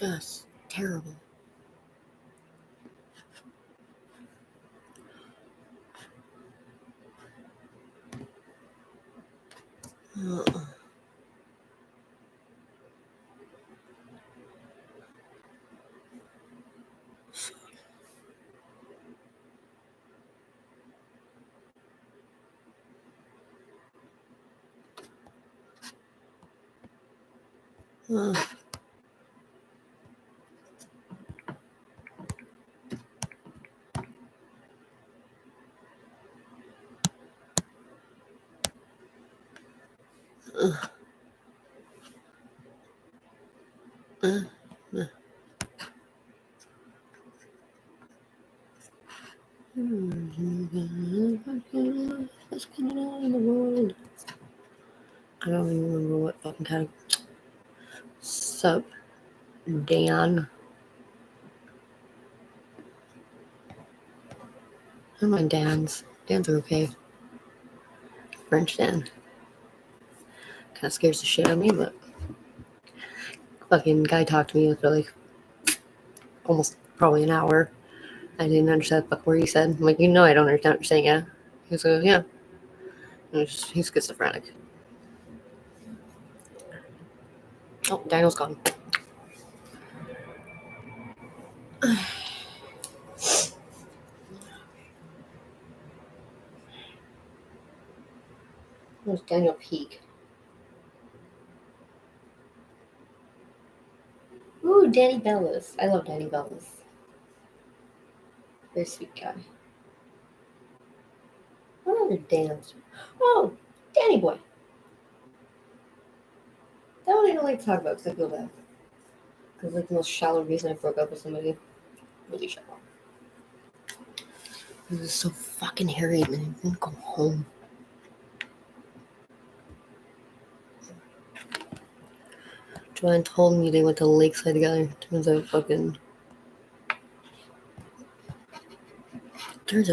Just terrible. What's going on in the world? I don't even remember what fucking kind of. Sup, Dan? I don't mind Dans. Dans are okay. French Dan. Kind of scares the shit out of me, but fucking guy talked to me for like almost probably an hour. I didn't understand the fuck word he said. I'm like, I don't understand what you're saying, yeah? He was like, yeah. He's schizophrenic. Oh, Daniel's gone. Where's Daniel Peak? Ooh, Danny Bellis. I love Danny Bellis. Very sweet guy. What other Dan's? Oh, Danny Boy. That one I don't like to talk about because I feel bad. Because like the most shallow reason I broke up with somebody. Really shallow. It was so fucking harried, man. I didn't go home. Joanne told me they went to Lakeside together. Turns out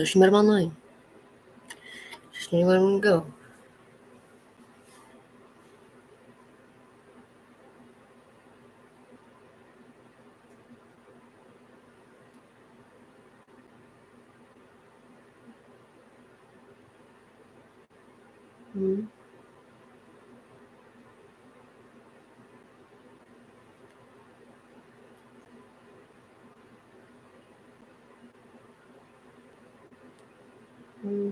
she met him online. Just didn't let him go. Mm-hmm. Mm-hmm.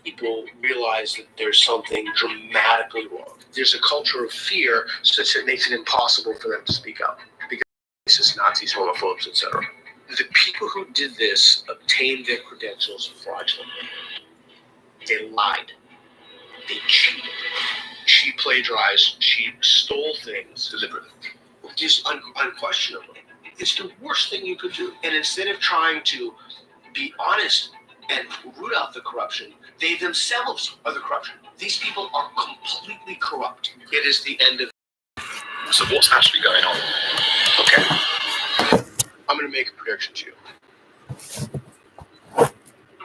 People realize that there's something dramatically wrong. There's a culture of fear such that it makes it impossible for them to speak up. Because racists, Nazis, homophobes, etc. The people who did this obtained their credentials fraudulently. They lied. They cheated. She plagiarized. She stole things deliberately. Just unquestionably. It's the worst thing you could do. And instead of trying to be honest and root out the corruption, they themselves are the corruption. These people are completely corrupt. It is the end of. So what's actually going on? Okay. I'm going to make a prediction to you.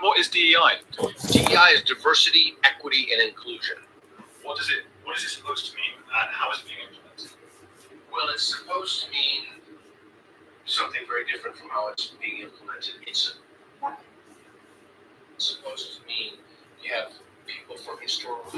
What is DEI? DEI is diversity, equity, and inclusion. What is it supposed to mean, and how is it being implemented? Well, it's supposed to mean something very different from how it's being implemented. It's supposed to mean you have people from historical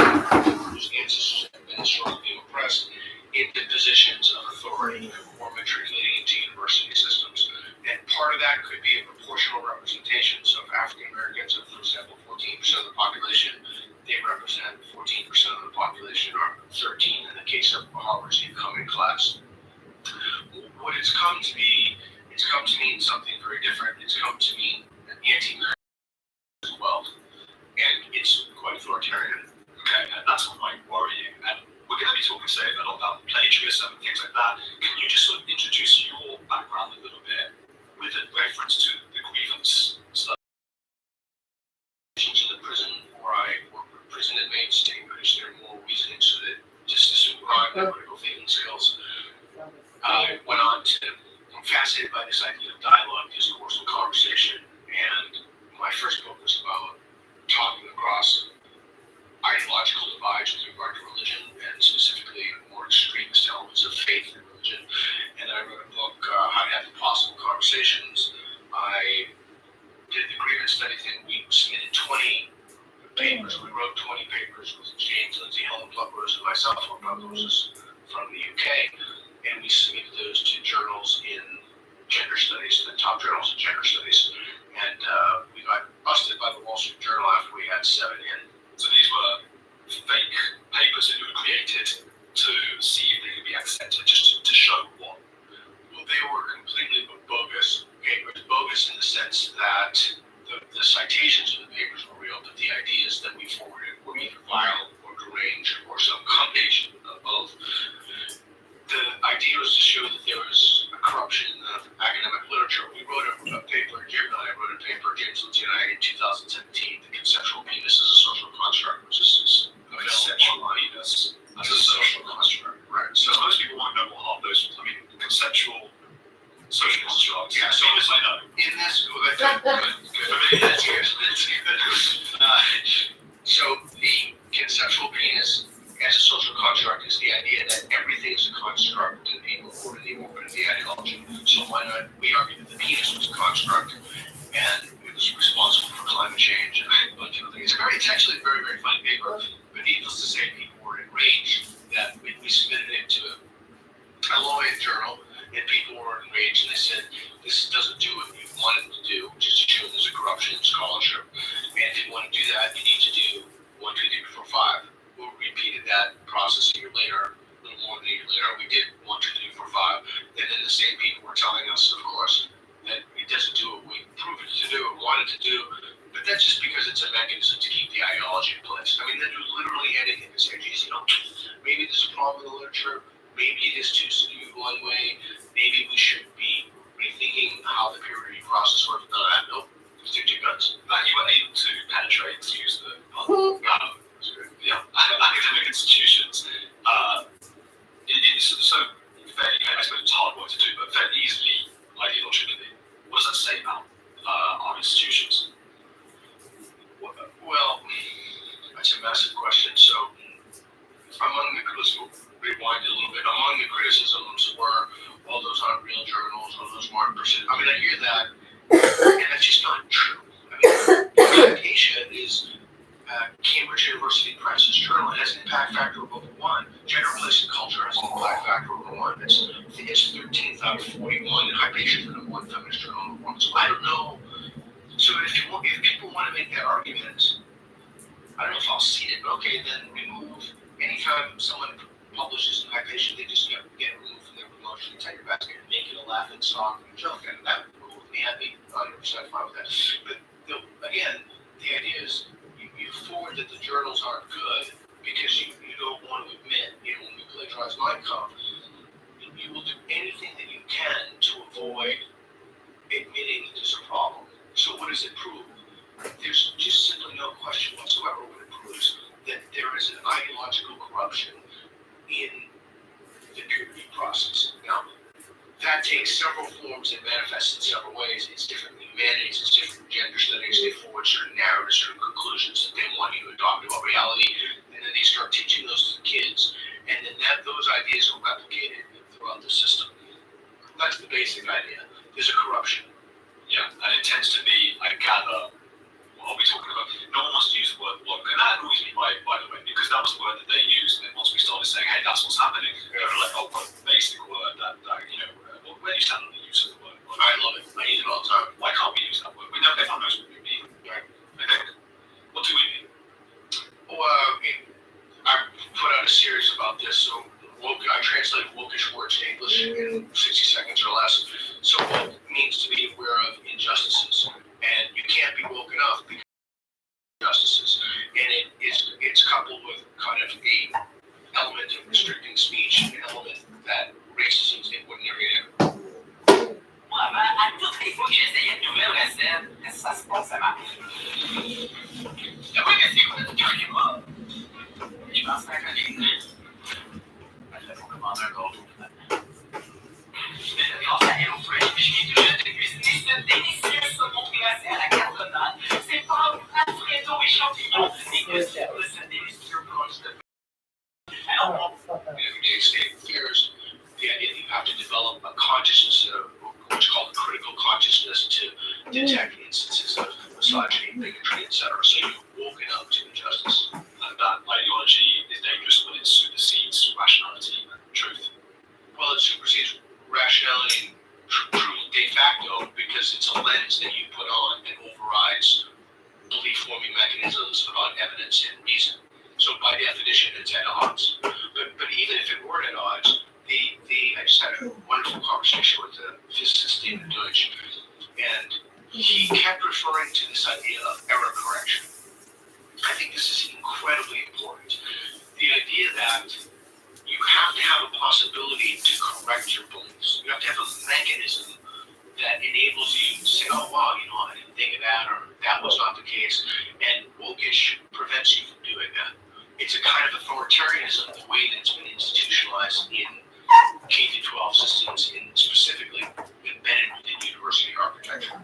whose ancestors have been historically oppressed into positions of authority or matriculating into university systems. And part of that could be a proportional representation. So if African Americans are, for example, 14% of the population, they represent 14% of the population, or 13 in the case of Harvard's incoming class. What it's come to be, it's come to mean something very different. It's come to mean anti-American as well. And it's quite authoritarian. Okay, and that's what might worry you. And we're going to be talking, say, a lot about plagiarism and things like that. Can you just sort of introduce your background a little bit with a reference to the grievance stuff? In the prison, where I work with prison inmates to encourage their moral reasoning so that justice and crime I did the grievance study thing. We submitted 20 papers. We wrote 20 papers with James, Lindsay, Helen Pluckrose, and myself. Pluckrose is from the UK, and we submitted those to journals in gender studies, the top journals in gender studies. And we got busted by the Wall Street Journal after we had 7 in. So these were fake papers that you had created to see if they could be accepted, just to show what? Well, they were completely bogus papers. Bogus in the sense that the citations of the papers were real, but the ideas that we forwarded were either vile or deranged or some combination of both. The idea was to show that there was a corruption in the academic literature. We wrote a paper, Jared and I wrote a paper, James Lindsay and I, in 2017, The Conceptual Penis as a Social Construct, which is The conceptual penis as a social construct. Right. So most people won't know what half those, I mean, conceptual social constructs. Yeah, so I know. in this, for me, that's good. So the conceptual penis as a social construct is the idea that everything is a construct to the people according to the ideology. So why not we argue that the penis was a construct and it was responsible for climate change and a bunch of other things. It's actually a very, very funny paper, but needless to say, people were enraged that we submitted it to a law-ed journal, and people were enraged, and they said, this doesn't do what you want it to do, which is to show there's a corruption in scholarship. And if you want to do that, you need to do 1, 2, 3, 4, 5. We repeated that process a year later, a little more than a year later. We did 1, 2, 3, 4, 5, and then the same people were telling us, of course, that it doesn't do what we proved it to do or wanted to do, but that's just because it's a mechanism to keep the ideology in place. I mean, they do literally anything to say, geez, maybe there's a problem in the literature, maybe it is too skewed one way, maybe we should be rethinking how the peer review process works. Nope, stick to your guns. But you were able to penetrate, to use the academic institutions. It's so fairly, I suppose it's hard work to do, but fairly easily, ideologically. What does that say about our institutions? Well, that's a massive question. So, let's rewind it a little bit. Among the criticisms were, well, those aren't real journals, or those weren't percent. I mean, I hear that, and that's just not true. I mean, Acacia is Cambridge University Press's journal. It has an impact factor of over 1. Gender, Place, and Culture has an impact factor of over 1. I think it's 13th out of 41, and Hypatia is the number 1 feminist journal in the world. So I don't know. So if people want to make that argument, I don't know if I'll see it, but okay, then remove anytime someone publishes in Hypatia, they just get removed from their promotion, take your basket, and make it a laughing stock and a joke. And that would be cool with me. I'd be 100% fine with that. But again, the idea is you forward that the journals aren't good because you don't want to admit, when we plagiarize Mein Kampf, you will do anything that you can to avoid admitting that there's a problem. So what does it prove? There's just simply no question whatsoever what it proves that there is an ideological corruption in the peer review process. Now, that takes several forms and manifests in several ways. It's different in humanities, it's different in gender studies. They forward certain narratives, certain conclusions that they want you to adopt about reality, and then they start teaching those to the kids, and then those ideas are replicated throughout the system. That's the basic idea. There's a corruption. Yeah, and it tends to be, I gather, what are we talking about? No one wants to use the word woke, and that annoys me, by the way, because that was the word that they used, and then once we started saying, hey, that's what's happening, they were like, oh, what basic word that where do you stand on the use of the word? I love it. I use it all the time. Why can't we use that word? We know everyone knows what we mean, right? I think. What do we mean? Well, I put out a series about this, so I translate wokish words to English in 60 seconds or less. So woke means to be aware of injustices, and you can't be woke enough because of injustices. And it's coupled with kind of a element of restricting speech, an element that racism is in ordinary air. Ouais, ben, à toutes les fois que j'essayais de nouvelles recettes, ça se passe, ça marche. D'abord, c'est quoi le cœur qui va? Je pense à la colline. Il faut commander un gâteau, finalement. Grâce à HelloFresh, je viens tout juste de cuisiner ce délicieux saumon glacé à la carbonade. C'est pas Alfredo et champignons. Et ce délicieux brunch de In state affairs, the idea that you have to develop a consciousness, what's called critical consciousness, to detect instances of misogyny, bigotry, etc. So you've woken up to injustice. And that ideology is dangerous when it supersedes rationality and truth. Well, it supersedes rationality and truth de facto because it's a lens that you put on and overrides belief-forming mechanisms about evidence and reason. So by definition, it's at odds. But even if it were at odds, I just had a wonderful conversation with the physicist David Deutsch, and he kept referring to this idea of error correction. I think this is incredibly important. The idea that you have to have a possibility to correct your beliefs. You have to have a mechanism that enables you to say, oh, wow, I didn't think of that, or that was not the case, and wokish prevents you from doing that. It's a kind of authoritarianism, the way that it's been institutionalized in K-12 systems, and specifically embedded within university architecture.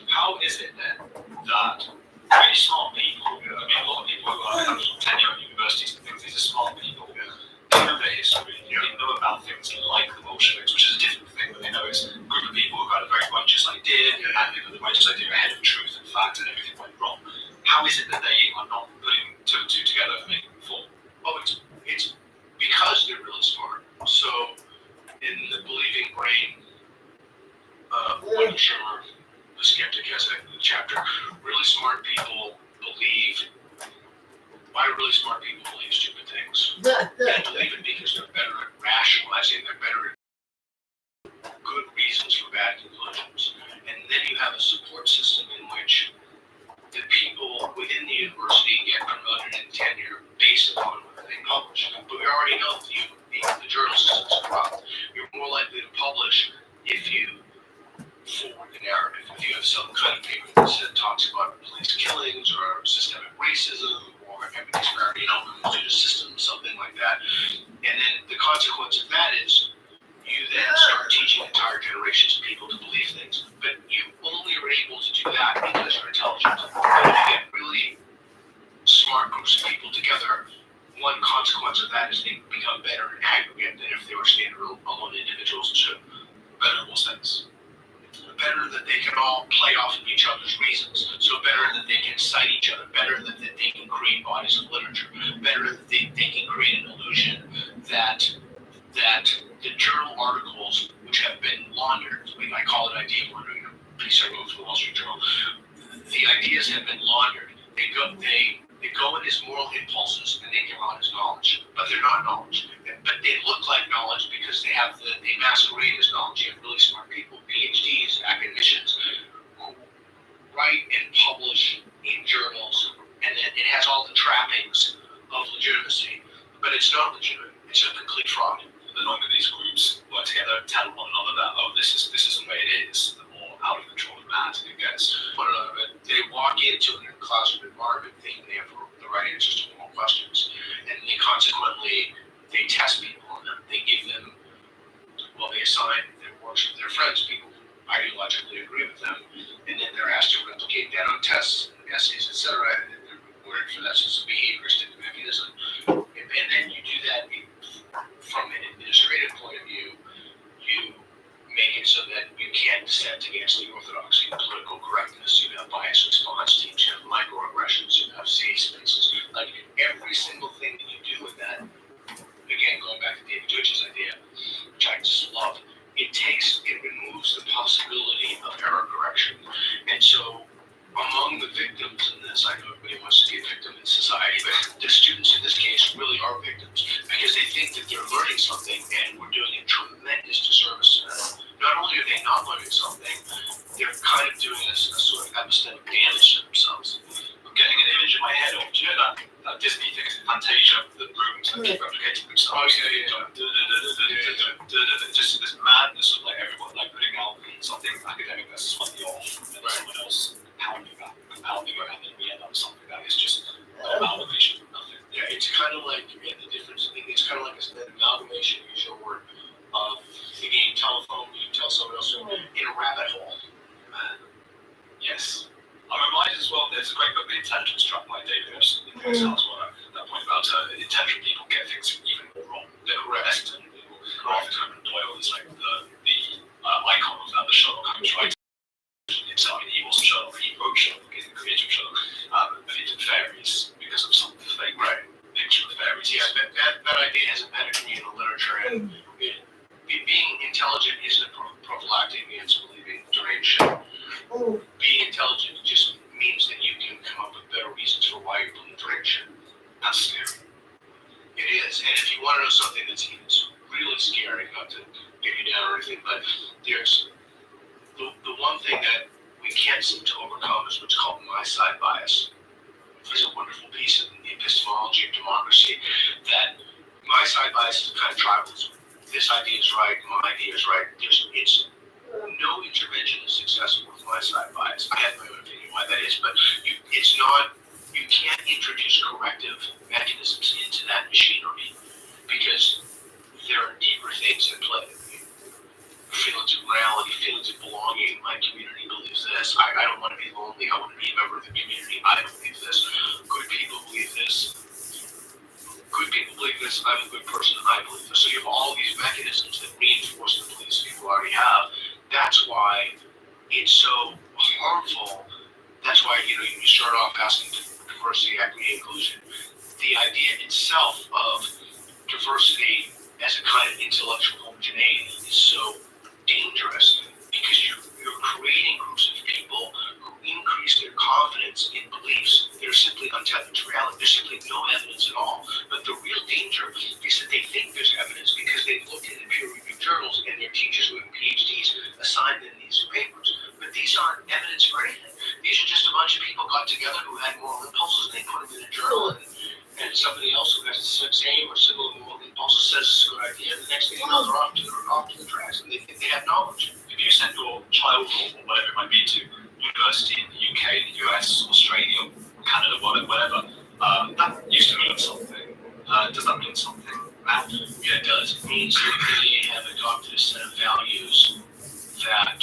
How is it then that really smart people, a lot of people who have tenure at universities and things, these are smart people, they know their history, they know about things like the Bolsheviks, which is a different thing, but they know it's a group of people who got a very righteous idea, and they got the righteous idea ahead of truth and fact, and everything went wrong. How is it that they are not putting two and two together and making it form? Oh, it's because they're really smart. So, in the believing brain, Schirmer, the skeptic, has a chapter. Really smart people believe. Why do really smart people believe stupid things? They believe it because they're better at rationalizing. They're better at good reasons for bad conclusions. And then you have a support system in which the people within the university get promoted in tenure based upon what they publish. But we already know that the journal system is corrupt. You're more likely to publish if you forward the narrative. If you have some kind of paper that talks about police killings or systemic racism or economic disparity, due to systems, something like that. And then the consequence of that is you then start teaching entire generations of people to believe things. But you only are able to do that because you're intelligent. But if you get really smart groups of people together, one consequence of that is they become better in aggregate than if they were standalone individuals too. Better in what sense? Better that they can all play off of each other's reasons. So better that they can cite each other. Better that they can create bodies of literature. Better that they can create an illusion that the journal articles, which have been laundered, I call it idea laundering, a piece I wrote for the Wall Street Journal, the ideas have been laundered. They go in as moral impulses and they come out as knowledge, but they're not knowledge. But they look like knowledge because they masquerade as knowledge. You have really smart people, PhDs, academicians, who write and publish in journals, and it has all the trappings of legitimacy, but it's not legitimate. It's a complete fraud. The longer these groups work together and tell one another that, oh, this is the way it is, the more out of control and mad it gets. They walk into a classroom environment thinking they have the right answers to more questions, and they consequently test people on them. They give them, they assign their works with their friends, people who ideologically agree with them, and then they're asked to replicate that on tests, essays, etc. And they're rewarded for that sense of behavioristic mechanism. And then you do that from an administrative point of view. You make it so that you can't dissent against the orthodoxy of political correctness. You have bias response teams, you have microaggressions, you have safe spaces. Like every single thing that you do with that, again, going back to David Deutsch's idea, which I just love, it removes the possibility of error correction. And so among the victims in this, I know everybody wants to be a victim in society, but the students in this case really are victims because they think that they're learning something and we're doing a tremendous disservice to them. Not only are they not learning something, they're kind of doing a sort of epistemic damage to themselves. I'm getting an image in my head of, do you know that Disney thing, Fantasia, the rooms that keep replicating themselves? Just this madness of like everyone like putting out something academic that's slightly off, and someone else compounding it, and then we end up with something that is just an amalgamation of nothing. Yeah, it's kind of like the difference. It's kind of like an amalgamation, use your word, of the game telephone. You tell someone else in a rabbit hole. Yes. I'm reminded as well, there's a great book, The Intelligence Trap by David Epistemological, as well. That point about intelligent people get things even more wrong. They're correct, and people, Arthur Conan Doyle is like the icon of that, the Sherlock Holmes, right? It's, he was because of some fake picture of fairy tale. Yeah, that idea has a pedigree in the literature, and being intelligent isn't prophylactic against believing deranged shit. Being intelligent just means that you can come up with better reasons for why you believe deranged shit. That's scary. It is, and if you want to know something that's really scary, not to get you down or anything, but there's the one thing that we can't seem to overcome is what's called my side bias. There's a wonderful piece in the Epistemology of Democracy that my side bias is kind of tribalism. This idea is right, my idea is right. It's no intervention is successful with my side bias. I have my own opinion why that is, but it's not. You can't introduce corrective mechanisms into that machinery because there are deeper things at play. Feelings of morality, feelings of belonging. My community believes this. I don't want to be lonely. I want to be a member of the community. I believe this. Good people believe this. Good people believe this. I'm a good person. I believe this. So you have all these mechanisms that reinforce the beliefs people already have. That's why it's so harmful. That's why you start off asking diversity, equity, inclusion. The idea itself of diversity as a kind of intellectual homogeneity is so dangerous because you're creating groups of people who increase their confidence in beliefs that are simply untethered to reality. There's simply no evidence at all. But the real danger is that they think there's evidence because they've looked in the peer-reviewed journals and their teachers who have PhDs assigned them these papers. But these aren't evidence for anything. These are just a bunch of people got together who had moral impulses and they put them in a journal and somebody else who has the same or similar moral impulses says it's a good idea, and the next thing you know, they're off to the tracks and they think they have knowledge. If you send your child or whatever it might be to university in the UK, the US, Australia, Canada, whatever, that used to mean something. Does that mean something now? Yeah, it does. It means that they have adopted a set of values that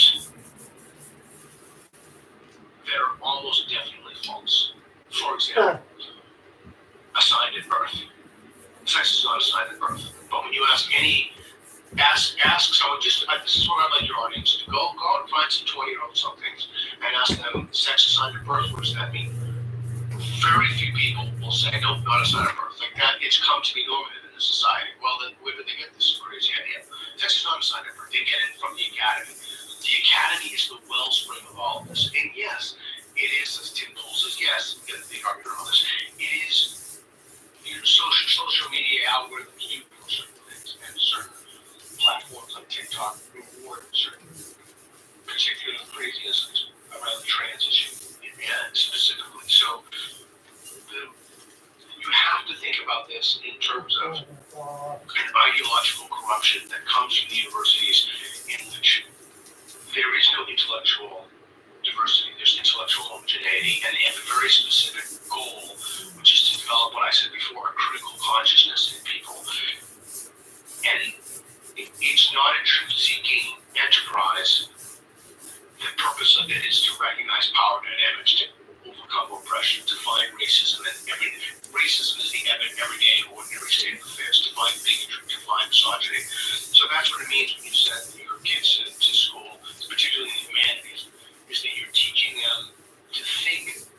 are almost definitely false. For example, assigned at birth. Sex is not assigned at birth. But when you ask someone, this is what I'd like your audience to go out and find some 20-year-olds somethings and ask them, sex assigned at birth, what does that mean? Very few people will say, nope, not assigned at birth. Like that, it's come to be normative in the society. Well, then where did they get this crazy idea? Sex is not assigned at birth. They get it from the academy. The academy is the wellspring of all of this. And yes, it is, as Tim Pool says, yes, get a big argument on this. It is social media algorithms do certain things, and certain platforms like TikTok reward certain particular craziness around the trans issue, specifically. So you have to think about this in terms of an ideological corruption that comes from the universities in which there is no intellectual diversity, there's intellectual homogeneity, and they have a very specific goal, which is to develop what I said before, a critical consciousness in people. And it's not a truth-seeking enterprise. The purpose of it is to recognize power dynamics, to overcome oppression, to find racism, and racism is the everyday, ordinary state of affairs, to find bigotry, to find misogyny. So that's what it means when you send your kids to school, particularly in the humanities, is that you're teaching them to think.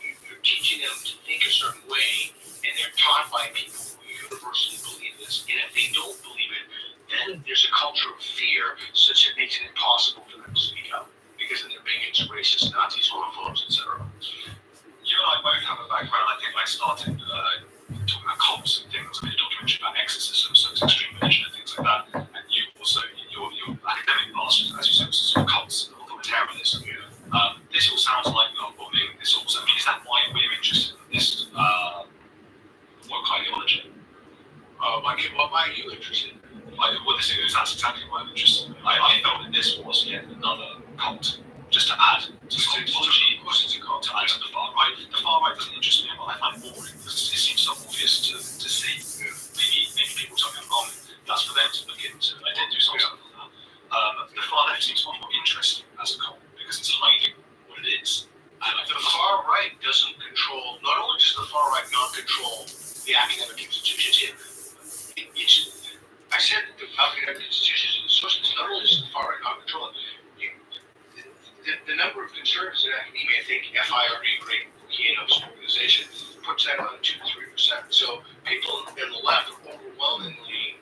You're teaching them to think a certain way, and they're taught by people who universally believe this. And if they don't believe it, then there's a culture of fear such that it makes it impossible for them to speak up because of their bigots, racists, Nazis, homophobes, etc. You and I both have a background. I think I started talking about cults and things. I made a documentary about exorcism, so it's extreme religion and things like that. And you also, your academic past, as you said, was sort of cults and authoritarianism. This all sounds like non-bombing. This also, is that why we're interested in this woke ideology? Why are you interested? That's exactly why I'm interested. I felt that this was yet another cult, just to add to psychology. Of course, it's a cult to add to the far right. The far right doesn't interest me, but I find it boring because it seems so obvious to see. Maybe people tell me I'm wrong. That's for them to look into. I did do something like that. The far left seems much more interesting as a cult because it's hiding what it is. The far right doesn't control. Not only does the far right not control the academic institutions here, I said that the academic institutions and the sources, not only does the far right not control it, the number of conservatives in academia think FIRB, great organization, puts that on 2 to 3%. So people in the left are overwhelmingly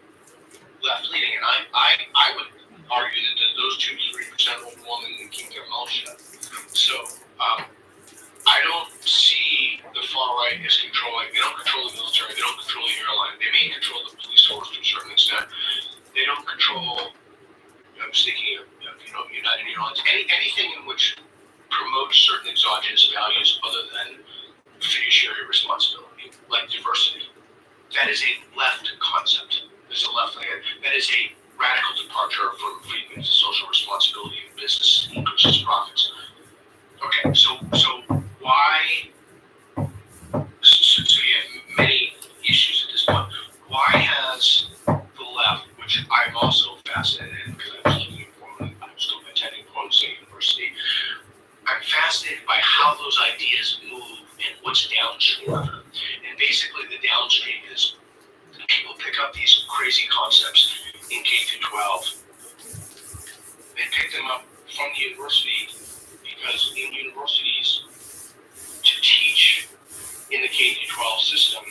left-leaning, and I would argue that those 2 to 3% overwhelmingly keep their mouth shut. So I don't see the far right as controlling. They don't control the military. They don't control the airline. They may control the police force to a certain extent. They don't control. I'm thinking of United Airlines. Anything in which promotes certain exogenous values other than fiduciary responsibility, like diversity. That is a left concept. There's a left layer. That is a radical departure from Friedman's social responsibility in business increases profits. Okay, so why? So you have many issues at this point. Why has the left, which I'm also fascinated in because I'm still attending Portland State University, I'm fascinated by how those ideas move and what's downstream. And basically, the downstream is people pick up these crazy concepts in K through 12. They pick them up from the university because in universities, to teach in the K through 12 system,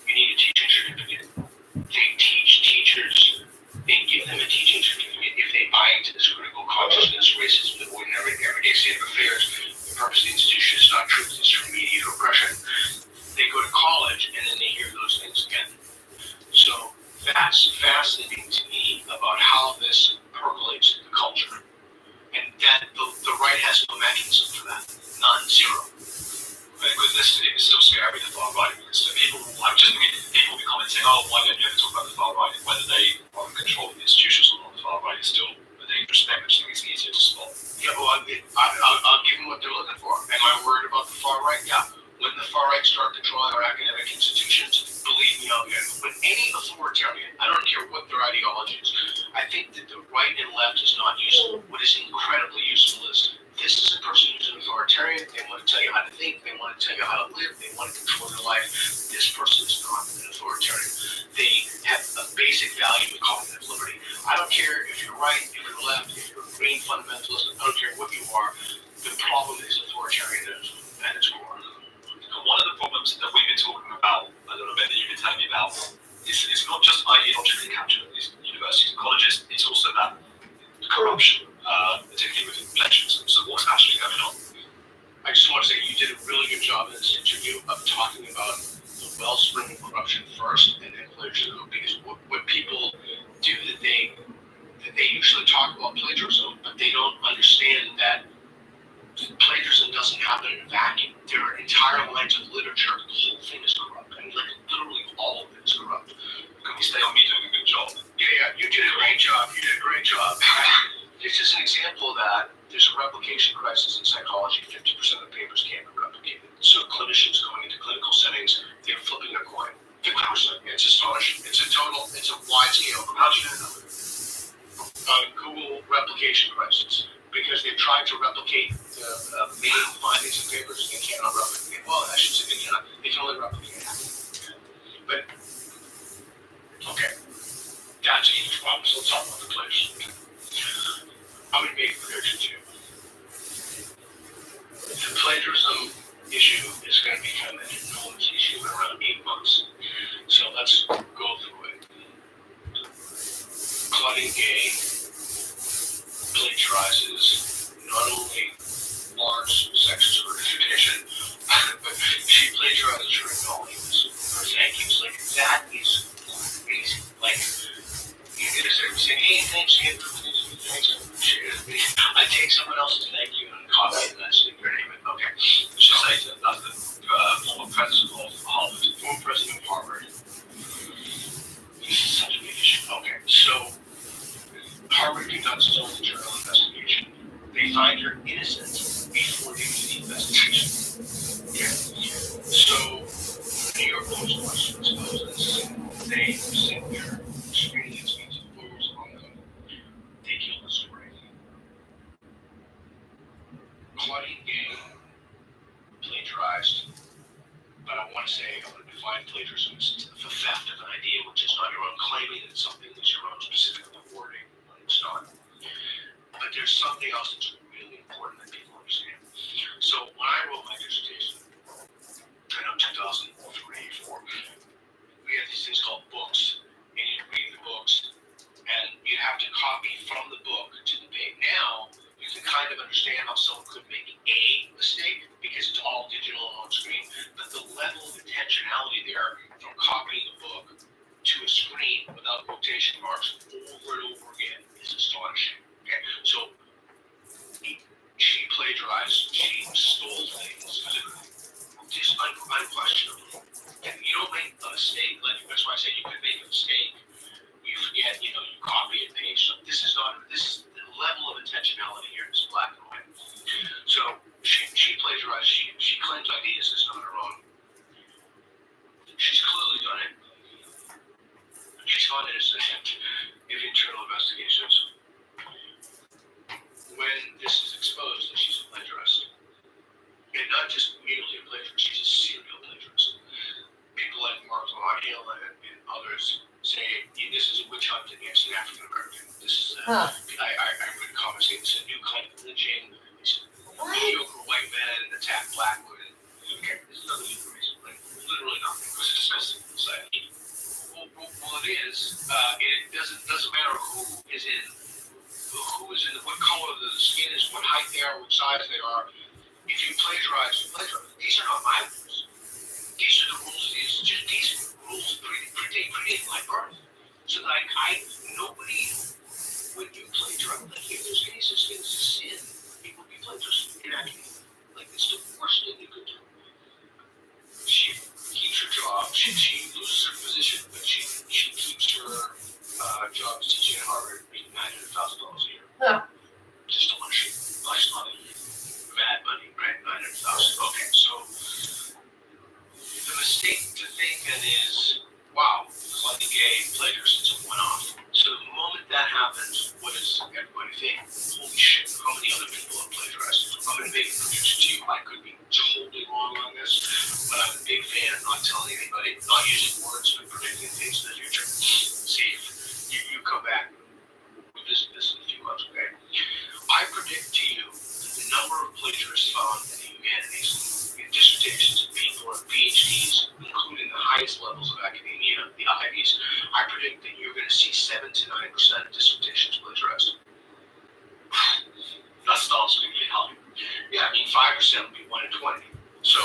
you need a teaching certificate. They teach teachers, they give them a teaching certificate if they buy into this critical consciousness, racism, the ordinary, everyday state of affairs. The purpose of the institution is not truth, it's to remediate oppression. They go to college and then they hear those things again. So that's fascinating to me about how this percolates the culture. And that the right has no mechanism for that. None, zero. I think with this, it's still scary, the far right, because people will be commenting, oh, why don't you ever talk about the far right? Whether they are in control of the institutions or not, the far right is still a dangerous thing. I just think it's easier to spot. Yeah, well, I'll give them what they're looking for. Am I worried about the far right? Yeah. When the far right start controlling our academic institutions, believe me, I'll get it. When any authoritarian, I don't care what their ideology is, I think that the right and left is not useful. What is incredibly useful is this is a person who's an authoritarian. They want to tell you how to think. They want to tell you how to live. They want to control your life. This person is not an authoritarian. They have a basic value of cognitive liberty. I don't care if you're right, if you're left, if you're a green fundamentalist. I don't care what you are. The problem is authoritarianism at its core. And one of the problems that we've been talking about a little bit that you've been telling me about is it's not just ideologically captured at these universities and colleges, it's also that corruption, particularly with plagiarism. So what's actually going on? I just want to say you did a really good job in this interview of talking about the wellspring of corruption first and then plagiarism, because what people do that they usually talk about plagiarism, but they don't understand that plagiarism doesn't happen in a vacuum. There are entire lines of literature. The whole thing is corrupt. I mean, like literally all of it is corrupt. Can we stay on me doing a good job? Yeah, you did a great job. This is an example of that. There's a replication crisis in psychology. 50% of the papers can't be replicated. So clinicians going into clinical settings, they're flipping a coin. 50%. It's astonishing. It's a wide scale. How do you know? Google replication crisis. Because they've tried to replicate the main findings of papers, they cannot replicate. Well, I should say they cannot. They can only replicate half. But, okay. That's a huge problem. So let's talk about the plagiarism. I'm going to make a prediction to you. The plagiarism issue is going to become an enormous issue in around 8 months. So let's go through it. Claudine Gay plagiarizes not only large sections of her dissertation, but she plagiarizes her acknowledgments, her thank yous. Like, that is crazy. Like, you get a certain saying, hey, thanks, I take someone else's thank you and copy it and that's the great name. Okay. Just say that that's the former president of Harvard. Former president of Harvard. This is such a big issue. Okay. So, Harvard conducts its own internal investigation. They find her innocent before they do the investigation. Okay. So, New York Post wants to expose this. They sit there, screening its means of photos on them. They kill the story. Claudine Gay plagiarized, but I want to define plagiarism as the theft of an idea which is not your own, claiming that something is your own specific wording. It's not. But there's something else that's really important that people understand. So when I wrote my dissertation, I took Huh. I read comments saying it's a new kind of lynching. It's mediocre white men attack black women. Okay, this is nothing new for me. Like, literally nothing. It was a disgusting society. Well, it is. It doesn't matter who is in what color the skin is, what height they are, what size they are. If you plagiarize, you plagiarize. These are not my rules. These are the rules. These rules predate my birth. So like nobody, when you plagiarize, like if there's any such thing as a sin, it would be plagiarism in academia. Like it's the worst thing you could do. She keeps her job. She loses her position, but she keeps her job as teaching at Harvard, making $900,000 a year. Huh. Just a bunch of nice money, mad money, right? 900,000. Okay, so the mistake to think that is, wow, like the gay plagiarism went off. So the moment that happens, what does everybody think? Holy shit, how many other people have plagiarized? I'm going to make a prediction to you. I could be totally wrong on this, but I'm a big fan of not telling anybody, not using words, but predicting things in the future. See if you come back. We visit this in a few months, okay? I predict to you that the number of plagiarists found in the humanities, in dissertations, people or PhDs, including the highest levels of academia, the Ivies, I predict that you're going to see 7 to 9% of dissertations plagiarized. That sounds really high. Yeah, I mean 5% would be 1 in 20. So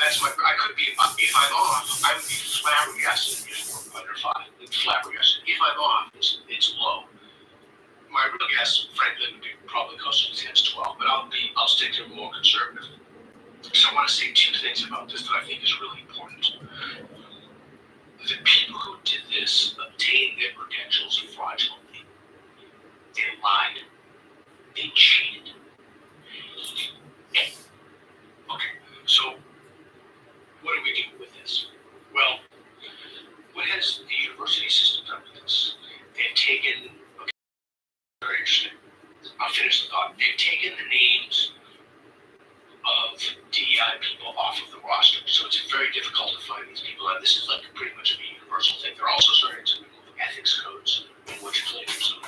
that's I could be, if I'm off, I would be flabbergasted if we're under 5. Flabbergasted. If I'm off, it's low. My real guess, frankly, would be probably closer to 10 to 12, but I'll stick to more conservative. So I want to say 2 things about this that I think is really important. The people who did this obtained their credentials fraudulently. They lied. They cheated. Okay, so what do we do with this? Well, what has the university system done with this? They've taken, okay, very interesting. I'll finish the thought. They've taken the names of DEI people off of the roster, so it's very difficult to find these people. And this is like pretty much a universal thing. They're also starting to remove ethics codes in which plagiarism,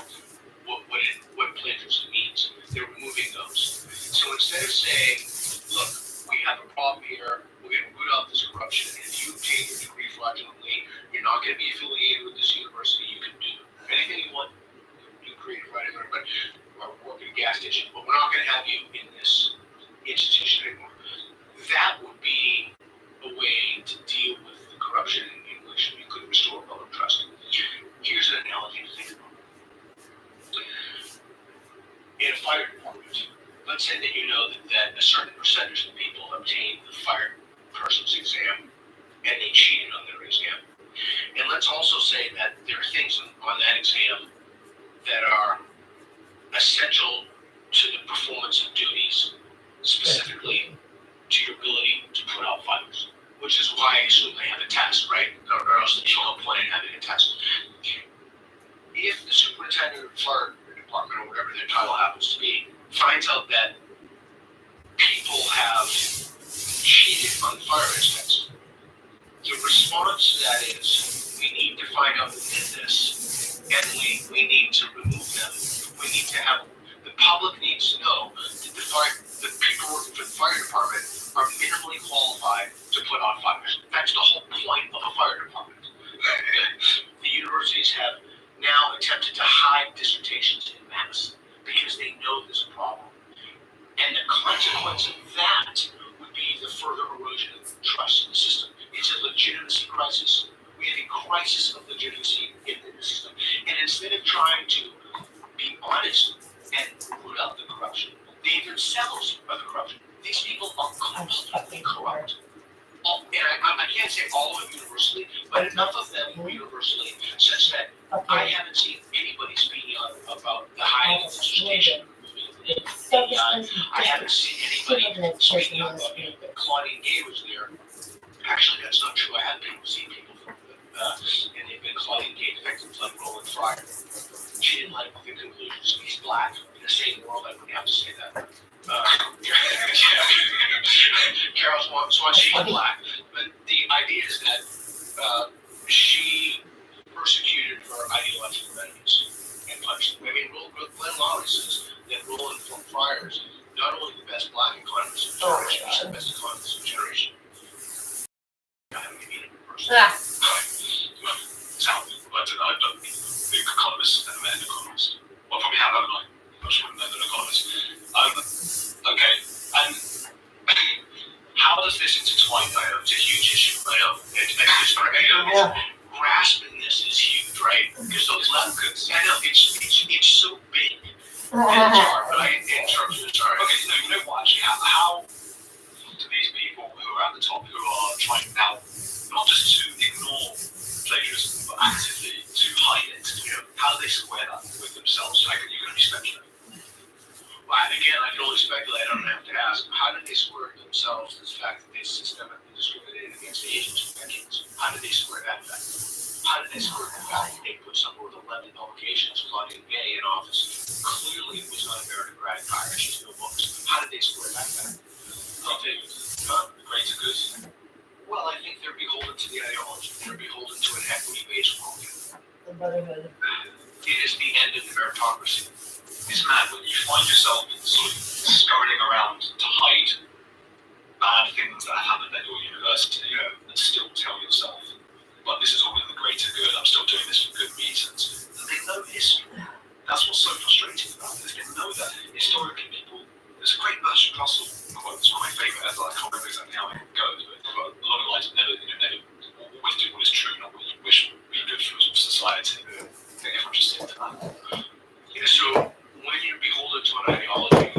what plagiarism means. They're removing those. So instead of saying, look, we have a problem here, we're going to root out this corruption, and if you obtain your degree fraudulently, you're not going to be affiliated with this university. You can do anything you want. You create writing or work at a gas station, but we're not going to have you in this institution anymore. That would be a way to deal with the corruption in which we could restore public trust. Here's an analogy to think about. In a fire department, let's say that you know that a certain percentage of the people obtained the fire person's exam and they cheated on their exam. And let's also say that there are things on that exam that are essential to the performance of duties, specifically to your ability to put out fires, which is why I assume they have a test, right? Or else there's no point in having a test. If the superintendent of the fire department, or whatever their title happens to be, finds out that people have cheated on the fire risk test, the response to that is, we need to find out who did this, and we need to remove them. We need to have, the public needs to know that the people working for the fire department are minimally qualified to put out fires. That's the whole point of a fire department. The universities have now attempted to hide dissertations in mass because they know there's a problem. And the consequence of that would be the further erosion of trust in the system. It's a legitimacy crisis. We have a crisis of legitimacy in the system. And instead of trying to be honest and root out the corruption, they themselves are the corruption. These people are completely corrupt. And I can't say all of them universally, but enough of them universally, such that I haven't seen anybody speaking out about the hiding of dissertation. I haven't seen anybody speaking out about it. Claudine Gay was there. Actually, that's not true. I have seen people from and they've been Claudine Gay defections like Roland Fryer. She didn't like the conclusions. He's black. In the same world, I wouldn't have to say that. Carol's one, she's black. But the idea is that she persecuted her ideological enemies and punished them. economist of the generation. You said best economist of the generation. I haven't even met a person. Well, sounds, I don't think economists have met an economist. Well, probably have, haven't I? I should have met an economist. Okay, and how does this intertwine? It's a huge issue. Grasping this is huge, right? Because those leftists, I know it's so big. It's hard, but in terms of Okay, so you know what? Actually, how do these people who are at the top, who are trying now not just to ignore plagiarism, but actively to hide it, how do they square that with themselves? Like, you can only speculate. Well, again, I can only speculate. I don't have to ask. How did they square themselves the fact that they systemically discriminated against Asians for decades? How did they square that fact? How did they square the fact that they put someone with 11 publications plotting gay in office? Clearly, it was not a meritocratic hire. She's no books. How did they square that fact? The greater good. Well, I think they're beholden to the ideology. They're beholden to an equity-based worldview. The brotherhood. It is the end of the meritocracy. It's mad when you find yourself sort of scurrying around to hide bad things that have happened at your university and still tell yourself, but this is all in the greater good, I'm still doing this for good reasons. And they know history. That's what's so frustrating about this. They know that historically people, there's a great Bertrand Russell quote, it's one of my favourite, I can't remember exactly how it goes, but along the lines of never always do what is true, not what you wish would be good for society. I think everyone just seems to that. So when you're beholden to an ideology,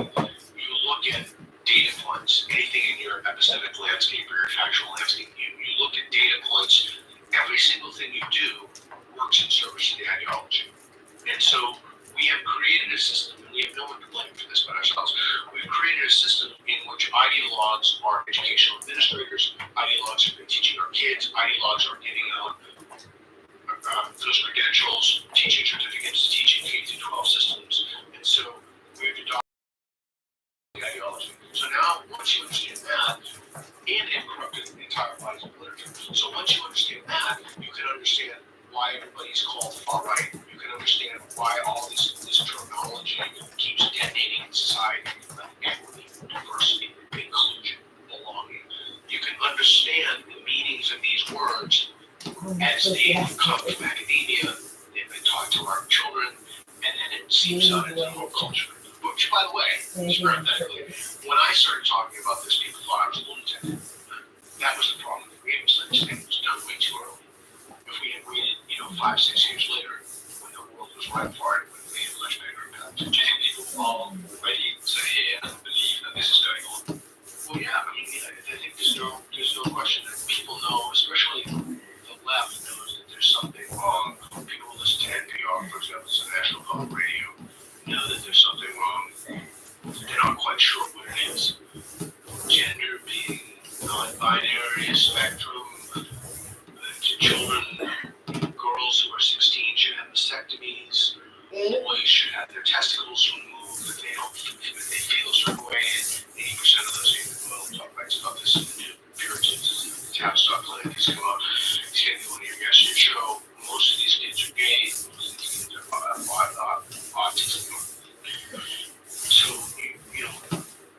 you look at data points, anything in your epistemic landscape or your factual landscape, you look at data points, every single thing you do works in service to the ideology. And so we have created a system, and we have no one to blame for this but ourselves. We've created a system in which ideologues are educational administrators, ideologues have been teaching our kids, ideologues are giving out those credentials, teaching certificates, teaching K-12 systems. And so we've adopted the ideology. So now, once you understand that, and it corrupted the entire bodies of literature. So once you understand that, you can understand why everybody's called far right. You can understand why all this terminology keeps detonating in society, like equity, diversity, inclusion, belonging. You can understand the meanings of these words as they come from academia. They've been taught to our children, and then it seeps out into the whole culture. Which, by the way, parenthetically, when I started talking about this, people thought I was a lunatic. That was the problem. We had misunderstanding. It was done way too early. If we had waited, 5-6 years later, when the world was right apart, it would have made a much bigger impact. Do you think people are ready to hear and believe that this is going on? Well, yeah. I think there's no question that people know, especially the left knows that there's something wrong. People who listen to NPR, for example, it's a national public radio, know that there's something wrong. They're not quite sure what it is. Gender being non-binary, spectrum, children, girls who are 16 should have mastectomies, boys should have their testicles removed if they feel a certain way, and 80% of those people will talk about this in the new Puritans, the Tavistock Clinic is come up, he's going to go into your guest show. Most of these kids are gay, most of these kids are autistic. So,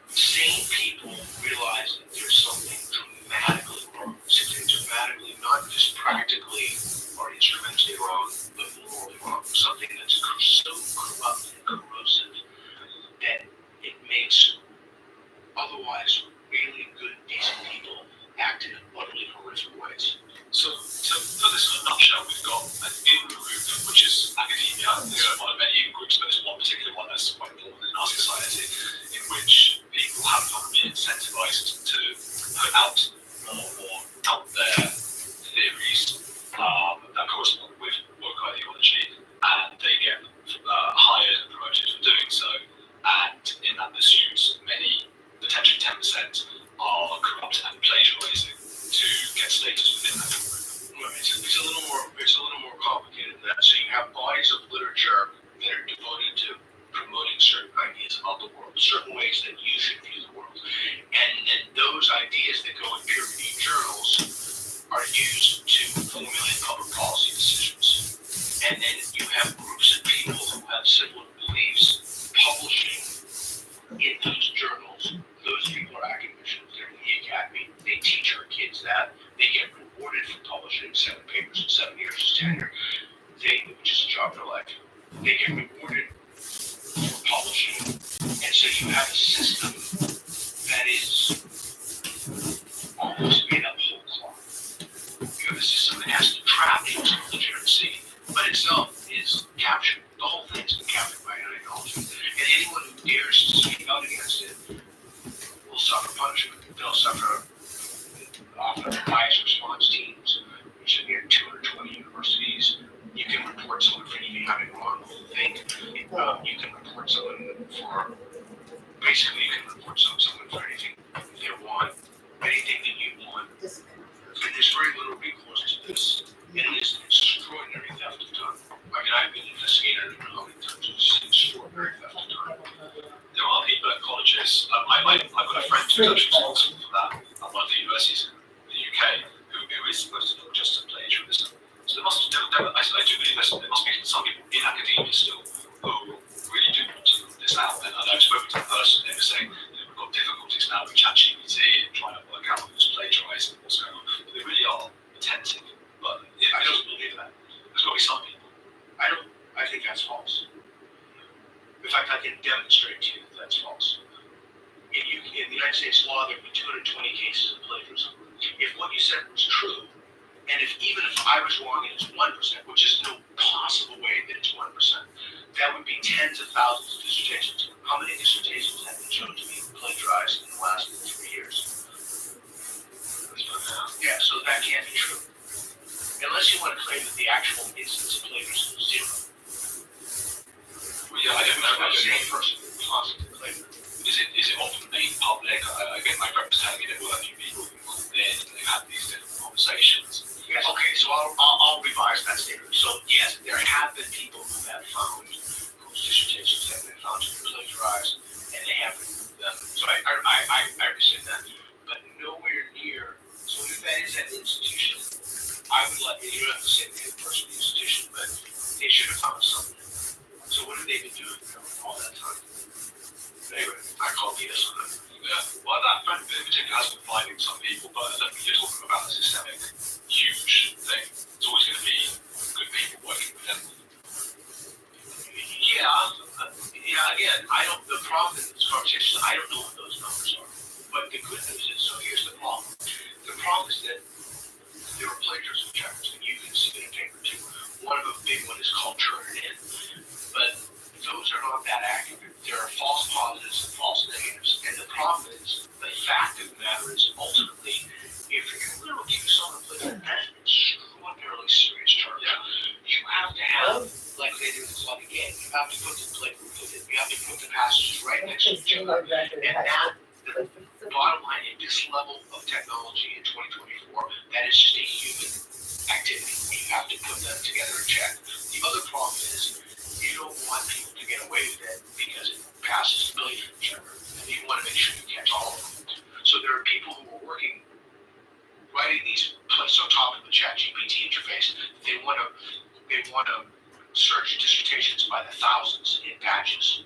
sane people realize that there's something dramatically wrong, something dramatically, not just practically or instrumentally wrong, but morally wrong, something that's so corrupt and corrosive that it makes otherwise really good, decent people act in utterly horrific ways. So, to put this in a nutshell, we've got an in-group, which is academia. There's one of many in-groups, but there's one particular one that's quite important in our society, in which people have been incentivized to put out more out there theories that correspond with woke ideology, and they get hired and promoted for doing so. And in that pursuit, many, potentially 10%, are corrupt and plagiarizing to get status within that group. It's a little more complicated than that. So you have bodies of literature that are devoted to promoting certain ideas about the world, certain ways that you should view the world. And then those ideas that go in peer-reviewed journals are used to formulate public policy decisions. And then you have groups of people who have similar beliefs publishing in those journals. Those people are that. They get rewarded for publishing 7 papers in 7 years as tenure, which is a job for life. They get rewarded for publishing, and so you have a system that is almost made up whole cloth. You have a system that has to trap people's legitimacy, but itself is captured. The whole thing has been captured by an ideology. And anyone who dares to speak out against it will suffer punishment. They'll suffer often bias response teams, which are near 220 universities. You can report someone for even having a wrongful think. You can report someone for, basically you can report someone for anything they want, anything that you want. And there's very little recourse to this. And it is an extraordinary theft of time. I mean, I've been investigating, I don't know how many times, it's an extraordinary theft of time. There are people at colleges. I've got a friend who's actually responsible for that at one of the universities in the UK who is supposed to look just at plagiarism. So there must, I do believe there must be some people in academia still who really do want to put this out. And I've spoken to the person, they were saying we've got difficulties now with ChatGPT and trying to work out who's plagiarizing and what's going on. But they really are attentive. But I don't believe that. There's got to be some people. I think that's false. In fact, I can demonstrate to you that that's false. In the United States law, there have been 220 cases of plagiarism. If what you said was true, and even if I was wrong and it's 1%, which is no possible way that it's 1%, that would be tens of thousands of dissertations. How many dissertations have been shown to be plagiarized in the last 3 years? Yeah, so that can't be true. Unless you want to claim that the actual instance of plagiarism is 0. Well, yeah, I don't know. The same person who constantly claimed it. Is it often made public? Again, my friend was telling me there were a few people who called in and they've had these different conversations. Yes. Okay, so I'll revise that statement. So yes, there have been people who have found whose dissertations have been found to be plagiarized, and they have removed them. So I rescind that. But nowhere near. So if that is an institution, I would let you don't have to say the person the institution, but they should have found something. So what have they been doing all that time? Anyway, I can't be this on them. Yeah. Well, that friend in particular has been finding some people, but I don't think you're talking about a systemic, huge thing. It's always going to be good people working with them. Yeah, again, the problem in this conversation, I don't know what those numbers are. But the good news is, so here's the problem. The problem is that there are plagiarism checkers, and you can submit a paper too. One of a big one is called Turn It In. But those are not that accurate. There are false positives and false negatives. And the problem is, the fact of the matter is, ultimately, if you're going to accuse someone of plagiarism, that's an extraordinarily serious charge. Yeah. You have to have, like they do in the Club Game, you have to put the passages right next to each other. And that, the bottom line, at this level of technology in 2024, that is just a human activity. You have to put them together and check. The other problem is, you don't want people to get away with it because it passes the plagiarism checker. And you want to make sure you catch all of them. So there are people who are writing these placed on top of the ChatGPT interface. They want to search dissertations by the thousands in batches.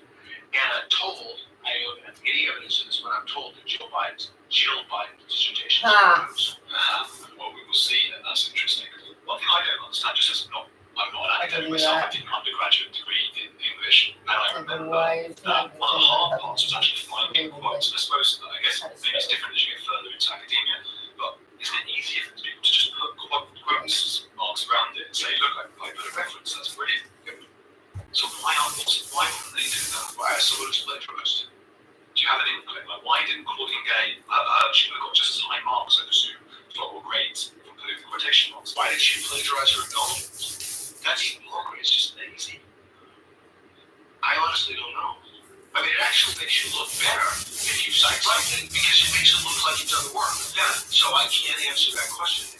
And I'm told, I don't have any evidence of this, but I'm told that Jill Biden's dissertation is Well, we will see, and that's interesting. One thing I don't understand, just as I'm not an academic myself, I did an undergraduate degree in English, and I remember that one of the hard parts was actually finding quotes. And I guess maybe it's different as you get further into academia, but isn't it easier for people to just put quotes marks around it and say, look, I put a reference, that's brilliant. So why wouldn't they do that? Why are someone who's plagiarized? Do you have an inkling? Like, why didn't Claudine Gay, she would have got just as high marks, I presume, or grades from putting quotation marks? Why did she plagiarize her acknowledgements? That's even longer, it's just lazy. I honestly don't know. I mean, it actually makes you look better if you cite something because it makes it look like you've done the work. Yeah. So I can't answer that question.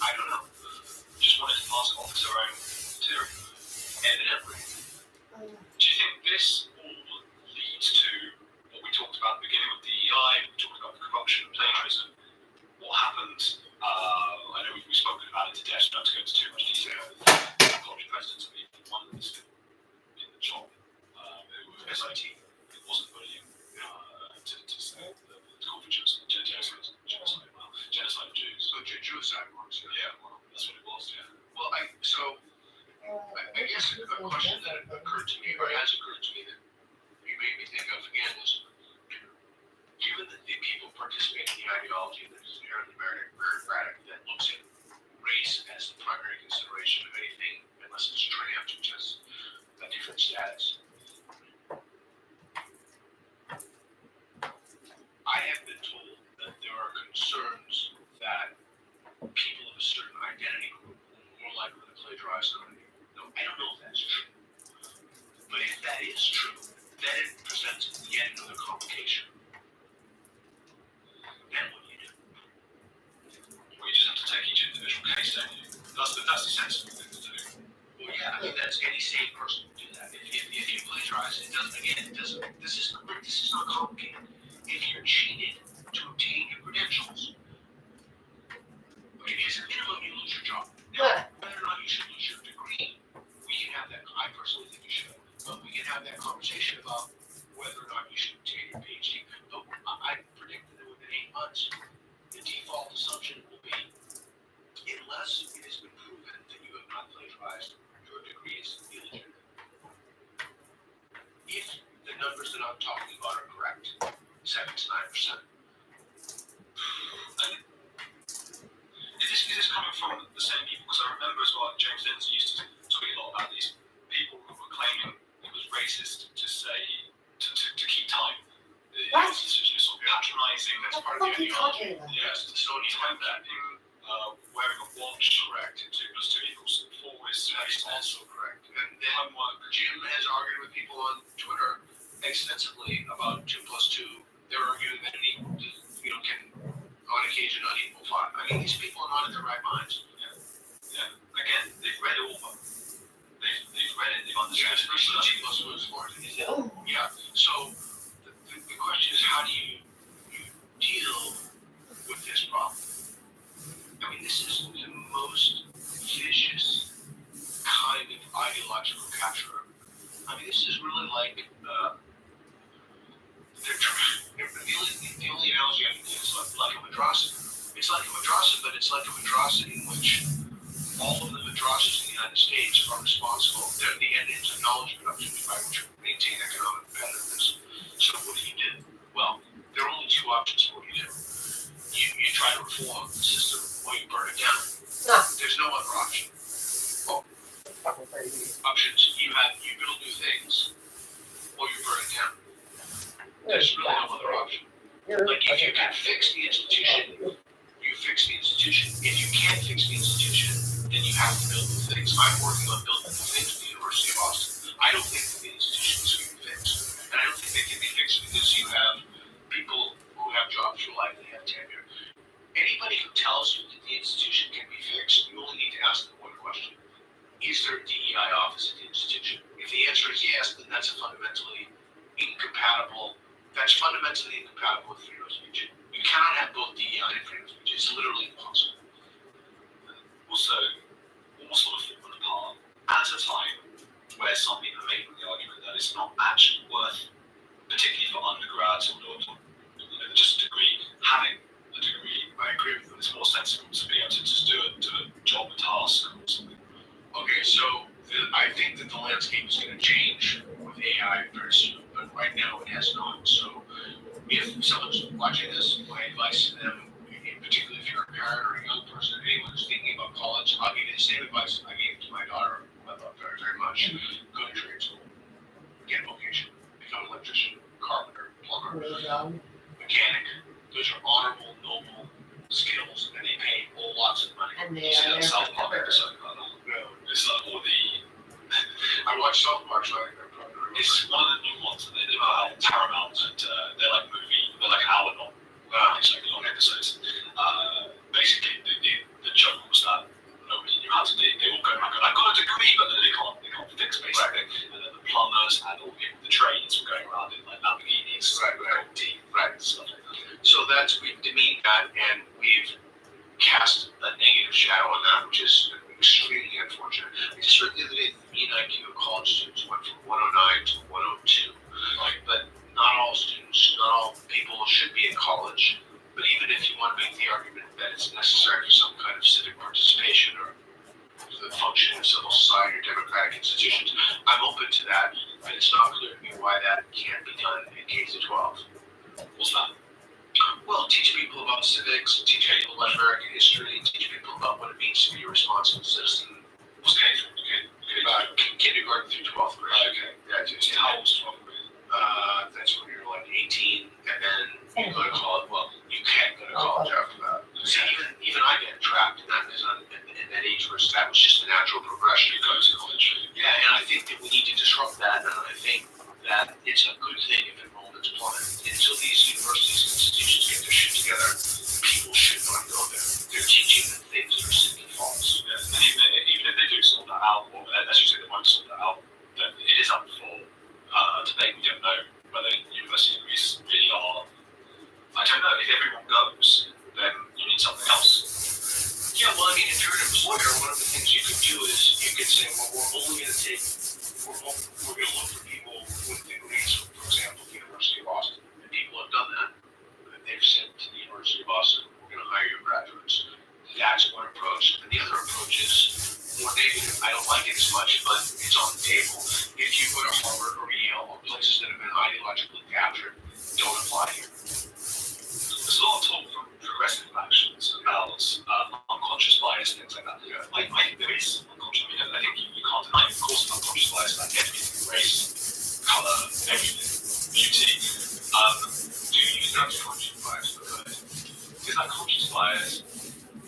I don't know. Just wanted to pass it off as our own theory. Evidently. Do you think this all leads to what we talked about at the beginning of DEI? We talked about the corruption and plagiarism. What happened? I know we've spoken about it today, so not to go into too much detail. College presidents, I mean, one of them is in the job. SIT, it wasn't bullying to say the conference genocide of Jews. suicide bombs. Yeah, well, that's what it was, yeah. Well, I guess a question that occurred to me, or has occurred to me, that you made me think of again is, given that the people participate in the ideology that is inherently meritocratic, that looks at race as the primary consideration of anything, unless it's trans, which has a different status. I have been told that there are concerns that people of a certain identity group are more likely to plagiarize than others. No, I don't know if that's true. But if that is true, then it presents yet another complication. Then what do you do? Well, you just have to take each individual case, don't you? That's the sensible thing to do. Well, yeah, I mean, that's any sane person would do that. If you plagiarize, it doesn't, this is not complicated. If you're cheated to obtain your credentials, okay, as a minimum, you lose your job. Now, whether or not you should lose your degree, we can have that. I personally think you should, but we can have that conversation about whether or not you should obtain your PhD. But I predict that within 8 months, the default assumption will be, unless it has been proven that you have not plagiarized, your degree is illegitimate. If the numbers that I'm talking about are correct, 7 to 9%. Is this coming from the same people? Because I remember as well, James Lindsay used to tweet a lot about these people who were claiming it was racist to say, to keep time. What? It's just sort of patronizing. That's What part the of fuck the are you ideology. talking about? Yes, so you have that in wearing a watch, correct, 2 + 2 = 4 is That's also correct. And then homework. Jim has argued with people on Twitter extensively about 2 + 2. They're arguing that it can on occasion not equal 5. I mean, these people are not in their right minds. Yeah. Again, they've read it all. They've read it. They've Yeah, understood especially it. G + 1 scores. Oh. Yeah. So the question is, how do you deal with this problem? I mean, this is the most vicious kind of ideological capture. I mean, this is really like the only analogy I can give is like a madrasa. It's like a madrasa, but it's like a madrasa in which all of the madrasas in the United States are responsible. They're the end-ends of knowledge production by which we maintain economic competitiveness. So what do? Well, there are only 2 options for what you do. You try to reform the system or you burn it down. No. There's no other option. Fucking crazy. Options. You build new things or you burn it down. There's really no other option. Like if you can fix the institution, you fix the institution. If you can't fix the institution, then you have to build new things. I'm working on building new things at the University of Austin. I don't think that the institutions can be fixed. And I don't think they can be fixed because you have people who have jobs for life, they have tenure. Anybody who tells you that the institution can be fixed, you only need to ask them one question. Is there a DEI office at the institution? If the answer is yes, then that's fundamentally incompatible with freedom of speech. You cannot have both DEI and freedom of speech. It's literally impossible. Also, almost sort of fallen apart at a time where some people are making the argument that it's not actually worth, particularly for undergrads or just a degree, having a degree. I agree with them. It's more sensible to be able to just do a job, a task, or something. Okay, so I think that the landscape is going to change with AI very soon, but right now it has not. So if someone's watching this, my advice to them, particularly if you're a parent or a young person, anyone who's thinking about college, I'll give you the same advice I gave to my daughter, who I love very, very much. Go to trade school, get a vocation, become an electrician, carpenter, plumber, mechanic. Those are honorable, noble skills, and they pay lots of money. And they See are that there South Park forever. episode about that? It's like all the. I watched South Park, so I think they're probably It's one of the new ones that they did about Paramount, and they're like an hour long. It's like long episodes. Basically, the joke was that nobody knew how to do. They all go, I've got a degree, but then they can't fix basically. And then the plumbers and all the trades were going around in like Lamborghinis, gold teeth, stuff like that. So we've demeaned that, and we've cast a negative shadow on that, which is extremely unfortunate. I just read the other day that the mean IQ of college students went from 109 to 102. But not all students, not all people should be in college. But even if you want to make the argument that it's necessary for some kind of civic participation or the functioning of civil society or democratic institutions. I'm open to that, but it's not clear to me why that can't be done in K through 12. What's that? Well, teach people about civics, teach people about American history, teach people about what it means to be a responsible citizen. What's K through? Kindergarten through 12th grade. Okay. Yeah, just How old's 12th grade? that's when you're like 18, and then you go to college. Well, you can't go to college after that. See, even I get trapped in that because I'm in that age where that was just a natural progression. You go to college. Yeah, and I think that we need to disrupt that, and I think that it's a good thing if enrollment's plummet. Until these universities and institutions get their shit together, people should not go there. They're teaching them things that are simply false. Yeah. And even if they do sort that out, or as you say, they won't sort that out, then it is up for debate. We don't know whether university degrees really are. I don't know. If everyone goes, then you need something else. Yeah, well, I mean, if you're an employer, one of the things you could do is you could say, well, we're only going to we're going to look for people with degrees, for example, the University of Boston. And people have done that. They've sent to the University of Boston, we're going to hire your graduates. That's one approach. And the other approach is more negative. I don't like it as much, but it's on the table. If you go to Harvard or Yale or places that have been ideologically captured, don't apply here. There's a lot of talk from progressive factions about unconscious bias, things like that. Yeah. I think there is unconscious. I think you can't deny, of course, unconscious bias like everything, race, colour, everything, beauty. Do you use that unconscious bias for good? Is that conscious bias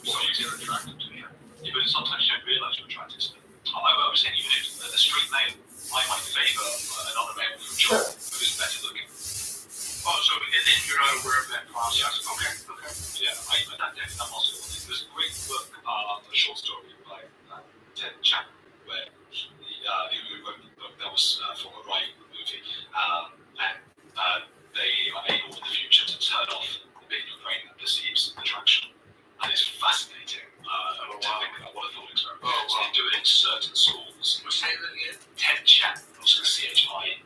what you're attracted to? Yeah. But sometimes you don't realise you're attracted to them. I was saying, even if a straight male, I might favour another male for a job who's better looking. Oh, so and then you're not aware of that process. Okay. Yeah, that possible. There's a great book, a short story by Ted Chapman, where who wrote the book that was for a right movie, and they are able in the future to turn off the bit of your brain that perceives attraction. And it's fascinating to think about what a thought experiment is. They do it in certain schools. Say that again. Ted Chapman, CHIANG.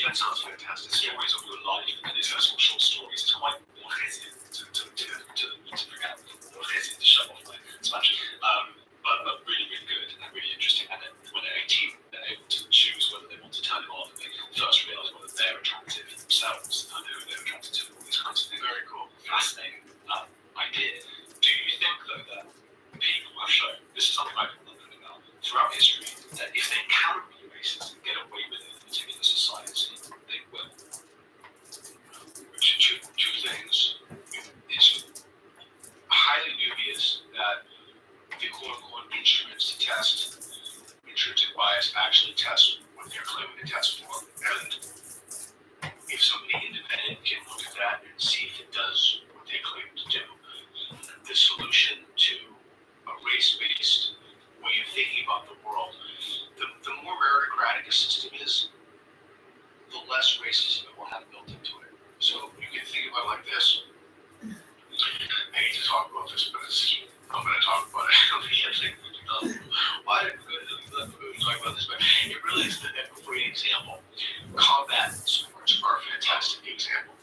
That sounds fantastic. Stories of your life, and it's those short stories. It's quite hesitant to bring out, hesitant to show off my Spanish, but really, really good and really interesting. And then when they're 18, they're able to choose whether they want to turn it on, and they first realise whether they're attractive themselves and who they're attracted to. All these kinds of things. Very cool, fascinating idea. Do you think though that people have shown, this is something I've been wondering about throughout history, that if they can be racist and get away with it in a particular society, they will? Two things. It's highly dubious that the quote-unquote instruments to test intrinsic bias actually test what they're claiming to test for. And if somebody independent can look at that and see if it does what they claim to do, the solution to a race-based way of thinking about the world, the more meritocratic a system is, the less racism it will have built into it. So you can think about it like this. I hate to talk about this, but I'm going to talk about it. Why did we talk about this? But it really is a great example. Combat sports are a fantastic example.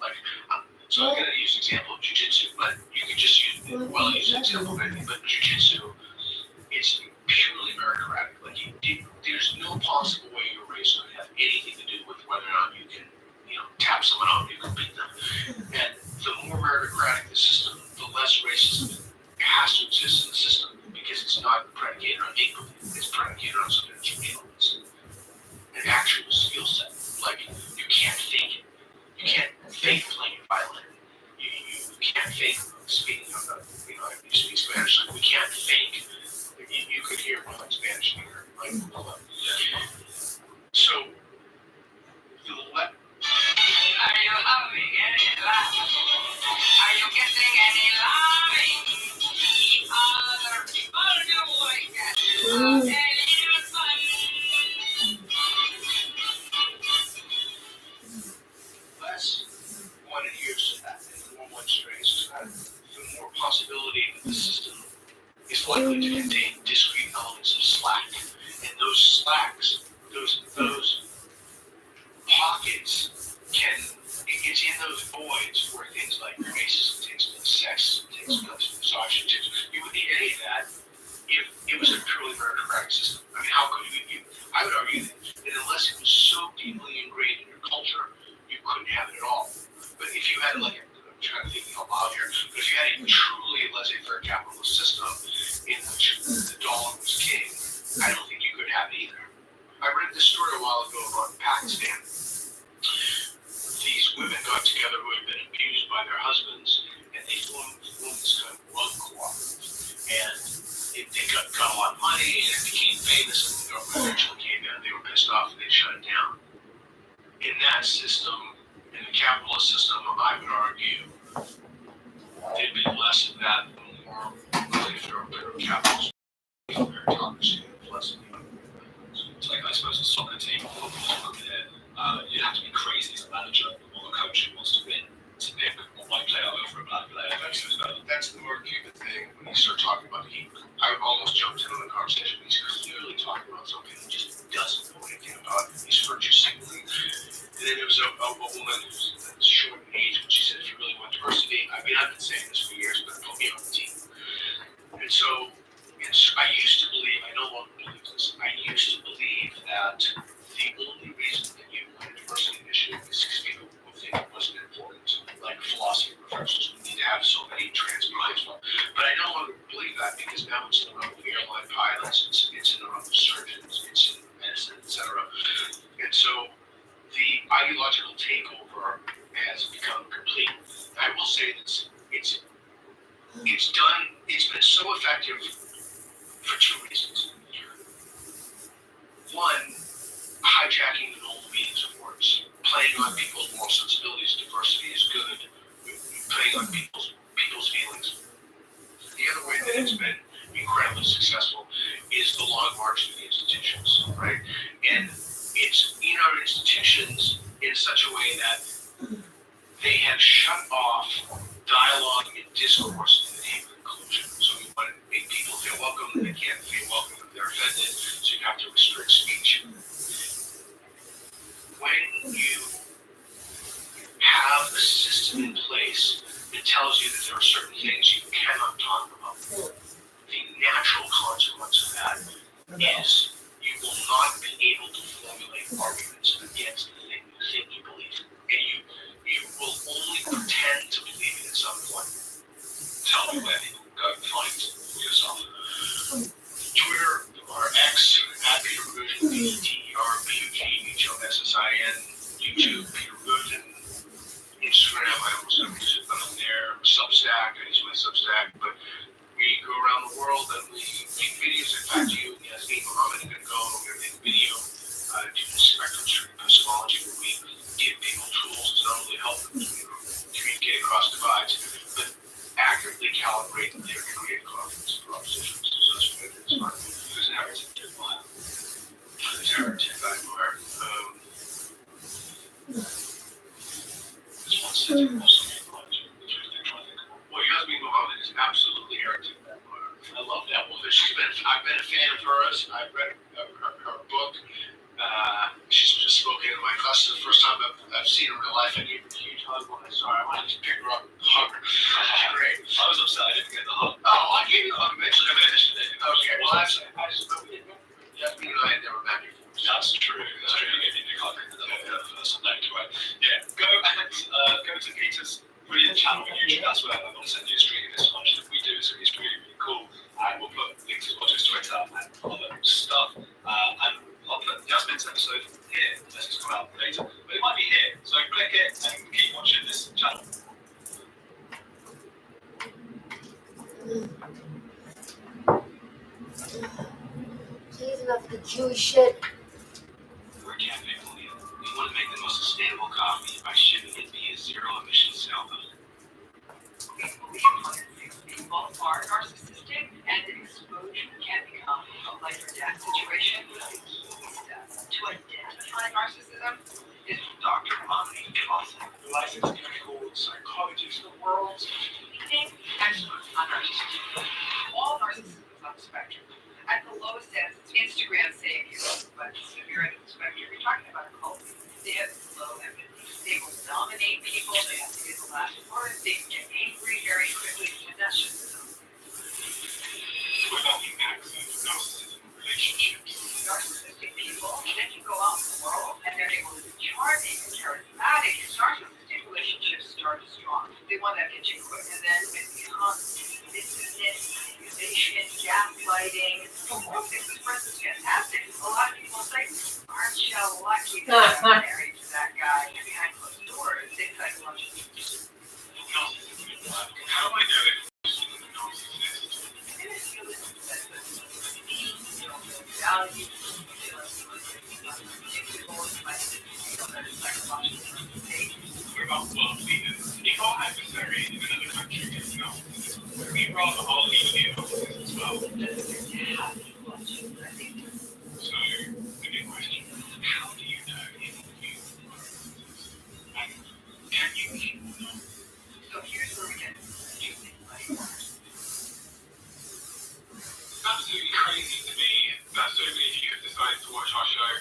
So I'm going to use the example of jiu-jitsu, but you can just use the example of anything. But jiu-jitsu, it's purely meritocratic. There's no possible way your race could have anything to do with whether or not you can, tap someone out, you can beat them. And the more meritocratic the system, the less racism has to exist in the system, because it's not predicated on make-believe. It's predicated on something that's real. It's an actual skill set. You can't fake it. You can't fake playing violin. You can't fake speaking I speak Spanish. We can't fake. You could hear my Spanish here. So, Are you having any luck? Are you getting any light? Other people do like that. Less one adheres to that, and the more one strays to that, the more possibility that the system is likely to contain discrete elements of slack. And those slacks, those pockets it's in those voids where things like racism takes place, sex takes place, husbands, and they formed this kind of drug cooperative. And they got a lot of money, and it became famous, and the government eventually came in, and they were pissed off, and they shut it down. In that system, in the capitalist system, I would argue, there'd be less of that, the more if there were better capitalists, meritocracy, less of the other. It's like, I suppose, a soccer team, football team, you have to be crazy as a manager or a coach who wants to win to pick a white player over a black player. That's the more Cuban thing when you start talking about I almost jumped into the conversation. He's clearly talking about something he just doesn't know anything about. He's virtue signaling. And then there was a woman who's short in age, and she said, if you really want diversity, I mean, I've been saying this for years, but put me on the team. And so I used to believe, I no longer believe this, I used to believe that the only reason that you wanted diversity initiative is because people would think it wasn't important, like philosophy professors. We need to have so many trans people. But I no longer believe that because now it's in the realm of airline pilots, it's in the realm of surgeons, it's in medicine, etc. And so the ideological takeover has become complete. I will say this, it's been so effective for two reasons. One, hijacking the normal meanings of words, playing on people's moral sensibilities. Diversity is good. Playing on people's feelings. The other way that it's been incredibly successful is the long march to the institutions, right? And it's in our institutions in such a way that they have shut off dialogue and discourse in the name of inclusion. So we want to make people feel welcome, they can't feel welcome if they're offended, so you have to restrict speech. When you have a system in place that tells you that there are certain things you cannot talk about, the natural consequence of that is you will not be able to formulate arguments against the thing you think you believe. And you will only pretend to believe it at some point. Tell me where people go and find yourself. Twitter, or X, Peter Rubin, BETERPUGHOSSIN, YouTube, Peter Rubin, Instagram, I almost have music on there, Substack, I use my Substack, but we go around the world and we make videos. In fact, you, Yasmin Mohammed, are going to go, we're going to make a video to the Spectrum Street Epistemological, where we give people tools to not only help them communicate across divides, but accurately calibrate their creative confidence and propositions. So that's what it is. Who's an heretic to admire? Who's an heretic I admire? There's one city also in Elijah, which is they're trying to think about. Well, Yasmin Mohammed is absolutely heretic. I love that woman. I've been a fan of hers. I've read her book. She's just spoken in my class. It's the first time I've seen her in real life. I gave her a huge hug when I saw her. I wanted to pick her up and hug her. She's great. I was upset I didn't get the hug. Oh, I gave you a hug eventually. I mentioned it. Okay, well, Yasmin and I had never met before. That's true. That's true. You gave me a big hug. That's not right. Yeah. Go to Peter's brilliant channel on YouTube. That's where I'm going to send you a stream of this bunch that we do. So it's really, really cool. And we'll put links to Roger's Twitter and other stuff. And I'll put Yasmin's episode here. Unless it's come out later. But it might be here. So click it and keep watching this channel. Please, enough of the Jewish shit. We're a cafe leader. We want to make the most sustainable coffee by shipping it via zero-emission sailboat. People are narcissistic, and an exposure can become a life or death situation. The key step to identify narcissism is Dr. Mommy Awesome, The licensed clinical psychologist in the world. leading expert on narcissism. All narcissism is on the spectrum. At the lowest end, it's Instagram saying but if you're at the spectrum, you're talking about a cult. They have low empathy. They will dominate people. They have to get the last word. They get angry very quickly, and that's just What about the impacts of narcissism in relationships? narcissistic people. Then you go out in the world, and they're able to be charming and charismatic. Narcissistic relationships start strong. They want to get you quick, and then it becomes business, manipulation, gaslighting. This person's fantastic. A lot of people say, aren't you lucky that I'm married to that guy? Behind closed doors, they psychologically. Narcissism narcissist? Would we rather argue with the narcissist as well? So, the big question, how do you know if you are a narcissist? And can you keep or not? So here's where we get Absolutely crazy to me that so many of you have decided to watch our show,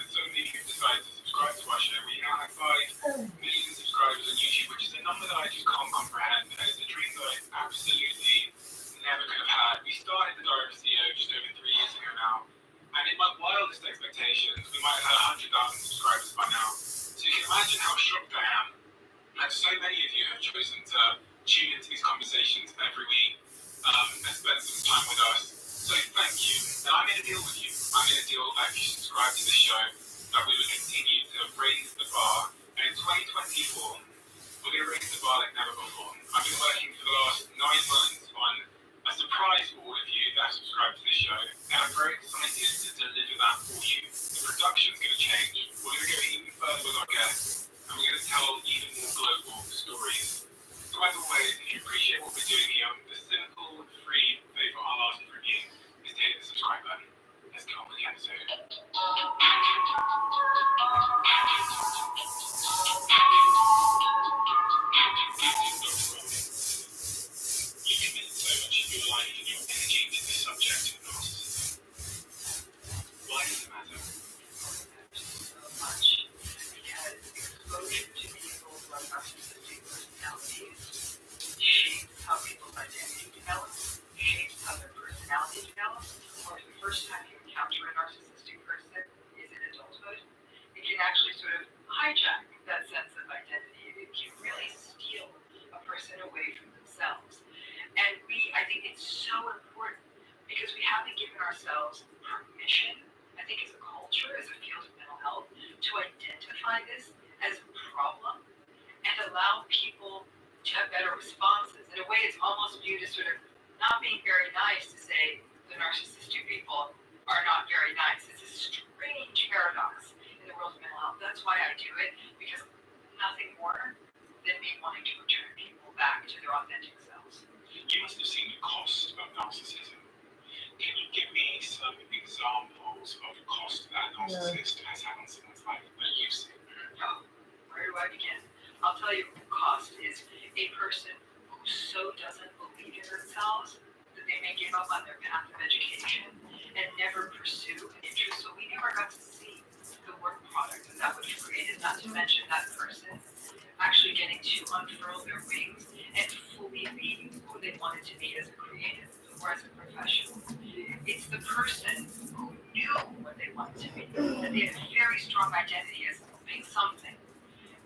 and so many of you have decided to subscribe to our show. We now have 5 million subscribers on YouTube, which is a number that I just can't comprehend, and it's a dream that I absolutely never could have had. We started the Diary of a CEO just over 3 years ago now, and in my wildest expectations, we might have had 100,000 subscribers by now. So you can imagine how shocked I am that so many of you have chosen to tune into these conversations every week and spend some time with us. So thank you. And I'm in a deal with you. I'm in a deal that if you subscribe to this show, that we will continue to raise the bar. And in 2024, we're going to raise the bar like never before. I've been working for the last 9 months on a surprise for all of you that have subscribed to this show. And I'm very excited to deliver that for you. The production's going to change. We're going to go even further with our guests. And we're going to tell even more global stories. So as always, if you appreciate what we're doing here, the simple, free favour I'll ask from you is to hit the subscribe button. Let's get on with the episode. You commit so much of your life and your energy to the subject of narcissism. Why does it matter? so much because exposure to people who are narcissistic personalities shapes how people's identity develops, shapes how their personality develops, or if the first time you encounter a narcissistic person is in adulthood, it can actually sort of hijack that sense of identity. It can really steal a person away from themselves. And I think it's so important because we haven't given ourselves permission, I think as a culture, as a field of mental health, to identify this as a problem and allow people to have better responses. In a way, it's almost viewed as sort of not being very nice to say the narcissistic people are not very nice. It's a strange paradox in the world of mental health. That's why I do it, because nothing more than me wanting to return people back to their authentic selves. You must have seen the cost of narcissism. Can you give me some examples of the cost that a narcissist has had on someone's life that you've seen? Where do I begin? I'll tell you, the cost is a person who so doesn't believe in themselves that they may give up on their path of education and never pursue an interest. So we never got to see the work product that would have created, not to mention that person actually getting to unfurl their wings and fully be who they wanted to be as a creative or as a professional. It's the person who knew what they wanted to be, that they had a very strong identity as being something,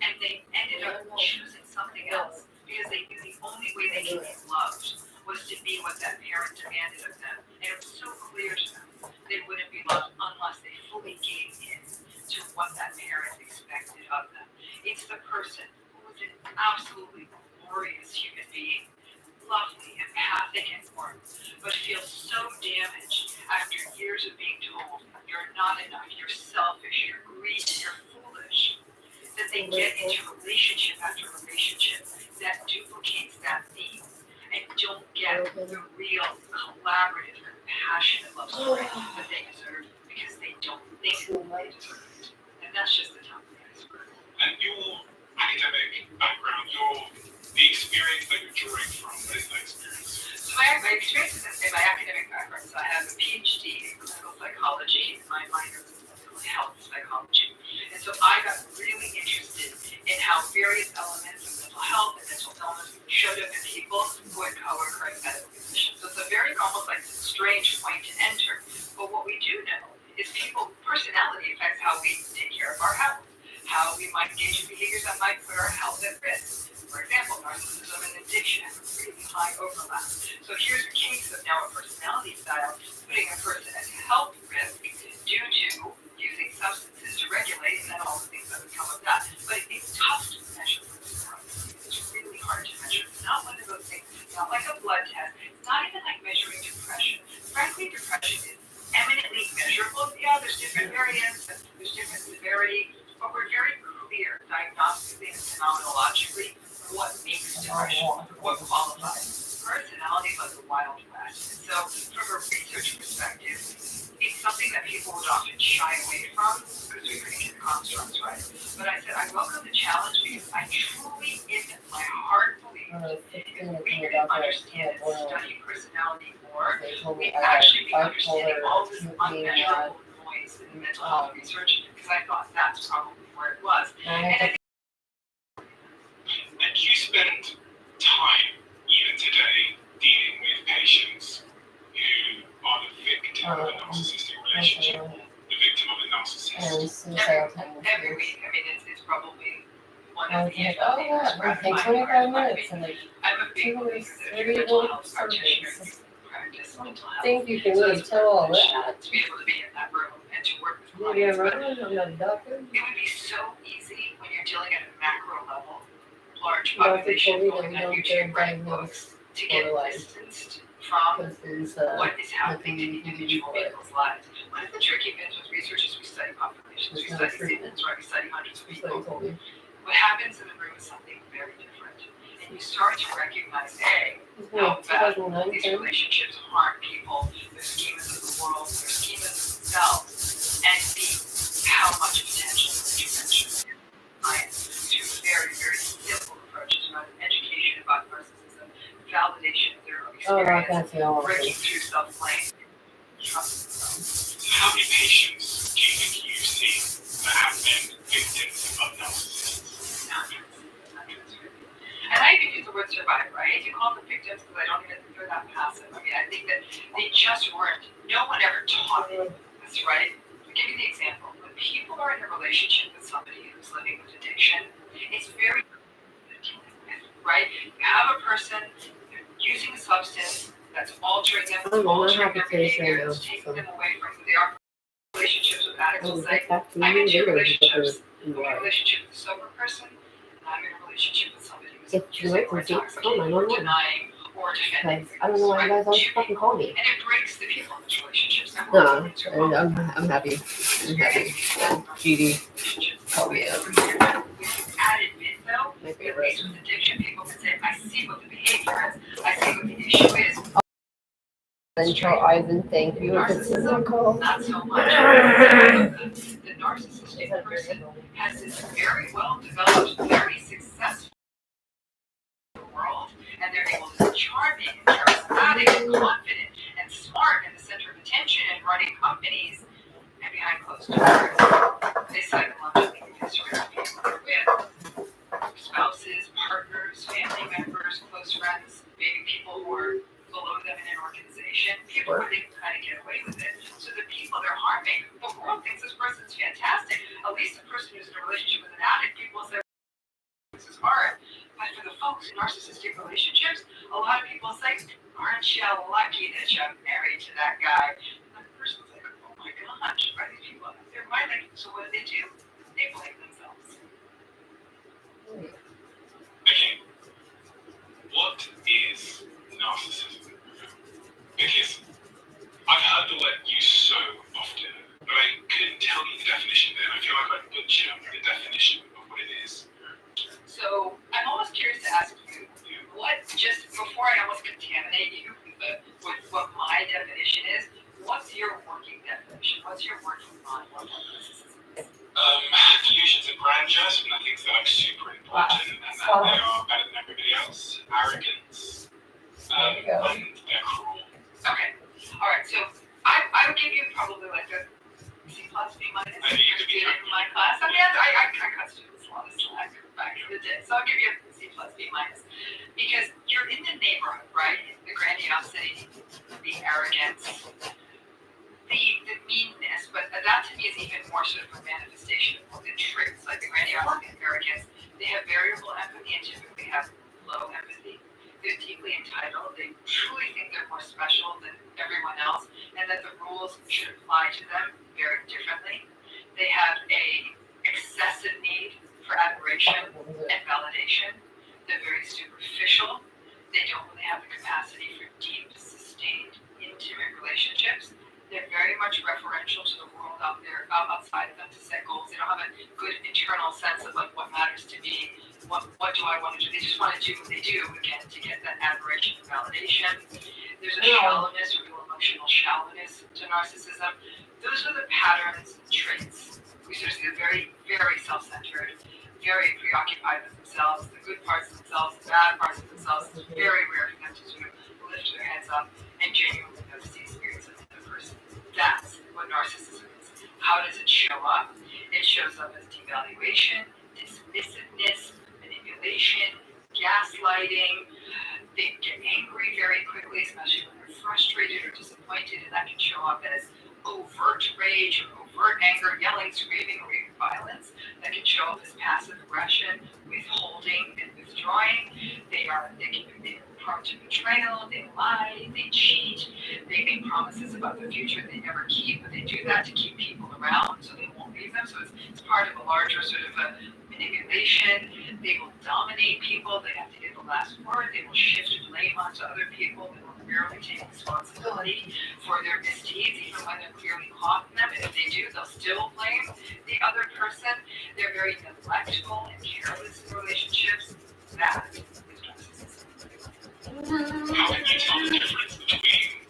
and they ended up choosing something else because they knew the only way they could be loved was to be what that parent demanded of them. And it was so clear to them they wouldn't be loved unless they fully gave in to what that parent expected of them. It's the person who was an absolutely glorious human being, lovely, empathic, and warm, but feels so damaged after years of being told you're not enough, you're selfish, you're greedy, you're foolish, that they get into relationship after relationship that duplicates that theme and don't get the real collaborative, compassionate love story that they deserve because they don't think they deserve it. And that's just the top of the iceberg. And your academic background, the experience that you're drawing from, what is that experience? So my experience is in my academic background. So I have a PhD in clinical psychology, and my minor is in clinical health psychology. And so I got really interested in how various elements of mental health and mental illness showed up in people who had co-occurring medical conditions. So it's a very almost like strange point to enter. But what we do know is people's personality affects how we take care of our health, how we might engage in behaviors that might put our health at risk. For example, narcissism and addiction have a really high overlap. So here's a case of now a personality style putting a person at health risk due to using substances to regulate and all the things that would come of that. But it's tough to measure personality. It's really hard to measure. It's not one of those things. It's not like a blood test. It's not even like measuring depression. Frankly, depression is eminently measurable. Yeah, there's different variants, and there's different severity, but we're very clear diagnostically and phenomenologically what makes depression, what qualifies. told begin to Dr. understand and Boyle, study personality more, they told we me I actually begin had understanding bipolar, all this being unmeasurable noise in mental health research, because I thought that's probably where it was. and And you spend time, even today, dealing with patients who are the victim of a narcissistic relationship, the victim of a narcissist. and suicidal Every tendencies. week, I mean, it's probably one I of was the like, oh yeah, it takes 25 minutes, and like I'm a big 2 believer minutes, that if 30 you're a mental little health practitioner, surveys. you practice mental I health. think you can So really it's tell all privilege that. to be able to be in that room and to work with Maybe I'm clients. But wrong, I'm not a doctor. it would be so easy when you're dealing at a macro level, large Doctor population, told me that going we on don't YouTube, get writing diagnosed books, to get borderline distanced from because there's what is happening to nothing you can do individual for it. people's lives. One of the tricky things with research is we study populations, we There's no study treatment. symptoms, right? We study hundreds of That's what he people. told me. What happens in the room is something very different. And you start to recognize, A, how It's bad 2009, these 10. relationships harm people, their schemas of the world, their schemas of themselves, and B, how much potential intervention there is. Two very, very simple approaches, right? Education about narcissism, validation of their own Oh, I experience, can't see all of breaking it. through self-blame, trust themselves. So how many patients do you think you've seen that have been victims of narcissists? And I even use the word survivor. I hate to call them victims because I don't even think they're that passive. I mean, I think that they just weren't. No one ever taught them. That's right. I'll give you the example. When people are in a relationship with somebody who's living with addiction, it's very right? You have a person using a substance that's altering them, Oh, well, I altering have their to finish behavior, right now, it's taking so. them away from who they are. Relationships with addicts will I'll say, get back to I'm you into later. relationships. I'm in a Why? relationship with a sober person, and I'm in a relationship with somebody who's If you using like or to come, I intoxicating don't or know. denying or defending. Because I don't know why you guys always fucking call me. And it breaks the people in those relationships. And No, I'm happy. I'm happy. GD called me out. Added bit though, My at favorite. least with addiction, people can say, I see what the behavior is, I see what the issue is. Central Ivan, thank you. This is a call. Not so much. The narcissistic person has this very well developed, very successful world, and they're able to be charming and charismatic and confident and smart and the center of attention and running companies, and behind closed doors, they psychologically disregard people they're with. Spouses, partners, family members, close friends, maybe people who are below them in an organization, people where they can kind of get away with it. So the people they're harming, the world thinks this person's fantastic. At least the person who's in a relationship with an addict, people say this is hard. But for the folks in narcissistic relationships, a lot of people say, aren't you lucky that you're married to that guy? And the person's like, oh my gosh, are these people out there? Why they? So what do? They blame themselves. Okay, what is narcissism? Because I've heard the word used so often, but I couldn't tell you the definition then. I feel like I butchered the definition of what it is. So I'm almost curious to ask you, what, just before I almost contaminate you with what my definition is, what's your working definition? What's your working model of narcissism? Delusions of grandeur, some of the things that are super important and that they are better than everybody else. Arrogance, and they're cruel. Okay, all right. So I would give you probably like a C plus B minus. I think you could be in my class. I mean, I cut students a lot of slack back in the day, so I'll give you a C plus B minus because you're in the neighborhood, right? The grandiosity, the arrogance, the meanness, but that to me is even more sort of a manifestation of the traits, like the grandiosity and arrogance. They have variable empathy and typically have low empathy. They're deeply entitled. They truly think they're more special than everyone else and that the rules should apply to them very differently. They have a excessive need for admiration and validation. They're very superficial. They don't really have the capacity for deep, sustained, intimate relationships. They're very much referential to the world out there, outside of them to set goals. They don't have a good internal sense of like what matters to me, what do I want to do. They just want to do what they do, again, to get that admiration and validation. There's a shallowness, or real emotional shallowness to narcissism. Those are the patterns and traits. We sort of see they're very, very self-centered, very preoccupied with themselves. themselves, the good parts of themselves, the bad parts of themselves. It's very rare for them to sort of lift their heads up and genuinely notice the experience of the other person. That's what narcissism is. How does it show up? It shows up as devaluation, dismissiveness, manipulation, gaslighting. They get angry very quickly, especially when they're frustrated or disappointed, and that can show up as overt rage or overt anger, yelling, screaming, or even violence. That can show up as passive aggression, withholding and withdrawing. They can be prone to betrayal, they lie, they cheat, they make promises about the future they never keep, but they do that to keep people around so they won't leave them. So it's part of a larger sort of a manipulation. They will dominate people, they have to get the last word, they will shift blame onto other people, they will rarely take responsibility for their misdeeds, even when they're clearly caught in them, and if they do, they'll still blame the other person. They're very neglectful and careless in relationships. That is narcissism. How can you tell the difference between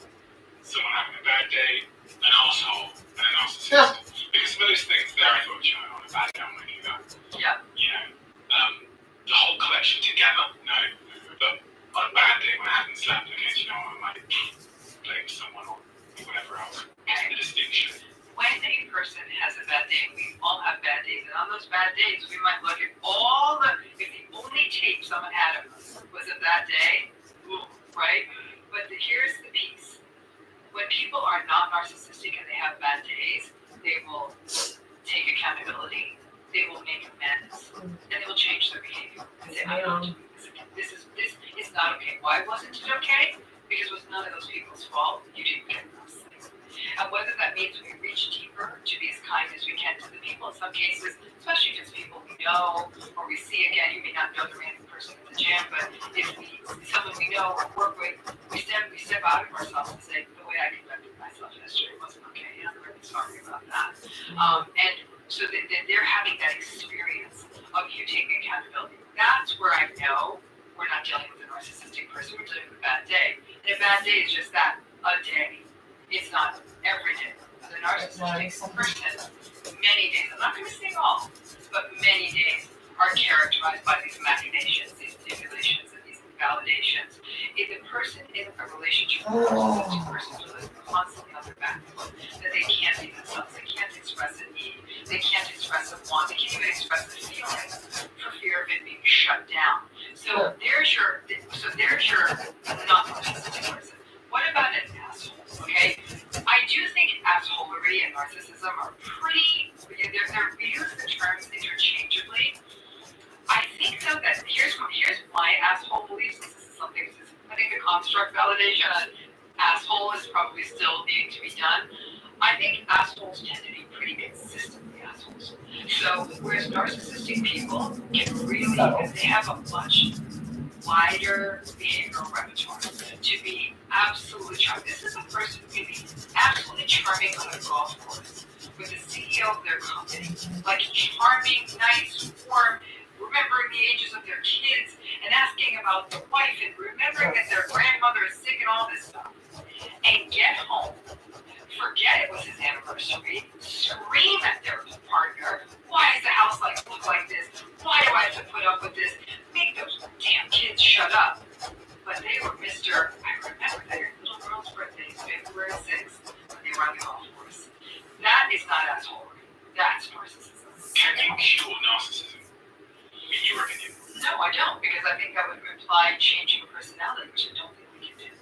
someone having a bad day, an asshole, and a narcissist? Because most things there, I thought, you know, on a bad day, I'm going to do that. Yeah. You know, the whole collection together, no. But on a bad day when I haven't slept, okay, you know, I might blame someone or whatever else. What's the distinction? When a person has a bad day, we all have bad days, and on those bad days, we might look at all if the only tape someone had of us was of that day, right? But here's the piece. When people are not narcissistic and they have bad days, they will take accountability, they will make amends, and they will change their behavior. And say, I don't do this again. This is not okay. Why wasn't it okay? Because it was none of those people's fault. You didn't get those things. And whether that means we reach deeper to be as kind as we can to the people, in some cases, especially if it's people we know or we see again, you may not know the random person at the gym, but if someone we know or work with, we step out of ourselves and say, the way I conducted myself yesterday wasn't okay, and I'm really sorry about that. And so that they're having that experience of you taking accountability. That's where I know we're not dealing with a narcissistic person, we're dealing with a bad day. And a bad day is just that, a day. It's not every day. The narcissistic person, many days, I'm not going to say all, but many days are characterized by these machinations, these manipulations, and these validations. If a person in a relationship with a narcissistic person feels constantly on their back foot, that they can't be themselves, they can't express a need, they can't express a want, they can't even express a feeling for fear of it being shut down. So there's your not narcissistic person. What about an asshole? Okay, I do think assholery and narcissism are pretty. They're used the terms interchangeably. I think though that here's my asshole beliefs. This is something. I think the construct validation on asshole is probably still needing to be done. I think assholes tend to be pretty consistently assholes. So whereas narcissistic people can really, they have a much wider behavioral repertoire to be absolutely charming. This is a person who can be absolutely charming on a golf course with the CEO of their company, like charming, nice, warm, remembering the ages of their kids and asking about the wife and remembering that their grandmother is sick and all this stuff. And get home, forget it was his anniversary, scream at their partner, why does the house look like this? Why do I have to put up with this? Make those damn kids shut up. But they were Mr. I remember their little girl's birthday, February 6th, when they were on the golf course. That is not assholery. That's narcissism. Can you cure narcissism, in your opinion? No, I don't, because I think that would imply changing personality, which I don't think we can do.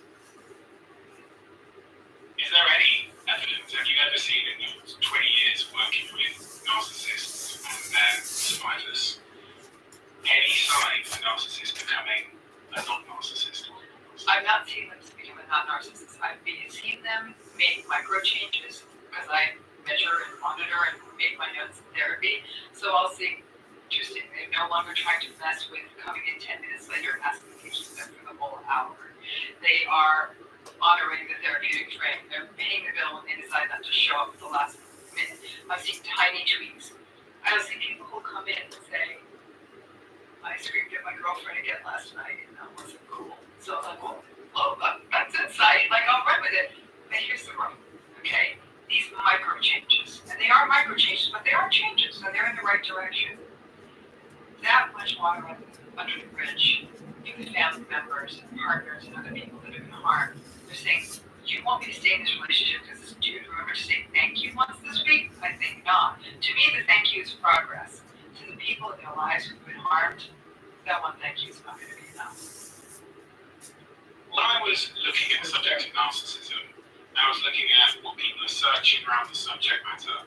Is there any evidence, have you ever seen in your 20 years working with narcissists and their survivors, any sign of narcissists becoming a non-narcissist? I've not seen them become a non-narcissist. I've seen them make micro changes because I measure and monitor and make my notes in therapy. So I'll see, interesting, they're no longer trying to mess with coming in 10 minutes later and asking me to keep them for the whole hour. They are honoring the therapeutic frame. They're paying the bill when they decide not to show up at the last minute. I've seen tiny tweaks. I've seen people who come in and say, I screamed at my girlfriend again last night and that wasn't cool. So I'm like, well, that's insight. Like, I'll run with it. But here's the rub, okay? These micro changes. And they are micro changes, but they are changes, and they're in the right direction. That much water under the under the bridge with family members and partners and other people that have been harmed. They're saying, you want me to stay in this relationship because this dude remembered to say thank you once this week? I think not. To me, the thank you is progress. To the people in their lives who've been harmed, that one thank you is not going to be enough. When I was looking at the subject of narcissism, I was looking at what people are searching around the subject matter.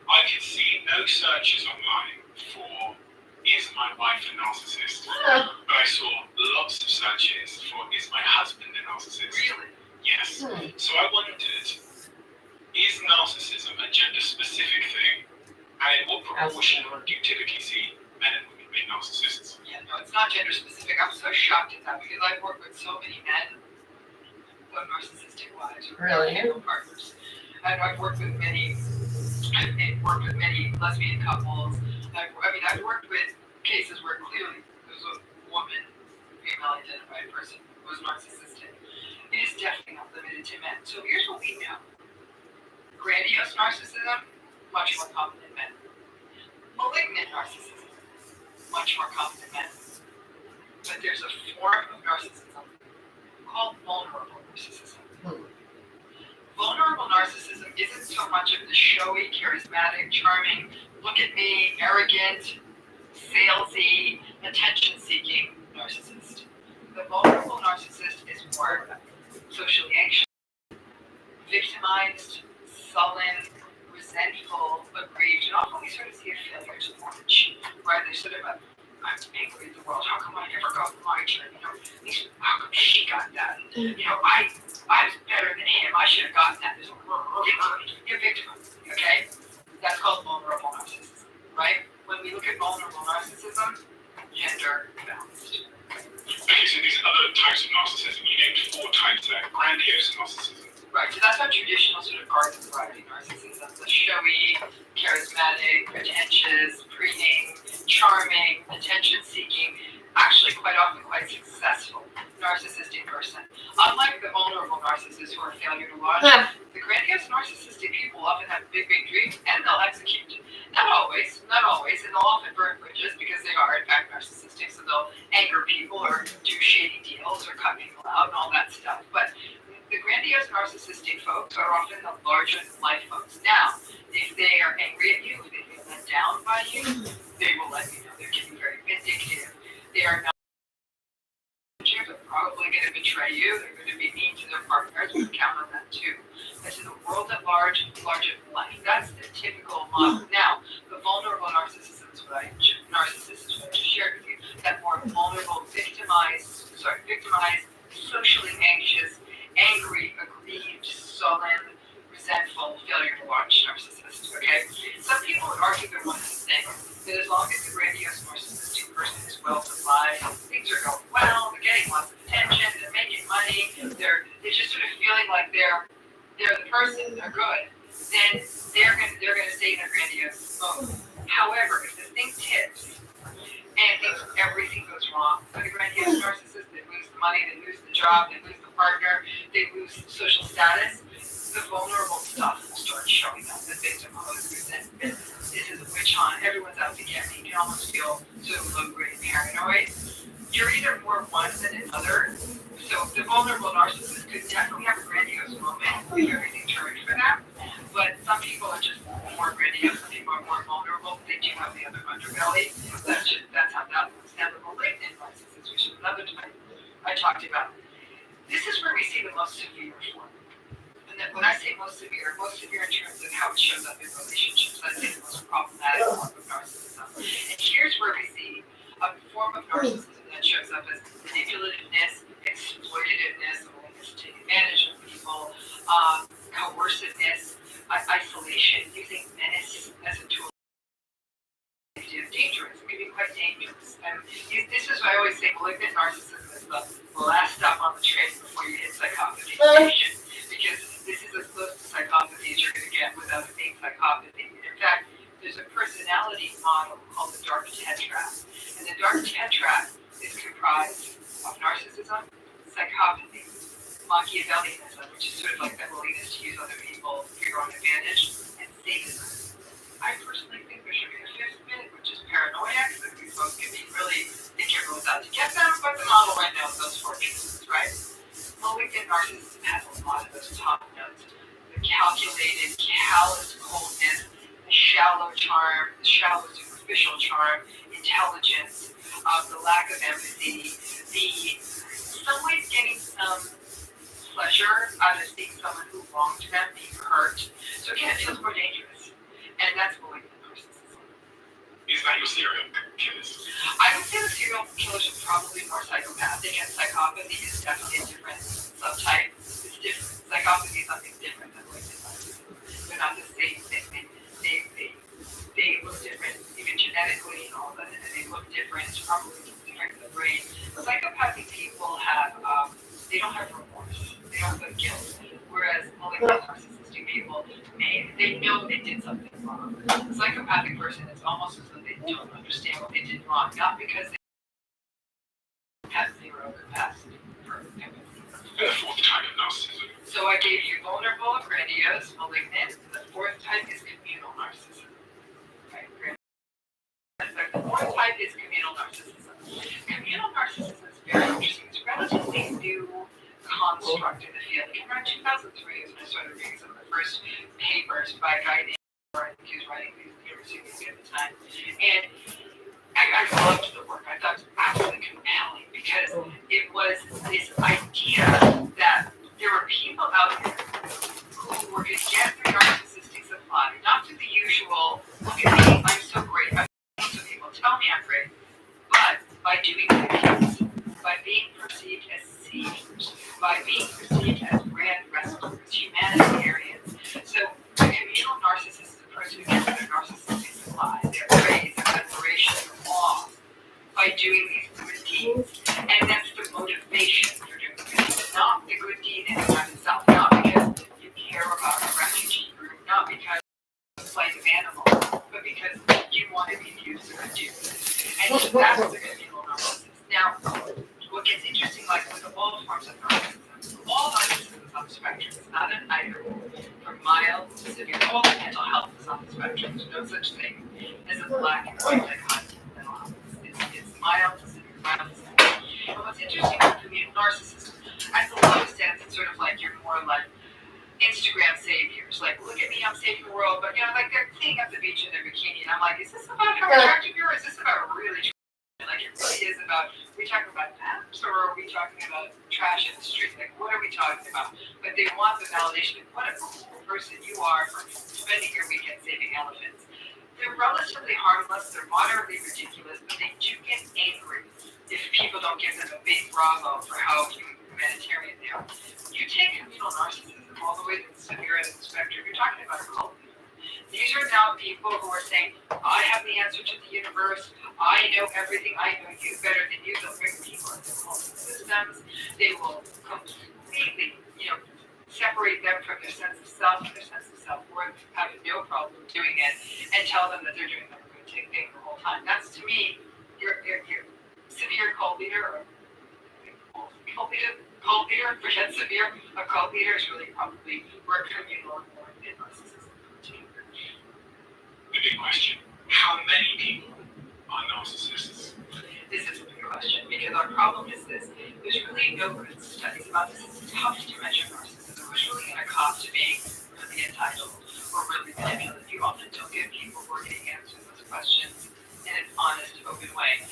I could see no searches online for is my wife a narcissist? But I saw lots of searches for is my husband a narcissist? Really? Yes. So I wondered, is narcissism a gender-specific thing? And in what proportion do you typically see men and women being narcissists? Yeah, no, it's not gender specific. I'm so shocked at that because I've worked with so many men who have narcissistic wives, who are female partners. And I've worked with many lesbian couples. I've worked with cases where clearly there's a woman, female identified person who was narcissistic. It is definitely not limited to men. So here's what we know. Grandiose narcissism, much more common in men. Malignant narcissism, much more common in men. But there's a form of narcissism called vulnerable narcissism. Vulnerable narcissism isn't so much of the showy, charismatic, charming, look at me, arrogant, salesy, attention-seeking narcissist. The vulnerable narcissist is more socially anxious, victimized, sullen, resentful, aggrieved, and often we sort of see a failure to launch, where there's sort of a, I'm angry at the world, how come I never got my turn, how come she got that, I was better than him, I should have gotten that, you're victimized, okay? That's called vulnerable narcissism, right? When we look at vulnerable narcissism, gender balanced. Okay, so these other types of narcissism, you named 4 types there. Grandiose narcissism. Right, so that's our traditional sort of garden variety narcissism. The showy, charismatic, pretentious, preening, charming, attention-seeking, actually quite often quite successful narcissistic person. Unlike the vulnerable narcissists who are a failure to launch, the grandiose narcissistic people often have big, big dreams and they'll execute. Not always, and they'll often burn bridges because they are in fact narcissistic, so they'll anger people or do shady deals or cut people out and all that stuff. But the grandiose narcissistic folks are often the larger than life folks. Now, if they are angry at you, if they feel let down by you, they will let you know. They can be very vindictive. They are not. They're probably going to betray you. They're going to be mean to their partners. We count on that too. But to the world at large, larger than life. That's the typical model. Now, the vulnerable narcissism is what I just shared with you. That more vulnerable, victimized, socially anxious, angry, aggrieved, sullen, resentful, failure to launch narcissist. Okay? Some people would argue they're one and the same. That as long as the grandiose narcissistic person is well supplied, things are going well, they're getting lots of attention, they're making money, they're just sort of feeling like they're the person, they're good, then they're gonna stay in their grandiose mode. However, if the thing tips and everything goes wrong for the grandiose narcissist, they lose the money, they lose the job, they lose the partner, they lose social status, the vulnerable stuff will start showing up. The victimhood, resentment, this is a witch hunt, everyone's out to get me. You can almost feel sort of low-grade paranoid. You're either more one than another. So the vulnerable narcissist could definitely have a grandiose moment where everything turned for them. But some people are just more grandiose, some people are more vulnerable, but they do have the other underbelly. That's how that looks. Now the malignant narcissist, which is another type I talked about, this is where we see the most severe form. And then when I say most severe in terms of how it shows up in relationships, I say the most problematic form of narcissism. And here's where we see a form of narcissism that shows up as manipulativeness, exploitativeness, willingness to take advantage of people, coerciveness, isolation, using menace as a tool. Dangerous. It can be quite dangerous. And this is why I always say malignant narcissism is the last stop on the train before you hit psychopathy station. Because this is as close to psychopathy as you're going to get without it being psychopathy. In fact, there's a personality model called the dark tetrad. And the dark tetrad is comprised of narcissism, psychopathy, Machiavellianism, which is sort of like that willingness to use other people for your own advantage, and sadism. I personally think there should be a fifth myth, which just paranoia, because these folks can be really think everyone's out to get them, but the model right now is those fortunes, right? Malignant narcissism has a lot of those top notes. The calculated, callous coldness, the shallow charm, the shallow superficial charm, intelligence, the lack of empathy, someone getting some pleasure out of seeing someone who wronged them being hurt. So again, it feels more dangerous. And that's malignant narcissism. Is that your serial killers? I would say the serial killers are probably more psychopathic, and psychopathy is definitely a different subtype. It's different. Psychopathy is something different than malignant narcissism. They're not the same thing. They look different, even genetically and all that, and they look different. It's probably different in the brain. Psychopathic people have, they don't have remorse. They don't feel guilt. Whereas malignant narcissistic people they know they did something wrong. A psychopathic person, it's almost as though they don't understand what they did wrong, not because they have zero capacity for empathy. The fourth type of narcissism. So I gave you vulnerable, grandiose, malignant. The fourth type is communal narcissism. Right? The fourth type is communal narcissism. Communal narcissism is very interesting. It's a relatively new construct in the field. It came around 2003 is when I started reading some of the first papers by a guy named I think he was writing these universities at the time. And I loved the work. I thought it was absolutely compelling because it was this idea that there were people out there who were going to get their narcissistic supply, not through the usual, look at me, I'm so great. So people tell me I'm great, but by doing things, by being perceived as saviors, by being perceived as grand rescuers, humanitarians. So a communal narcissist is a person who gets their narcissistic supply, their praise, their admiration, their awe, by doing these good deeds. And that's the motivation for doing good deeds, not the good deed in and of itself, not because you care about a refugee group, not because it's like an animal, but because you want to be used for good deeds. And that's the communal narcissist. Now, what gets interesting, like with all forms of narcissism, all narcissism is on the spectrum. It's not an either from mild to severe. All mental health is on the spectrum. There's no such thing as a black and white dichotomy in mental health. It's mild to severe, mild to severe. And what's interesting with communal narcissism, at the lowest end, it's sort of like you're more like Instagram saviors. Like, look at me, I'm saving the world. But, like they're cleaning up the beach in their bikini. And I'm like, is this about how attractive you are? Or is this about really like it really is about, are we talking about apps or are we talking about trash in the street? Like, what are we talking about? But they want the validation of what a cool person you are for spending your weekend saving elephants. They're relatively harmless, they're moderately ridiculous, but they do get angry if people don't give them a big bravo for how humanitarian they are. You take communal narcissism all the way to the severe end of the spectrum, you're talking about a cult. These are now people who are saying, I have the answer to the universe. I know everything. I know you better than you. They'll bring people into cult systems. They will completely, separate them from their sense of self and their sense of self-worth, have no problem doing it, and tell them that they're doing the good thing the whole time. That's, to me, your severe cult leader, forget severe. A cult leader is really probably where communal or narcissism. The big question, how many people are narcissists? This is a big question, because our problem is this. There's really no good studies about this. It's tough to measure narcissism. Who's really going to cost to being really entitled or really manipulative? You often don't get people who are going to answer those questions in an honest, open way.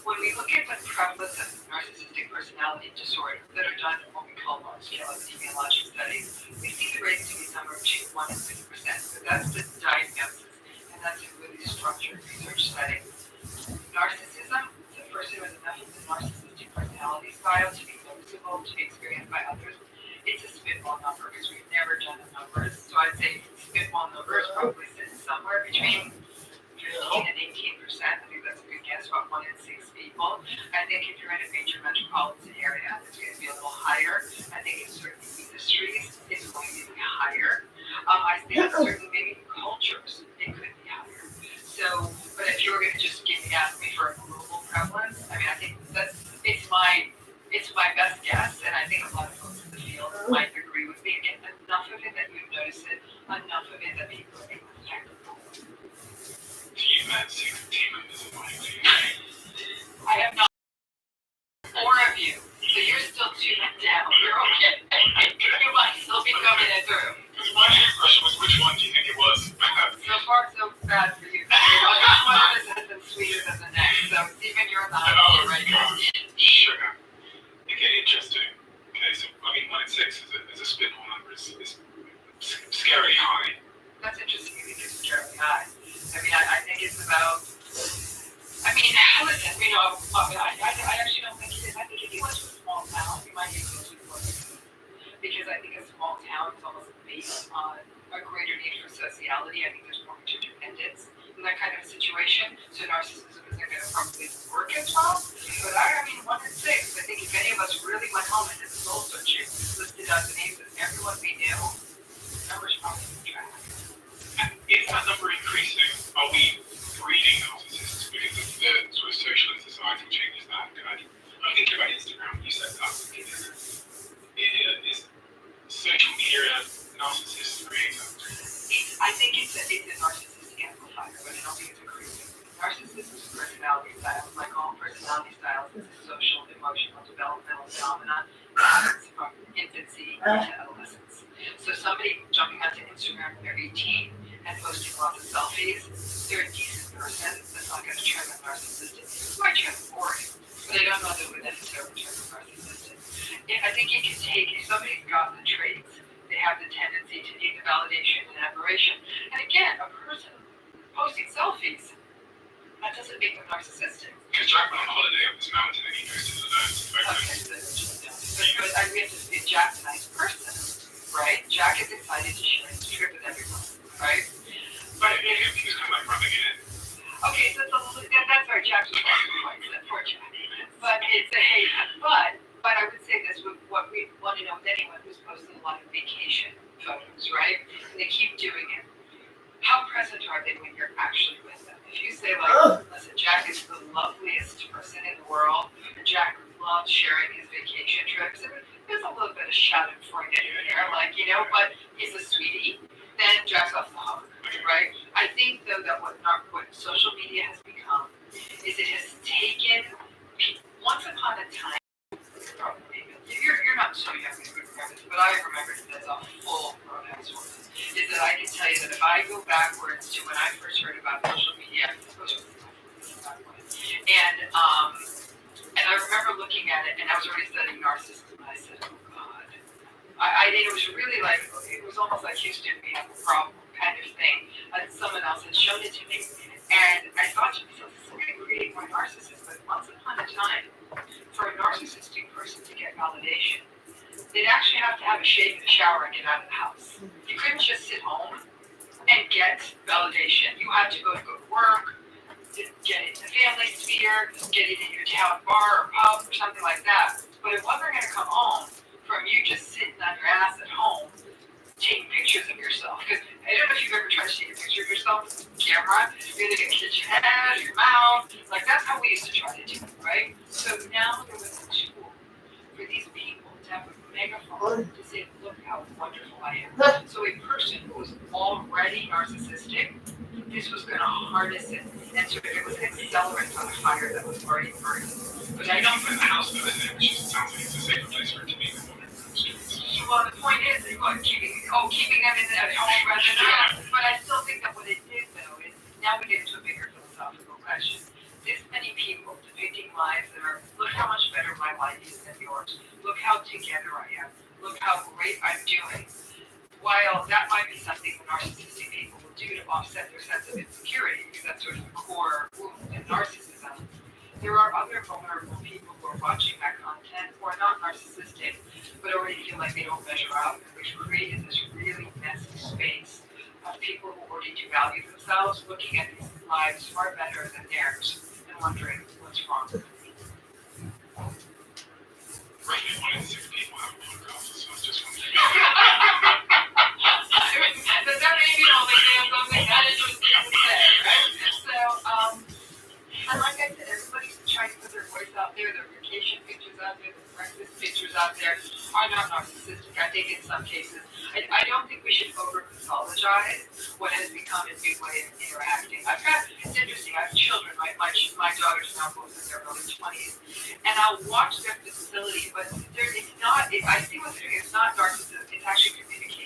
When we look at the prevalence of narcissistic personality disorder that are done in what we call large-scale epidemiologic studies, we see the rates to be somewhere between 1 and 6%. So that's the diagnosis, and that's a really structured research setting. Narcissism, the person with enough of the narcissistic personality style to be noticeable, to be experienced by others, it's a spitball number because we've never done the numbers. So I'd say spitball numbers probably sit somewhere between 15 and 18%. I think that's a good guess, about 1 in 6 people. I think if you're in a major metropolitan area, it's going to be a little higher. I think in certain industries, it's going to be higher. I think in certain maybe cultures, it could be higher. So, but if you were going to just ask me for a global prevalence, I mean, I think it's my best guess, and I think a lot of folks in the field might agree with me. And enough of it that you notice it, enough of it that people are able to detect it. To you, Matt, team of coming in through. Because my next question was, which one do you think it was? So far, so bad for you. Which one of us has been sweeter than the next? So, Stephen, you're not right now. Sugar. Okay, interesting. Okay, so, I mean, 1 in 6 is a spitball number. It's scary high. That's interesting. You think it's scarily high. I mean, I think it's about, I mean, listen, you know, I actually don't think it is. I think if you went to a small town, you might be able to work. Because I think a small town is almost based on a greater need for sociality. I think there's more interdependence in that kind of a situation. So narcissism isn't going to probably work as well. But I mean, 1 in 6. I think if any of us really went home and did the soul searching, listed out the names of everyone we knew, the numbers probably would track. And is that number increasing? Are we breeding narcissists because of the sort of social and societal changes that occurred? I'm thinking about Instagram. You said that. Is social media narcissist creator? I think it's a narcissistic amplifier, but I don't think it's a creator. Narcissism is a personality style. Like all personality styles, it's a social, emotional, developmental phenomenon that happens from infancy to adolescence. So somebody jumping onto Instagram when they're 18 and posting lots of selfies, they're a decent person that's not going to turn them narcissistic. It might turn them boring, but I don't know that it would necessarily turn them narcissistic. I think you can take, if somebody's got the traits, they have the tendency to need the validation and admiration. And again, a person posting selfies, that doesn't make them narcissistic. Because Jack went on holiday up this mountain and he posted the notes. But we have to see Jack's a nice person, right? Jack is excited to share his trip with everyone, right? But he was kind of like rubbing it in. Okay, so that's our Jack's responsibility, poor Jack. But it's but I would say this with what we want to know with anyone who's posting a lot of vacation photos, right? And they keep doing it. How present are they when you're actually with them? If you say like, listen, Jack is the loveliest person in the world, and Jack loves sharing his vacation trips, and there's a little bit of schadenfreude in there, like, you know, but he's a sweetie, then Jack's off the hook, right? I think though that what social media has become is it has taken, once upon a time, probably, you're not so young to remember this, but I remember it as a full-grown household. Is that I can tell you that if I go backwards to when I first heard about social media, it was really back when. And I remember looking at it, and I was already studying narcissism, and I said, oh God. It was really like, it was almost like Houston, we have a problem kind of thing. And someone else had shown it to me. And I thought to myself, this is going to create my narcissism. But once upon a time, for a narcissistic person to get validation, they'd actually have to have a shave and a shower and get out of the house. You couldn't just sit home and get validation. You had to go to work, get it in the family sphere, get it in your town bar or pub or something like that. But it wasn't going to come home from you just sitting on your ass at home taking pictures of yourself. Because I don't know if you've ever tried to take a picture of yourself with a camera. You're either going to hit your head or your mouth. Like, that's how we used to try to do it, right? So now there was a tool for these people to have a megaphone to say, look how wonderful I am. So a person who was already narcissistic, this was going to harness it. And so it was an accelerant on a fire that was already burning. But I don't put the house though, isn't it? Which sounds like it's a safer place for it to be. Well, the point is, keeping them in at home rather than but I still think that what it did, though, is now we get into a bigger philosophical question. This many people depicting lives that are, look how much better my life is than yours. Look how together I am. Look how great I'm doing. While that might be something the narcissistic people will do to offset their sense of insecurity, because that's sort of the core wound in narcissism, there are other vulnerable people who are watching that content who are not narcissistic, but already feel like they don't measure up, which created this really messy space of people who already do value themselves, looking at these lives far better than theirs, and wondering what's wrong with me. Roughly 1 in 6 people have a podcast, so I was just wondering. Does that mean you don't think they have something that interesting to say, right? So, and like I said, everybody's trying to put their voice out there, their vacation pictures out there, their breakfast pictures out there are not narcissistic. I think in some cases, I don't think we should over-pathologize what has become a new way of interacting. It's interesting, I have children, my daughters now both in their early 20s, and I'll watch their facility, but it's not, I see what they're doing, it's not narcissism, it's actually communication.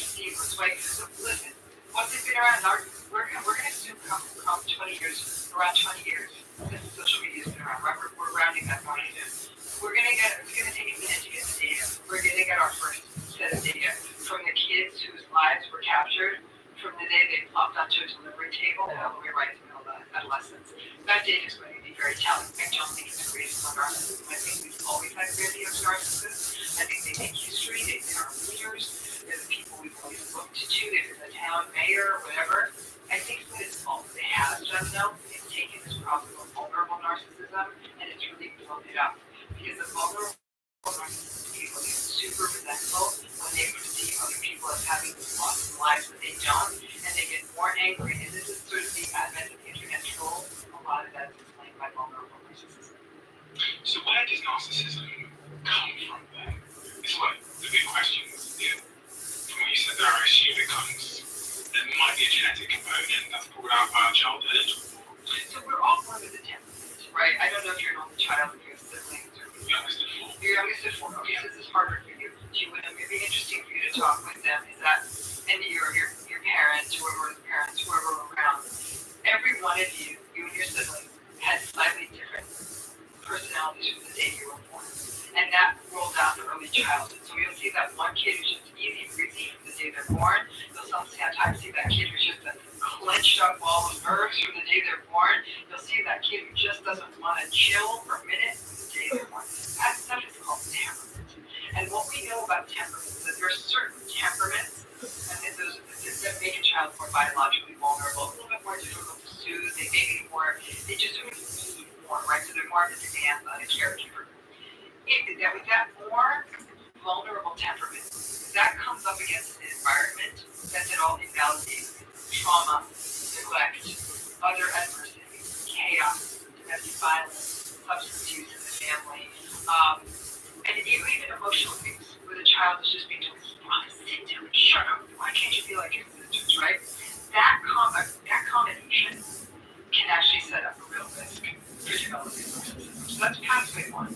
Steve was like, listen, what's it been around? We're going to assume come 20 years, around 20 years, since social media's been around, right? We're rounding that point soon. It's going to take a minute to get the data. We're going to get our first set of data from the kids whose lives were captured from the day they plopped onto a delivery table all the way right to middle adolescence. That data is going to be very telling. I don't think it's great for narcissism. I think we've always had great views of narcissists. I think they make history. They're our leaders. They're the people we've always looked to. They're the town mayor or whatever. I think what it's all they have done though is taken this problem of vulnerable narcissism and it's really blown it up. Because the vulnerable narcissistic people get super resentful when they perceive other people as having awesome lives that they don't, and they get more angry. And this is sort of the advent of internet trolls. A lot of that is explained by vulnerable narcissism. So where does narcissism come from then? It's like the big question is, from what you said there, I assume there might be a genetic component that's brought out by our childhood. So we're all born with a temperament, right? I don't know if you're an only child or you have siblings or Youngest of four. your youngest of four. Okay, so this is harder for you. It would be interesting for you to talk with them. Is that, and your parents, whoever were around, every one of you and your siblings, had slightly different personalities from the day you were born, and that rolled out in early childhood. So you'll see that one kid who's just easy breezy from the day they're born. You'll sometimes see that kid who's just a clenched up ball of nerves from the day they're born. You'll see that kid who just doesn't want to chill for a minute from the day they're born. That stuff is called temperament. And what we know about temperament is that there are certain temperaments, and those that make a child more biologically vulnerable, a little bit more difficult to soothe. They may be more, they just sort of need more, right? So they're more of a demand on a caregiver. With that more vulnerable temperament, that comes up against an environment that's at all invalidating. Trauma, neglect, other adversity, chaos, domestic violence, substance use in the family, and even emotional things where the child is just being told, sit down and shut up. Why can't you be like your sisters, right? That combination can actually set up a real risk for developing narcissism. So that's pathway one.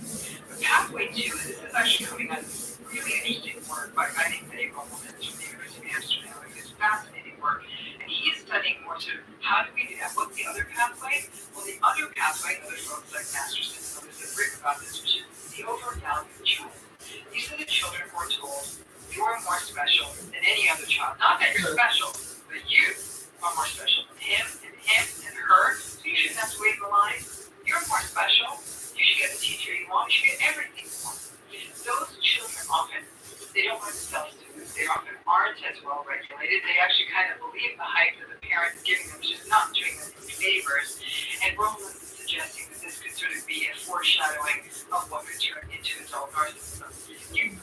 But pathway two, and this is actually coming out of really interesting work by a guy named April from the University of Amsterdam. It's fascinating work. And he is studying more sort of how do we do that? What's the other pathway? Well, the other pathway, other folks like Masterson and others have written about this, which is the overvalue of the child. These are the children who are told, you're more special than any other child. Not that you're special, but you are more special than him and her. So you shouldn't have to wait in the line. You're more special. You should get the teacher you want. You should get everything you want. Those children often, they don't learn to self-soothe. They often aren't as well regulated. They actually kind of believe the hype that the parent is giving them, which is not doing them any favors. And Roland is suggesting that this could sort of be a foreshadowing of what could turn into adult narcissism.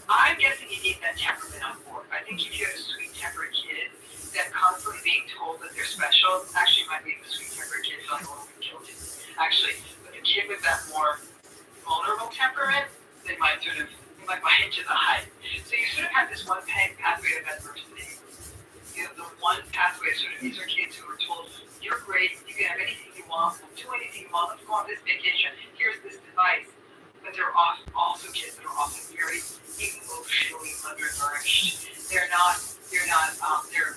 I'm guessing you need that temperament on board. I think if you have a sweet-tempered kid that constantly being told that they're special, actually might make the sweet-tempered kid feel like a little bit guilty. Actually, but the kid with that more vulnerable temperament, they might buy into the hype. So you sort of have this one pathway of adversity. You have the one pathway of sort of, these are kids who are told, you're great, you can have anything you want, do anything you want, let's go on this vacation, here's this device. But they're also kids that are often very emotionally undernourished. Their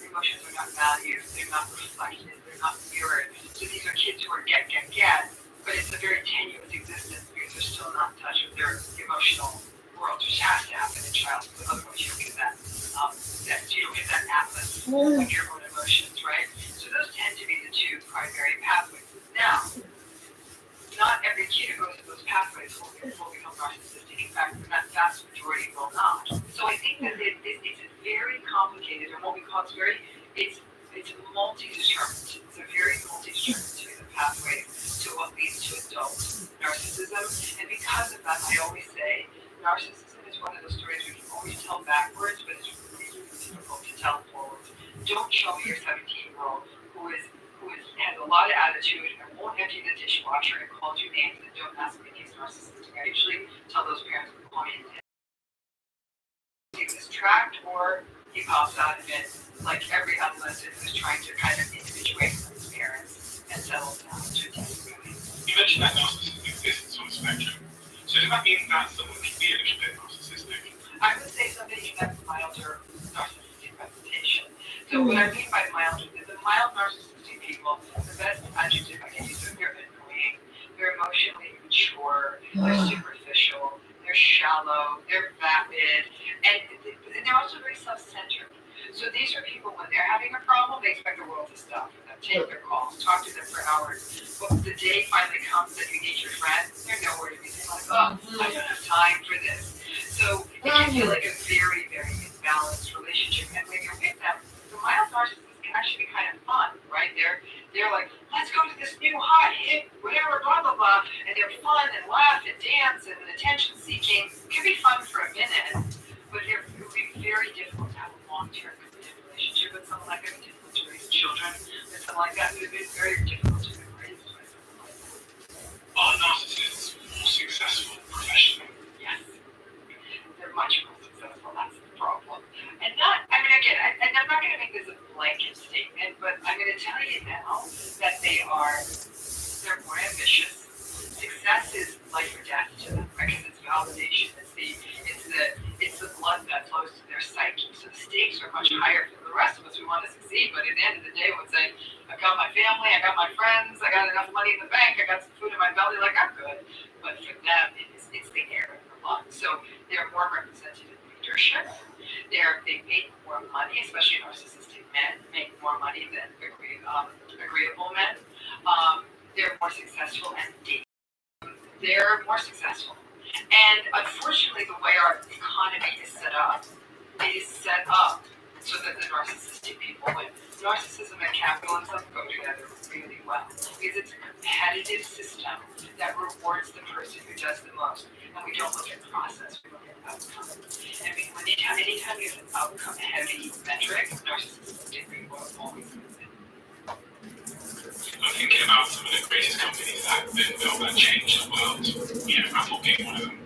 emotions are not valued, they're not reflected, they're not mirrored. So these are kids who are get, but it's a very tenuous existence because they're still not in touch with their emotional world, which has to happen in childhood. Otherwise, you don't get that atlas of your own emotions, right? So those tend to be the two primary pathways. Now, not every kid who goes to those pathways will become narcissistic. In fact, the vast majority will not. So I think that it's very complicated, and what we call it's multi-determined. It's a very multi-determined series of pathways to what leads to adult narcissism. And because of that, I always say narcissism is one of those stories we can always tell backwards, but it's really difficult to tell forwards. Don't show me your 17-year-old who has a lot of attitude and won't empty the dishwasher and calls you names and don't ask me if he's narcissistic. I usually tell those parents to call me he was tracked or he pops out of it like every adolescent who's trying to kind of individuate from his parents and settle down to a decent way. You mentioned that narcissism exists on the spectrum. So does that mean that someone can be a little bit narcissistic? I would say somebody who has milder narcissistic reputation. So what I mean by mild is the mild narcissistic people, the best adjective I can use is they're annoying, they're emotionally immature, they're superficial, they're shallow, they're vapid, and they're also very self-centered. So these are people, when they're having a problem, they expect the world to stop for them, take their calls, talk to them for hours. But the day finally comes that you need your friend, they're nowhere to be seen. Like, oh, I don't have time for this. So it can feel like a very, very imbalanced relationship. And when you're with them, the mild narcissist can actually be kind of fun, right? They're like, let's go to this new hot hit, whatever, blah, blah, blah. And they're fun and laugh and dance and attention seeking. It can be fun for a minute, but it will be very difficult to have a long-term committed relationship with someone like that. It's difficult to raise children with someone like that. It would be very difficult to be raised by someone like that. Are narcissists more successful professionally? Yes. They're much more successful. That's the problem. And I'm not going to make this a blanket statement, but I'm going to tell you now that they're more ambitious. Success is life or death to them, right? Because it's validation. It's the blood that flows to their psyche. So the stakes are much higher for the rest of us. We want to succeed, but at the end of the day, we'll say, I've got my family, I got my friends, I got enough money in the bank, I got some food in my belly, like I'm good. But for them, it's the air in their lungs. So they're more represented in leadership. They make more money, especially narcissistic men make more money than agreeable men. They're more successful and they're more successful. And unfortunately, the way our economy is set up, it is set up so that the narcissistic people win. Narcissism and capitalism go together really well because it's a competitive system that rewards the person who does the most. And we don't look at process, we look at outcome. And anytime you have an outcome-heavy metric, narcissistic people are always going to win. I'm thinking about some of the greatest companies that have been built that changed the world. Apple being one of them.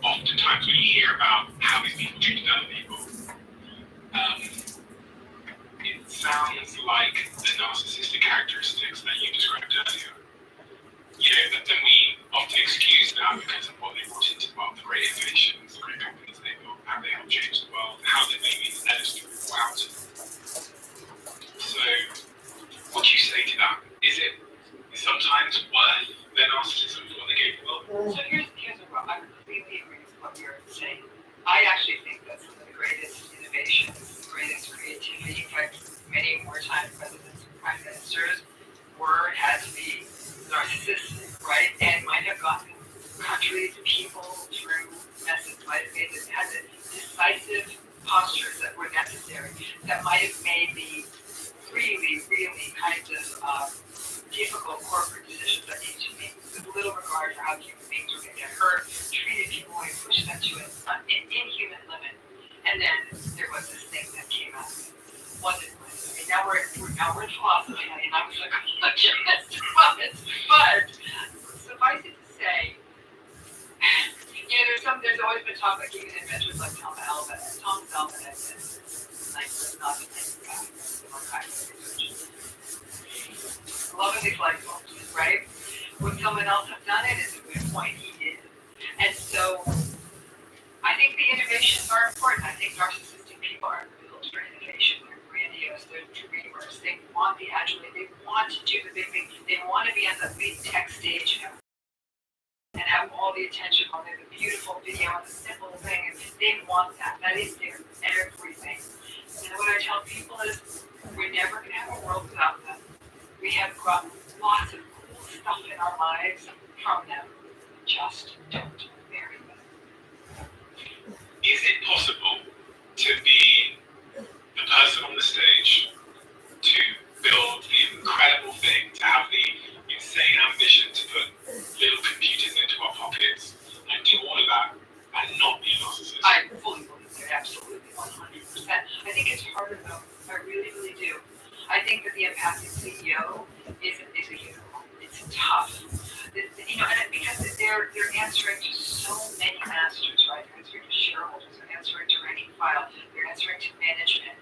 Oftentimes when you hear about how these people treated other people, it sounds like the narcissistic characteristics that you described earlier. But then we often excuse that because of what they brought into the world, the great innovations, the great companies they built, how they helped change the world, how they maybe led us throughout. So, what do you say to that? Is it sometimes worth their narcissism for what they gave the world? So here's what I completely agree with what you're saying. I actually think that some of the greatest innovations, greatest creativity, in fact, many wartime presidents and prime ministers had to be narcissistic, right? And might have gotten countries, people through methods, might have made had the decisive postures that were necessary, that might have made the really, really kind of difficult corporate decisions that need to be with little regard for how human beings were going to get hurt, treated people and pushed them to an inhuman limit. And then there was this thing that came out. Wasn't good. I mean, now we're in philosophy, and I was like, I'm not just about it. But suffice it to say, there's always been talk like even inventors like Thomas Alva Edison, like not to think about love of these light bulbs, right? Would someone else have done it? Is a good point. He did. And so I think the innovations are important. I think narcissistic people are built for innovation. They're grandiose. They're dreamers. They want the agility. They want to do the big thing. They want to be on the big tech stage and have all the attention on the beautiful video and the simple thing. And they want that. That is their everything. And what I tell people is we're never going to have a world without them. We have got lots of cool stuff in our lives from them. Just don't marry them. Is it possible to be the person on the stage, to build the incredible thing, to have the insane ambition to put little computers into our pockets and do all of that and not be a narcissist? I fully believe that, absolutely, 100%. I think it's harder though. I really, really do. I think that the empathic CEO is a unicorn. It's tough. And because they're answering to so many masters, right? They're answering to shareholders, they're answering to rank and file, they're answering to management.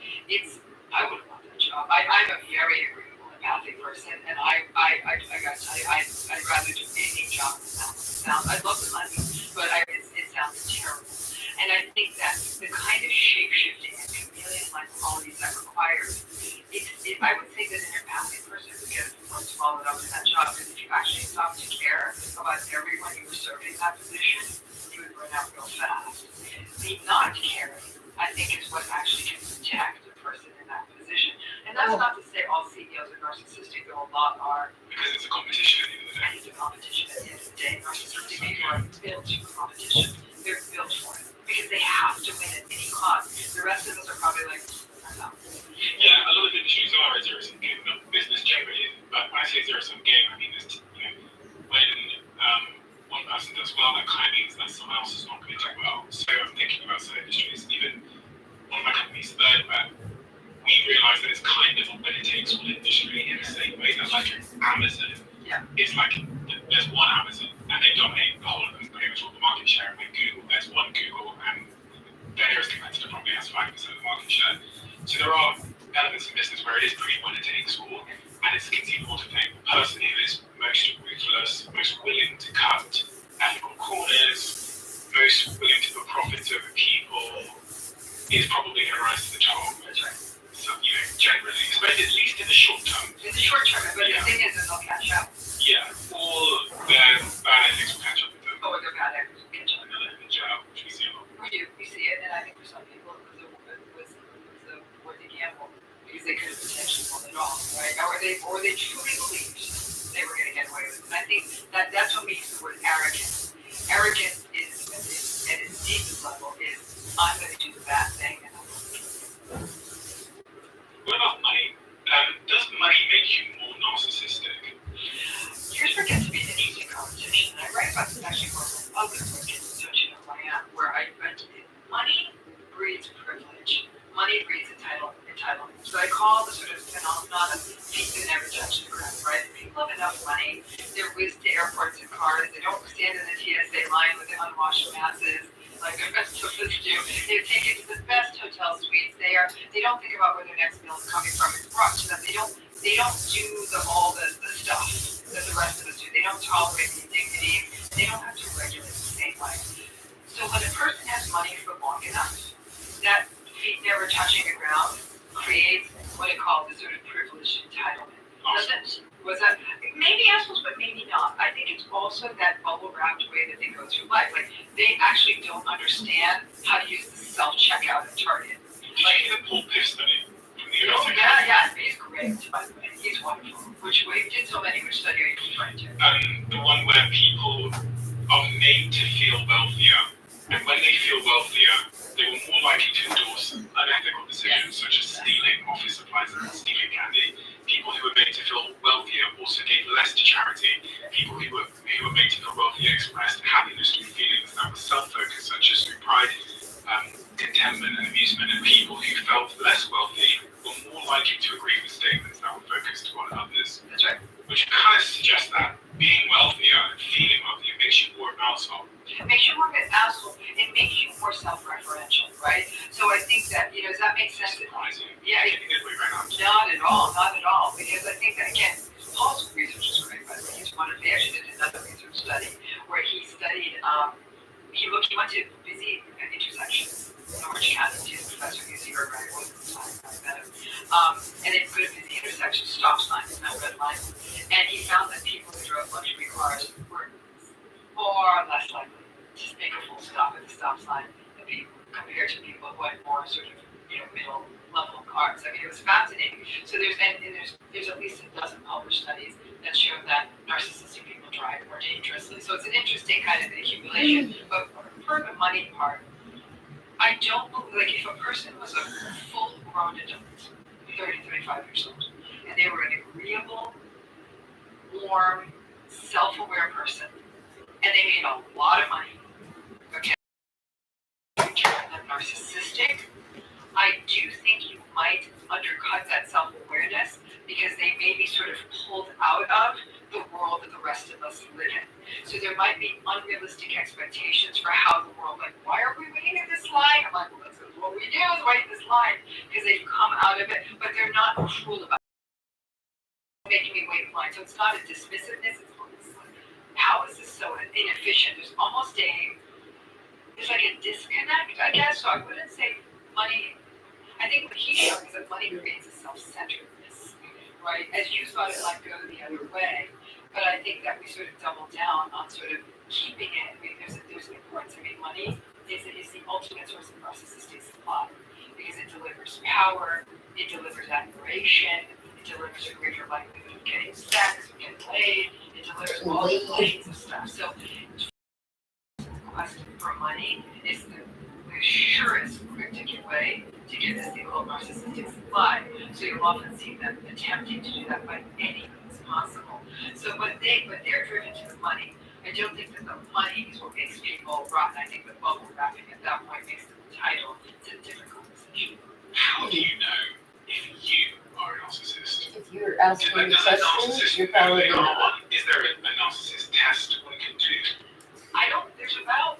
I would want that job. I'm a very agreeable, empathic person, and I gotta tell you, I'd rather do any job than that. I'd love the money, but it sounds terrible. And I think that the kind of shape-shifting and chameleon-like what actually can protect a person in that position. And that's not to say all CEOs are narcissistic, though a lot are. Because it's a competition at the end of the day. It's a competition at the end of the day. Narcissistic people are built for competition. They're built for it because they have to win at any cost. The rest of us are probably like, I'm not. Yeah, a lot of industries are a zero-sum game. Business generally, but when I say zero-sum game, I mean this, when one person does well, that kind of means that someone else is not going to do well. So I'm thinking about some industries, even one of my companies, Third, where we realise that it's kind of a winner-takes-all industry in the same way that like Amazon is like, there's one Amazon and they dominate the whole of pretty much all the market share. And with Google, there's one Google and their nearest competitor probably has 5% of the market share. So there are elements in business where it is pretty winner-takes-all, and it's conceivable to think the person who is most ruthless, most willing to cut ethical corners, most willing to put profits over people, is probably going to rise to the top. That's right. So, generally, especially at least in the short term. In the short term, but the thing is that they'll catch up. Yeah, all their bad ethics will catch up with them. Oh, they're bad actors will catch up. And they'll end in jail, which we see a lot. We see it, and I think for some people it was a worthy gamble because they could have potentially won it all, right? Or they truly believed they were going to get away with it. And I think that's what makes the word arrogant. Arrogance is at its deepest level is I'm going to do the bad thing. And What about money? Does money make you more narcissistic? here's where it gets to be an interesting conversation. And I write about this actually for my other book, Touching of Land, where money breeds privilege. Money breeds entitlement. So I call the sort of phenomenon of people never touch the ground, right? People have enough money, they're whizzed to airports and cars, they don't stand in the TSA line with the unwashed masses like the rest of us do. They're taken to the best hotel suites. They don't think about where their next meal is coming from. It's brought to them. They don't do all the stuff that the rest of us do. They don't tolerate the indignity. They don't have to regulate the same way. So when a person has money for long enough, that feet never touching the ground creates what I call the sort of privileged entitlement. Was that maybe assholes, but maybe not. I think it's also that bubble wrapped way that they go through life. Like they actually don't understand how to use the self-checkout at Target. Like the Paul Piff study from the Oh US. yeah, he's great, by the way. He's wonderful. Which did so many, which study are you referring to? The one where people are made to feel wealthier, and when they feel wealthier, they were more likely to endorse unethical decisions such as stealing office supplies and stealing candy. People who were made to feel wealthier also gave less to charity. People who were made to feel wealthier expressed happiness through feelings that were self-focused, such as through pride, contentment, and amusement. And people who felt less wealthy were more likely to agree with statements that were focused on others. That's right. Which kind of suggests that being wealthier and feeling wealthier makes you more of an asshole. It makes you more of an asshole. It makes you more self-referential, right? So I think that, does that make sense? Surprising. Yeah. I think we ran out. Not at all. Because I think that, again, Paul's research is great, by the way. He's wonderful. He actually did another research study where he studied, he went to busy intersections in Orange County. He's a professor at UC Irvine. I wasn't the time I met him. And they put a busy intersection, stop signs, not red lines. And he found that people who drove luxury cars were far less likely to make a full stop at the stop sign than people, compared to people who had more sort of, middle level cars. I mean, it was fascinating. So there's at least a dozen published studies that show that narcissistic people drive more dangerously. So it's an interesting kind of accumulation. But for the money part, I don't believe, like, if a person was a full-grown adult, 30, 35 years old, and they were an agreeable, warm, self-aware person, and they made a lot of money, okay, you turn them narcissistic, I do think you might undercut that self-awareness because they may be sort of pulled out of the world that the rest of us live in. So there might be unrealistic expectations for how the world, like, why are we waiting in this line? I'm like, well, that's what we do is wait in this line because they've come out of it, but they're not cruel about it. Making me wait in line. So it's not a dismissiveness, it's like, how is this so inefficient? There's like a disconnect, I guess. So I wouldn't say money. I think what he's showing is that money creates a self-centeredness, right? As you thought it might go the other way, but I think that we sort of double down on sort of keeping it. I mean, there's an importance. I mean, money is the ultimate source of narcissistic supply. Because delivers power, it delivers admiration, it delivers a greater likelihood of getting sex, of getting laid, it delivers all these kinds of stuff. So quest for money is the surest quick ticket way to get this thing called narcissistic supply. So you'll often see them attempting to do that by any means possible. So but they're driven to the money. I don't think that the money is what makes people rotten. I think the bubble wrapping at that point makes them entitled to a different conversation. How do you know if you are a narcissist? If you're asking me Does a questions, narcissist you're probably really know not. one? Is there a narcissist test we can do? There's about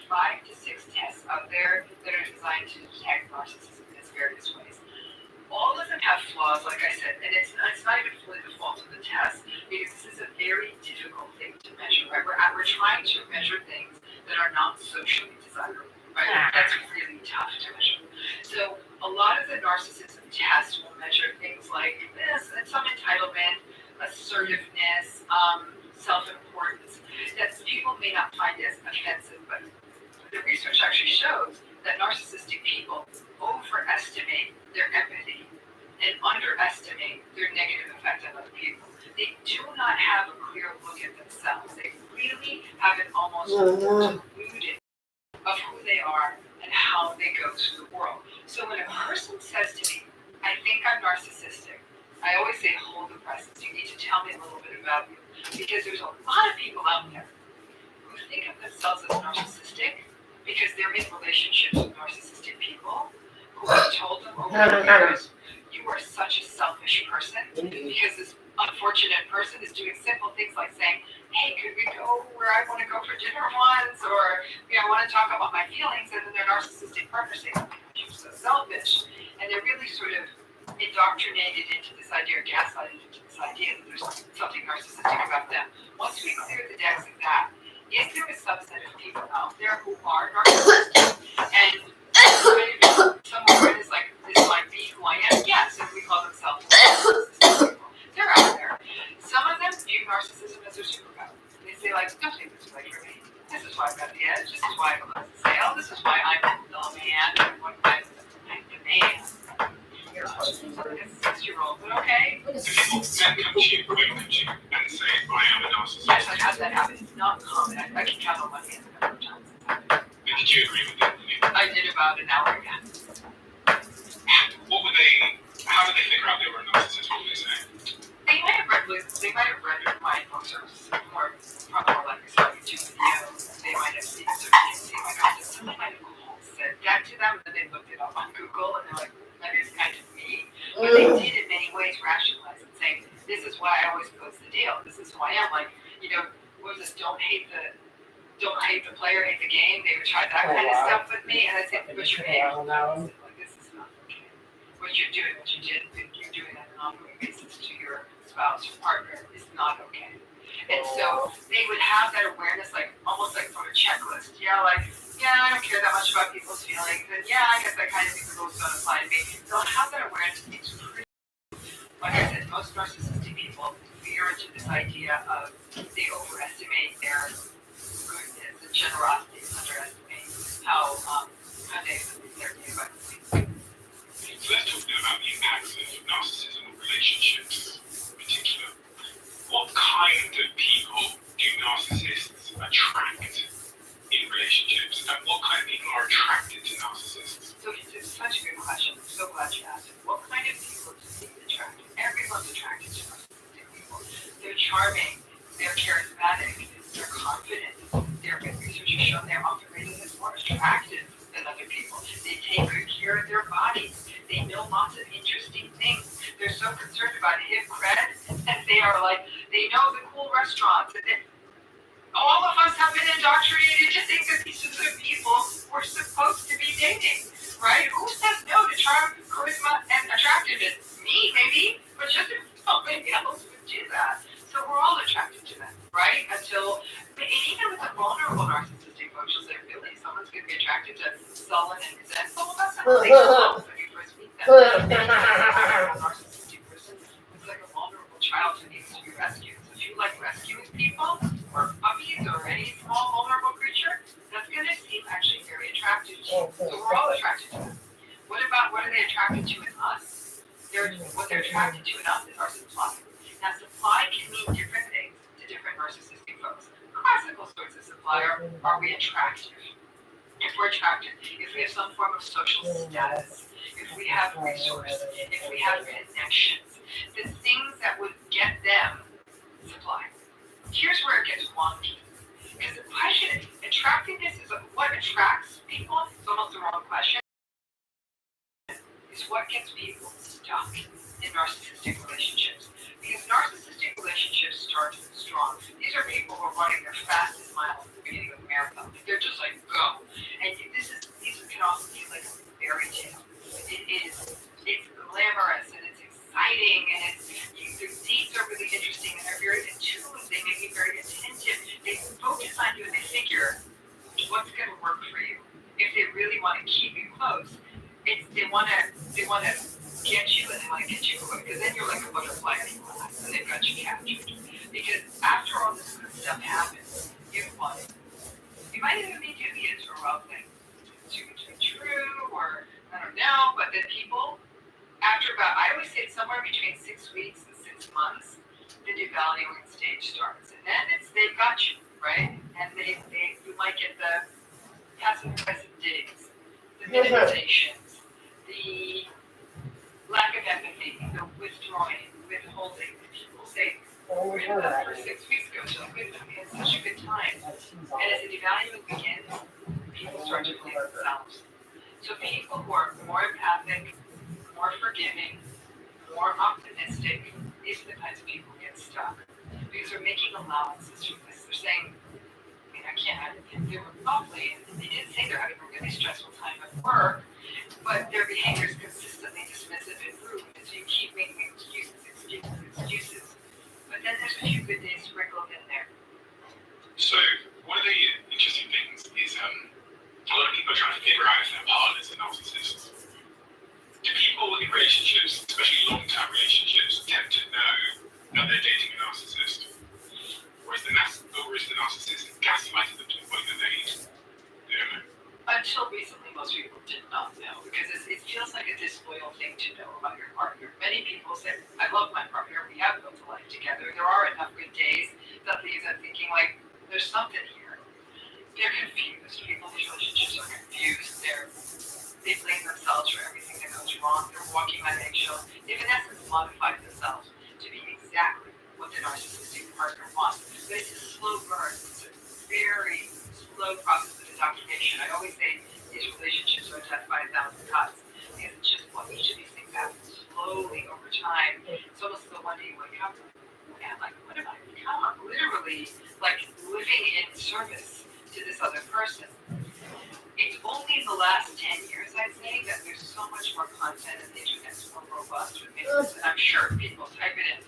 5 to 6 tests out there that are designed to detect narcissism in its various ways. All of them have flaws, like I said, and it's not even fully the fault of the test, because this is a very difficult thing to measure, right? We're trying to measure things that are not socially desirable, right? That's really tough to measure. So a lot of the narcissism tests will measure things like this, and some entitlement, assertiveness, self-importance, that people may not find as offensive, but the research actually shows that narcissistic people overestimate their empathy and underestimate their negative effect on other people. They do not have a clear look at themselves. They really have an almost deluded of who they are and how they go through the world. So when a person says to me, I think I'm narcissistic, I always say, hold the presence. You need to tell me a little bit about you. Because there's a lot of people out there who think of themselves as narcissistic because they're in relationships with narcissistic people who have told them over the years, you are such a selfish person, because this unfortunate person is doing simple things like saying, hey, could we go where I want to go for dinner once, or I want to talk about my feelings, and then their narcissistic partner saying, you're so selfish, and they're really sort of indoctrinated into this idea, or gaslighted into this idea that there's something narcissistic about them. Once we clear the decks of that, is there a subset of people out there who are narcissistic and someone is like, this might be who I am? Yes, if we call themselves narcissistic people. They're out there. Some of them view narcissism as their superpower. They say, like, don't take this away from me. This is why I'm at the edge. This is why I'm on the sale. This is why I'm the man. I'm the man. You're a 6-year-old, but okay. Do people then come to you and say, I am a narcissist? Yes, I've had that happen. It's not common. I can count on one hand the number of times it's happened. Did you agree with that? I did about an hour ago. How did they figure out they were a narcissist? What were they saying? They might have read my books, or probably more like something to review. They might have seen certain things. Somebody might have said that to them, and then they looked it up on Google, and they're like, that is kind of me. But they did in many ways rationalize and saying, this is why I always close the deal. This is who I am. Like, what was this? Don't hate the player, hate the game. They would try that kind of stuff with me, and I said, but you're like, this is not okay. What you're doing, what you did, you're doing on an ongoing basis to your spouse or partner is not okay. And so they would have that awareness, like almost like from a checklist. I don't care that much about people's feelings, and I guess that kind of thing rules don't apply to me. They'll have that awareness. It's pretty. Like I said, most narcissistic people veer into this idea of they overestimate their goodness and generosity, and underestimate how negatively they're viewed by the people. So let's talk about the impacts of narcissism on relationships in particular. What kind of people do narcissists attract in relationships, and what kind of people are attracted to narcissists? So it's such a good question. I'm so glad you asked it. What kind of people do they attract? Everyone's attracted to narcissistic people. They're charming, they're charismatic, they're confident. Their research has shown they're often rated as more attractive than other people. They take good care of their bodies. They know lots of interesting things. They're so concerned about hip cred, and they are like, they know the cool restaurants, and then all of us have been indoctrinated to think that these are the people we're supposed to be dating, right? Who says no to charm, charisma, and attractiveness? Me, maybe, but just if somebody else would do that. So we're all attracted to them, right? Until, even with the vulnerable narcissistic folks, you'll say, really, someone's going to be attracted to sullen and resentful? Well, that's not what they love when you first meet them. A narcissistic person is like a vulnerable child who needs to be rescued. So if you like rescuing people, or puppies, or any small vulnerable creature, that's going to seem actually very attractive to you. So we're all attracted to them. What about about what are they attracted to in us. What they're attracted to in us is our supply. Now, supply can mean different things to different narcissistic folks. Classical sorts of supply are we attractive? If we're attractive, if we have some form of social status, if we have resources, if we have connections, the things that would get them supply. Here's where it gets wonky. Because the question is, attractiveness is what attracts people. It's almost the wrong question. Is what gets people stuck in narcissistic relationships. Because narcissistic relationships start strong. These are people who are running their fastest mile at the beginning of a marathon. They're just like, go. And these can also be like a fairy tale. It's glamorous and it's exciting and the dates are really interesting and they're very intuitive. They make you very attentive. They focus on you and they figure what's going to work for you. If they really want to keep you close, they want to get you and they want to get you quick because then you're like a butterfly in a glass and they've got you captured. Because after all this good stuff happens, you've won. You might even be dubious or well think it's too good to be true or I don't know, but then people, after about, I always say it's somewhere between 6 weeks and 6 months, the devaluing stage starts. And then they've got you, right? And you might get the passive aggressive digs, the minimizations, the lack of empathy, the withdrawing, withholding. People say, where did that for 6 weeks go? So good, we had such a good time. And as the devaluing begins, people start to blame themselves. So people who are more empathic, more forgiving, more optimistic, these are the kinds of people who get stuck. Because they're making allowances for this. They're saying, I can't, they were lovely, and they did say they're having a really stressful time at work, but their behavior is consistently dismissive and rude, and so you keep making excuses. But then there's a few good days sprinkled in there. So, one of the interesting things is a lot of people are trying to figure out if their partners are narcissists. Do people in relationships, especially long-term relationships, tend to know that they're dating a narcissist? Or is the narcissist gaslighting them to the point that they don't know? Until recently, most people did not know, because it feels like a disloyal thing to know about your partner. Many people say, I love my partner, we have built a life together. There are enough good days that leaves them thinking, like, there's something here. They're confused. People in these relationships are confused. They blame themselves for everything that goes wrong. They're walking on eggshells. They've, in essence, modified themselves to be exactly what the narcissistic partner wants. But it's a slow burn. It's a very slow process of indoctrination. I always say these relationships are death by 1,000 cuts. Because it's just what each of these things happens slowly over time. It's almost as though one day you wake up and like, what have I become? I'm literally like living in service to this other person. It's only in the last 10 years, I'd say, that there's so much more content and the internet's more robust with things. And I'm sure people type it in.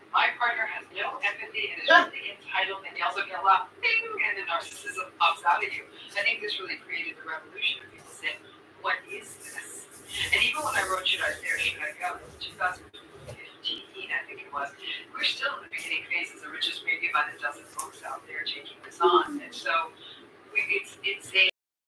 My partner has no empathy and is really entitled and yells at me a lot, ding, and the narcissism pops out at you. I think this really created the revolution of people saying, what is this? And even when I wrote Should I Stay or Should I Go, in 2015, I think it was, we're still in the beginning phases. There were just maybe about a dozen folks out there taking this on. And so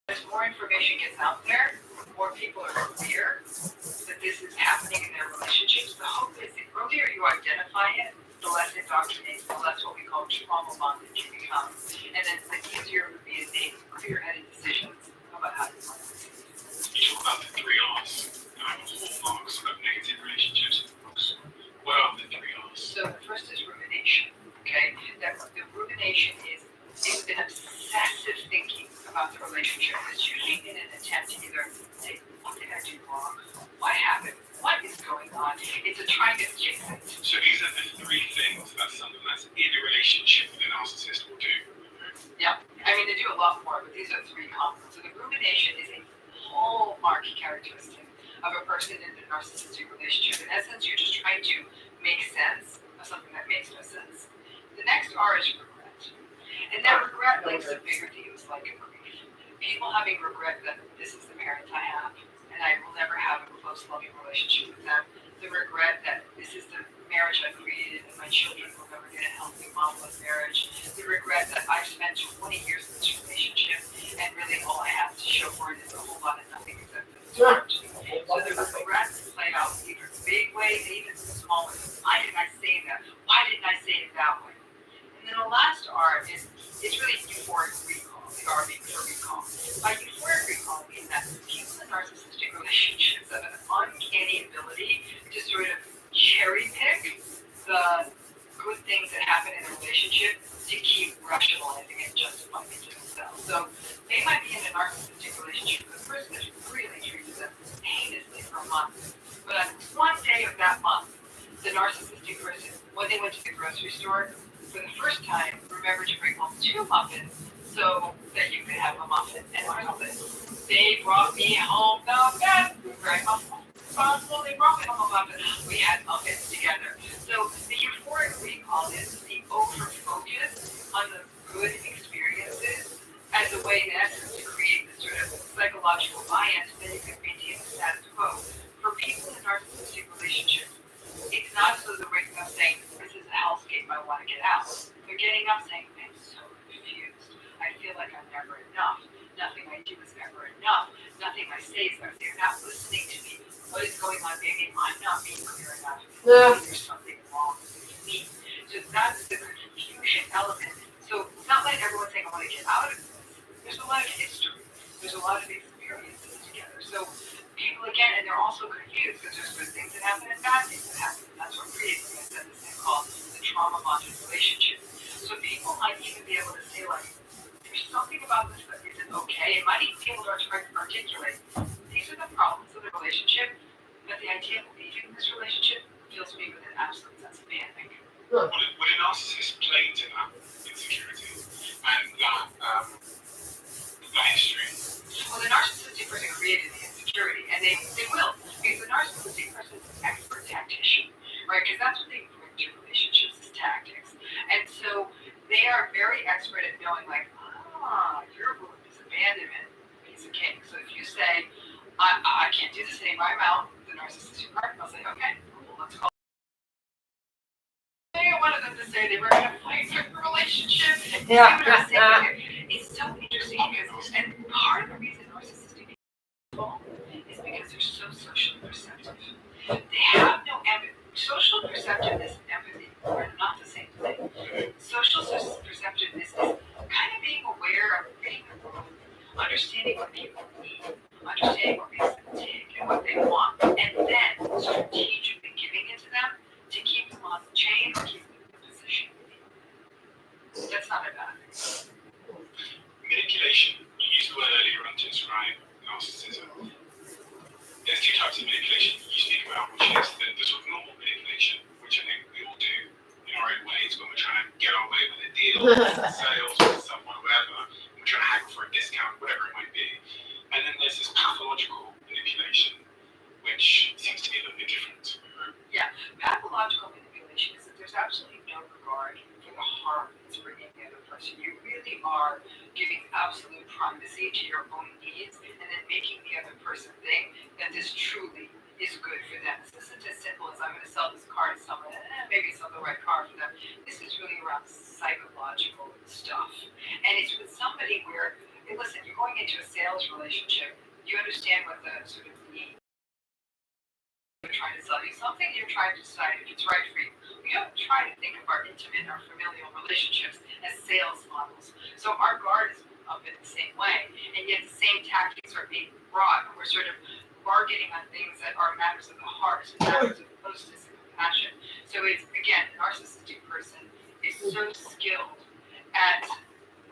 as more information gets out there, more people are aware that this is happening in their relationships. The hope is the earlier you identify it, the less indoctrinated, the less what we call trauma bondage you become. And then the easier it would be to make clear-headed decisions about how to plan this. You talk about the 3 R's, hallmarks of negative relationships. What are the 3 R's? So the first is rumination. Okay, the rumination is an obsessive thinking about the relationship. It's usually in an attempt to either say, what did I do wrong? What happened? What is going on? It's a trying to fix it. So these are the 3 things that someone that's in a relationship with a narcissist will do. Yeah, I mean, they do a lot more, but these are 3 components. So the rumination is a hallmark characteristic of a person in a narcissistic relationship. In essence, you're just trying to make sense of something that makes no sense. The next R is regret. And that regret links to bigger deals like grief. People having regret that this is the parent I have, and I will never have a close, loving relationship with them. The regret that this is the marriage I created, and my children will never get a healthy model of marriage. The regret that I've spent 20 years in this relationship, and really all I have to show for it is a whole lot of nothing except that it's hard. So the relationship to keep rationalizing and justifying it to themselves. So they might be in a narcissistic relationship with a person that really treated them heinously for months. But on one day of that month, the narcissistic person, when they went to the grocery store, for the first time, remembered to bring home 2 muffins so that you could have a muffin and a muffin. They brought me home the best bread muffin possible. They brought me home a muffin. We had muffins together. So the euphoric recall is the over-focus on the good experiences as a way, in essence, to create this sort of psychological bias that you can maintain the status quo. For people in narcissistic relationships, it's not so they're waking up saying, this is a hellscape, I want to get out. They're getting up saying, I'm so confused. I feel like I'm never enough. Nothing I do is ever enough. Nothing I say is ever. They're not listening to me. What is going on? Maybe I'm not being clear enough. Maybe there's something wrong with me. So that's the confusion element. So it's not like everyone's saying, I want to get out of this. There's a lot of history. There's a lot of experiences together. So people, again, and they're also confused because there's good things that happen and bad things that happen. That's what creates this thing called the trauma bonded relationship. So people might even be able to say, like, there's something about this that isn't okay. It might even be able to articulate, these are the problems of the relationship, but the idea of leaving this relationship fills me with an absolute sense of panic. Would a narcissist play to that insecurity and that history? Well, the narcissistic person created the insecurity, and they will, because the narcissistic person is an expert tactician, right? Because that's what they bring to relationships is tactics. And so they are very expert at knowing, like, your wound is abandonment, piece of cake. So if you say, I can't do this anymore, I'm out, the narcissistic part, I'll say, okay, cool, let's call. I wanted them to say they were going to fight for the relationship. Yeah. It's so interesting because, and part of the reason narcissistic people is because they're so socially perceptive. They have no empathy. Social perceptiveness and empathy are not the same thing. Social perceptiveness is kind of being aware of reading the world, understanding what people need, understanding what makes them tick and what they want, and then strategically giving it to them to keep them on the chain or keep them in the position. That's not a bad thing. Manipulation. You used the word earlier on to describe narcissism. There's 2 types of manipulation you speak about, which is the sort of normal manipulation, which I think we all do in our own ways when we're trying to get our way with a deal, with sales, with someone, whatever. We're trying to haggle for a discount, whatever it might be. And then there's this pathological manipulation, which seems to be a little bit different. Yeah, pathological manipulation is that there's absolutely no regard for the harm it's bringing the other person. You really are giving absolute primacy to your own needs and then making the other person think that this truly is good for them. This isn't as simple as I'm going to sell this car to someone, maybe it's not the right car for them. This is really around psychological stuff. And it's with somebody where, hey, listen, you're going into a sales relationship, you understand what the sort of need. They're trying to sell you something, you're trying to decide if it's right for you. We don't try to think of our intimate or familial relationships as sales models. So our guard is up in the same way, and yet the same tactics are being brought. We're sort of bargaining on things that are matters of the heart, matters of closeness and compassion. So it's, again, the narcissistic person is so skilled at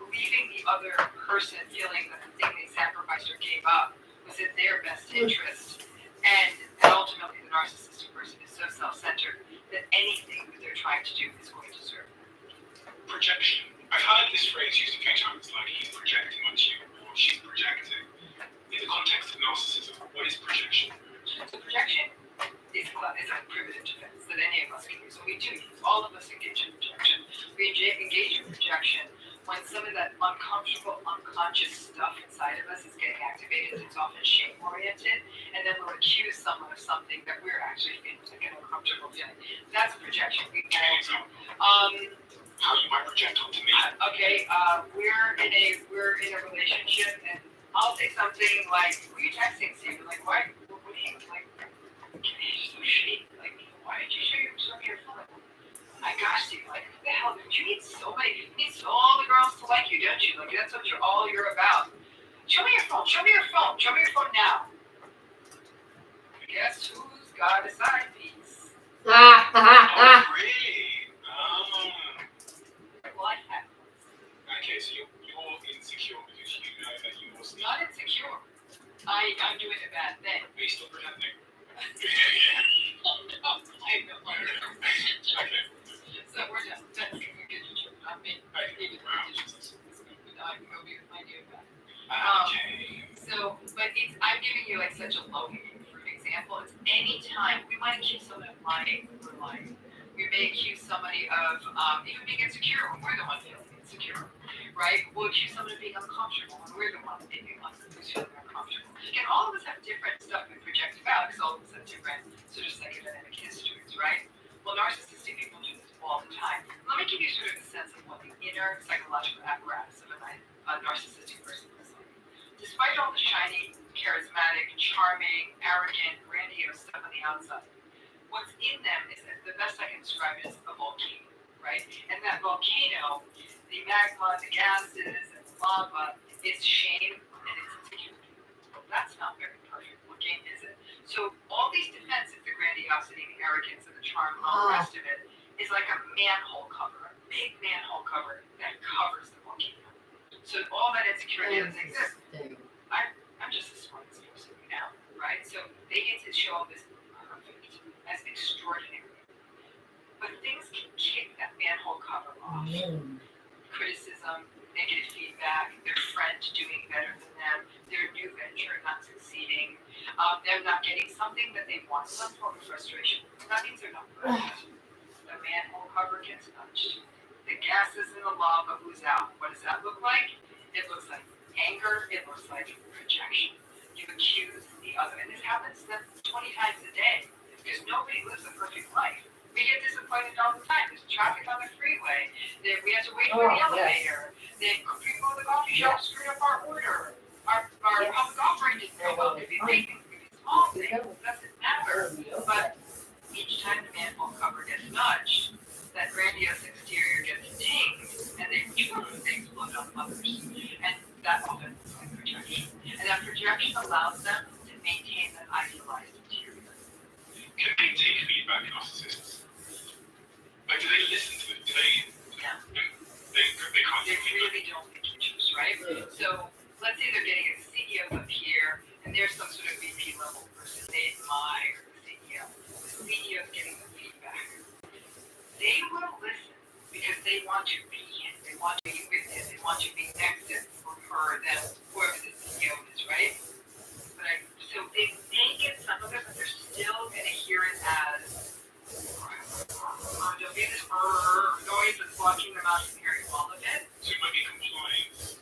leaving the other person feeling that the thing they sacrificed or gave up was in their best interest. And ultimately, the narcissistic person is so self-centered that anything that they're trying to do is going to serve them. Projection. I've heard this phrase used a few times, like he's projecting onto you or she's projecting. In the context of narcissism, what is projection? So projection is a primitive defense that any of us can use. And we do use. All of us engage in projection. We engage in projection when some of that uncomfortable, unconscious stuff inside of us is getting activated. It's often shame-oriented. And then we'll accuse someone of something that we're actually feeling like an uncomfortable feeling. That's projection. We how you might project onto me. Okay, we're in a relationship, and I'll say something like, "Who are you texting, Steve?" Like, why? What do you like? You're so shady. Like, why did you show me your phone? My gosh, Steve. Like, what the hell? You need all the girls to like you, don't you? Like, that's what you're about. Show me your phone. Show me your phone. Show me your phone now. Guess who's got a side piece? Oh, really? Not insecure. I'm doing a bad thing. Are you still pretending? Oh, no, I know. Okay. So we're done. That's a good joke. Not me. Even though I did just I'm going to be with my new guy. Okay. So, but I'm giving you like such a low-hanging fruit example. It's any time we might accuse someone of lying or lying. We may accuse somebody of even being insecure when we're the one feeling insecure, right? We'll accuse someone of being uncomfortable when we're the one feeling uncomfortable. And all of us have different stuff we project about because all of us have different sort of psychodynamic histories, right? Well, narcissistic people do this all the time. Let me give you sort of a sense of what the inner psychological apparatus of a narcissistic person is like. Despite all the shiny, charismatic, charming, arrogant, grandiose stuff on the outside, what's in them is that the best I can describe it is a volcano, right? And that volcano, the magma, the gases, and lava is shame and it's insecurity. Well, that's not very perfect looking, is it? So all these defenses, the grandiosity, the arrogance, and the charm, and all the rest of it, is like a manhole cover, a big manhole cover that covers the volcano. So all that insecurity doesn't exist. I'm just the smartest person we know, right? So they get to show up as perfect, as extraordinary. But things can kick that manhole cover off. Criticism, negative feedback, their friend doing better than them, their new venture not succeeding, them not getting something that they want, some form of frustration. That means they're not perfect. The manhole cover gets touched. The gases in the lava ooze out. What does that look like? It looks like anger. It looks like projection. You accuse the other. And this happens to them 20 times a day because nobody lives a perfect life. We get disappointed all the time. There's traffic on the freeway. We have to wait for the elevator. The people at the coffee shop screwed up our order. Our public offering didn't come up. If you think it's small things, it doesn't matter. But each time the manhole cover gets nudged, that grandiose exterior gets dinged, and they explode on others. And that often is like projection. And that projection allows them to maintain that idealized interior. Can they take feedback, narcissists? Like, do they listen to it? Do they? Yeah. They can't They take feedback. really don't think you choose, right? So let's say they're getting a CEO up here, and there's some sort of VP level person. They admire the CEO. The CEO is getting the feedback. They will listen because they want to be in. They want to be with him. They want to be next to him or her, them, whoever the CEO is, right? So they may get some of it, but they're still going to hear it as there'll be this noise that's blocking them out from hearing all of it. So it might be compliance.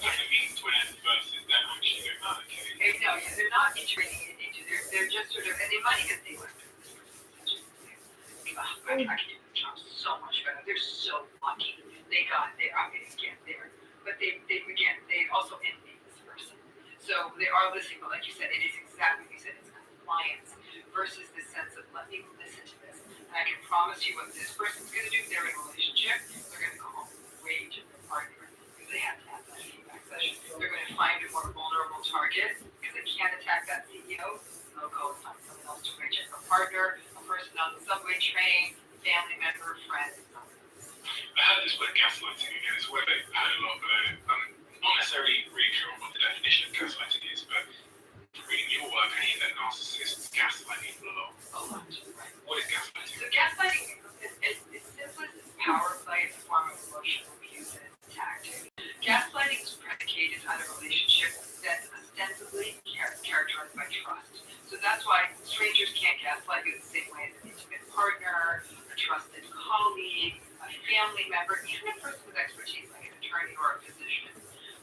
Like a means to an end versus them actually going, oh, okay. No, yeah, they're not integrating it into. They're just sort of, and they might even think like, I can do the job so much better. They're so lucky. They are going to get there. But they also envy this person. So they are listening, but like you said, it is exactly what you said. It's compliance versus this sense of let me listen to this. And I can promise you what this person's going to do. They're in a relationship. They're going to go home and rage at their partner because they have to have that feedback session. They're going to find a more vulnerable target because they can't attack that CEO. They'll go and find someone else to rage at, a partner, a person on the subway train, family member, friend. I had this word gaslighting again. It's a word I've heard a lot, but I'm not necessarily really sure what the definition of gaslighting is, but reading your work, I hear that narcissists gaslight people a lot. A lot, right? What is gaslighting? So gaslighting is simplest as power play. It's a form of emotional abuse and it's a tactic. Gaslighting is predicated on a relationship that's ostensibly characterized by trust. So that's why strangers can't gaslight you the same way as an intimate partner, a trusted colleague, a family member, even a person with expertise like an attorney or a physician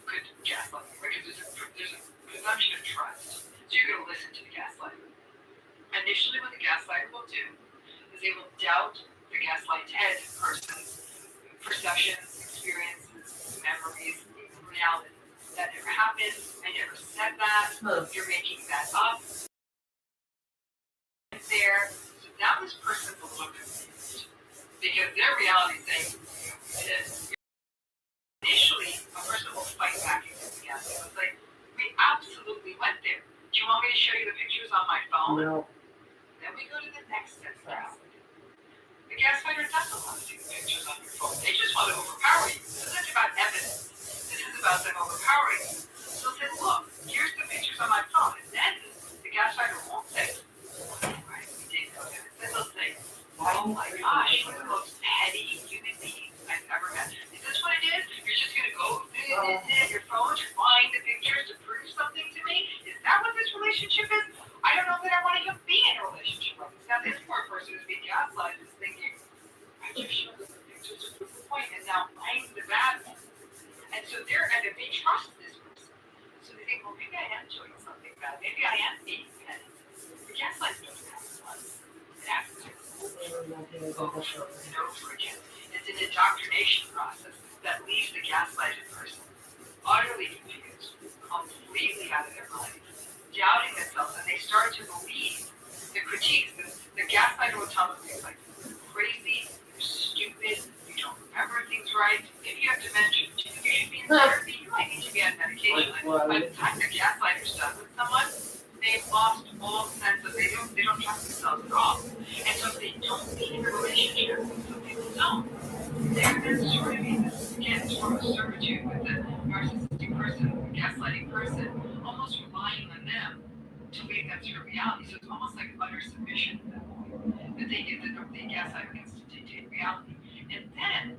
could gaslight you, because there's a presumption of trust. So you're going to listen to the gaslighter. Initially, what the gaslighter will do is they will doubt the gaslighted person's perceptions, experiences, memories, reality. That never happened. I never said that. You're making that up. There. So now this person's a little confused because their reality is saying it is. Initially, a person will fight back against the gaslighter. It's like, we absolutely went there. Do you want me to show you the pictures on my phone? No. Then we go to the next step. The gaslighter doesn't want to see the pictures on your phone. They just want to overpower you. This isn't about evidence. This is about them overpowering you. So they'll say, look, here's the pictures on my phone. And then the gaslighter won't say, right, we did go there. Then they'll say, oh my gosh, you're the most petty human being I've ever met. Is this what it is? You're just going to go through your phone to find the pictures to prove something to me? Is that what this relationship is? I don't know that I want to even be in a relationship like this. Now, this poor person who's being gaslighted is thinking, I just showed them the pictures to prove the point, and now I'm the bad one. And so they trust this person. So they think, well, maybe I am doing something bad. Maybe I am being petty. The gaslight doesn't have fun. It happens over and over again. It's an indoctrination process that leaves the gaslighted person utterly confused, completely out of their mind, doubting themselves, and they start to believe the critiques. The gaslighter will tell them things like, you're crazy, you're stupid, you don't remember things right. If you have dementia, you should be in therapy, you might need to be on medication. By the time the gaslighter's done with someone, they've lost all sense of, they don't trust themselves at all. And so if they don't be in a relationship, some people don't, they're then sort of in this, again, sort of servitude with the narcissistic person, the gaslighting person, almost relying on them to lead them through reality. So it's almost like utter submission at that point, that the gaslighter gets to dictate reality. And then,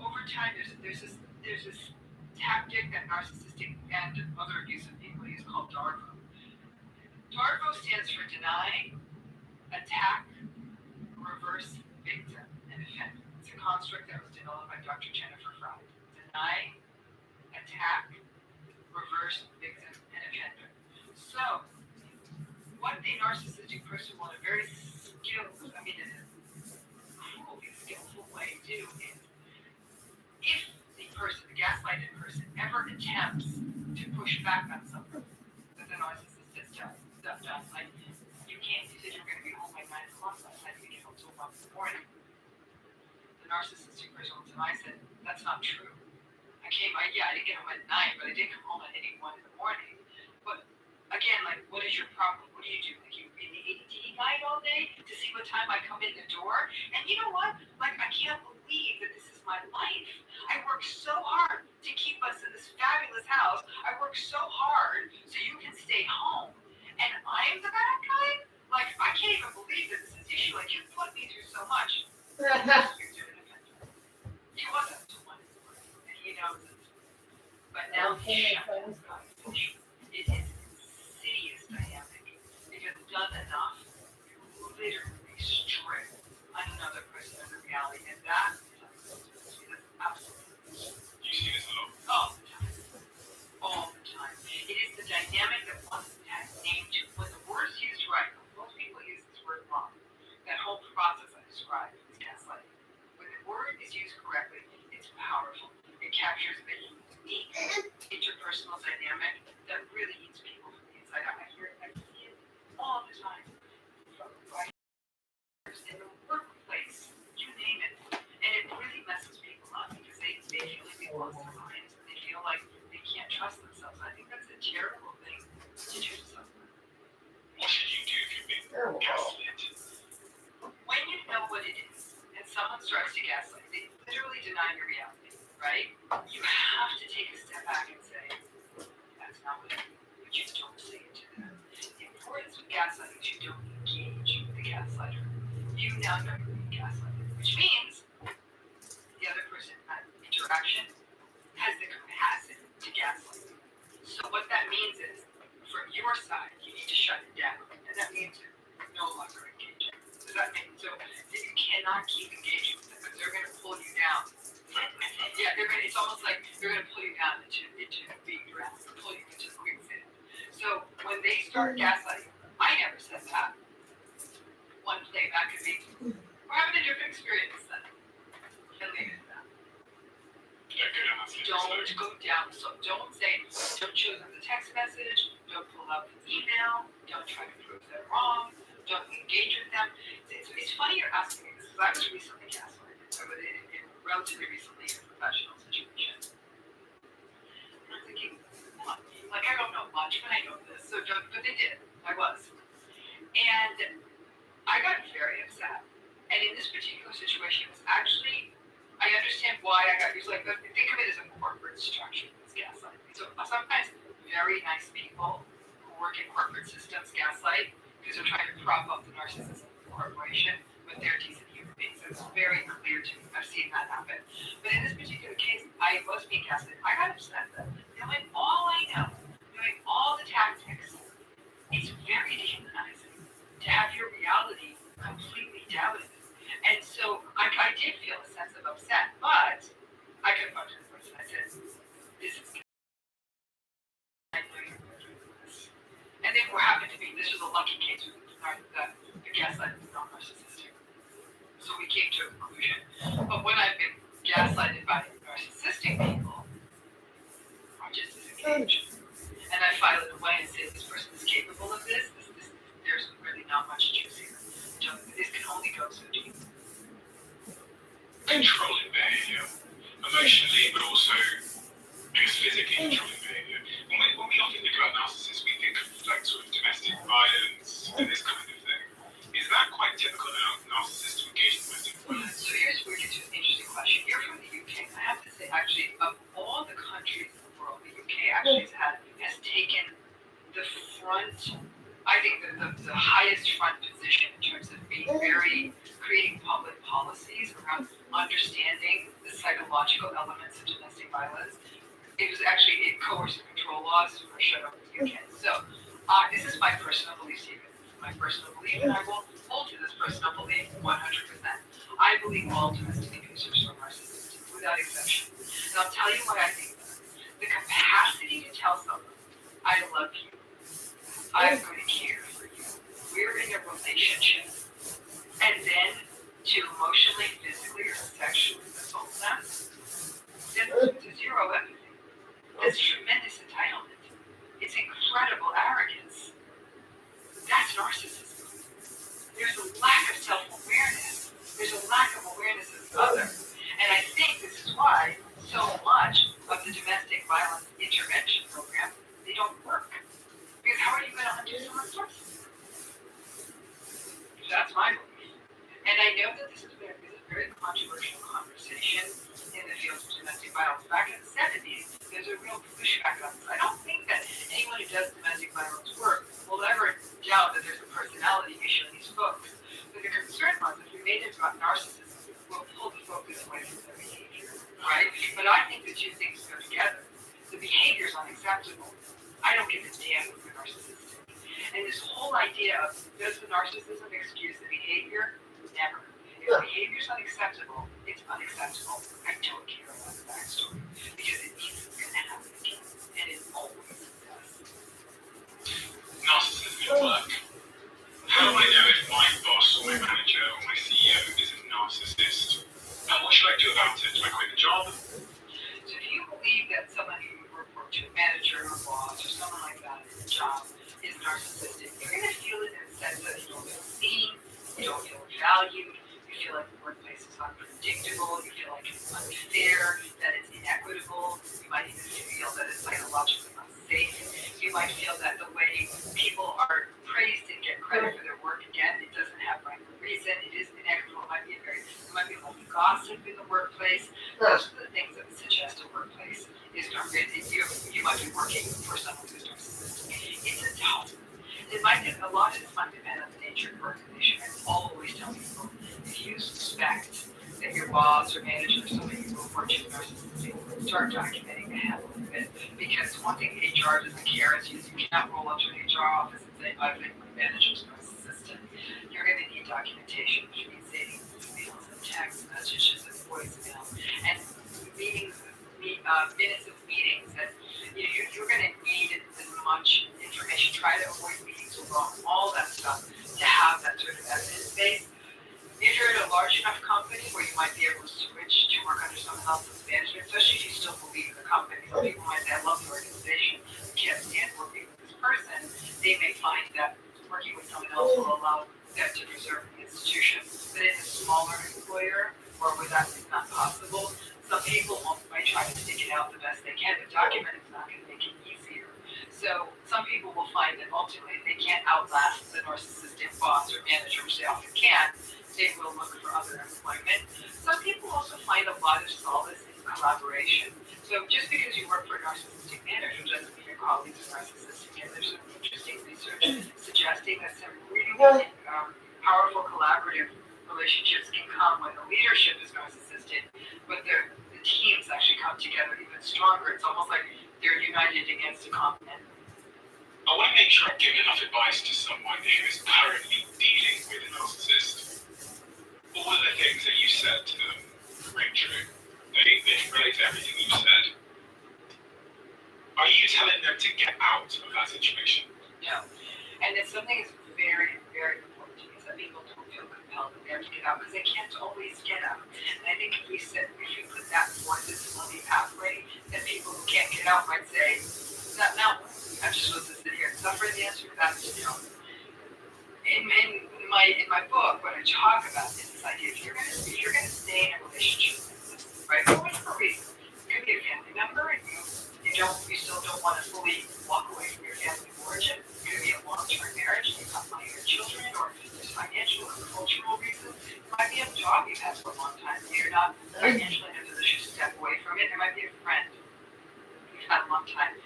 over time, there's this tactic that narcissistic and other abusive people use called DARVO. DARVO stands for deny, attack, reverse, victim, and offender. It's a construct that was developed by Dr. Jennifer Fry. Deny, attack, reverse, victim, and offender. So, what a narcissistic person will in a very skillful, in a cruelly skillful way do is, if the person, the gaslighted person, ever attempts to push back on something that the narcissist has done, like, you said you were going to be home by 9 o'clock last night, you get home till 1 in the morning. The narcissistic person will deny, said, that's not true. I didn't get home at 9, but I did come home at 1 in the morning. But again, like, what is your problem? What do? Like, you in the ADD guide all day to see what time I come in the door? And you know what? Like, I can't believe that this is my life. I work so hard to keep us in this fabulous house. I work so hard so you can stay home. And I'm the bad guy? Like, I can't even believe that this is an issue. Like, you put me through so much. He wasn't the one, and he knows it. But now he's shut this conversation. It is insidious dynamic. If it's done enough, you literally strip another person of the reality, and that is absolutely. You see this a lot? All the time. All the time. It is the dynamic that once has named to, when the word is used right, most people use this word wrong. That whole process I described is gaslighting. When the word is used correctly, it's powerful. It captures a unique interpersonal dynamic that really eats people from the inside out. I see it all the time. From writers in the workplace, you name it. And it really messes people up because they feel like they've lost their minds and they feel like they can't trust themselves. I think that's a terrible thing to do to someone. What should you do if you've been gaslit? When you know what it is, and someone starts to gaslight, they literally deny your reality, right? You have to take a step back and say, that's not what it is. But you don't say it to them. The importance of gaslighting is you don't engage with the gaslighter. You now know you're being gaslighted, which means the other person at interaction has the capacity to gaslight. So what that means is, from your side, you need to shut it down. And that means no longer engaging. Does that mean so you cannot keep engaging with them because they're going to pull you down? Yeah, it's almost like they're going to pull you down into being drowned, pull you into the quicksand. So when they start gaslighting, I never said that. One playback could be, we're having a different experience then. And leave it at that. Don't go down. So don't show them the text message. Don't pull out the email. Don't try to prove they're wrong. Don't engage with them. It's funny you're asking me this because I was recently gaslighted. I was relatively recently in a professional situation. And I'm thinking, what? Like, I don't know much, but I know this. But they did. I was. And I got very upset. And in this particular situation, it was actually, I understand why I got used. Like, think of it as a corporate structure. It's gaslighting. So sometimes very nice people who work in corporate systems gaslight because they're trying to prop up the narcissism of the corporation, but they're decent human beings. So it's very clear to me. I've seen that happen. But in this particular case, I was being gaslit. I got upset though. Knowing all I know, knowing all the tactics, it's very dehumanizing to have your reality completely doubted. And so I did feel a sense of upset, but I confronted the person. I said, this is I know you're going through this. And then what happened to me, this was a lucky case with the gaslight was not narcissistic. So we came to a conclusion. But when I've been gaslighted by narcissistic people, I just disengage. And I file it away and say, this person is capable of this. There's really not much juice here. This can only go so deep. Controlling behavior, emotionally, but also, I guess, physically controlling behavior. When we often think about narcissists, we think of like sort of domestic violence and this kind of thing. Is that quite typical of narcissists to engage in domestic violence? So here's where you get to an interesting question. You're from the UK. I have to say, actually, of all the countries in the world, the UK actually has taken the front. I think the highest front position in terms of being creating public policies around understanding the psychological elements of domestic violence. It was actually in coercive control laws for shut up in the UK. So this is my personal belief statement. My personal belief, and I will hold to this personal belief 100%. I believe all domestic abusers are narcissistic, without exception. And I'll tell you what I think. The capacity to tell someone, I love you, I'm going to care for you, we're in a relationship, and then to emotionally, physically, or sexually assault them, that's zero empathy. That's tremendous entitlement. It's incredible arrogance. That's narcissism. There's a lack of self-awareness. There's a lack of awareness of the other. And I think this is why so much of the domestic violence intervention program, they don't work. Because how are you going to undo someone's narcissism? That's my belief. And I know that this is a very controversial conversation in the field of domestic violence. Back in the 70s, there's a real pushback on this. I don't think that anyone who does domestic violence work will ever doubt that there's a personality issue in these folks. But the concern was if we made it about narcissism, we'll pull the focus away from their behavior, right? But I think the two things go together. The behavior is unacceptable. I don't give a damn if they're narcissistic. And this whole idea of does the narcissism excuse the behavior? Never. If the behavior is unacceptable, it's unacceptable. I don't care about the backstory because it means it's going to happen again, and it always does. Narcissism at work. How do I know if my boss or my manager or my CEO is a narcissist? And what should I do about it? Do I quit the job? So if you believe that someone who you report to, a manager or boss or someone like that in a job is narcissistic, you're going to feel it in the sense that you don't feel seen, you don't feel valued, you feel like the workplace is unpredictable, you feel like it's unfair, that it's inequitable, you might even feel that it's psychologically unsafe, you might feel that the way people are praised and get credit for their work, again, it doesn't have rhyme or reason, it is inequitable, it might be a lot of gossip in the workplace. Those are the things that would suggest a workplace is narcissistic. You might be working for someone who's narcissistic. It's a tough. A lot of this might depend on the nature of the organization. I always tell people, if you suspect that your boss or manager or somebody who report to narcissistic, start documenting the hell of it. Because one thing HR doesn't care is you cannot roll up to an HR office and say, I think my manager's narcissistic. You're going to need documentation, which means saving emails and text messages and voicemail and minutes of meetings. And you're going to need as much information. Try to avoid meetings alone, all that stuff, to have that sort of evidence base. If you're at a large enough company where you might be able to switch to work under someone else's management, especially if you still believe in the company. Some people might say, I love the organization, I can't stand working with this person. They may find that working with someone else will allow them to preserve the institution. But in a smaller employer, or where that's not possible, some people might try to stick it out the best they can, but documenting is not going to make it easier. So some people will find that ultimately if they can't outlast the narcissistic boss or manager, which they often can, they will look for other employment. Some people also find a lot of solace in collaboration. So just because you work for a narcissistic manager doesn't mean you're colleagues are narcissistic, and there's some interesting research suggesting that some really powerful collaborative relationships can come when the leadership is narcissistic, but the teams actually come together even stronger. It's almost like they're united against a common enemy. I want to make sure I'm giving enough advice to someone who is currently dealing with a narcissist. All of the things that you said to them ring true. They can relate to everything you said. Are you telling them to get out of that situation? No. And it's something that's very, very important to me, is that people don't feel compelled that they have to get out, because they can't always get out. And I think if we put that one disability pathway, then people who can't get out might say, now I'm just supposed to sit here and suffer. The answer to that is no. In my book, what I talk about is this idea: if you're gonna stay in a relationship, right, for whatever reason, it could be a family member, and you still don't want to fully walk away from your family origin. It could be a long-term marriage, and you've got minor children, or there's financial or cultural reasons. It might be a job you've had for a long time, and you're not financially in a position to step away from it. It might be a friend you've had a long time.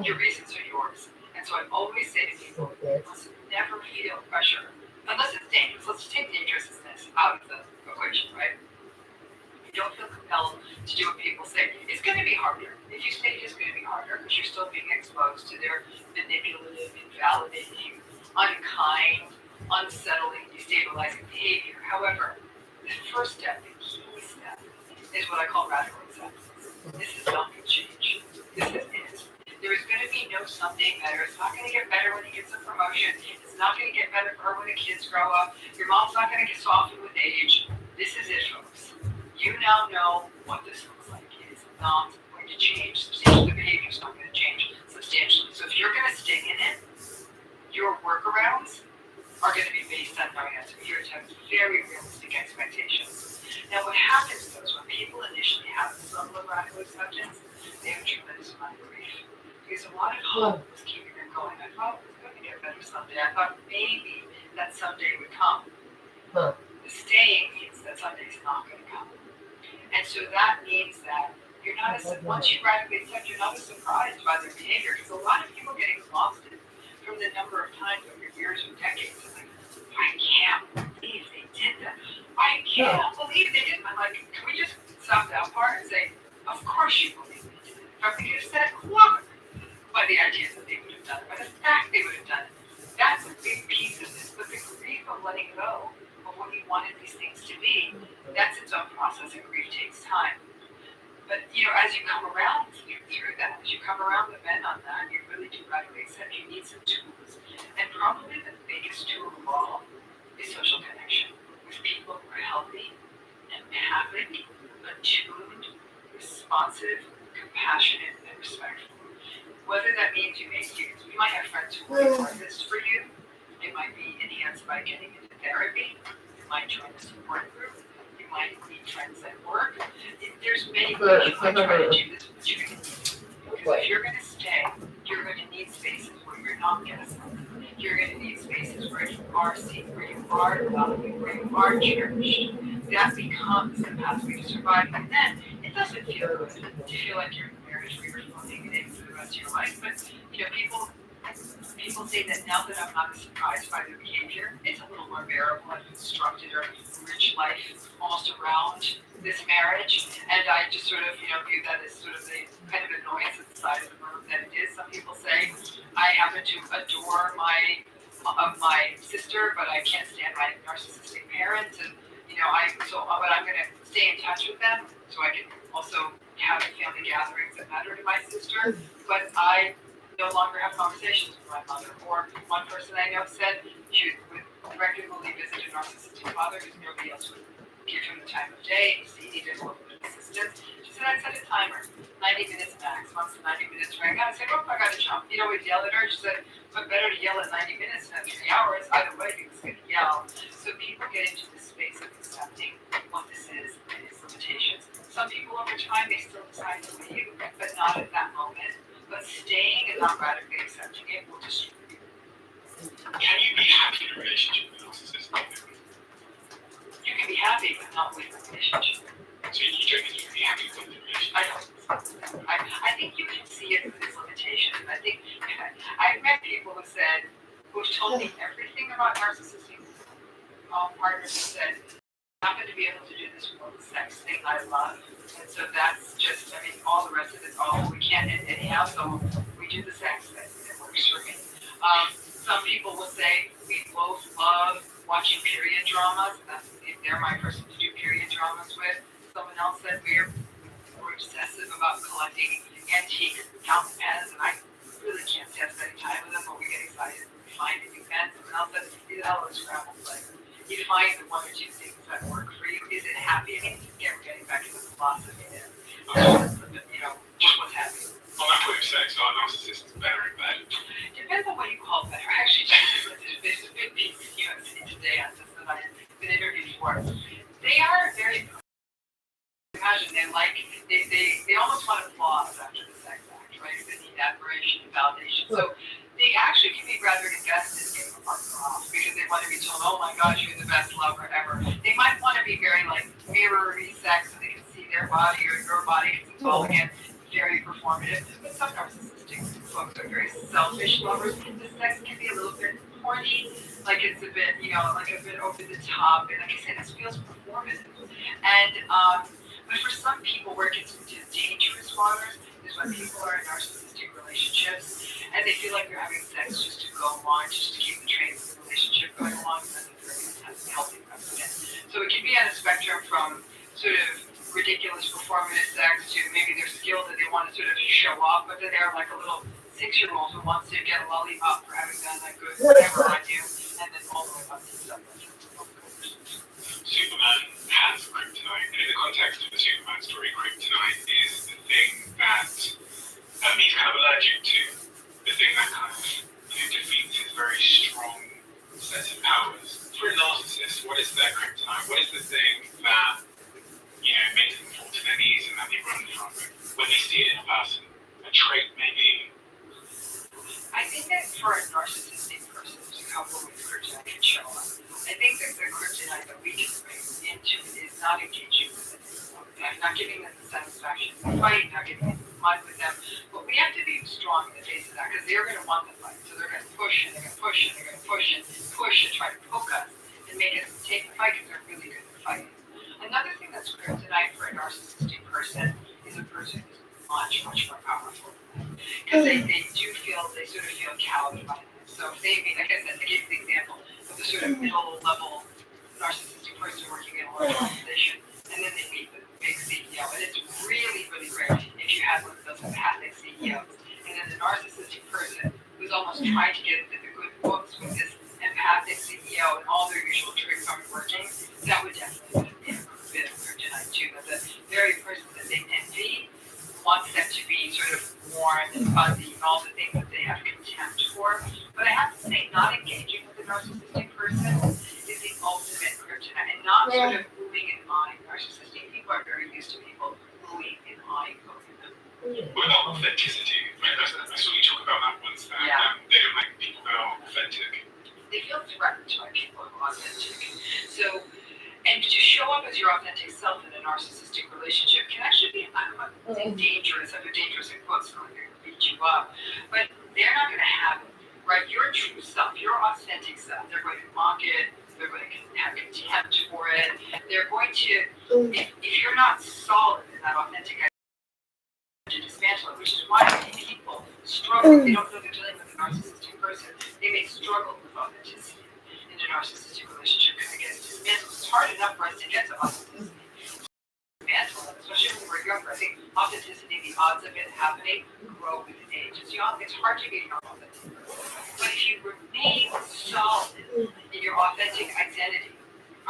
Your reasons are yours. And so I always say to people, you must never feel pressure, unless it's dangerous. Let's take dangerousness out of the equation, right? You don't feel compelled to do what people say. It's going to be harder. If you stay, it's going to be harder because you're still being exposed to their manipulative, invalidating, unkind, unsettling, destabilizing behavior. However, the first step, the key step, is what I call radical acceptance. This is not going to change. This is it. There is going to be no someday better. It's not going to get better when he gets a promotion. It's not going to get better for her when the kids grow up. Your mom's not going to get softened with age. This is it, folks. You now know what this looks like. It is not going to change substantially. The behavior is not going to change substantially. So if you're going to stay in it, your workarounds are going to be based on knowing how to adhere to very realistic expectations. Now, what happens though is when people initially have some level of radical acceptance, they have a tremendous amount of grief. Because a lot of hope was keeping them going. I thought it was going to get better someday. I thought maybe that someday would come. The staying means that someday is not going to come. And so that means that you're not once you radically accept, you're not as surprised by their behavior. Because a lot of people get exhausted from the number of times over years or decades. It's like, I can't believe they did that. I can't believe they did that. I'm like, can we just stop that part and say, of course you believe they did it. If I could have said, look, by the idea that they would have done it, by the fact they would have done it. That's a big piece of this. But the grief of letting go of what you wanted these things to be, that's its own process, and grief takes time. But, as you come around through that, as you come around the bend on that, you really do radically accept you need some tools. And probably the biggest tool of all is social connection with people who are healthy, empathic, attuned, responsive, compassionate, and respectful. Whether that means you might have friends who will support this for you. It might be enhanced by getting into therapy. You might join a support group. You might meet friends at work. There's many ways you might try to do this, but you can. Because if you're going to stay, you're going to need spaces where you're not gaslighted. You're going to need spaces where you are seen, where you are valued, where you are cherished. That becomes the pathway to survive. And then it doesn't feel good to feel like you're in a marriage where you're floating it in for the rest of your life. But people say that now that I'm not as surprised by their behavior, it's a little more bearable. I've constructed a rich life almost around this marriage, and I just sort of view that as sort of the kind of annoyance at the side of the room that it is. Some people say I happen to adore my sister, but I can't stand my narcissistic parents, and but I'm going to stay in touch with them so I can also have family gatherings that matter to my sister. But I no longer have conversations with my mother. Or one person I know said she would regularly visit a narcissistic father because nobody else would give him the time of day. He needed a little bit of assistance. She said, I'd set a timer, 90 minutes max. Once the 90 minutes rang out, I said, I got to jump. We'd yell at her. She said, but better to yell at 90 minutes than at 3 hours. Either way, he was going to yell. So people get into this space of accepting what this is and its limitations. Some people over time, they still decide to leave, but not at that moment. But staying and not radically accepting it will destroy you. Can you be happy in a relationship with a narcissist? You can be happy, but not with the relationship. So you don't think you can be happy with the relationship? I don't. I think you can see it with its limitations. I think told me everything about narcissistic partners and said, I'm not going to be able to do this one sex thing I love. And so that's just, I mean, all the rest of it's all we can't anyhow, so we do the sex thing. It works for me. Some people will say we both love watching period dramas. They're my person to do period dramas with. Someone else said we're obsessive about collecting antique fountain pens, and I really can't spend any time with them, but we get excited when we find a new pen. Someone else said either that or Scrabble play. You find the one or two things that work for you. Is it happy? I mean, again, we're getting back to the philosophy there. Just what's happy. On that point of sex, are narcissists better in bed? Depends on what you call better. I actually just there's a big piece today on this that I've been interviewed for. They are very, imagine they almost want applause after the sex act, right? They need admiration and validation. So they actually can be rather invested in getting a partner off because they want to be told, oh my gosh, you're the best lover ever. They might want to be very mirror-y sex so they can see their body or your body because it's all again very performative. But some narcissistic folks are very selfish lovers. The sex can be a little bit horny, like it's a bit, like a bit over the top. And like I said, this feels performative. And but for some people, where it gets into dangerous waters is when people are in narcissistic relationships and they feel like they're having sex just to go on, just to keep the train of the relationship going along, and then they're healthy precedent. So it can be on a spectrum from sort of ridiculous performative sex to maybe they're skilled that they want to sort of show off, but then they're like a little 6-year-old who wants to get a lollipop for having done that good whatever on you, and then all the way up to stuff like Superman has kryptonite, and in the context of the Superman story, kryptonite is the thing that he's kind of allergic to, the thing that kind of defeats his very strong set of powers. For a narcissist, what is their kryptonite? What is the thing that makes them fall to their knees and that they run from it when they see it in a person? A trait, maybe? I think that for a narcissistic person to couple with kryptonite can show up. I think that the kryptonite that we can bring into it is not engaging with it. Not giving them the satisfaction of fighting, not getting into the mud with them. But we have to be strong in the face of that because they're going to want the fight. So they're going to push and they're going to push and they're going to push and try to poke us and make us take the fight because they're really good at fighting. Another thing that's kryptonite for a narcissistic person is a person who's much, much more powerful. Because they sort of feel cowed by them. So if they, like I said, I gave the example of the sort of middle level narcissistic person working in a large organization, and then they meet the big CEO, and it's really, really rare if you have one of those empathic CEOs, and then the narcissistic person who's almost trying to get into the good books with this empathic CEO and all their usual tricks aren't working, that would definitely be a bit of kryptonite too. But the very person that they envy wants them to be sort of warm and fuzzy and all the things that they have contempt for. But I have to say, not engaging with a narcissistic person is the ultimate kryptonite, and not sort of moving and eyeing. Narcissistic people are very used to people moving and eyeing them. What about authenticity? I saw you talk about that once, that they don't like people that are authentic. They feel threatened by people who are authentic. So, and to show up as your authentic self in a narcissistic relationship can actually be, I don't think dangerous, I put dangerous in quotes, so they're going to beat you up, but they're not going to have it, right? Your true self, your authentic self, they're going to mock it, they're going to have contempt for it, they're going to, if you're not solid in that authentic identity, to dismantle it, which is why many people struggle. They don't know they're dealing with a narcissistic person. They may struggle with authenticity in a narcissistic relationship because it gets dismantled. It's hard enough for us to get to authenticity. Dismantle it, especially when we're younger. I think authenticity, the odds of it happening, grow with age. It's hard to be authentic. But if you remain solid in your authentic identity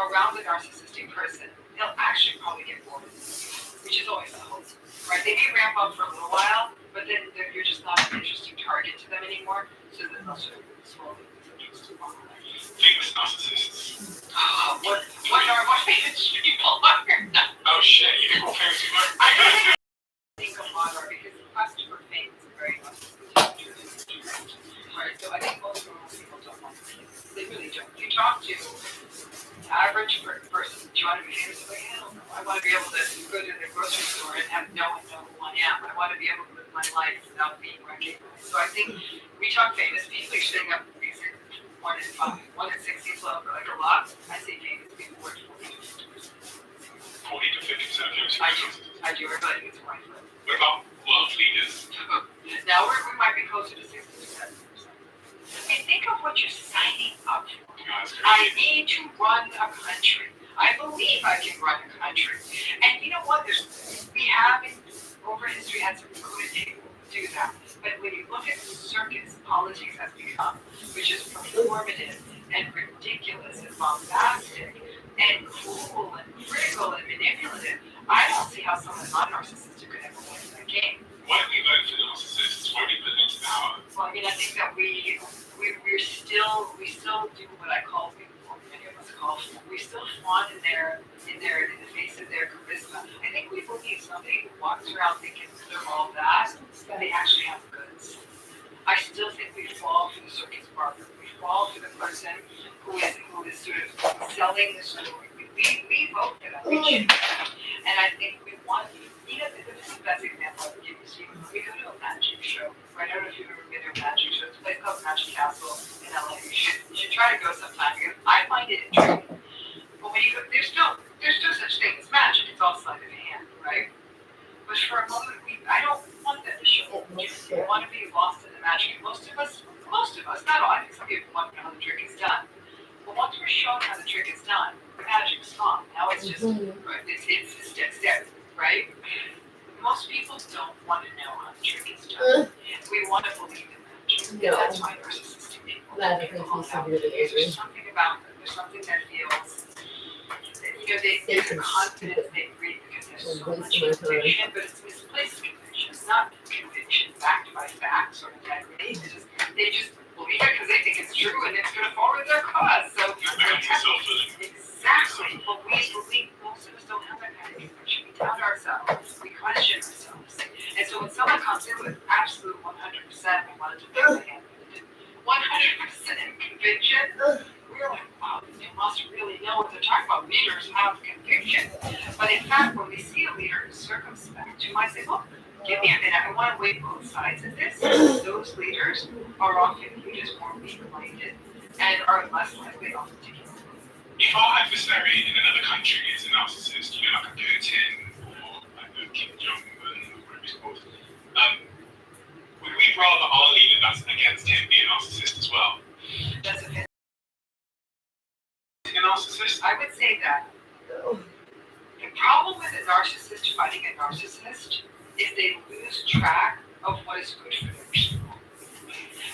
around the narcissistic person, they'll actually probably get bored, which is always the hope. Right? They may ramp up for a little while, but then you're just not an interesting target to them anymore, so then they'll sort of slowly lose interest in one another. Famous narcissists. What famous people are? Oh shit, you think we're famous people? I think a lot are because the quest for fame is very much right? So I think most people don't want to. They really don't. If you talk to the average person, do you want to be famous? Like, hell no. I want to be able to go to the grocery store and have no one know who I am. I want to be able to live my life without being recognized. So I think we talk famous people, you're setting up most I narcissists. do really think it's quite good. What about world leaders? Now we might be closer to 60 to 70%. I mean, think of what you're signing up for. That's I crazy. need to run a country. I believe I can run a country. And you know what? We have over history had some good people do that. But when you look at the circus politics has become, which is performative and ridiculous and bombastic and cruel and critical and manipulative, I don't see how someone non-narcissistic could ever win that game. Why do we vote for narcissists? Why do we put them into power? Well, I mean, I think that we still do what I call, many of us call, we still flaunt in the face of their charisma. I think we believe somebody who walks around thinking they're all that, but they actually have goods. I still think we fall for the circus barber. We fall for the person who is sort of selling the story. We vote for them. We choose them. And I think we want, this is the best example I can give you, Stephen. When we go to a magic show, right? I don't know if you've ever been to a magic show. It's a place called Magic Castle in LA. You should try to go sometime because I find it intriguing. But when you go, there's no such thing as magic. It's all sleight of hand, right? But for a moment, I don't want that to show. We want to be lost in the magic. And most of us, not all. I think some people want to know how the trick is done. But once we're shown how the trick is done, the magic's gone. Now it's just, right, it's dead, right? Most people don't want to know how the trick is done. We want to believe in magic. No. That's why narcissistic people. Magic makes me severely angry. There's something about them. There's something that feels, there's a confidence they breathe because there's so much conviction, but it's misplaced conviction. It's not conviction backed by facts or integrity. They just believe it because they think it's true and it's going to forward their cause. So exactly. But we believe most of us don't have that kind of conviction. We doubt ourselves. We question ourselves. And so when someone comes in with absolute 100%, we want to do the hand. 100% conviction, we're like, wow, they must really know what they're talking about. Leaders have conviction. But in fact, when we see a leader who's circumspect, you might say, well, give me a minute, I want to weigh both sides of this. Those leaders are often viewed as more weak-minded and are less likely often to get. If our adversary in another country is a narcissist, like a Putin or like a Kim Jong-un or whatever he's called, would we rather our leader that's against him be a narcissist as well? That's a Narcissist? I would say that the problem with a narcissist fighting a narcissist is they lose track of what is good for their people.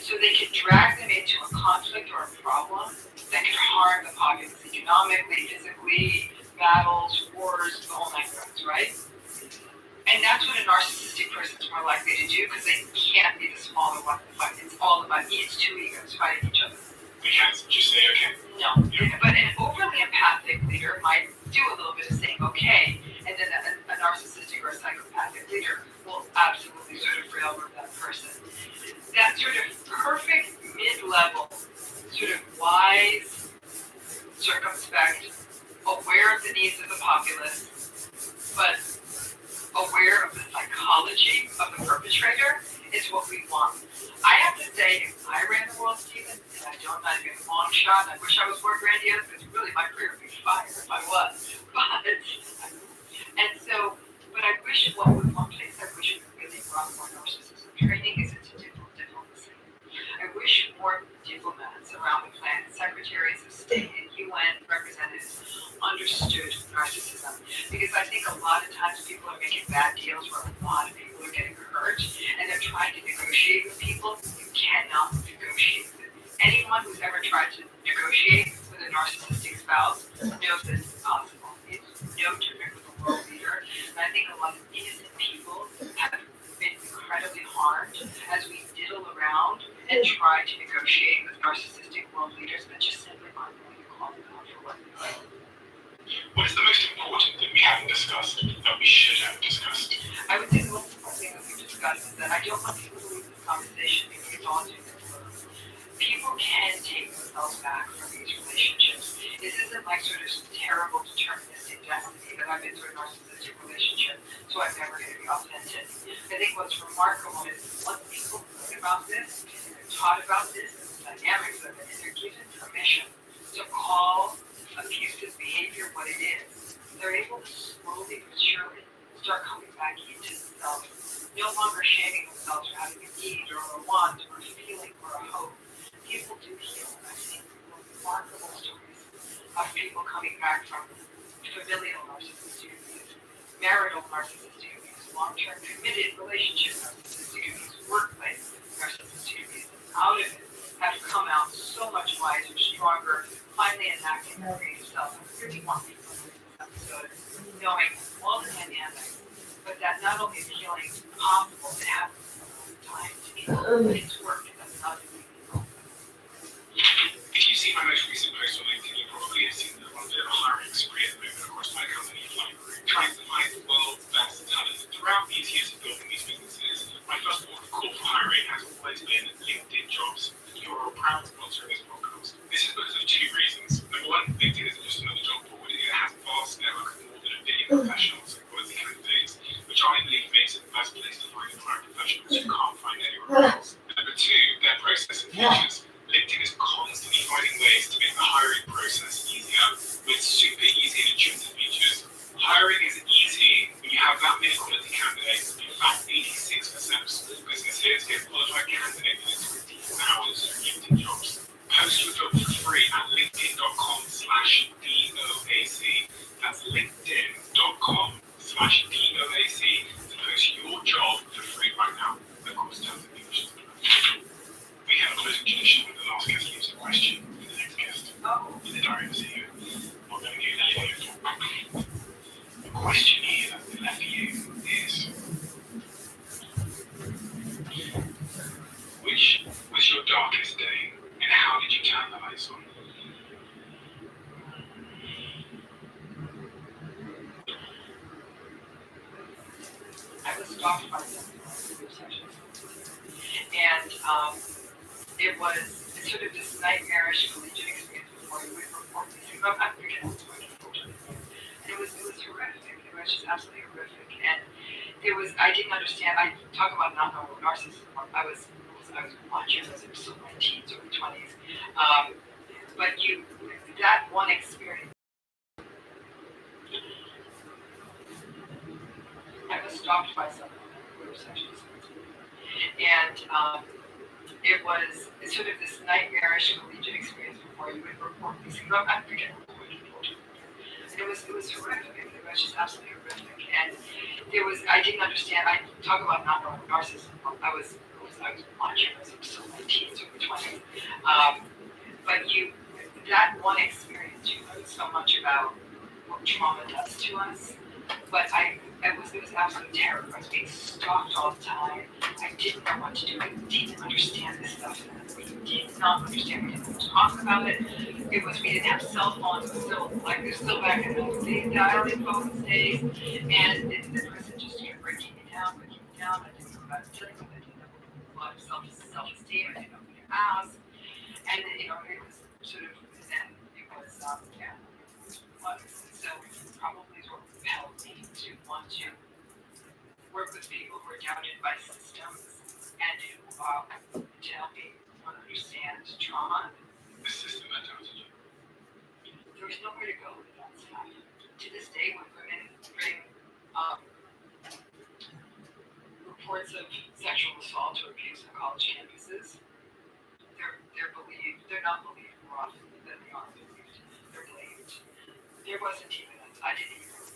So they can drag them into a conflict or a problem that can harm the populace economically, physically, battles, wars, the whole nine yards, right? And that's what a narcissistic person is more likely to do because they can't be the smaller one to fight. It's all about it's two egos fighting each other. We can't just say, okay. No, but an overly empathic leader might do a little bit of saying okay, and then a narcissistic or a psychopathic leader will absolutely sort of railroad that person. That sort of perfect mid-level, sort of wise, circumspect, aware of the needs of the populace, but aware of the psychology of the perpetrator is what we want. I have to say, if I ran the world, Stephen, and I don't know, I'd be a long shot, and I wish I was more grandiose, because really my career would be fire if I was. But I wish one place I wish we really brought more narcissism training is into diplomacy. I wish more diplomats around the planet, secretaries of state and UN representatives understood narcissism. Because I think a lot of times people are making bad deals where a lot of people are getting hurt and they're trying to negotiate with people. You cannot negotiate with anyone who's ever tried to negotiate with a narcissistic spouse knows that it's impossible. It's no different with a world leader. And I think a lot of innocent people have been incredibly harmed as we diddle around and try to negotiate with narcissistic world leaders that just simply aren't going to call them out for what they are. What is the most important thing we haven't discussed that we should have discussed? I would say the most important thing that we've discussed is that I don't want people to leave this conversation because it's all too difficult. People can take themselves back from these relationships. This isn't like sort of terrible deterministic destiny that I've been through a narcissistic relationship, so I'm never going to be authentic. I think what's remarkable is once people think about this, and they're taught about this, and the dynamics of it, and they're given permission to call abusive behavior what it is, they're able to slowly but surely start coming back into themselves, no longer shaming themselves for having a need or a want or a feeling or a hope. People do heal, and I've seen remarkable stories of people coming back from familial narcissistic abuse, marital narcissistic abuse, long-term committed relationship narcissistic abuse, workplace narcissistic abuse, out of it have come out so much wiser, stronger, finally enacting their creative self. I really want people to read this episode knowing all the dynamics, but that not only is healing possible, it happens all the time to people, but it's work that's not easy. If you've seen my most recent post on LinkedIn, you probably have seen that I'm on a bit of a hiring spree at the moment across my company, Plagiarism, trying to find the world's best talent. Throughout these years of building these businesses, my first port of call for hiring has always been LinkedIn jobs. You're a proud sponsor of this podcast. This is because of two reasons. Number one, LinkedIn isn't just another job board. It has a vast network of more than a billion professionals and quality candidates, which I believe makes it the best place to find employed professionals you can't find anywhere else. Number two, their process and features. LinkedIn is constantly finding ways to make the hiring process easier with super easy and intuitive features. Hiring is easy when you have that many quality candidates. In fact, 86% of small businesses get qualified candidates within 24 hours through LinkedIn jobs. Post your job for free at linkedin.com/DOAC. That's linkedin.com/DOAC to post your job for free right now. Of course, terms and conditions. We have a closing tradition with the last guest leaves a question for the next guest. In the diary of the CEO. Not going to give that info. The question here that we left for you is, which was your darkest day and how did you turn the lights on? I was stalked by someone and it was sort of this nightmarish collegiate experience before you would report these things. I'm forgetting what I told you. And it was horrific. It was just absolutely horrific. And I didn't understand. I talk about not knowing what narcissism was. I was watching. I was still in my teens, early 20s. But that one experience. I was stalked by someone who was sexually assaulted. And it was sort of this nightmarish collegiate experience before you would report these things. I'm forgetting what I told you. And it was horrific. It was just absolutely horrific. And I didn't understand. I talk about not knowing narcissism. I was watching. I was still in my teens, early 20s. But that one experience, you learn so much about what trauma does to us. But it was absolute terror. I was being stalked all the time. I didn't know what to do. I didn't understand this stuff. We did not understand. We didn't talk about it. We didn't have cell phones. It was still back in those days, dial-in phone days. And the person just kept breaking me down. I didn't know about studying. I didn't know a lot of self-esteem. I didn't know what to ask. And it was sort of, and it was, so probably what compelled me to want to work with people who are doubted by systems and who to help me understand trauma. The system that doubted you. There was nowhere to go with that stuff. To this day, when women bring reports of sexual assault or abuse on college campuses, they're not believed more often than they are believed. They're blamed. There wasn't even I didn't even go.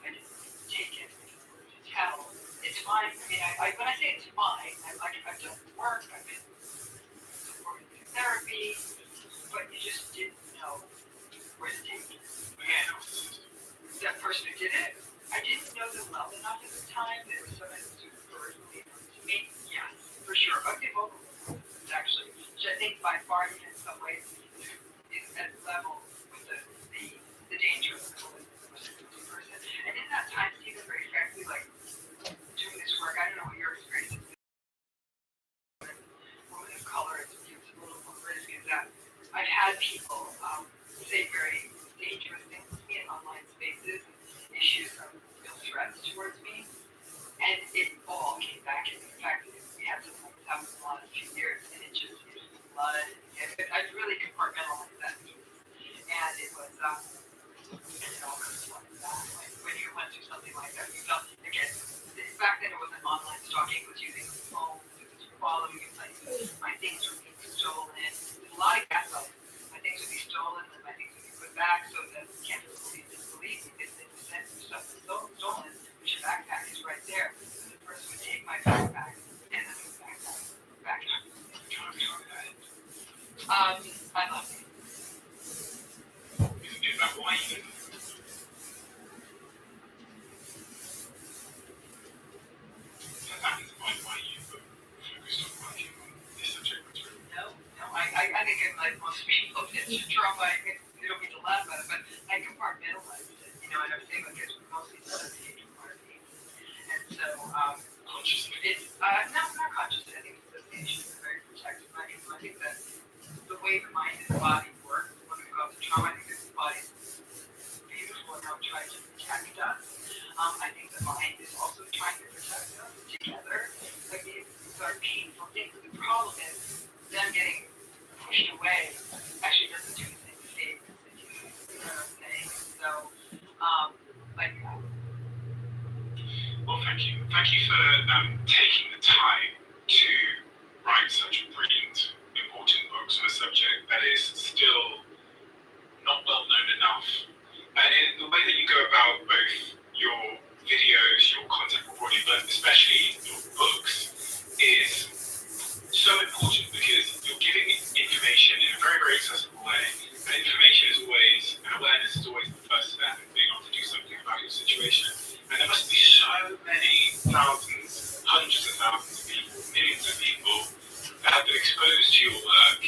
I didn't take it to tell. It's fine. I mean, when I say it's fine, I've done work, I've been supporting therapy, but you just didn't know where to take it. That person who did it, I didn't know them well enough at the time. There was someone who was to me. Yes, for sure. Okay, both of them, actually, which I think by far in some ways is at level with the danger of the person. And in that time, Stephen, very frankly, like doing this work, I don't know what your experience is. Women of color, it's a little more risk is that And it all comes to that. Like when you went through something like that, you felt, again, back then it wasn't online stalking, it was using phones, it was following in places. My things were being stolen. There's a lot of gaslighting. My things would be stolen and my things would be put back so that you can't disbelieve me. This stuff is stolen, but your backpack is right there. So the person would take my backpack and then move back out. I love it. Is that why you did it? That is why you focused on working on this subject material. No, I think like most people, it's trauma. You don't need to laugh at it, but I compartmentalized it. You know, and I'm saying like it's mostly dissociation part of me. And so, Consciously. it's not consciously. I think dissociation is a very protective mechanism. I think that the way the mind and body work when we go through trauma, I think the body is beautiful and how it tries to protect us. I think the mind is also trying to protect us together. Like these are painful things. The problem is them getting pushed away actually doesn't do anything to save us. You know what I'm saying? So, like, Well, thank you. Thank you for taking the time to write such brilliant, important books on a subject that is still not well known enough. And in the way that you go about both your videos, your content reporting, but especially your books, is so important because you're giving information in a very, very accessible way. And information is always, and awareness is always the first step in being able to do something about your situation. And there must be so many thousands, hundreds of thousands of people, millions of people that have been exposed to your work.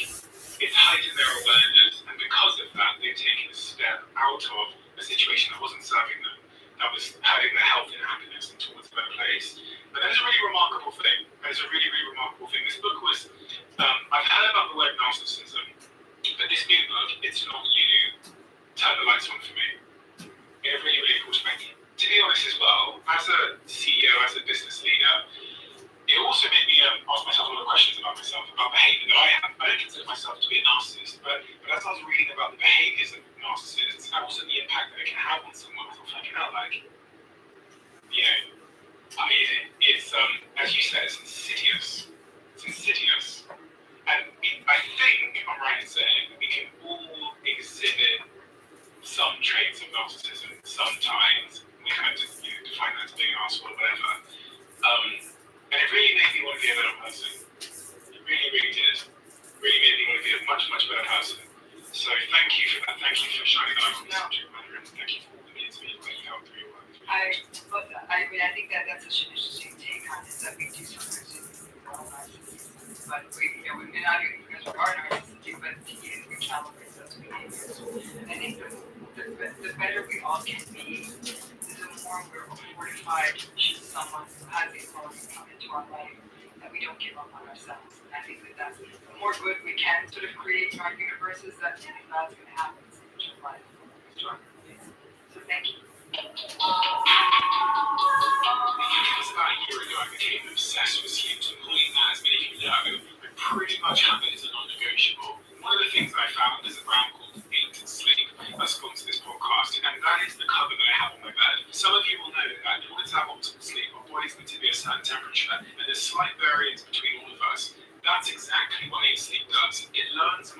It's heightened their awareness, and because of that, they've taken a step out of a situation that wasn't serving them, that was hurting their health and happiness and towards a better place. But that is a really remarkable thing. That is a really, really remarkable thing. This book was, I've heard about the word narcissism, but this new book, It's Not You, turned the lights on for me in a really, really important way. To be honest as well, as a CEO, as a business leader, it also made me ask myself a lot of questions about myself, about behavior that I have. I don't consider myself to be a narcissist, but as I was reading about the behaviors of narcissists and also the impact that it can have on someone, I thought, fucking hell, like, you know, it's, as you said, it's insidious. It's insidious. And I think, I'm right in saying, we can all exhibit some traits of narcissism sometimes. We kind of just, define that as being an arsehole or whatever. And it really made me want to be a better person. It really, really did. Really made me want to be a much, much better person. So thank you for that. Thank you for shining light on the subject matter, and thank you for all the means that you've helped through your work. I love that. I mean, I think that that's such an interesting take on it that we do sometimes in our narcissism. But we, you know, we're not even because we are narcissistic, but to use recalibrate those behaviors. I think the better we all can be, the more we're fortified to choose someone who has these qualities come into our life, that we don't give up on ourselves. And I think that that's the more good we can sort of create in our universes, that that's going to happen in your life. So thank you. Because about a year ago, I became obsessed with sleep to the point that, as many of you know, I pretty much have it as a non-negotiable. One of the things that I found is a brand called Sleep that sponsors this podcast, and that is the cover that I have on my bed. Some of you will know that in order to have optimal sleep, our bodies need to be a certain temperature, and there's slight variance between all of us. That's exactly what sleep does. It learns.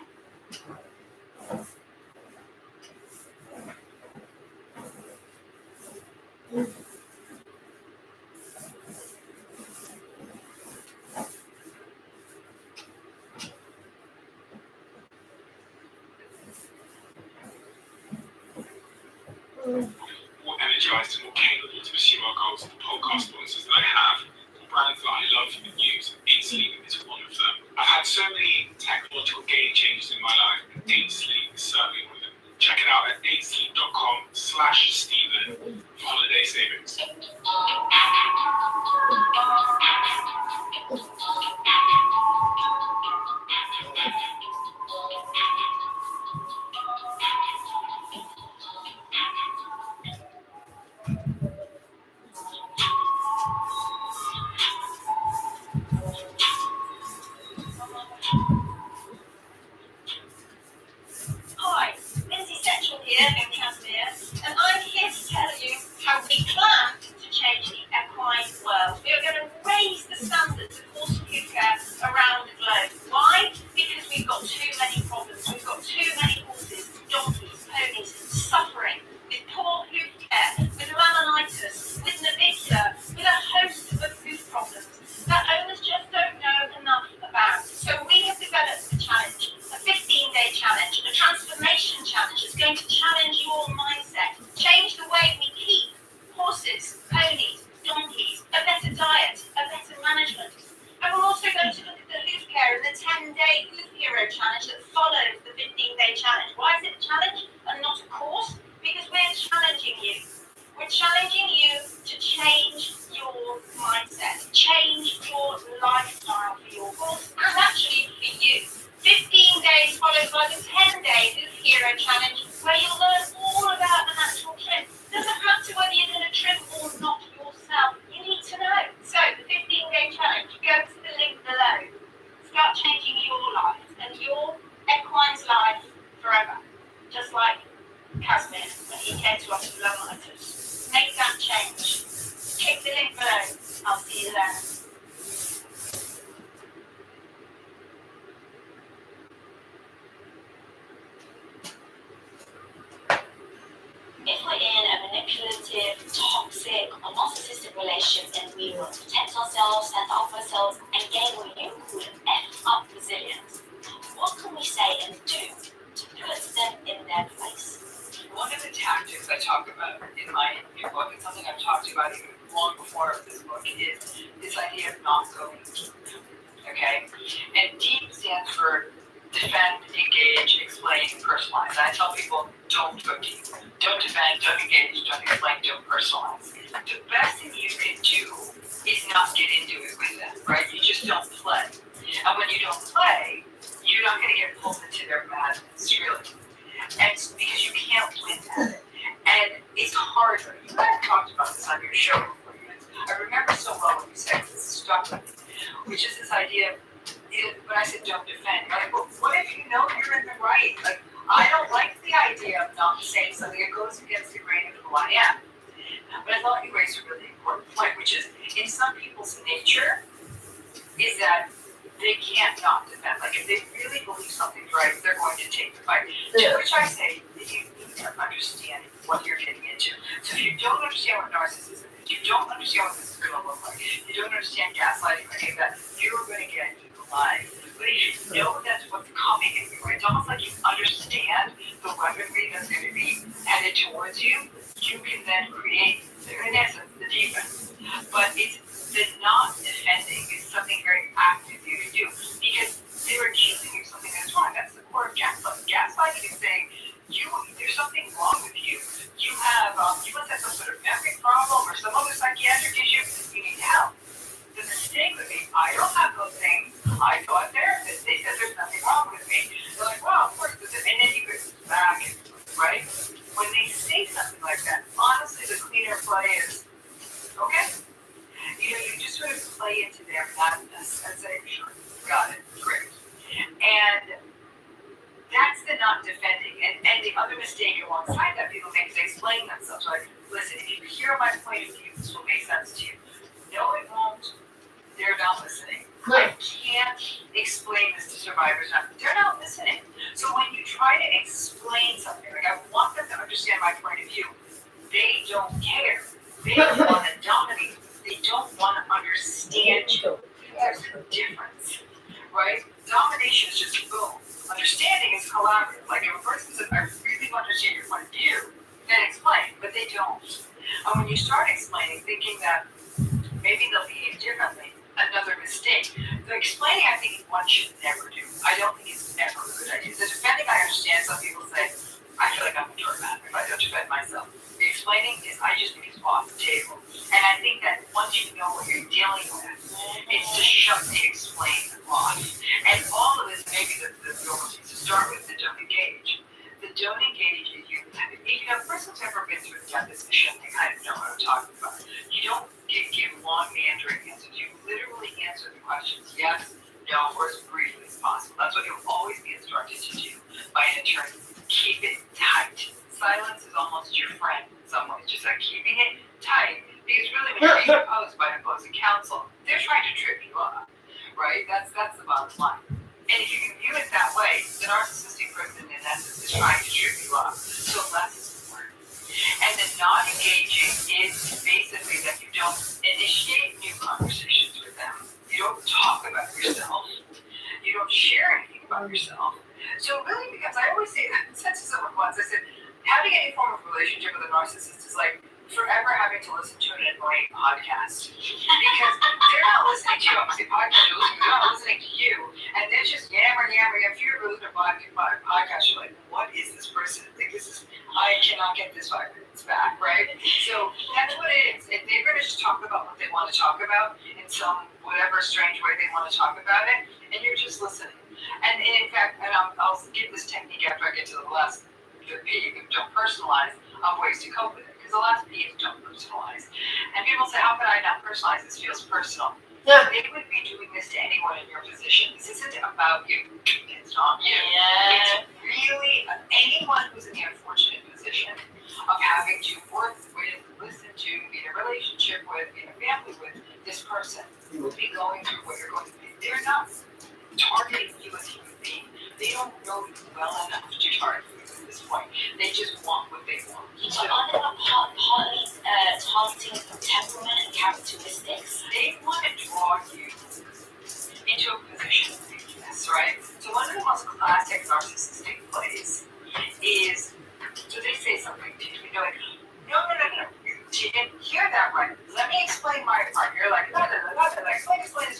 More energized and more capable to pursue our goals. The podcast sponsors that I have, the brands that I love and use, Sleep is one of them. I've had so many technological game changes in my life, and Sleep is certainly one of them. Check it out at 8sleep.com/Stephen for holiday savings. Hi, Lindsay Central here in Casimir. challenging you to change your mindset, change your lifestyle for your goals, and actually for you. 15 days followed by the 10-day Hero Challenge, where you'll learn all about the natural trim. Doesn't matter whether you're going to trim or not yourself, you need to know. So, the 15-day challenge, go to the link below. Start changing your life and your equine's life forever. Just like Casimir, when he came to us with low monitors. Make that change. Click the link below. I'll see you there. If we're in a manipulative, toxic, or narcissistic relationship, then we will protect ourselves, stand up for ourselves, and gain what you call an F-up resilience. What can we say and do to put them in their place? One of the tactics I talk about in my new book, and something I've talked about even long before this book, is this idea of not going deep. Okay? And deep stands for defend, engage, explain, personalize. I tell people, don't go deep. Don't defend, don't engage, don't explain, don't personalize. The best thing you can do is not get into it with them, right? You just don't play. And when you don't play, you're not going to get pulled into their madness, really. And it's because you can't win that. And it's harder. You might have talked about this on your show before. I remember so well what you said, because it stuck with me, which is this idea of, when I said don't defend, you're like, well, what if you know you're in the right? Like, I don't like the idea of not saying something that goes against the grain of who I am. But I thought you raised a really important point, which is, in some people's nature, is that they can't not defend. Like, if they really believe something's right, they're going to take the fight. To which I say, that you need to understand what you're getting into. So if you don't understand what narcissism is, you don't understand what this is going to look like, you don't understand gaslighting or any of that, you're going to get eaten alive. But if you know that's what's coming in you, it's almost like you understand the weaponry that's going to be headed towards you, you can then create, in essence, the defense. But it's the not defending is something very active you can do, because they're accusing you of something that's wrong. That's the core of gaslighting. Gaslighting is saying, there's something wrong with you. You must have some sort of memory problem or some other psychiatric issue. You need help. The mistake would be, I don't have those things. I saw a therapist. They said there's nothing wrong with me. They're like, well, of course, and then you go back, right? When they say something like that, honestly, the cleaner play is, okay. You just sort of play into their madness and say, sure, got it, great. And that's the not defending. And the other mistake alongside that people make is they explain themselves. Like, listen, if you hear my point of view, this will make sense to you. No, it won't. They're not listening. I can't explain this to survivors now. They're not listening. So when you try to explain something, like I want them to understand my point of view, they don't care. They want to dominate. They don't want to understand you. There's a difference, right? Domination is just boom. Understanding is collaborative. Like if a person says, I really want to understand your point of view, then explain, but they don't. And when you start explaining, thinking that maybe they'll behave differently, another mistake. The explaining, I think, one should never do. I don't think it's ever a good idea. The defending, I understand. Some people say, I feel like I'm a doormat if I don't defend myself. The explaining is, I just think it's off the table. And I think that once you know what you're dealing with, it's to shut the explain off. And all of this, maybe the goal is to start with the don't engage. The don't engage is you. If a person's ever been through a deposition, they kind of know what I'm talking about. You don't give long meandering answers. You literally answer the questions yes, no, or as briefly as possible. That's what you'll always be instructed to do by an attorney. Keep it tight. Silence is almost your friend in some ways, just like keeping it tight. Because really, when you're being opposed by an opposing counsel, they're trying to trip you up, right? That's the bottom line. And if you can view it that way, the narcissistic person in essence is trying to trip you up. So less is more. And the not engaging is basically that you don't initiate new conversations with them. You don't talk about yourself. You don't share anything about yourself. So it really becomes, I always say, I said to someone once, I said, having any form of relationship with a narcissist is like forever having to listen to an annoying podcast because they're not listening to you. Obviously, podcast you're listening to, they're not listening to you, and they're just yammering. If you're listening to a podcast, you're like, what is this person? Like, I cannot get this 5 minutes back, right? So that's what it is. If they're going to just talk about what they want to talk about in some whatever strange way they want to talk about it, and you're just listening. And in fact, and I'll give this technique after I get to the P, don't personalize, of ways to cope with it. Because the last P is don't personalize. And people say, how could I not personalize? This feels personal. Yeah. They would be doing this to anyone in your position. This isn't about you. It's not you. Yeah. It's really anyone who's in the unfortunate position of having to work with, listen to, be in a relationship with, be in a family with this person who will be going through what you're going through. They're not targeting you as a human being. They don't know you well enough to target you at this point. They just want what they want. So are they not targeting from temperament and characteristics? They want to draw you into a position of weakness, right? So one of the most classic narcissistic plays is, so they say something to you, you're like, no, you didn't hear that right. Let me explain my part. You're like,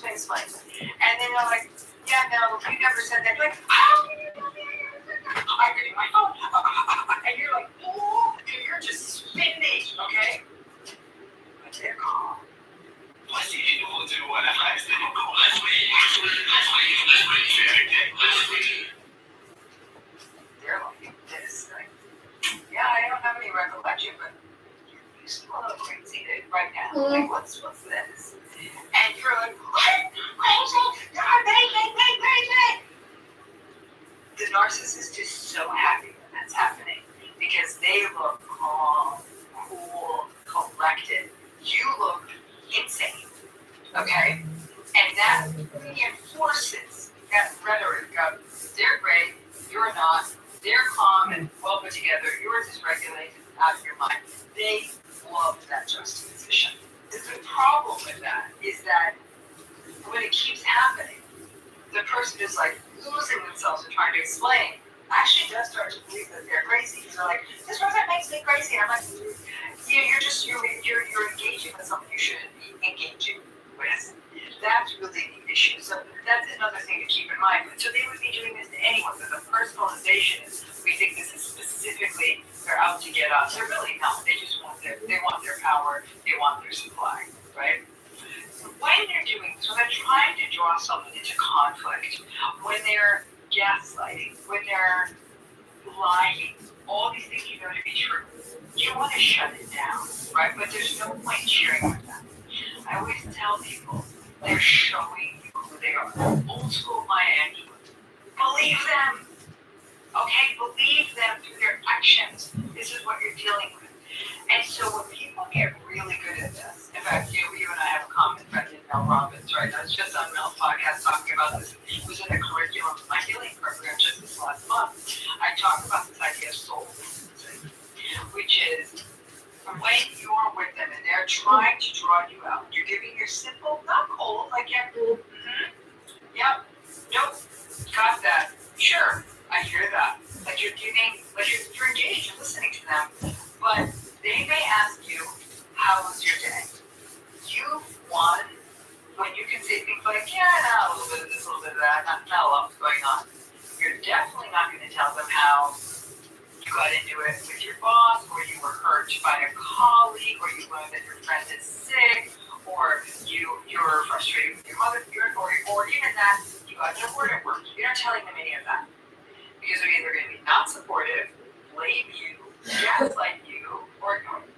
explain. And then they're like, yeah, no, you never said that. You're like, how can you not hear? I'm getting my phone. And you're like, oh, you're just spinning, okay? But they're calm. What's he doing to what I said? They're like this. Like, yeah, I don't have any recollection, but you seem a little crazy right now. Like, what's this? And you're like, what? Crazy? God, bang. The narcissist is so happy when that's happening because they look calm, cool, collected. You look insane, okay? And that reinforces that rhetoric of they're great, you're not, they're calm and well put together, you're dysregulated, out of your mind. They love that juxtaposition. The problem with that is that when it keeps happening, the person is like losing themselves and trying to explain, actually does start to believe that they're crazy. Because they're like, this person makes me crazy. And I'm like, yeah, you're engaging with something you shouldn't be engaging with. That's really the issue. So that's another thing to keep in mind. So they would be doing this to anyone, but the personalization is, we think this is specifically, they're out to get us. They're really not. They just want they want their power, they want their supply, right? When they're doing this, when they're trying to draw someone into conflict, when they're gaslighting, when they're lying, all these things you know to be true, you want to shut it down, right? But there's no point cheering with them. I always tell people, they're showing you who they are. Old school Maya Angelou. Believe them. Okay? Believe them through their actions. This is what you're dealing with. And so when people get really good at this, in fact, you and I have a common friend in Mel Robbins, right? I was just on Mel's podcast talking about this. It was in the curriculum of my healing program just this last month. I talked about this idea of soul distancing, which is when you're with them and they're trying to draw you out, you're giving your simple, not cold, like you're, yep, nope, got that, sure, I hear that. Like you're giving, like you're engaged and listening to them, but they may ask you, how was your day? You won when you can say things like, yeah, no, a little bit of this, a little bit of that, not know what's going on. You're definitely not going to tell them how you got into it with your boss, or you were hurt by a colleague, or you learned that your friend is sick, or you're frustrated with your mother, or even that you got an award at work. You're not telling them any of that. Because they're either going to be not supportive, blame you, gaslight you, or ignore you.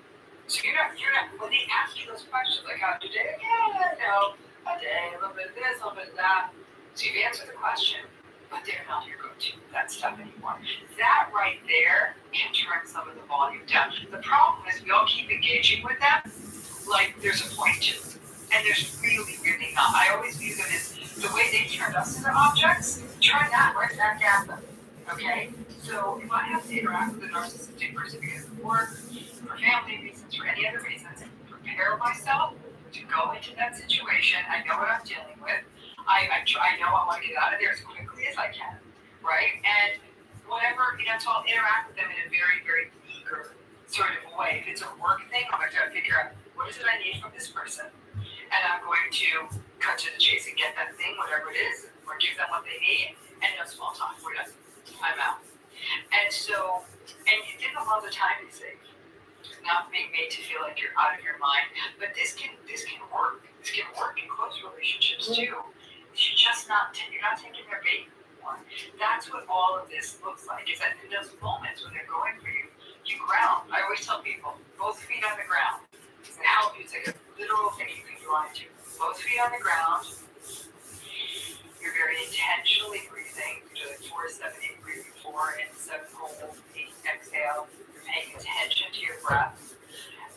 So you're not, when they ask you those questions, like, how's your day? Yeah, no, a day, a little bit of this, a little bit of that. So you've answered the question, but they're not your go-to, that stuff anymore. That right there can turn some of the volume down. The problem is we all keep engaging with them like there's a point to it. And there's really, really not. I always view them as the way they turned us into objects, turn that right back at them. Okay? So if I have to interact with a narcissistic person because of work, for family reasons, for any other reasons, prepare myself to go into that situation. I know what I'm dealing with. I know I want to get out of there as quickly as I can, right? And whatever, so I'll interact with them in a very, very eager sort of way. If it's a work thing, I'm like, is it I need from this person? And I'm going to cut to the chase and get that thing, whatever it is, or give them what they need, and no small talk. We're done. I'm out. And so, and you think of all the time you save, not being made to feel like you're out of your mind. But this can work. This can work in close relationships too. You're just you're not taking their bait anymore. That's what all of this looks like. Is that in those moments when they're going for you, you ground. I always tell people, both feet on the ground. It's a help you. It's like a literal thing you can do on it. Both feet on the ground. You're very intentionally breathing. You're doing 4, 7, 8, breathing 4 and 7, hold, 8, exhale. You're paying attention to your breath.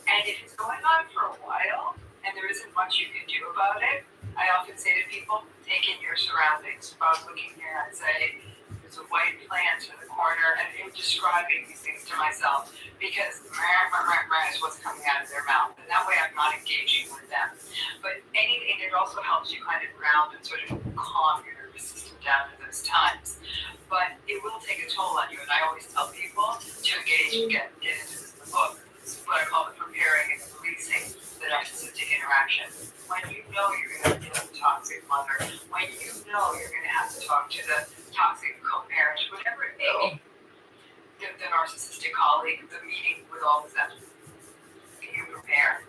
And if it's going on for a while and there isn't much you can do about it, I often say to people, take in your surroundings. If I was looking here, I'd say, there's a white plant in the corner, and I'm describing these things to myself because is what's coming out of their mouth. And that way I'm not engaging with them. But anything, it also helps you kind of ground and sort of calm your nervous system down at those times. But it will take a toll on you, and I always tell people to engage and get into this in the book. This is what I call the preparing and releasing the narcissistic interaction. When you know you're going to have to deal with the toxic mother, when you know you're going to have to talk to the toxic co-parent, whatever it may be, the narcissistic colleague, the meeting with all of them, you prepare.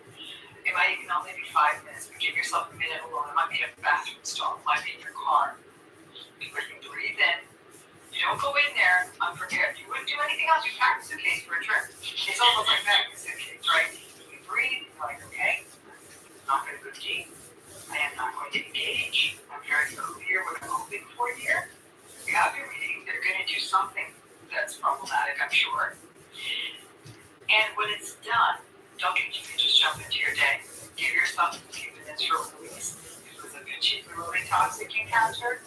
It might even only be 5 minutes, but give yourself a minute alone. It might be in a bathroom stall, it might be in your car, where you breathe in. You don't go in there unprepared. You wouldn't do anything else. You pack a suitcase for a trip. It's almost like packing a suitcase, right? You breathe, you're like, okay, I'm not going to go deep. I am not going to engage. I'm very clear what I'm hoping for here. You have your meeting. They're going to do something that's problematic, I'm sure. And when it's done, don't think you can just jump into your day. Give yourself a few minutes for release. If it was a particularly toxic encounter,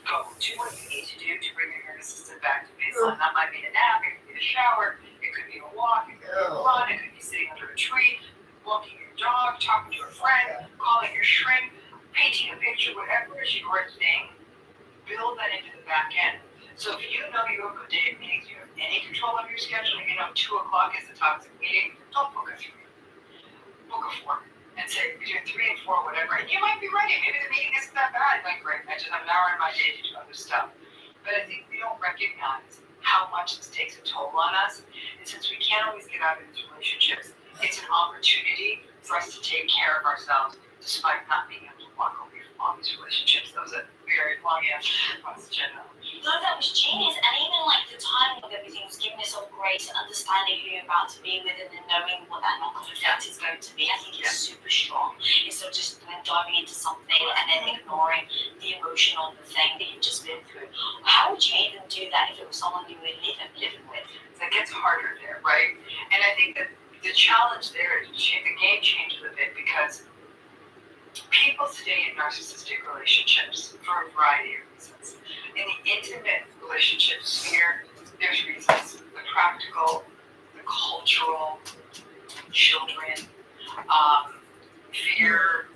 go do what you need to do to bring your nervous system back to baseline. That might be a nap, it could be a shower, it could be a walk, it could be a run, it could be sitting under a tree, walking your dog, talking to a friend, calling your shrink, painting a picture, whatever is your thing, build that into the back end. So if you know you have a day of meetings, you have any control of your schedule, you know 2 o'clock is the toxic meeting, don't book a 3. Book a 4. And say between 3 and 4, whatever. And you might be right. Maybe the meeting isn't that bad. Like, great, I just have an hour in my day to do other stuff. But I think we don't recognize how much this takes a toll on us. And since we can't always get out of these relationships, it's an opportunity for us to take care of ourselves despite not being able to walk away from all these relationships. That was a very long answer to the question. No, that was genius. And even like the timing of everything was giving yourself grace and understanding who you're about to be with and then knowing what that knock-on effect is going to be. I think it's super strong. Instead of just then diving into something and then ignoring the emotional thing that you've just been through. How would you even do that if it was someone you were living with? So it gets harder there, right? And I think that the challenge there is the game changes a bit because people stay in narcissistic relationships for a variety of reasons. In the intimate relationship sphere, there's reasons. The practical, the cultural, children, fear,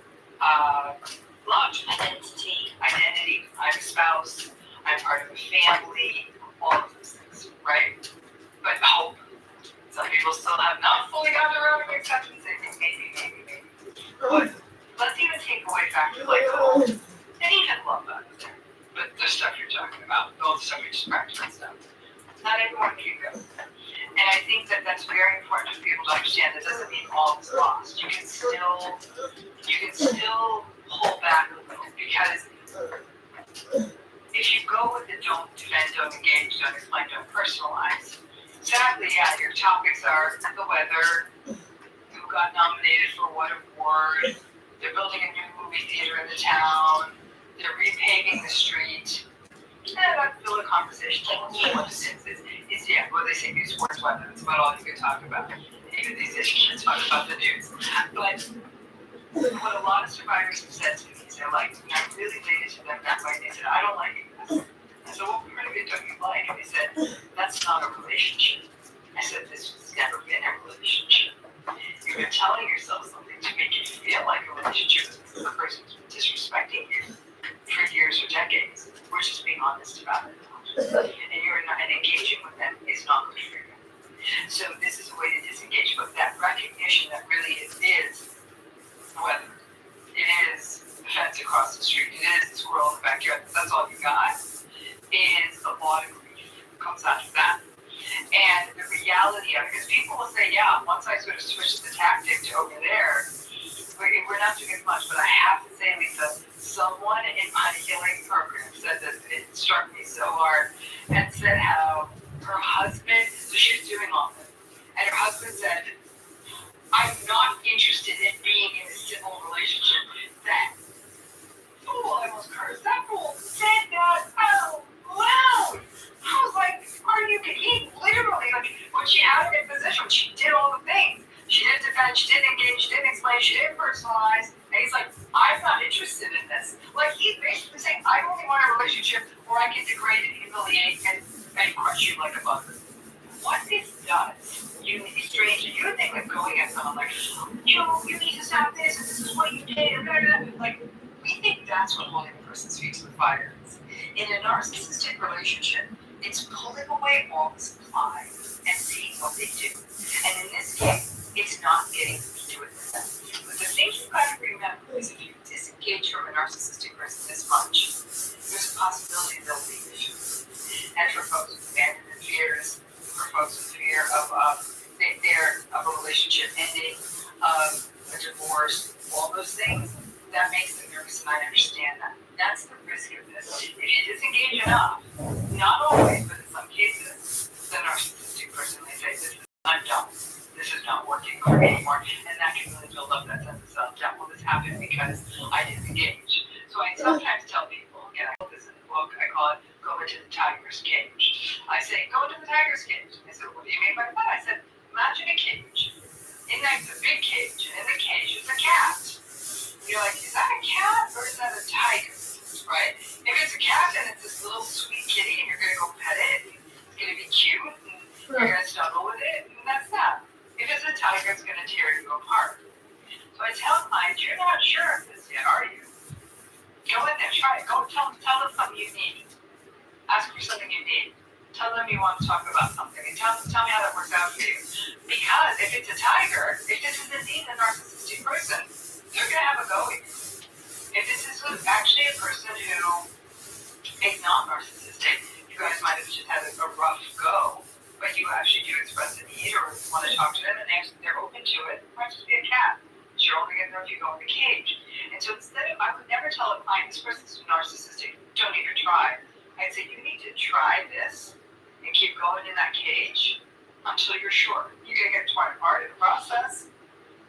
love, identity. I'm a spouse, I'm part of a family, all of those things, right? But hope. Some people still have not fully gotten around to acceptance. They think maybe. But let's even take away factors like hope and even love out of there. But the stuff you're talking about, all the stuff we just practical stuff. Not everyone can go. And I think that that's very important for people to understand. That doesn't mean all is lost. You can still hold back a little because if you go with the don't defend, don't engage, don't explain, don't personalize, sadly, yeah, your topics are the weather, who got nominated for what award, they're building a new movie theater in the town, they're repaving the street. Yeah, that's still a conversation. What it is, yeah, what they say, news, sports, weather. That's about all you can talk about. Even these days, you can't talk about the news. But what a lot of survivors have said to me is they're like, I really related to them that way. They said, I don't like it. I said, what part of it don't you like? And they said, that's not a relationship. I said, this has never been a relationship. You're telling yourself something to make you feel like a relationship because the person's disrespecting you for years or decades. We're just being honest about it. And you're not, and engaging with them is not good for you. So this is a way to disengage, but that recognition that really it is yeah, once I sort of switched the tactic to over there, we're not doing as much. But I have to say, Lisa, someone in my healing program said this, and it struck me so hard, and said how her husband, so she was doing all this, and her husband said, I'm not interested in being in a civil relationship. That fool, I almost cursed, that fool said that out loud. I was like, are you kidding? He literally, like, when she had him in position, she did all the things. She didn't defend, she didn't engage, she didn't explain, she didn't personalize. And he's like, I'm not interested in this. Like, he's basically saying, I only want a relationship where I can degrade and humiliate and crush you like a bug. What this does, you strange, you would think like going at someone like, you need to stop this, and this is what you did, and blah, blah, blah. Like, we think that's what holding a person's feet to the fire is. In a narcissistic relationship, it's pulling away all the supply and seeing what they do. And in this case, it's not getting to do it with them. But the thing you've got to remember is if you disengage from a narcissistic person this much, there's a possibility they'll leave you. And for folks with abandonment fears, for folks with fear of a relationship ending, of a divorce, all those things, that makes them nervous, and I understand that. That's the risk of this. If you disengage enough, not always, but in some cases, the narcissistic person may say, I'm done. This is not working for me anymore. And that can really build up that sense of self-doubt. Well, this happened because I disengaged. So I sometimes tell people, and I put this in the book, I call it, go into the tiger's cage. I say, go into the tiger's cage. I said, what do you mean by that? I said, imagine a cage. In that's a big cage, and in the cage is a cat. You're like, is that a cat or is that a tiger? Right? If it's a cat and it's this little sweet kitty and you're going to go pet it, it's going to be cute and you're going to snuggle with it, and that's that. If it's a tiger, it's going to tear you apart. So I tell clients, you're not sure of this yet, are you? Go in there, try it. Go tell them something you need. Ask for something you need. Tell them you want to talk about something and tell me how that works out for you. Because if it's a tiger, if this is indeed a narcissistic person, they're going to have a go at you. If this is actually a person who is not narcissistic, you guys might have just had a rough go, but you actually do express a need or want to talk to them and they're open to it. It might just be a cat. You're only going to know if you go in the cage. And so instead of, I would never tell a client, this person's narcissistic, don't even try. I'd say, you need to try this and keep going in that cage until you're sure. You're going to get torn apart in the process,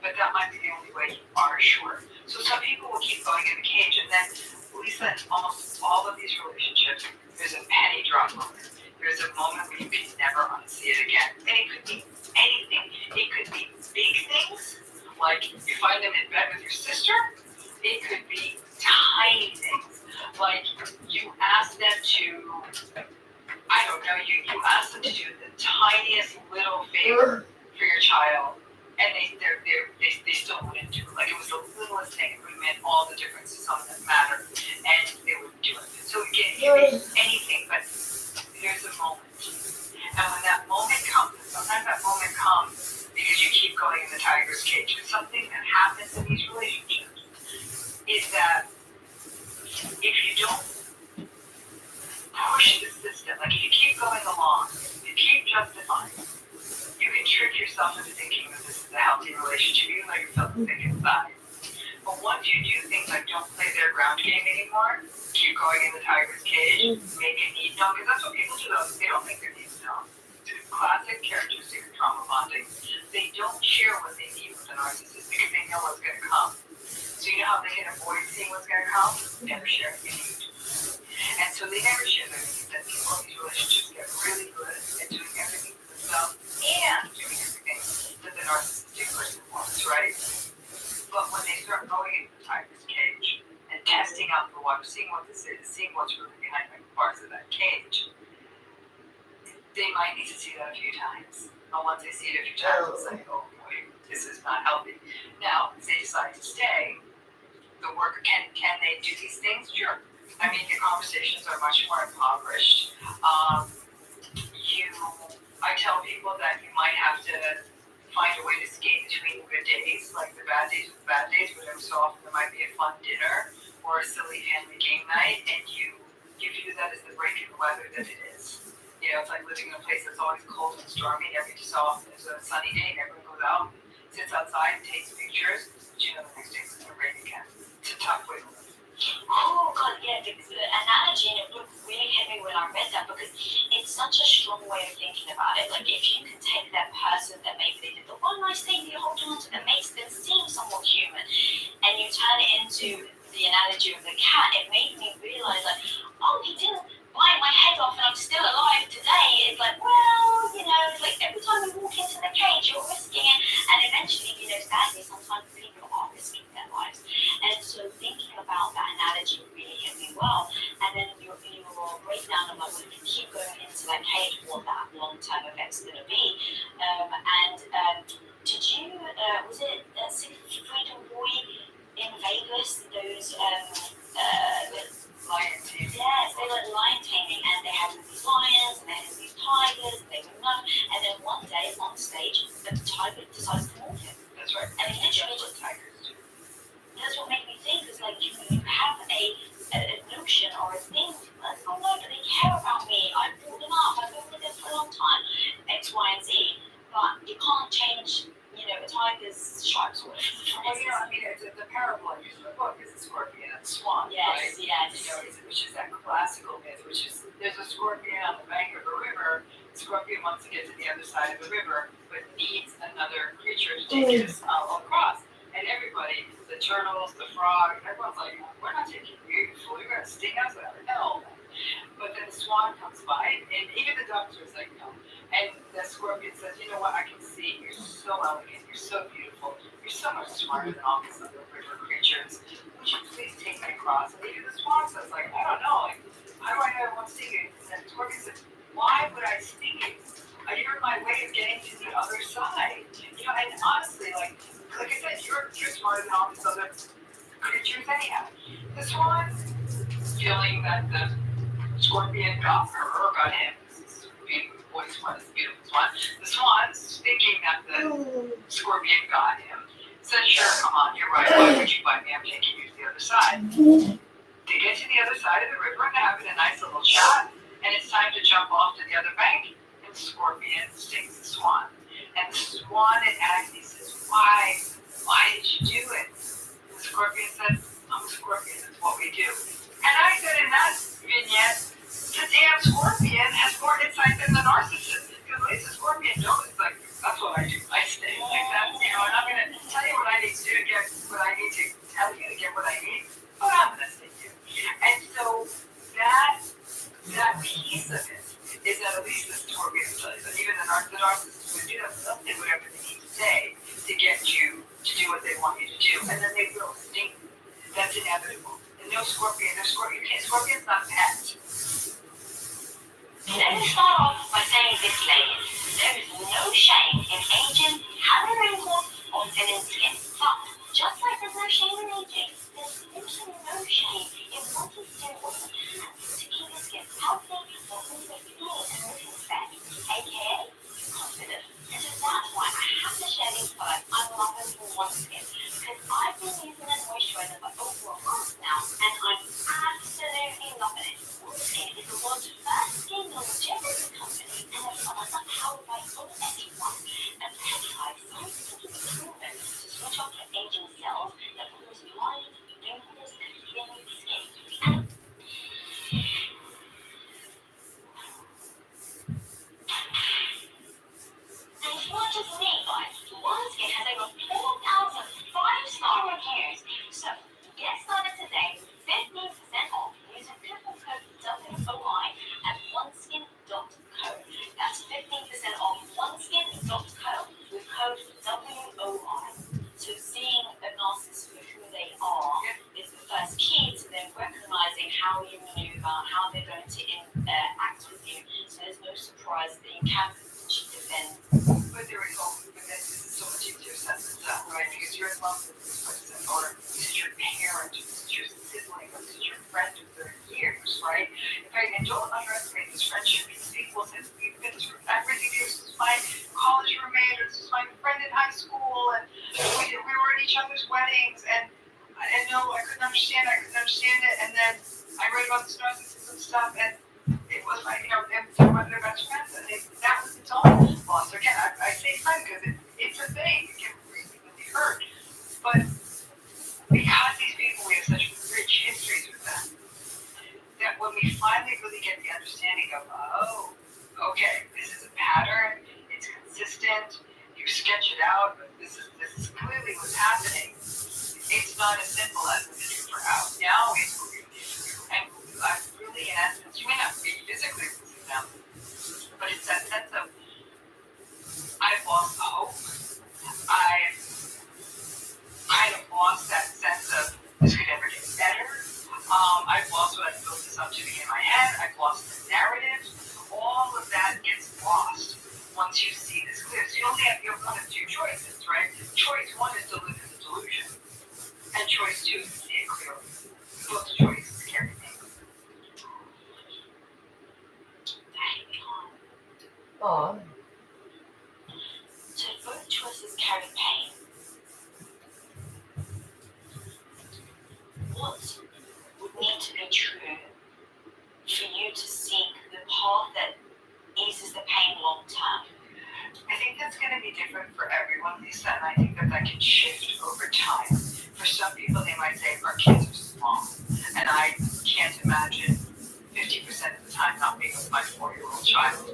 but that might be the only way you are sure. So some people will keep going in the cage, and then Lisa, in almost all of these relationships, there's a penny drop moment. There's a moment where you can never unsee it again. And it could be anything. It could be big things, like you find them in bed with your sister. It could be tiny things, like you ask them to, I don't know, you ask them to do the tiniest little favor for your child, and they still wouldn't do it. Like it was the littlest thing. It would have made all the difference to something that mattered, and they wouldn't do it. So again, it could be anything, but there's a moment. And when that moment comes, sometimes that moment comes because you keep going in the tiger's cage. But something that happens in these relationships is that if you don't push the system, like if you keep going along, you keep justifying, you can trick yourself into thinking that this is a healthy relationship, even though you're feeling sick inside. But once you do things like don't play their ground game anymore, keep going in the tiger's cage, make it need known, because that's what people do, though. They don't make their needs known. It's a classic characteristic of trauma bonding. They don't share what they need with a narcissist because they know what's going to come. So you know how they can avoid seeing what's going to come? Never share what they need. And so they never share their needs. And people in these relationships get really good at doing everything for themselves and doing everything that the narcissistic person wants, right? But when they start going into the tiger's cage and testing out the water, seeing what this is, seeing what's really behind the bars of that cage, they might need to see that a few times. And once they see it a few times, they'll say, oh boy, this is not healthy. Now, if they decide to stay, the worker, can they do these things? Sure. I mean, the conversations are much more impoverished. I tell people that you might have to find a way to skate between the good days, like the bad days with the bad days, but every so often there might be a fun dinner or a silly family game night, and you view that as the break in the weather that it is. You know, it's like living in a place that's always cold and stormy. Every so often there's a sunny day and everyone goes out, sits outside, takes pictures. But you know, the next day it's going to rain again. It's a tough way to live. Oh God, yeah, the analogy in a book really hit me when I read that because it's such a strong way of thinking about it. Like if you can take that person that maybe they did the one nice thing you hold on to that makes them seem somewhat human, and you turn it into the analogy of the cat, it made me realize like, oh, he didn't bite my head off and I'm still alive today. It's like, well, you know, it's like every time you walk into the cage, you're risking it, and eventually, you know, sadly, sometimes people are risking their lives. And so thinking about that analogy really hit me well. And then your breakdown of like, well, if you keep going into that cage, what that long-term effect's going to be. Did you, was it Freedom Boy in Vegas, those, Lion team. yes, they were lion taming, and they had these lions, and they had these tigers, and they would know, and then one day on stage, the tiger decides to move him. That's right. And he literally just tigers. That's what made me think is like you have a notion or a thing, like, oh no, but they care about me, I brought them up, I've been with them for a long time, X, Y, and Z, but you can't change, you know, a tiger's stripes or whatever. Well, you know, I mean, the parable I use in the book is the scorpion and the swan, Yes, right? yes. You know, which is that classical myth, which is there's a scorpion on the bank of a river. The scorpion wants to get to the other side of the river, but needs another creature to take us across. And everybody, the turtles, the frog, everyone's like, we're not taking you, you fool, you're going to sting us out of hell. But then the swan comes by, and even the ducks are like, no. And the scorpion says, you know what, I can see, you're so elegant, you're so beautiful, you're so much smarter than all these other river creatures. Would you please take me across? And even the swan says, like, I don't know, like, how do I know I won't sting you? And the scorpion says, why would I sting you? You're my way of getting to the other side. You know, and honestly, like I said, you're smarter than all these other creatures anyhow. The swan, feeling that the scorpion got her or got him, this beautiful boy swan, this beautiful swan. The swan's thinking that the scorpion got him. Said, sure, come on, you're right. Why would you bite me? I'm taking you to the other side. They get to the other side of the river and they're having a nice little chat, and it's time to jump off to the other bank. And the scorpion stings the swan. And the swan in agony says, why? Why did you do it? And the scorpion said, I'm a scorpion, that's what we do. And I said in that vignette, the damn scorpion has more insight than the narcissist. Because at least the scorpion knows, like, that's what I do. I sting like that, you know, and I'm going to tell you what I need to do to get what I need to tell you to get what I need, but I'm going to sting you. And so that piece of it is that at least the scorpion does, and even the narcissist would do something, whatever they need to say to get you to do what they want you to do, and then they will sting you. That's inevitable. And no scorpion, scorpion's not a pet. Let me start off by saying this, ladies. There is no shame in aging, having wrinkles, or thinning skin. But just like there's no shame in aging, there's also no shame in wanting to do what you can to keep your skin healthy or also feeling and looking fair, aka confident. And so that's why I have to share these products I'm loving for One Skin, because I've been using a moisturizer for over a month now, and I'm absolutely loving it. One Skin is the world's first skin longevity company, and their products are powered by OS1, a peptide scientifically proven to switch off your aging cells that cause lines, wrinkles, and thinning skin. And it's not just me, guys. One Skin has over 4,000 5-star reviews. So get started today. 15% off using coupon code WOI at oneskin.co. That's 15% off oneskin.co with code WOI. So seeing a narcissist for who they are is the first key to them recognizing how you maneuver, how they're going to act with you. So there's no surprise that you can defend. But there is hope, but this is so much easier said than done, right? Because you're in love with this person, or this is your parent, or this is your sibling, or this is your friend of 30 years, right? In fact, and don't underestimate this friendship, because people say, we've been through everything. This is my college roommate, or this is my friend in high school, and we were at each other's weddings, and no, I couldn't understand it, and then I read about this narcissism stuff, and it was my, you know, and so one of their best this is clearly what's happening. It's not as simple as the for out. Now it's and I really, in essence, you may not be physically losing them, but it's that sense of I've lost hope. I've kind of lost that sense of this could ever get better. I've lost what I've built this up to be in my head. I've lost the narrative. All of that gets lost once you see this clear. So you have one of two choices, right? Choice one is to live in the delusion, and choice two is to see it clearly. Both choices carry pain. Aw. So both choices carry pain. What would need to be true for you to seek the path that eases the pain long term? I think that's going to be different for everyone, Lisa, and I think that can shift over time. For some people, they might say, our kids are small, and I can't imagine 50% of the time not being with my 4-year-old child.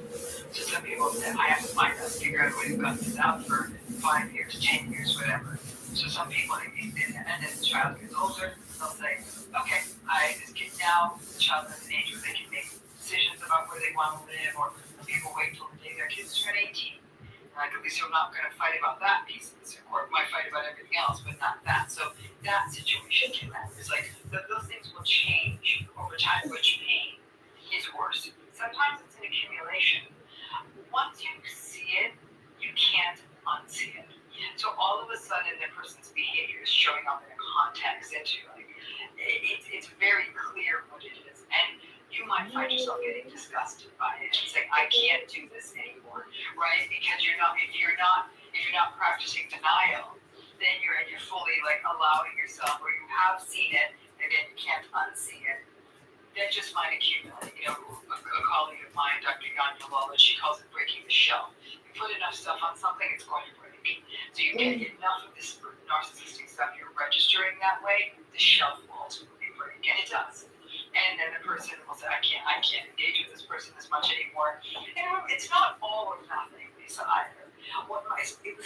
So some people say, I have to figure out a way to gut this out for 5 years, 10 years, whatever. So some people, and then the child gets older, they'll say, okay, this kid now, the child is an age where they can make decisions about where they want to live, or people wait till the day their kids turn 18. Like, at least I'm not going to fight about that piece of the court. We might fight about everything else, but not that. So that situation can matter. It's like those things will change over time. Which pain is worse? Sometimes it's an accumulation. Once you see it, you can't unsee it. So all of a sudden, the person's behavior is showing up in a context that you like. It's very clear what it is, and you might find yourself getting disgusted by it and saying, "I can't do this anymore," right? Because if you're not practicing denial, then you're fully like allowing yourself, or you have seen it, and then you can't unsee it. That just might accumulate. You know, a colleague of mine, Dr. Yanya, she calls it breaking the shell. You put enough stuff on something, it's going to break. So you get enough of this narcissistic stuff, you're registering that way, the shell will ultimately break, and it does. And then the person will say, I can't engage with this person as much anymore. And it's not all or nothing, Lisa, either. With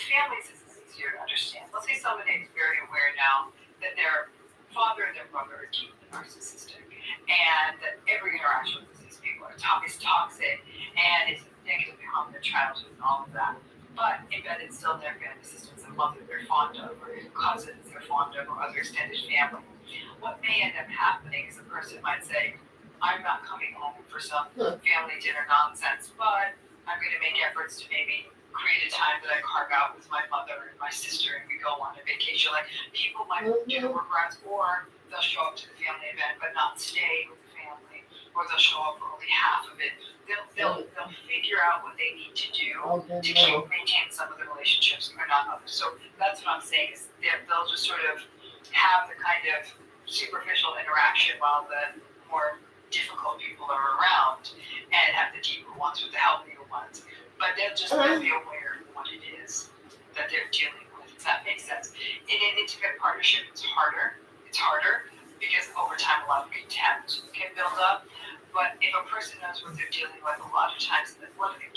families, this is easier to understand. Let's say somebody is very aware now that their father and their brother are deeply narcissistic, and that every interaction with these people is toxic, and it's negatively harming their childhood and all of that. But embedded still in their family systems, a mother they're fond of, or cousins they're fond of, or other extended family. What may end up happening is a person might say, I'm not coming home for some family dinner nonsense, but I'm going to make efforts to maybe create a time that I carve out with my mother and my sister, and we go on a vacation. Like, people might do the workarounds, or they'll show up to the family event but not stay with the family, or they'll show up for only half of it. They'll figure out what they need to do to maintain some of the relationships, or not others. So that's what I'm saying, is they'll just sort of have the kind of superficial interaction while the more difficult people are around, and have the deeper ones with the healthier ones. But they'll be aware of what it is that they're dealing with. Does that make sense? In an intimate partnership, it's harder. It's harder because over time a lot of contempt can build up. But if a person knows what they're dealing with, a lot of times one of the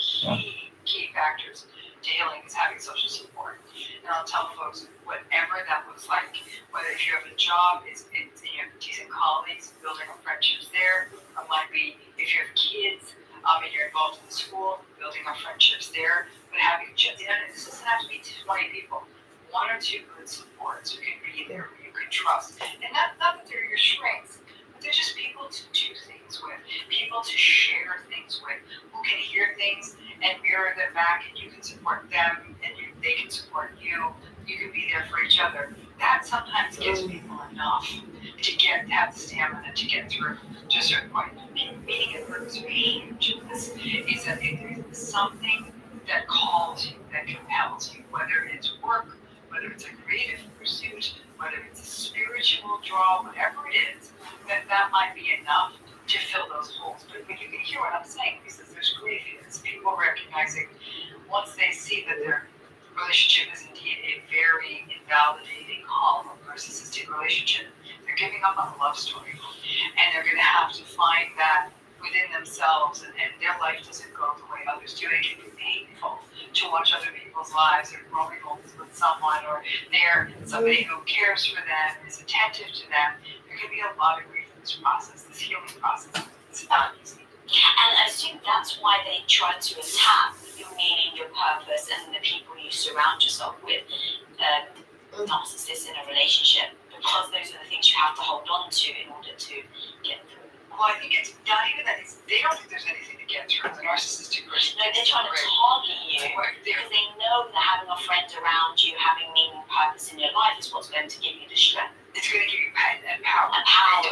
key factors to healing is having social support. And I'll tell folks, whatever that looks like, whether if you have a job, it's you have decent colleagues, building up friendships there. It might be if you have kids, and you're involved in the school, building up friendships there. But having just, this doesn't have to be 20 people. 1 or 2 good supports who can be there, who you can trust. And not that they're your strengths, but they're just people to do things with, people to share things with, who can hear things and mirror them back, and you can support them, and they can support you. You can be there for each other. That sometimes gives people enough to have the stamina to get through to a certain point. Meaning and purpose are huge in this. Is that if there's something that calls you, that compels you, whether it's work, whether it's a creative pursuit, whether it's a spiritual draw, whatever it is, that might be enough to fill those holes. But you can hear what I'm saying, because there's grief. It's people recognizing, once they see that their relationship is indeed a very invalidating, hollow, narcissistic relationship, they're giving up on the love story. And they're going to have to find that within themselves, and their life doesn't go the way others do. It can be painful to watch other people's lives. They're growing old with someone, or they're somebody who cares for them, is attentive to them. There can be a lot of grief in this process, this healing process. It's not easy. And I think that's why they try to attack your meaning, your purpose, and the people you surround yourself with. Narcissists in a relationship, because those are the things you have to hold on to in order to get through. Well, I think it's not even that. They don't think there's anything to get through. The narcissistic person. No, they're trying to target you because they know that having a friend around you, having meaning and purpose in your life is what's going to give you the strength. It's going to give you power. And power.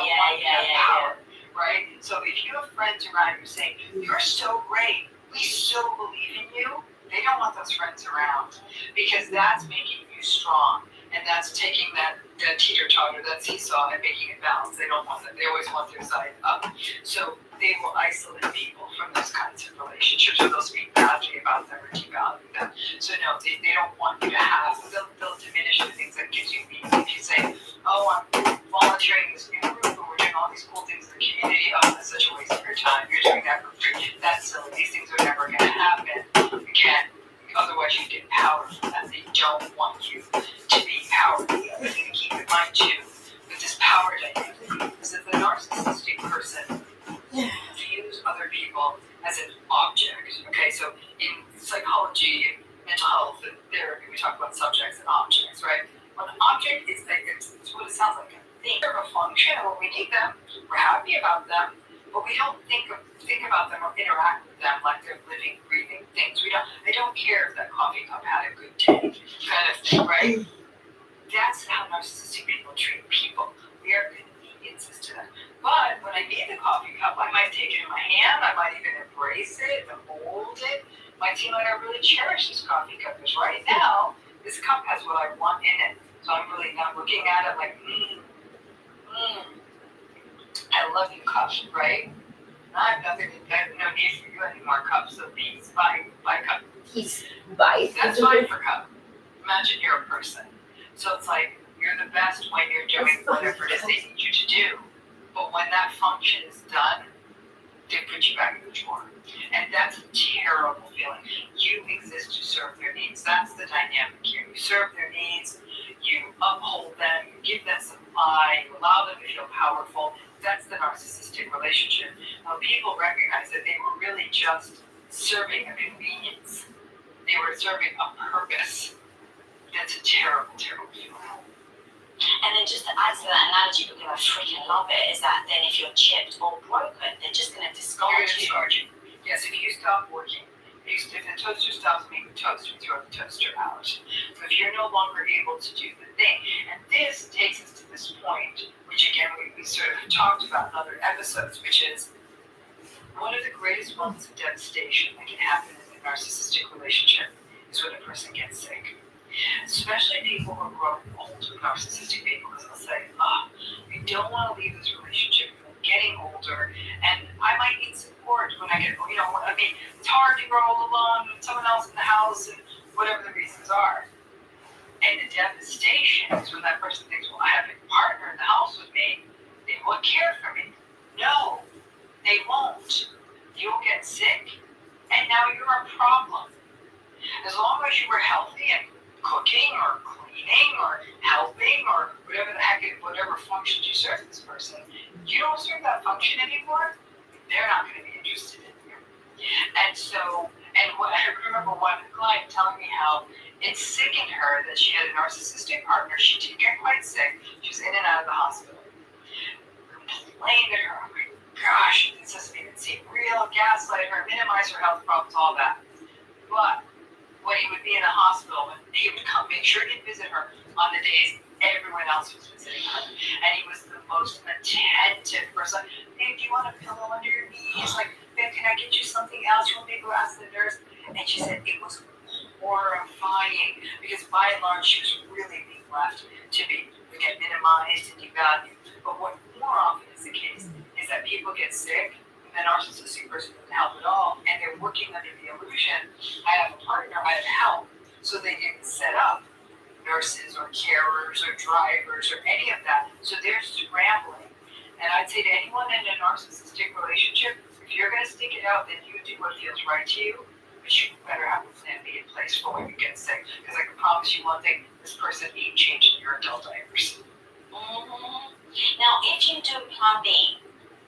Yeah. Right? So if you have friends around you saying, you're so great, we so believe in you, they don't want those friends around because that's making you strong. And that's taking that teeter-totter, that seesaw, and making it balance. They don't want that. They always want their side up. So they will isolate people from those kinds of relationships, or they'll speak badly about them or devalue them. So no, they don't want you to have, they'll diminish the things that gives you meaning. If you say, oh, I'm volunteering in this new group, and we're doing all these cool things in the community, oh, that's such a waste of your time. You're doing that for free. That's silly. These things are never going to happen. Again, otherwise you get power from them. They don't want you to be powered. The other thing to keep in mind too, with this power dynamic, is that the narcissistic person views other people as an object. Okay, so in psychology, mental health, and therapy, we talk about subjects and objects, right? Well, an object is like, it's what it sounds like, a thing, or a function, or we need them, we're happy about them, but we don't think about them or interact with them like they're living, breathing things. I don't care if that coffee cup had a good day, kind of thing, right? That's how narcissistic people treat people. We are conveniences to them. But when I need the coffee cup, I might take it in my hand, I might even embrace it, hold it. Might seem like I really cherish this coffee cup, because right now, this cup has what I want in it. So I'm really not looking at it like, I love you, cup, right? I have no need for you anymore, cup, so please, bye, cup. Peace. Bye. That's fine for cup. Imagine you're a person. So it's like, you're the best when you're doing whatever it is they need you to do. But when that function is done, they put you back in the drawer. And that's a terrible feeling. You exist to serve their needs. That's the dynamic here. You serve their needs, you uphold them, you give them supply, you allow them to feel powerful. That's the narcissistic relationship. When people recognize that they were really just serving a convenience, they were serving a purpose, that's a terrible, terrible feeling. And then just to add to that analogy, because I freaking love it, is that then if you're chipped or broken, they're just going to discard you. Yes, if you stop working, if the toaster stops making toast, we throw the toaster out. So if you're no longer able to do the thing, and this takes us to this point, which again we sort of talked about in other episodes, which is one of the greatest moments of devastation that can happen in a narcissistic relationship is when a person gets sick. Especially people who are growing old with narcissistic people, because they'll say, I don't want to leave this relationship. I'm getting older, and I might need support when I get, it's hard to grow alone with someone else in the house, and whatever the reasons are. And the devastation is when that person thinks, well, I have a partner in the house with me. They will care for me. No, they won't. You'll get sick, and now you're a problem. As long as you were healthy and cooking or cleaning or helping or whatever functions you serve this person, you don't serve that function anymore, they're not going to be interested in you. And I remember one client telling me how it sickened her that she had a narcissistic partner. She did get quite sick. She was in and out of the hospital. Complained to her, oh my gosh, this doesn't even seem real, gaslight her, minimize her health problems, all that. But when he would be in the hospital, he would come, make sure he'd visit her on the days everyone else was visiting her. And he was the most attentive person. Babe, do you want a pillow under your knees? Like, babe, can I get you something else? You want me to go ask the nurse? And she said it was horrifying because by and large she was really being left to get minimized and devalued. But what more often is the case is that people get sick, the narcissistic person doesn't help at all, and they're working under the illusion, I have a partner, I have help. So they didn't set up nurses or carers or drivers or any of that. So they're scrambling. And I'd say to anyone in a narcissistic relationship, if you're going to stick it out, then you do what feels right to you. If but you better have a plan B in place for when you get sick. Because I can promise you one thing, this person ain't changing your adult diapers. Now, if you do plan B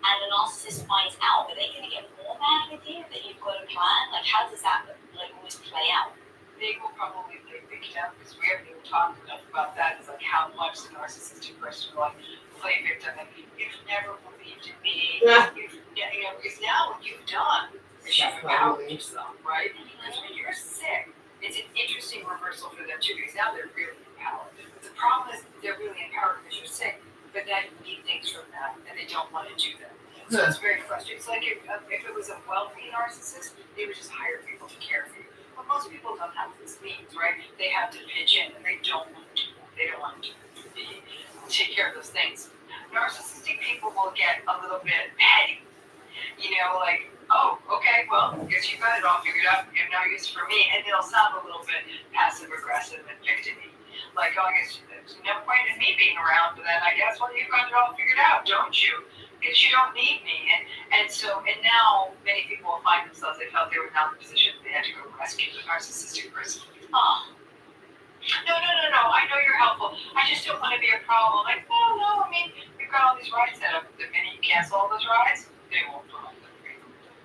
and the narcissist finds out, are they going to get more mad with you that you've got a plan? Like, how does that always play out? They will probably play victim because we haven't even talked enough about that. It's like how much the narcissistic person will like play victim. Like, you've never believed in me. Because now what you've done is you've empowered yourself, right? Because when you're sick, it's an interesting reversal for them too, because now they're really empowered. But the problem is they're really empowered because you're sick, but now you need things from them, and they don't want to do that. So it's very frustrating. It's like if it was a wealthy narcissist, they would just hire people to care for you. But most people don't have this means, right? They have to pitch in, and they don't want to do that. They don't want to take care of those things. Narcissistic people will get a little bit petty. Like, oh, okay, well, guess you got it all figured out. You have no use for me. And it'll sound a little bit passive-aggressive and victim-y. Like, oh, I guess there's no point in me being around, but then I guess, well, you've got it all figured out, don't you? Because you don't need me. And now many people will find themselves, they felt they were now in the position they had to go rescue the narcissistic person. Oh. No, I know you're helpful. I just don't want to be a problem. Like, no, I mean, we've got all these rides set up. The minute you cancel all those rides, they won't put on them.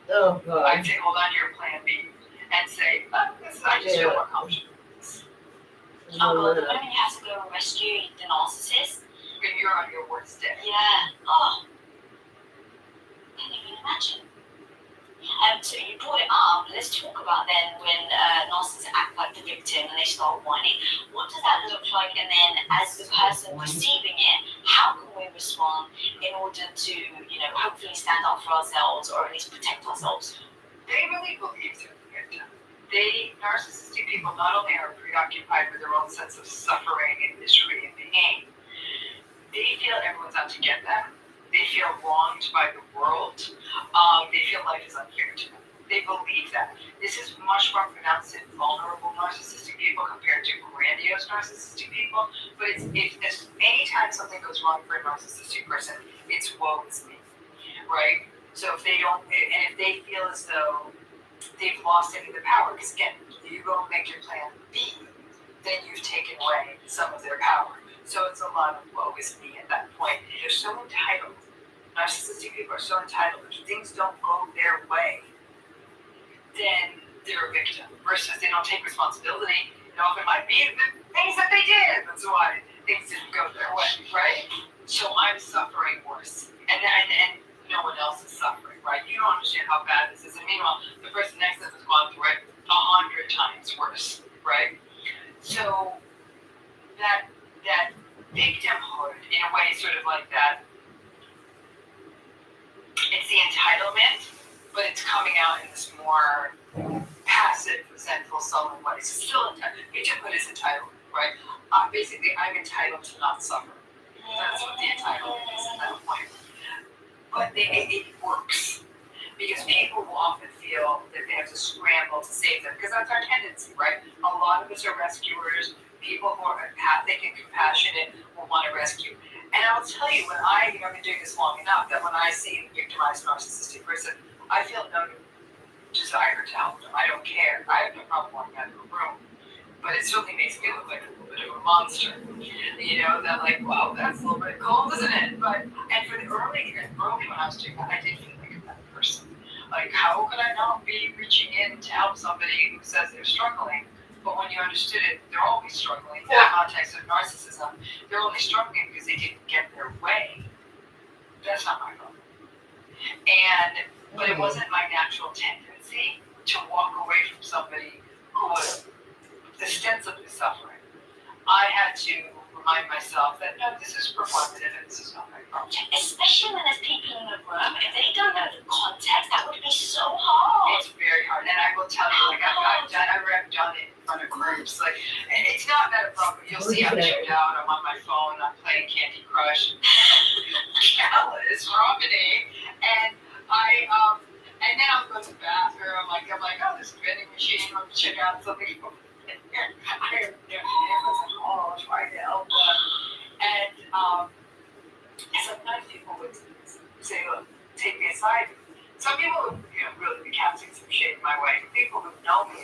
Oh, God. I'd say hold on to your plan B and say, I just feel more comfortable. The moment you have to go and rescue the narcissist. When you're on your worst day. Yeah. Oh. Can't even imagine. So you brought it up. Let's talk about then when narcissists act like the victim and they start whining. What does that look like? And then as the person receiving it, how can we respond in order to, hopefully stand up for ourselves or at least protect ourselves? They really believe they're the victim. Narcissistic people not only are preoccupied with their own sense of suffering and misery and pain, they feel everyone's out to get them. They feel wronged by the world. They feel life is unfair to them. They believe that. This is much more pronounced in vulnerable narcissistic people compared to grandiose narcissistic people. But it's anytime something goes wrong for a narcissistic person, it's woe is me, right? So if they feel as though they've lost any of the power, because again, you go and make your plan B, then you've taken away some of their power. So it's a lot of woe is me at that point. They're so entitled. Narcissistic people are so entitled. If things don't go their way, then they're a victim. Versus they don't take responsibility. It often might be the things that they did. That's why things didn't go their way, right? So I'm suffering worse. And no one else is suffering, right? You don't understand how bad this is. And meanwhile, the person next to them has gone through it 100 times worse, right? So that victimhood, in a way, sort of like that, it's the entitlement, but it's coming out in this more passive, resentful, sullen way. It's still entitled. Victimhood is entitlement, right? Basically, I'm entitled to not suffer. That's what the entitlement is at that point. But it works. Because people will often feel that they have to scramble to save them. Because that's our tendency, right? A lot of us are rescuers. People who are empathic and compassionate will want to rescue. And I will tell you, I've been doing this long enough, that when I see a victimized narcissistic person, I feel no desire to help them. I don't care. I have no problem walking out of a room. But it certainly makes me look like a little bit of a monster. That like, whoa, that's a little bit cold, isn't it? And for the early when I was doing that, I did feel like a bad person. Like, how could I not be reaching in to help somebody who says they're struggling? But when you understood it, they're always struggling. In the context of narcissism, they're only struggling because they didn't get their way. That's not my problem. But it wasn't my natural tendency to walk away from somebody who was ostensibly suffering. I had to remind myself that, no, this is performative and this is not my problem. Especially when there's people in the room, if they don't know the context, that would be so hard. It's very hard. And I will tell you, like, I've done it in front of groups. Like, and it's not that a problem. You'll see I'm tuned out, I'm on my phone, I'm playing Candy Crush. Callous, vomiting. And and then I'll go to the bathroom. I'm like, oh, this vending machine, I'll check out something. Everyone's like, oh, I'll try to help them. And sometimes people would say, look, take me aside. Some people would, really be casting some shade my way. But people who know me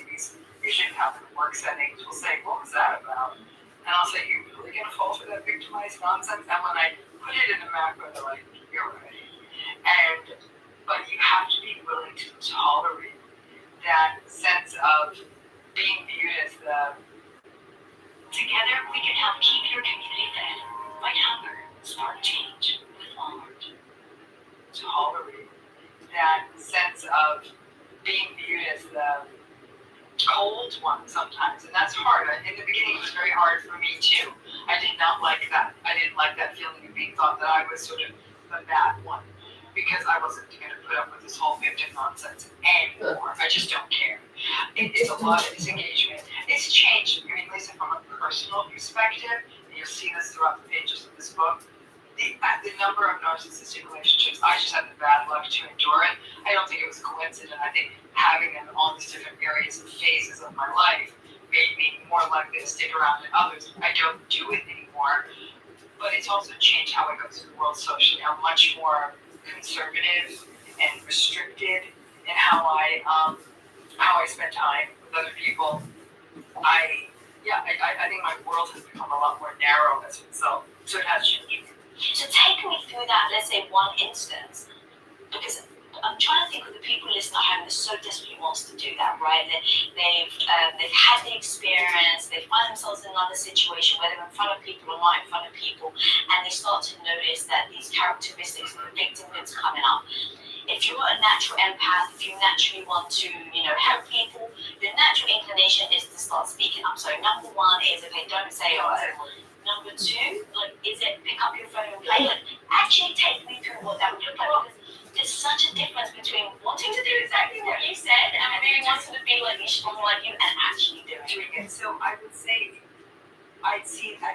have in work settings will say, what was that about? And I'll say, you're really going to fall for that victimized nonsense? And when I put it in the macro, they're like, you're right. But you have to be willing to tolerate that sense of being viewed as the... Together, we can help keep your community fed. Fight hunger, spark change with Walmart. Tolerate that sense of being viewed as the cold one sometimes, and that's hard. In the beginning, it was very hard for me too. I did not like that. I didn't like that feeling of being thought that I was sort of the bad one, because I wasn't going to put up with this whole victim nonsense anymore. I just don't care. It's a lot of disengagement. It's changed. I mean, Lisa, from a personal perspective, and you'll see this throughout the pages of this book, the number of narcissistic relationships, I just had the bad luck to endure it. I don't think it was a coincidence. I think having them in all these different areas and phases of my life made me more likely to stick around than others. I don't do it anymore, but it's also changed how I go through the world socially. I'm much more conservative and restricted in how I spend time with other people. I think my world has become a lot more narrow as a result. So it has changed. So take me through that, let's say one instance, because I'm trying to think of the people listening at home that so desperately wants to do that, right? They've had the experience, they find themselves in another situation, whether in front of people or not in front of people, and they start to notice that these characteristics of the victimhood's coming up. If you're a natural empath, if you naturally want to, help people, the natural inclination is to start speaking up. So number one is, okay, don't say it. Number two, is it pick up your phone and play it? Actually, take me through what that would look like. Because there's such a difference between wanting to do exactly what you said and maybe wanting to be like strong like you and actually doing it. So I would say, I've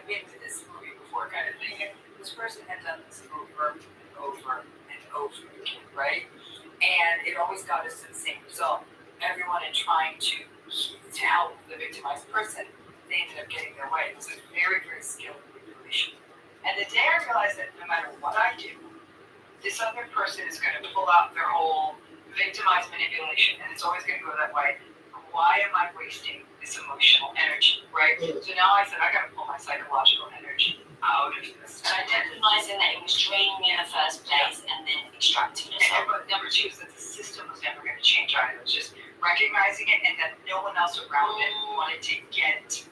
been to this movie before kind of thing, and this person had done this over and over and over again, right? And it always got us to the same result. Everyone in trying to help the victimized person, they ended up getting their way. It was a very, very skilled manipulation. And the day I realized that no matter what I do, this other person is going to pull out their whole victimized manipulation, and it's always going to go that way. Why am I wasting this emotional energy, right? So now I said, I got to pull my psychological energy out of this. So recognizing that it was draining you in the first place and then extracting yourself. But number two is that the system was never going to change either. It was just recognizing it and that no one else around it wanted to get it.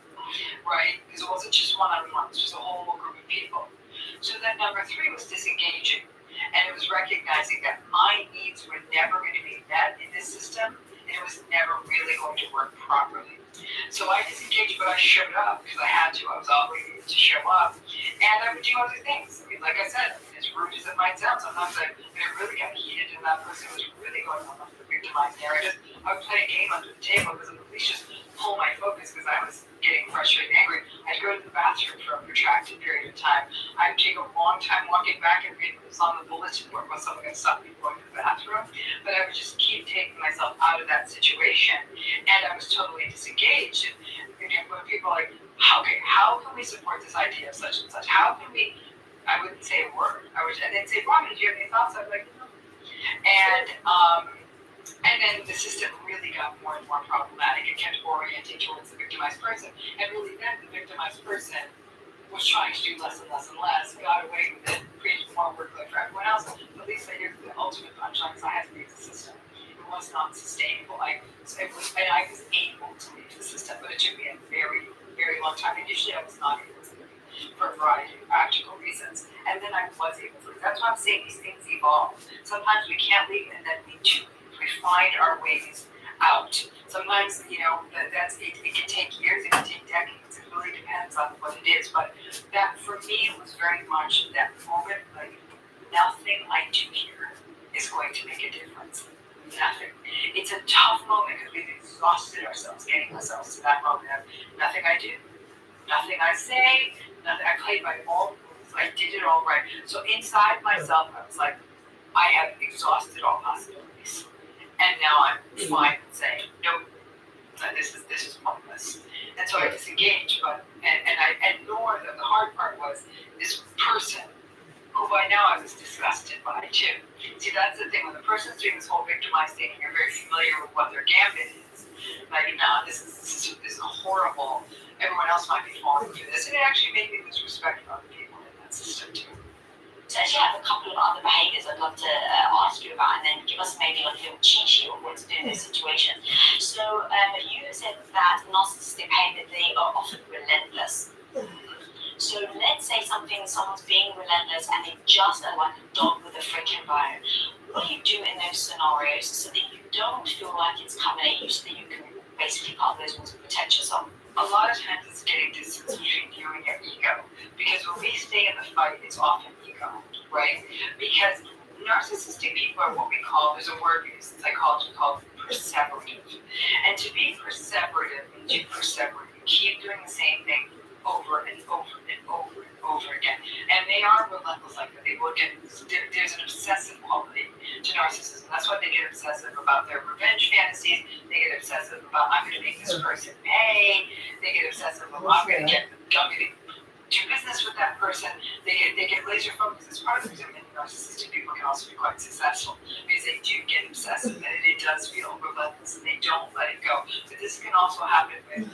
Right? Because it wasn't just one-on-one, it was just a whole group of people. So then number three was disengaging. And it was recognizing that my needs were never going to be met in this system, and it was never really going to work properly. So I disengaged, but I showed up because I had to. I was obligated to show up. And I would do other things. I mean, like I said, as rude as it might sound, sometimes I really got heated and that person was really going on the victimized narrative. I would play a game under the table because the police just pull my focus because I was getting frustrated and angry. I'd go to the bathroom for a protracted period of time. I'd take a long time walking back and read what was on the bulletin board. Was someone going to stop me going to the bathroom? But I would just keep taking myself out of that situation. And I was totally disengaged. And when people are like, okay, how can we support this idea of such and such? How can we, I wouldn't say a word. And they'd say, Mom, did you have any thoughts? I'd be like, no. And then the system really got more and more problematic. It kept orienting towards the victimized person. And really then the victimized person was trying to do less and less and less, got away with it, created more workload for everyone else. At least I hear the ultimate punchline because I had to leave the system. It was not sustainable. I was able to leave the system, but it took me a very, very long time. And usually I was not able to leave for a variety of practical reasons. And then I was able to leave. That's why I'm saying these things evolve. Sometimes we can't leave and then we find our ways out. Sometimes, it can take years, it can take decades. It really depends on what it is. But that, for me, was very much that moment, like, nothing I do here is going to make a difference. Nothing. It's a tough moment because we've exhausted ourselves getting ourselves to that moment of nothing I do, nothing I say, nothing. I played by all the rules. I did it all right. So inside myself, I was like, I have exhausted all possibilities. And now I'm fine with saying, nope, this is pointless. And so I disengaged, and nor the hard part was this person who by now I was disgusted by too. See, that's the thing, when the person's doing this whole victimized thing and you're very familiar with what their gambit is, like, no, this is horrible. Everyone else might be falling for this, and it actually made me lose respect for other people in that system too. So I actually have a couple of other behaviors I'd love to ask you about, and then give us maybe like a little cheat sheet of what to do in this situation. So you said that narcissistic behavior, they are often relentless. So let's say someone's being relentless and they just are like a dog with a freaking bone. What do you do in those scenarios so that you don't feel like it's coming at you, so that you can basically part those ones to protect yourself? A lot of times it's getting distance between you and your ego, because when we stay in the fight, it's often ego, right? Because narcissistic people are what we call, there's a word used in psychology called perseverative. And to be perseverative means you persevere. You keep doing the same thing over and over and over and over again. And they are relentless like that. They will get, there's an obsessive quality to narcissism. That's why they get obsessive about their revenge fantasies. They get obsessive about, I'm going to make this person pay. They get obsessive about, I'm going to do business with that person. They get laser focused. It's part of the reason many narcissistic people can also be quite successful, because they do get obsessive and it does feel relentless and they don't let it go. But this can also happen with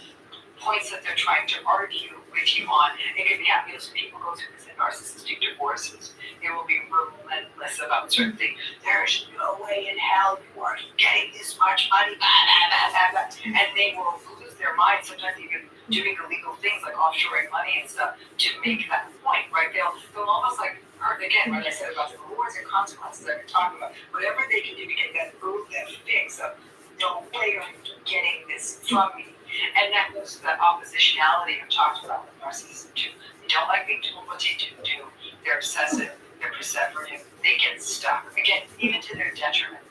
points that they're trying to argue with you on. It can be happening. So people go through this in narcissistic divorces. They will be relentless about certain things. There's no way in hell you are getting this much money, and they will lose their mind. Sometimes even doing illegal things like offshoring money and stuff to make that point, right? They'll almost like, again, what I said about the rewards and consequences I've been talking about. Whatever they can do to get that proof, that fix of no way are you getting this from me. And that goes to that oppositionality I've talked about with narcissism too. They don't like being told what they do. They're obsessive. They're perseverative. They get stuck. Again, even to their detriment.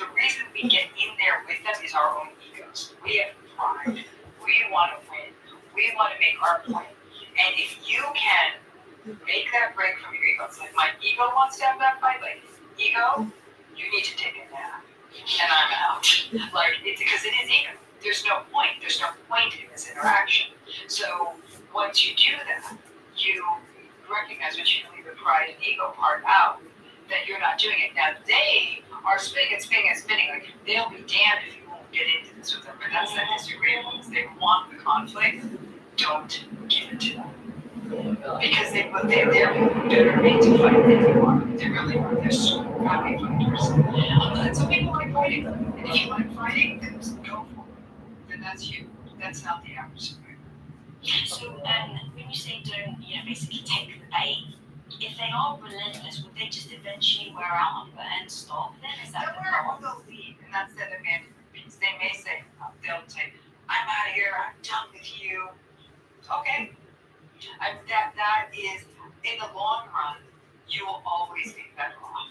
The reason we get in there with them is our own egos. We have pride. We want to win. We want to make our point. And if you can make that break from your ego, it's like my ego wants to have that fight. Like, ego, you need to take a nap. And I'm out. Like, it's because it is ego. There's no point. There's no point in this interaction. So once you do that, you recognize what you leave the pride and ego part out, that you're not doing it. Now they are spinning. Like, they'll be damned if you won't get into this with them. But that's that disagreement. They want the conflict. Don't give it to them. Because they're better made to fight than you are. They really are. They're so happy fighters. And some people like fighting. And if you like fighting, then just go for it. Then that's you. That's not the average. So when you say don't, basically take the bait, if they are relentless, would they just eventually wear out and stop then? Is that They'll wear out, they'll leave, and that's the advantage piece. They may say, they'll say, I'm out of here, I'm done with you. Okay. That is, in the long run, you will always be better off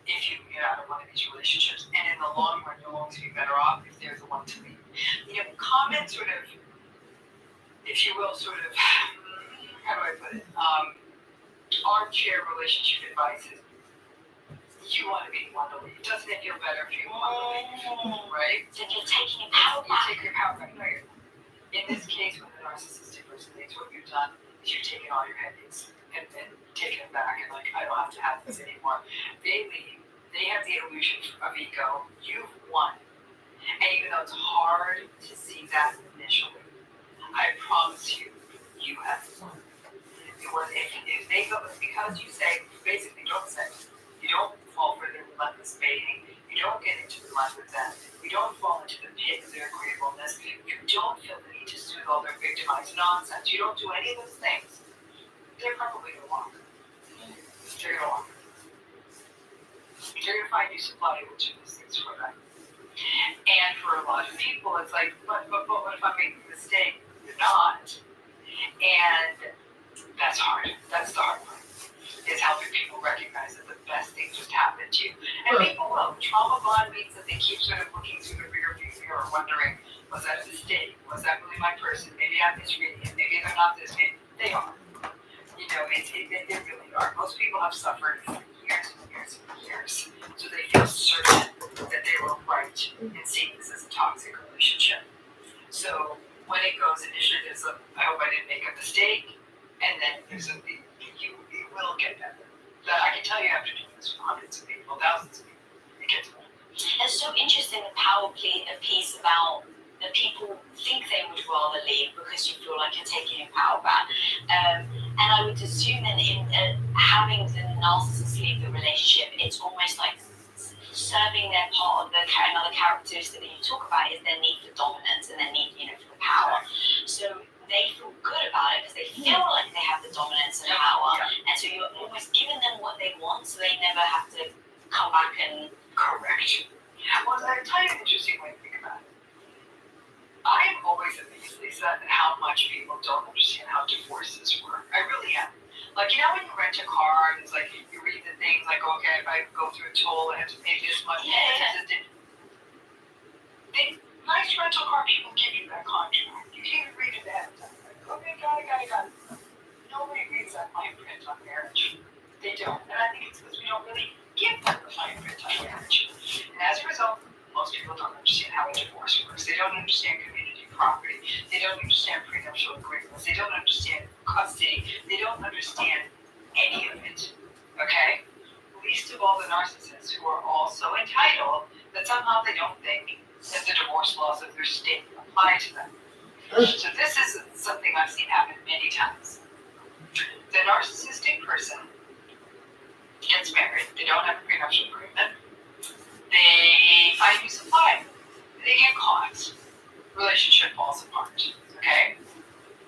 if you get out of one of these relationships. And in the long run, you'll always be better off if they're the one to leave. Common sort of, if you will, sort of, how do I put it? Armchair relationship advice is, you want to be the one to leave. Doesn't it feel better if you want to leave? Right? So you're taking your power back. You take your power back. No, in this case, with the narcissistic personality, what you've done is you've taken all your headaches and taken them back and like, I don't have to have this anymore. They leave. They have the illusion of ego. You've won. And even though it's hard to see that initially, I promise you, you have won. If they go, because you say, basically don't say, you don't fall for their relentless baiting, you don't get into the line with them, you don't fall into the pit of their agreeableness, you don't feel the need to soothe all their victimized nonsense, you don't do any of those things, they're probably going to walk. They're going to walk. They're going to find you supply which of these things for them. And for a lot of people, it's like, but what if I'm making a mistake? You're not. And that's hard. That's the hard part. Is helping people recognize that the best thing just happened to you. And people will. Trauma bond means that they keep sort of looking through the rear view mirror, wondering, was that a mistake? Was that really my person? Maybe I'm misreading it. Maybe they're not this. Maybe they are. They really are. Most people have suffered for years and years and years. So they feel certain that they were right in seeing this as a toxic relationship. So when it goes initially, there's a, I hope I didn't make a mistake. And then there's a, it will get better. That I can tell you after doing this with hundreds of people, thousands of people, it gets better. It's so interesting the power piece about that people think they would rather leave because you feel like you're taking your power back. And I would assume that in having the narcissist leave the relationship, it's almost like serving their part of another characteristic that you talk about is their need for dominance and their need, for the power. So they feel good about it because they feel like they have the dominance and power, and so you're almost giving them what they want, so they never have to come back and correct. Well, I'll tell you an interesting way to think about it. I am always amazed, Lisa, at how much people don't understand how divorces work. I really am. Like, when you rent a car, and it's like, you read the things like, okay, if I go through a toll, I have to pay this much. Nice rental car people give you that contract. You can't even read it ahead of time. Okay, got it. Nobody reads that fine print on marriage. They don't. And I think it's because we don't really give them the fine print on marriage. And as a result, most people don't understand how a divorce works. They don't understand community property. They don't understand prenuptial agreements. They don't understand custody. They don't understand any of it. Okay? Least of all the narcissists who are all so entitled that somehow they don't think that the divorce laws of their state apply to them. So this is something I've seen happen many times. The narcissistic person gets married. They don't have a prenuptial agreement. They find new supply. They get caught. Relationship falls apart. Okay?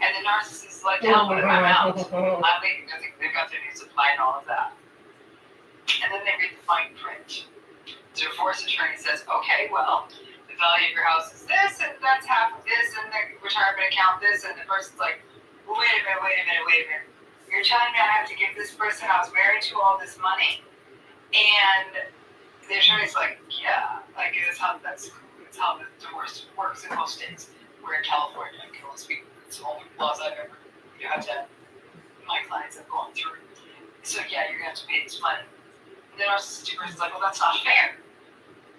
And the narcissist is like, hell with it, I'm out. I'm leaving because they've got their new supply and all of that. And then they read the fine print. The divorce attorney says, okay, well, the value of your house is this, and that's half of this, and the retirement account this, and the person's like, well, wait a minute. You're telling me I have to give this person I was married to all this money? And the attorney's like, yeah, like it's how the divorce works in most states. We're in California, I can only speak, it's the only laws I've ever my clients have gone through. So yeah, you're gonna have to pay this money. And the narcissistic person's like, well, that's not fair.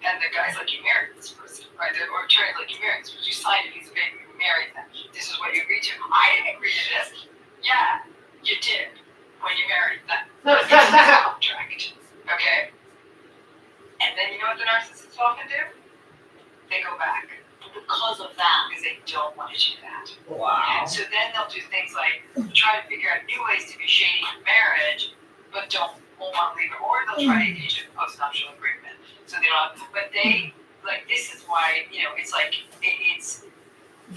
And the guy's like, you married this person, right? Or attorney's like, you married this person. You signed a piece of paper, you married them. This is what you agreed to. I didn't agree to this. Yeah, you did when you married them. It's a contract, okay? And then you know what the narcissists often do? They go back. Because of that. Because they don't want to do that. Wow. So then they'll do things like try to figure out new ways to be shady in marriage, but won't want to leave it. Or they'll try to engage in a post-nuptial agreement. So they don't, but they, like, this is why, it's like, it's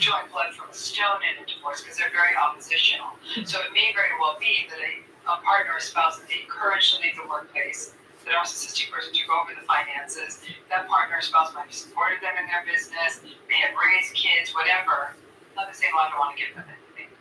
drawing blood from a stone in a divorce because they're very oppositional. So it may very well be that a partner or spouse that they encourage to leave the workplace, the narcissistic person took over the finances, that partner or spouse might have supported them in their business, they have raised kids, whatever. Not to say, well, I don't want to give them anything.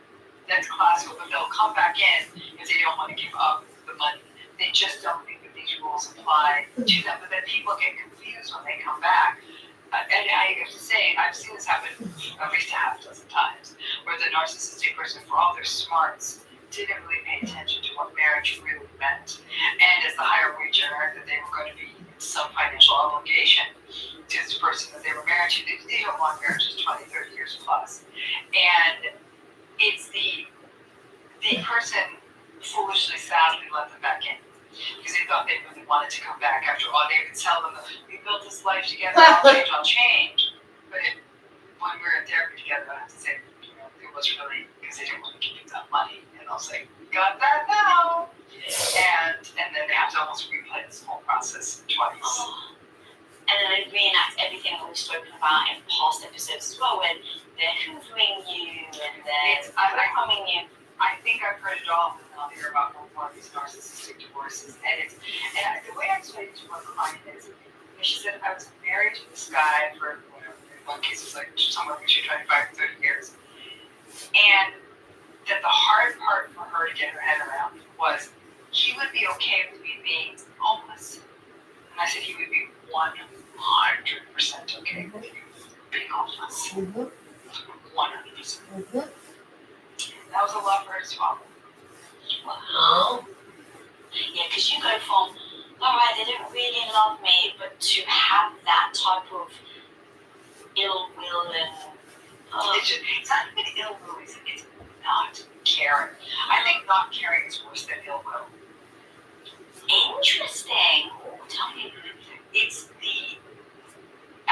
That's classical, but they'll come back in if they don't want to give up the money. They just don't think that these rules apply to them. But then people get confused when they come back. And I have to say, I've seen this happen at least a half dozen times, where the narcissistic person, for all their smarts, didn't really pay attention to what marriage really meant. And as the higher wage earner, that they were going to be some financial obligation to this person that they were married to. They don't want marriages 20, 30 years plus. And it's the person foolishly, sadly let them back in. Because they thought they really wanted to come back after all. They would tell them, we built this life together, I'll change. But when we were in therapy together, I have to say, it was really because they didn't want to give you that money. And I'll say, got that now. And then they have to almost replay this whole process twice. And then they reenact everything that we've spoken about in past episodes as well, when they're hoovering you and they're becoming you. I think I've heard it all, and I'll hear about more of these narcissistic divorces. And the way I explained it to one client is, she said, I was married to this guy for, in one case it was like somewhere between 25 and 30 years. And that the hard part for her to get her head around was he would be okay with me being homeless. And I said he would be 100% okay with you being homeless. 100%. That was a lot for her to swallow. Wow. Yeah, because you go from, all right, they don't really love me, but to have that type of ill will and... It's not even ill will, it's not caring. I think not caring is worse than ill will. Interesting. Tell me, it's the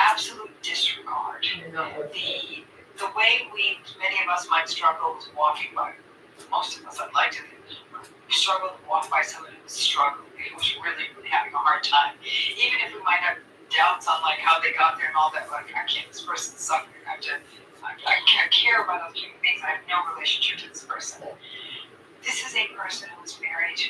absolute disregard. The way many of us might struggle with walking by, most of us, I'd like to think, struggle to walk by someone who's struggling, who's really, really having a hard time. Even if we might have doubts on like how they got there and all that, like I can't, this person's suffering. I care about other human beings. I have no relationship to this person. This is a person who was married,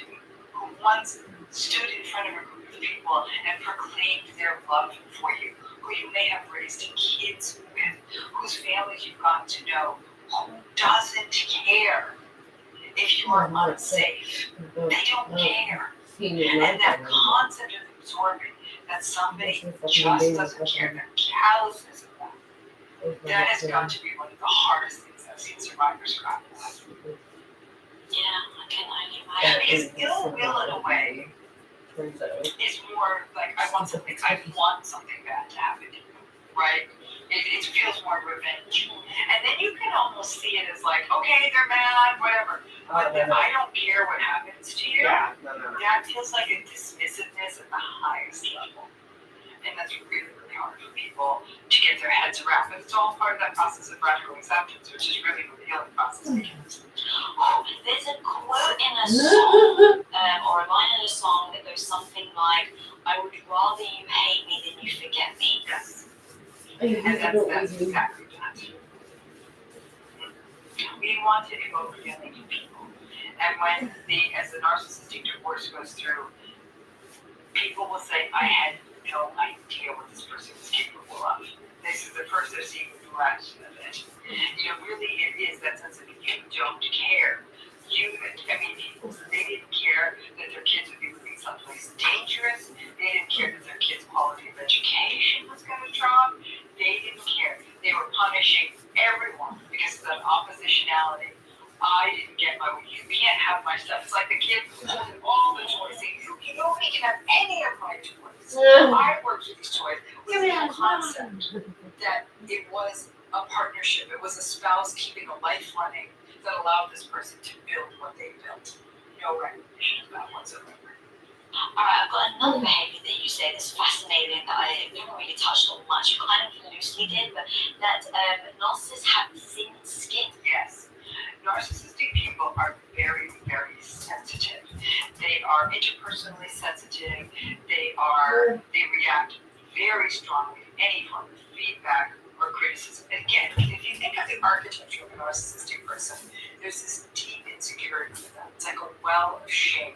who once stood in front of a group of people and proclaimed their love for you, who you may have raised kids with, whose families you've gotten to know, who doesn't care if you are unsafe. They don't care. And that concept of absorbing that somebody just doesn't care, their callousness of that has got to be one of the hardest things I've seen survivors grapple with. Yeah, I can only imagine. Because ill will, in a way, is more like I want something bad to happen to you, right? It feels more revenge. And then you can almost see it as like, okay, they're mad, whatever. But then I don't care what happens to you. Yeah, That feels like a dismissiveness at the highest level. And that's really, really hard for people to get their heads around. But it's all part of that process of radical acceptance, which is really the healing process. Oh, there's a quote in a song, or a line in a song that goes something like, I would rather you hate me than you forget me. Yes. And that's exactly that. We want to evoke feeling in people. And when as the narcissistic divorce goes through, people will say, I had no idea what this person was capable of. This is the first they're seeing the reflection of it. Really it is that sense of you don't care. People, they didn't care that their kids would be moving someplace dangerous. They didn't care that their kids' quality of education was going to drop. They didn't care. They were punishing everyone because of that oppositionality. I didn't get my way. You can't have my stuff. It's like the kid holding all the toys. Nobody can have any of my toys. I worked with these toys. We had a concept that it was a partnership. It was a spouse keeping a life running that allowed this person to build what they built. No recognition of that whatsoever. Alright, I've got another behaviour that you say that's fascinating that I haven't really touched on much. You kind of loosely did, but that narcissists have thin skin. Yes. Narcissistic people are very, very sensitive. They are interpersonally sensitive. They react very strongly to any form of feedback or criticism. Again, if you think of the architecture of a narcissistic person, there's this deep insecurity with them. It's like a well of shame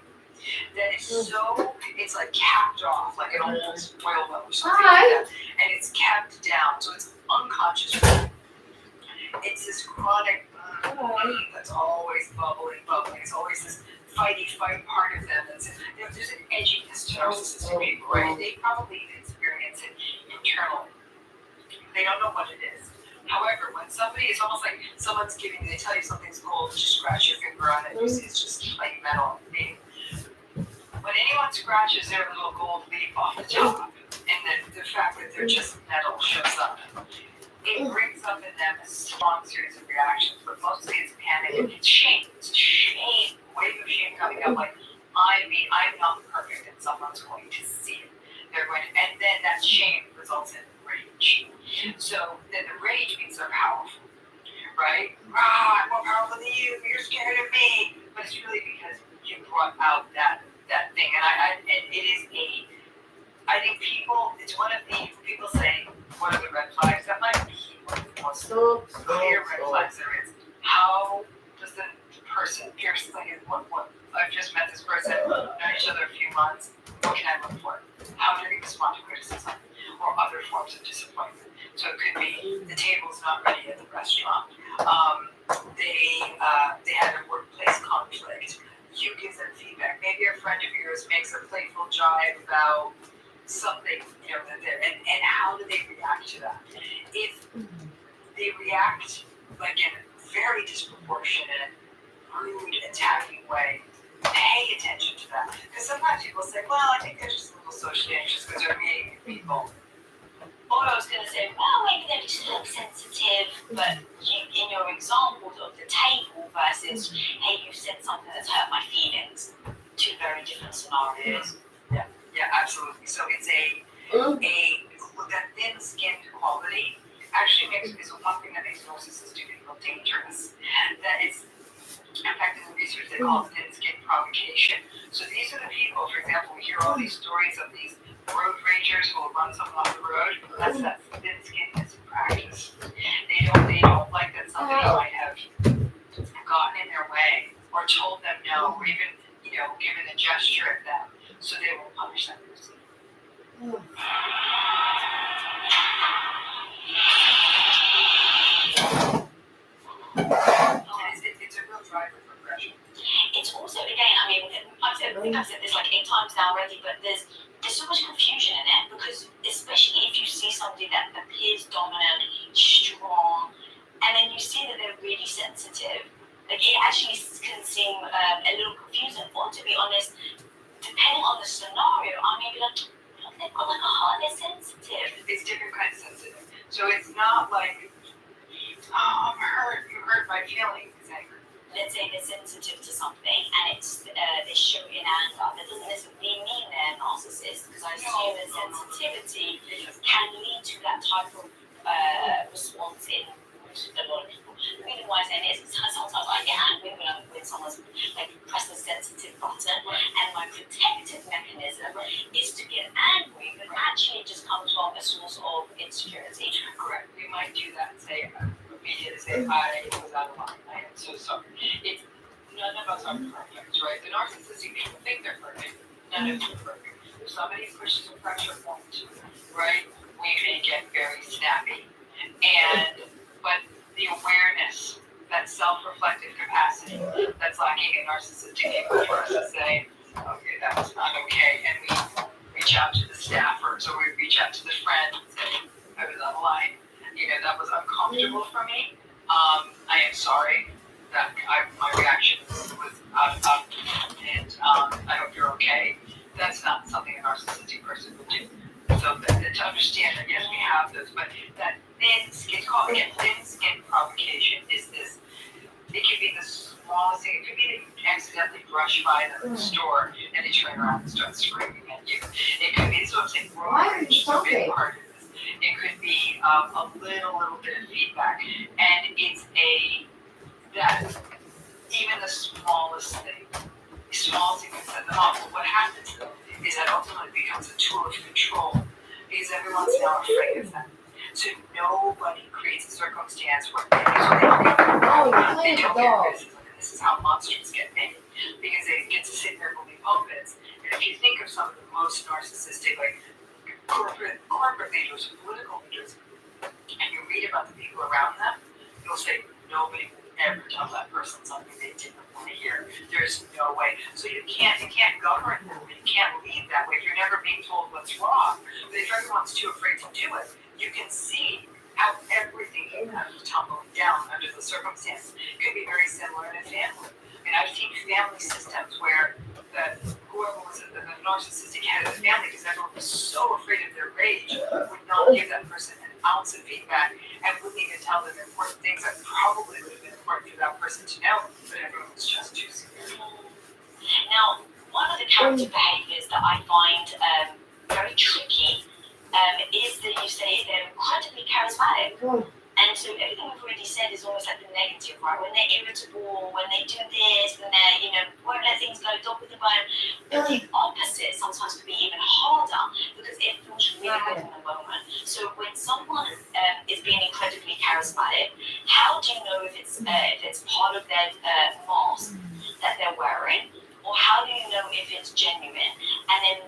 that is it's like capped off, like an old oil well or something like that, and it's kept down, so it's unconscious. It's this chronic that's always bubbling. It's always this fight part of them. There's an edginess to narcissistic people, right? They probably experience it internally. They don't know what it is. However, when somebody, it's almost like someone's they tell you something's gold, just scratch your finger on it, you see it's just like metal. When anyone scratches their little gold leaf off the top, and the fact that they're just metal shows up, it brings up in them a strong series of reactions, but mostly it's panic and it's shame. It's shame, wave of shame coming up like, I'm not perfect and someone's going to see it. And then that shame results in rage. So then the rage means they're powerful, right? I'm more powerful than you, you're scared of me. But it's really because you brought out that thing. And I think it's one of the, people say, what are the red flags? That might be one of the most clear red flags there is. How does the person, here's the thing, what I've just met this person, known each other a few months, what can I look for? How do they respond to criticism or other forms of disappointment? So it could be the table's not ready at the restaurant. They had a workplace conflict. You give them feedback. Maybe a friend of yours makes a playful jibe about something, and how do they react to that? If they react like in a very disproportionate, rude, attacking way, pay attention to that. Because sometimes people say, well, I think they're just a little socially anxious because they're meeting people. Or I was going to say, well, maybe they're just a little sensitive, but in your examples of the table versus, hey, you said something that's hurt my feelings, two very different scenarios. Yeah, absolutely. So it's that thin skin they call thin skin provocation. So these are the people, for example, we hear all these stories of these road ragers who will run someone off the road. That's that thin skinness in practice. They don't like that somebody might have gotten in their way or told them no, or even, given a gesture at them, so they will punish that person. It's a real driver for aggression. It's also, again, I mean, I think I've said this like 8 times now already, but there's so much confusion in it, because especially if you see somebody that appears dominant, strong, and then you see that they're really sensitive, like it actually can seem a little confusing. Or to be honest, depending on the scenario, I may be like, they've got like a heart, they're sensitive. It's different kinds of sensitive. So it's not like, I'm hurt, you hurt my feelings. Let's say they're sensitive to something and it's they show it in anger. That doesn't necessarily mean they're narcissist, because I assume that sensitivity can lead to that type of response in a lot of people. The reason why I say this is sometimes I get angry when someone's like pressed a sensitive button, and my protective mechanism is to get angry, but actually it just comes from a source of insecurity. Correct. We might do that and say, immediately say, I was out of line. I am so sorry. None of us are perfect, right? The narcissistic people think they're perfect. None of them are perfect. If somebody pushes a pressure point, right, we may get very snappy. But the awareness, that self-reflective capacity that's lacking in narcissistic people for us to say, okay, that was not okay, and we reach out to the staffers or we reach out to the friend and say, I was on the line. That was uncomfortable for me. I am sorry that my reaction was out and I hope you're okay. That's not something a narcissistic person would do. So to understand that, yes, we have those, but that thin skin provocation is this. It can be the smallest thing. It could be that you accidentally brush by them in the store and they turn around and start screaming at you. It could be, this is what I'm saying, road rage is a big part of this. It could be a little bit of feedback, and it's that even the smallest thing can set them off. But what happens though is that ultimately it becomes a tool of control, because everyone's now afraid of them. So nobody creates a circumstance where they don't get criticism. This is how monsters get made, because they get to sit there and be puppets. And if you think of some of the most narcissistic, like corporate leaders, political leaders, and you read about the people around them, you'll say nobody would ever tell that person something they didn't want to hear. There's no way. So you can't govern that way. You can't lead that way if you're never being told what's wrong. But if everyone's too afraid to do it, you can see how everything can kind of tumble down under the circumstances. It could be very similar in a family. I mean, I've seen family systems where whoever was the narcissistic head of the family, because everyone was so afraid of their rage, would not give that person an ounce of feedback and wouldn't even tell them important things that probably would have been important for that person to know, but everyone was just too scared. Now, one of the character behaviors that I find very tricky is that you say they're incredibly charismatic. And so everything we've already said is almost like the negative, right? When they're irritable, when they do this, when they're, won't let things go, dog with the bone. But the opposite sometimes can be even harder, because it feels really good in the moment. So when someone is being incredibly charismatic, how do you know if it's part of their mask that they're wearing? Or how do you know if it's genuine? And then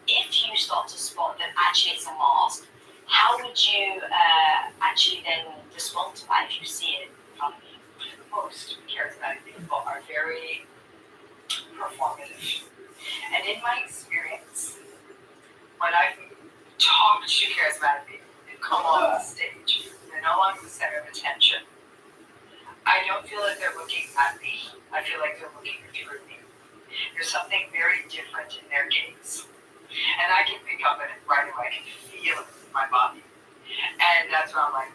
if you start to spot that actually it's a mask, how would you actually then respond to that if you see it from you? Most charismatic people are very performative. And in my experience, when I've talked to charismatic people and come on the stage, they're no longer the center of attention. I don't feel like they're looking at me. I feel like they're looking through me. There's something very different in their gaze. And I can pick up on it right away. I can feel it in my body. And that's where I'm like,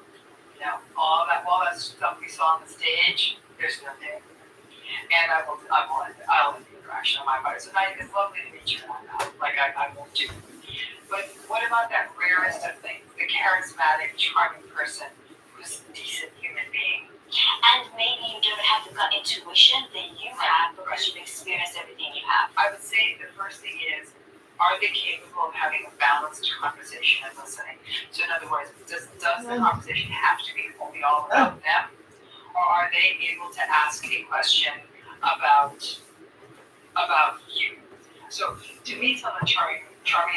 all that stuff we saw on the stage, there's nothing. And I'll end the interaction on my body. So now it's lovely to meet you, and I'm out. Like, I won't do it. But what about that rarest of things? The charismatic, charming person who's a decent human being, And maybe you don't have the gut intuition that you have because you've experienced everything you have. I would say the first thing is, are they capable of having a balanced conversation and listening? So in other words, does the conversation have to be only all about them? Or are they able to ask a question about you? So to me, someone charming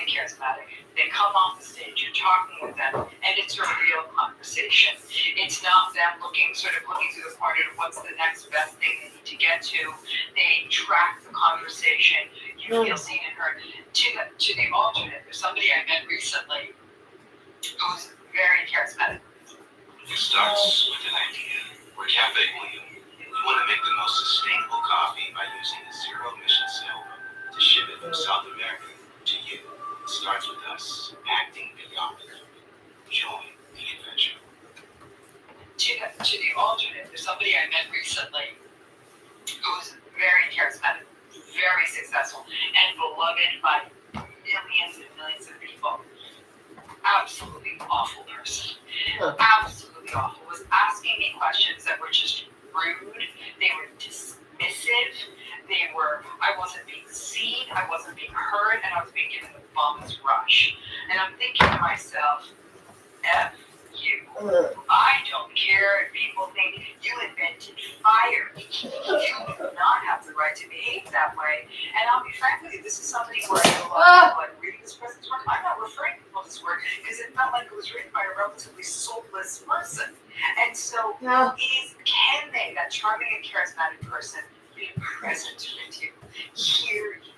and charismatic, they come off the stage, you're talking with them, and it's a real conversation. It's not them looking through the corner to what's the next best thing they need to get to. They track the conversation. You feel seen and heard. To the alternate, there's somebody I met recently who's very charismatic. It starts with an idea. We're Cafe William. We want to make the most sustainable coffee by using a zero-emission sailboat to ship it from South America to you. It starts with us acting beyond the company. Join the adventure. To the alternate, there's somebody I met recently who's very charismatic, very successful, and beloved by millions and millions of people. Absolutely awful person. Absolutely awful. Was asking me questions that were just rude. They were dismissive. I wasn't being seen, I wasn't being heard, and I was being given the bum's rush. And I'm thinking to myself, F you. I don't care if people think you invented fire. You do not have the right to behave that way. And I'll be frank with you, this is something where I know a lot of people like reading this person's work. I'm not referring to this work because it felt like it was written by a relatively soulless person. And so that charming and charismatic person be present with you, hear you,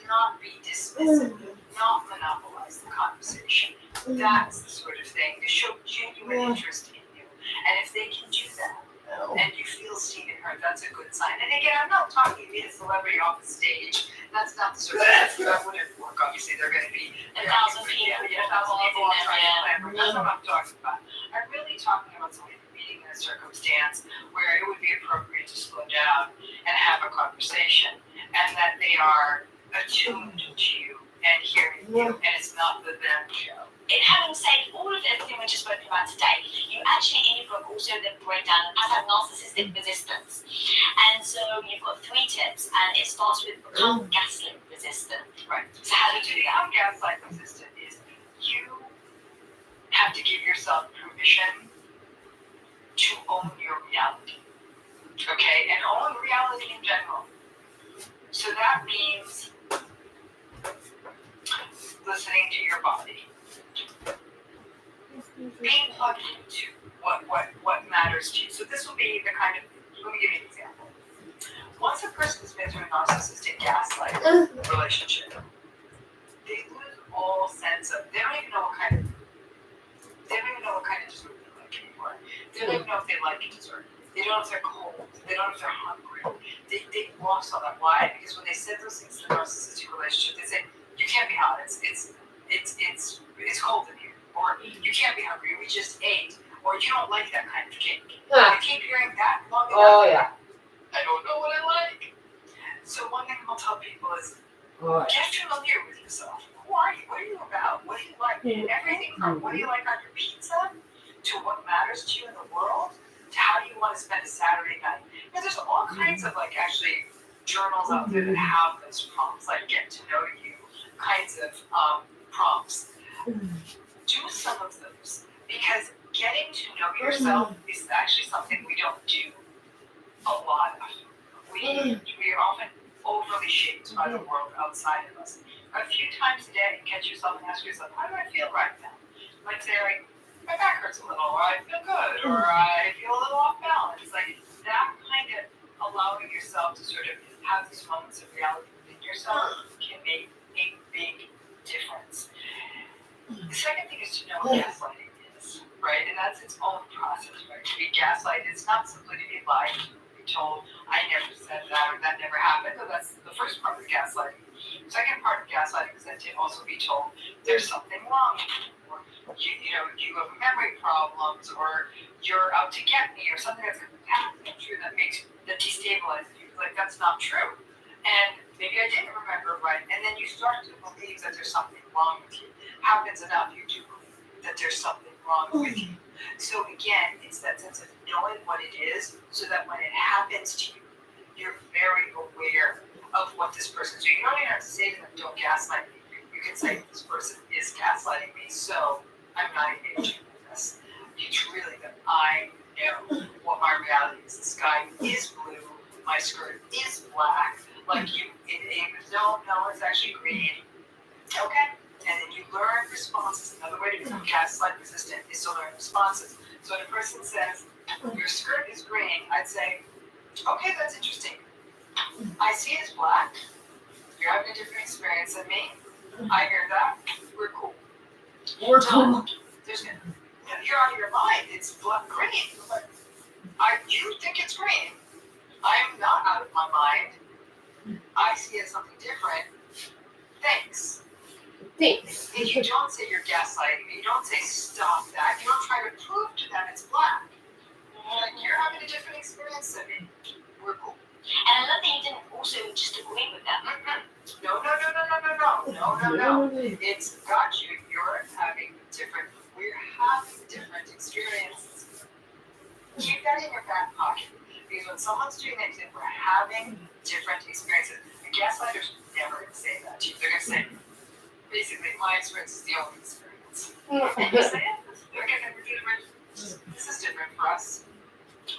not be dismissive, not monopolize the conversation. That's the sort of thing to show genuine interest in you. And if they can do that, and you feel seen and heard, that's a good sign. And again, I'm not talking to be a celebrity off the stage. That's not the sort of thing that wouldn't work. Obviously, they're going to be 1,000 people. 1,000 people on trying to plan. That's what I'm talking about. I'm really talking about somebody being in a circumstance where it would be appropriate to slow down and have a conversation, and that they are attuned to you and hearing you, and it's not the them show. And having said all of everything we just spoke about today, you actually in your book also then break down as a narcissistic resistance. And so you've got 3 tips, and it starts with become gaslit resistant. Right. So how do To you do become that? gaslight resistant is you have to give yourself permission to own your reality. Okay? And own reality in general. So that means listening to your body. Being plugged into what matters to you. So this will be the kind of, let me give you an example. Once a person's been through a narcissistic gaslighting relationship, they lose all sense of, they don't even know what kind of dessert they like anymore. They don't even know if they like dessert. They don't know if they're cold. They don't know if they're hungry. They lost all that. Why? Because when they said those things in the narcissistic relationship, they say, you can't be hot. It's cold in here. Or you can't be hungry. We just ate. Or you don't like that kind of cake. You keep hearing that long enough. Oh, yeah. I don't know what I like. So one thing I'll tell people is get familiar with yourself. Who are you? What are you about? What do you like? Everything from what do you like on your pizza to what matters to you in the world to how do you want to spend a Saturday night. There's all kinds of actually journals out there that have those prompts, like get to know you kinds of prompts. Do some of those because getting to know yourself is actually something we don't do a lot of. We are often overly shaped by the world outside of us. A few times a day, catch yourself and ask yourself, how do I feel right now? Like say, my back hurts a little, or I feel good, or I feel a little off balance. Like that kind of allowing yourself to sort of have these moments of reality within yourself can make a big difference. The second thing is to know what gaslighting is, right? And that's its own process, right? To be gaslighted, it's not simply to be lied to, be told, I never said that, or that never happened. So that's the first part of gaslighting. The second part of gaslighting is that to also be told there's something wrong with you, or you have memory problems, or you're out to get me, or something that's happening through that destabilizes you. Like that's not true. And maybe I didn't remember right. And then you start to believe that there's something wrong with you. Happens enough, you do believe that there's something wrong with you. So again, it's that sense of knowing what it is, so that when it happens to you, you're very aware of what this person's doing. You don't even have to say to them, "Don't gaslight me." You can say, "This person is gaslighting me, so I'm not engaging with this." It's really that I know what my reality is. The sky is blue, my skirt is black. Like you, no, it's actually green. Okay. And then you learn responses. Another way to become gaslight resistant is to learn responses. So when a person says, "Your skirt is green," I'd say, "Okay, that's interesting. I see it as black. You're having a different experience than me. I hear that. We're cool. We're cool. You're out of your mind. It's green. But you think it's green. I'm not out of my mind. I see it as something different. Thanks." Thanks. And you don't say you're gaslighting me. You don't say stop that. You don't try to prove to them it's black. Like, you're having a different experience than me. We're cool. And I love that you didn't also just agree with them. No. It's got you. You're having different. We're having different experiences. Keep that in your back pocket. Because when someone's doing that, we're having different experiences. The gaslighters never going to say that to you. They're going to say, basically, my experience is the only experience. And you say, this is different for us.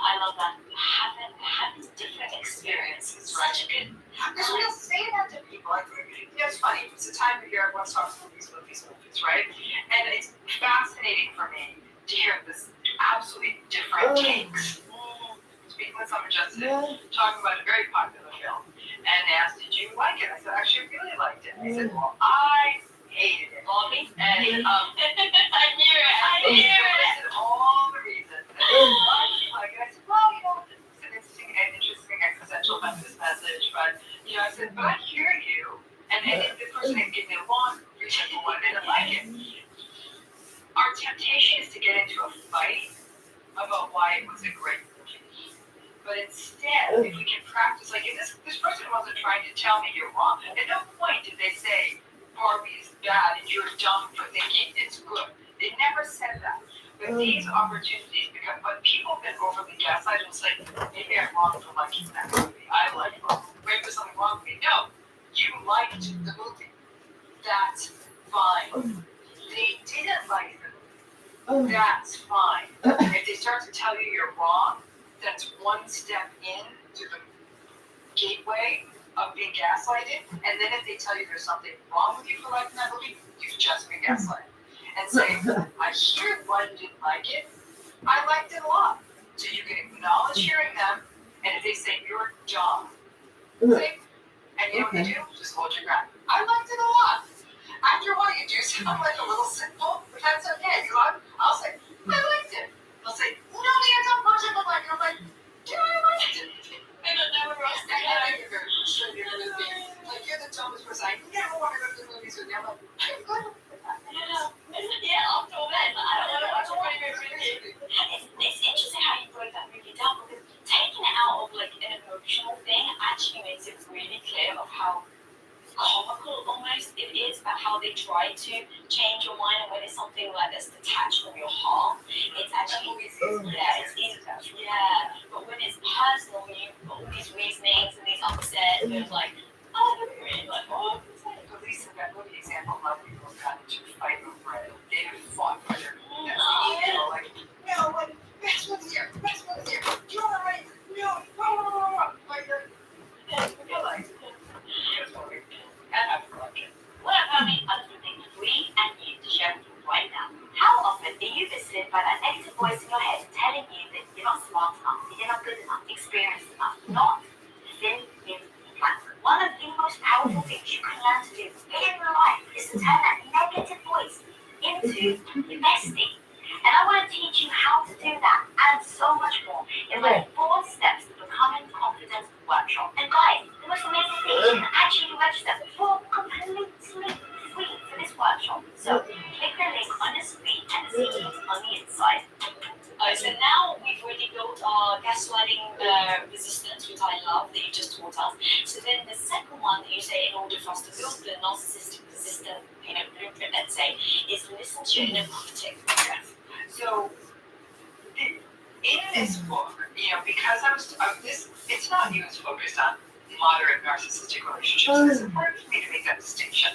I love that. Having different experiences. Such a good. Because we'll say that to people. It's funny. It's a time of year everyone's talking movies, right? And it's fascinating for me to hear this absolutely different takes. Speaking with someone just today, talking about a very popular film, and they asked, "Did you like it?" I said, "Actually, I really liked it." And they said, "Well, I hated it." Mommy? And I knew it. I said all the reasons. And why did you like it? I said, "Well, it's an interesting existential feminist message, but I said, but I hear you." And if the person had given me a long reason for why they didn't like it, our temptation is to get into a fight about why it was a great movie. But instead, if we can practice, like, if this person wasn't trying to tell me you're wrong. At no point did they say Barbie is bad and you're dumb for thinking it's good. They never said that. But these opportunities become, but people have been overly gaslighted and say, "Maybe I'm wrong for liking that movie. I like it. Maybe there's something wrong with me." No, you liked the movie. That's fine. They didn't like the movie. That's fine. If they start to tell you you're wrong, that's one step in to the gateway of being gaslighted. And then if they tell you there's something wrong with you for liking that movie, you've just been gaslighted. And say, "I hear why you didn't like it. I liked it a lot." So you can acknowledge hearing them, and if they say you're dumb, say, and you know what they do? Just hold your ground. "I liked it a lot." After a while, you do sound like a little simple, but that's okay. I'll say, "I liked it." They'll say, "No, you're dumb person, but like," I'm like, "Yeah, I liked it." I don't know where else to And you're very frustrated with me. Like, you're the dumbest person. I never want to go to the movies with you. I'm like, "I'm good with that." Yeah, after all that, I don't want to watch a movie. It's interesting how you broke that movie down, because taking it out of like an emotional thing actually makes it really clear of how comical almost it is about how they try to change your mind, and when it's something like that's detached from your heart, it's actually it's easy. Yeah, but when it's personal, you've got all these reasonings and these upsets, and it's like, "Oh, I don't really like what I'm saying." At least in that movie example, a lot of people got into a fight over it. They fought for their like, "No, what? Best one here. You're right. No, like, you're like, here's what we do. And I'm like, What about me? Other something for me and you to share with you right now. How often are you visited by that negative voice in your head telling you that you're not smart enough, that you're not good enough, experienced enough, not thin in plan? One of the most powerful things you can learn to do in life is to turn that negative voice into your bestie. And I want to teach you how to do that and so much more in my 4 steps to becoming confident workshop. And guys, the most amazing thing is you can actually register for completely free for this workshop. So click the link on the screen and the CDs on the inside. So now we've already built our gaslighting resistance, which I love that you just taught us. So then the second one that you say, in order for us to build the narcissistic resistant blueprint, let's say, is listen to your inner critic. So in this book, because it's not even focused on moderate narcissistic relationships. It's important for me to make that distinction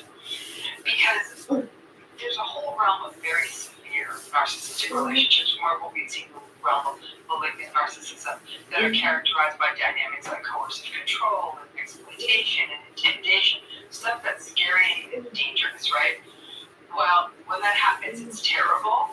because there's a whole realm of very severe narcissistic relationships, more of what we've seen in the realm of malignant narcissism, that are characterized by dynamics like coercive control and exploitation and intimidation, stuff that's scary and dangerous, right? Well, when that happens, it's terrible.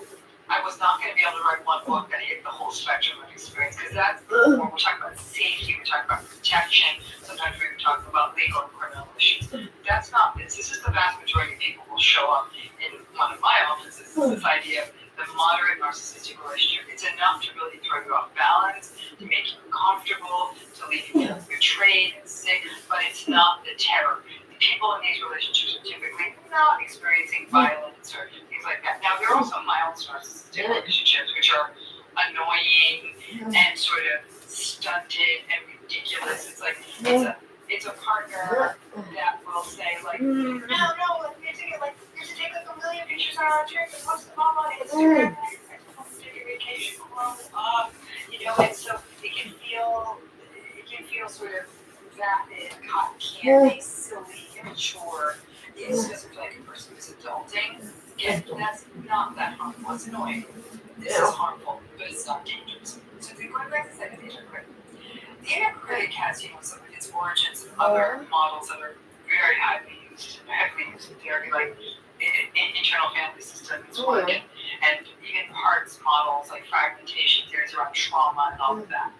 I was not going to be able to write one book that hit the whole spectrum of experience, because that's when we're talking about safety, we're talking about protection, sometimes we're talking about legal and criminal issues. That's not this. This is the vast majority of people will show up in one of my offices. This idea of the moderate narcissistic relationship. It's enough to really throw you off balance, to make you uncomfortable, to leave you betrayed and sick, but it's not the terror. The people in these relationships are typically not experiencing violence or things like that. Now, there are also mild narcissistic relationships, which are annoying and sort of stunted and ridiculous. It's like, it's a partner that will say, like, no, like, you have to take like a million pictures on our trip and post them all on Instagram. I just want to take a vacation, grow up, and so it can feel sort of vapid, cotton candy, silly, immature. It's just like a person who's adulting. And that's not that harmful. It's annoying. This is harmful, but it's not dangerous. So going back to the second inner critic. The inner critic has, some of its origins in other models that are very heavily used in therapy, like internal family systems work, and even parts models like fragmentation theories around trauma and all of that.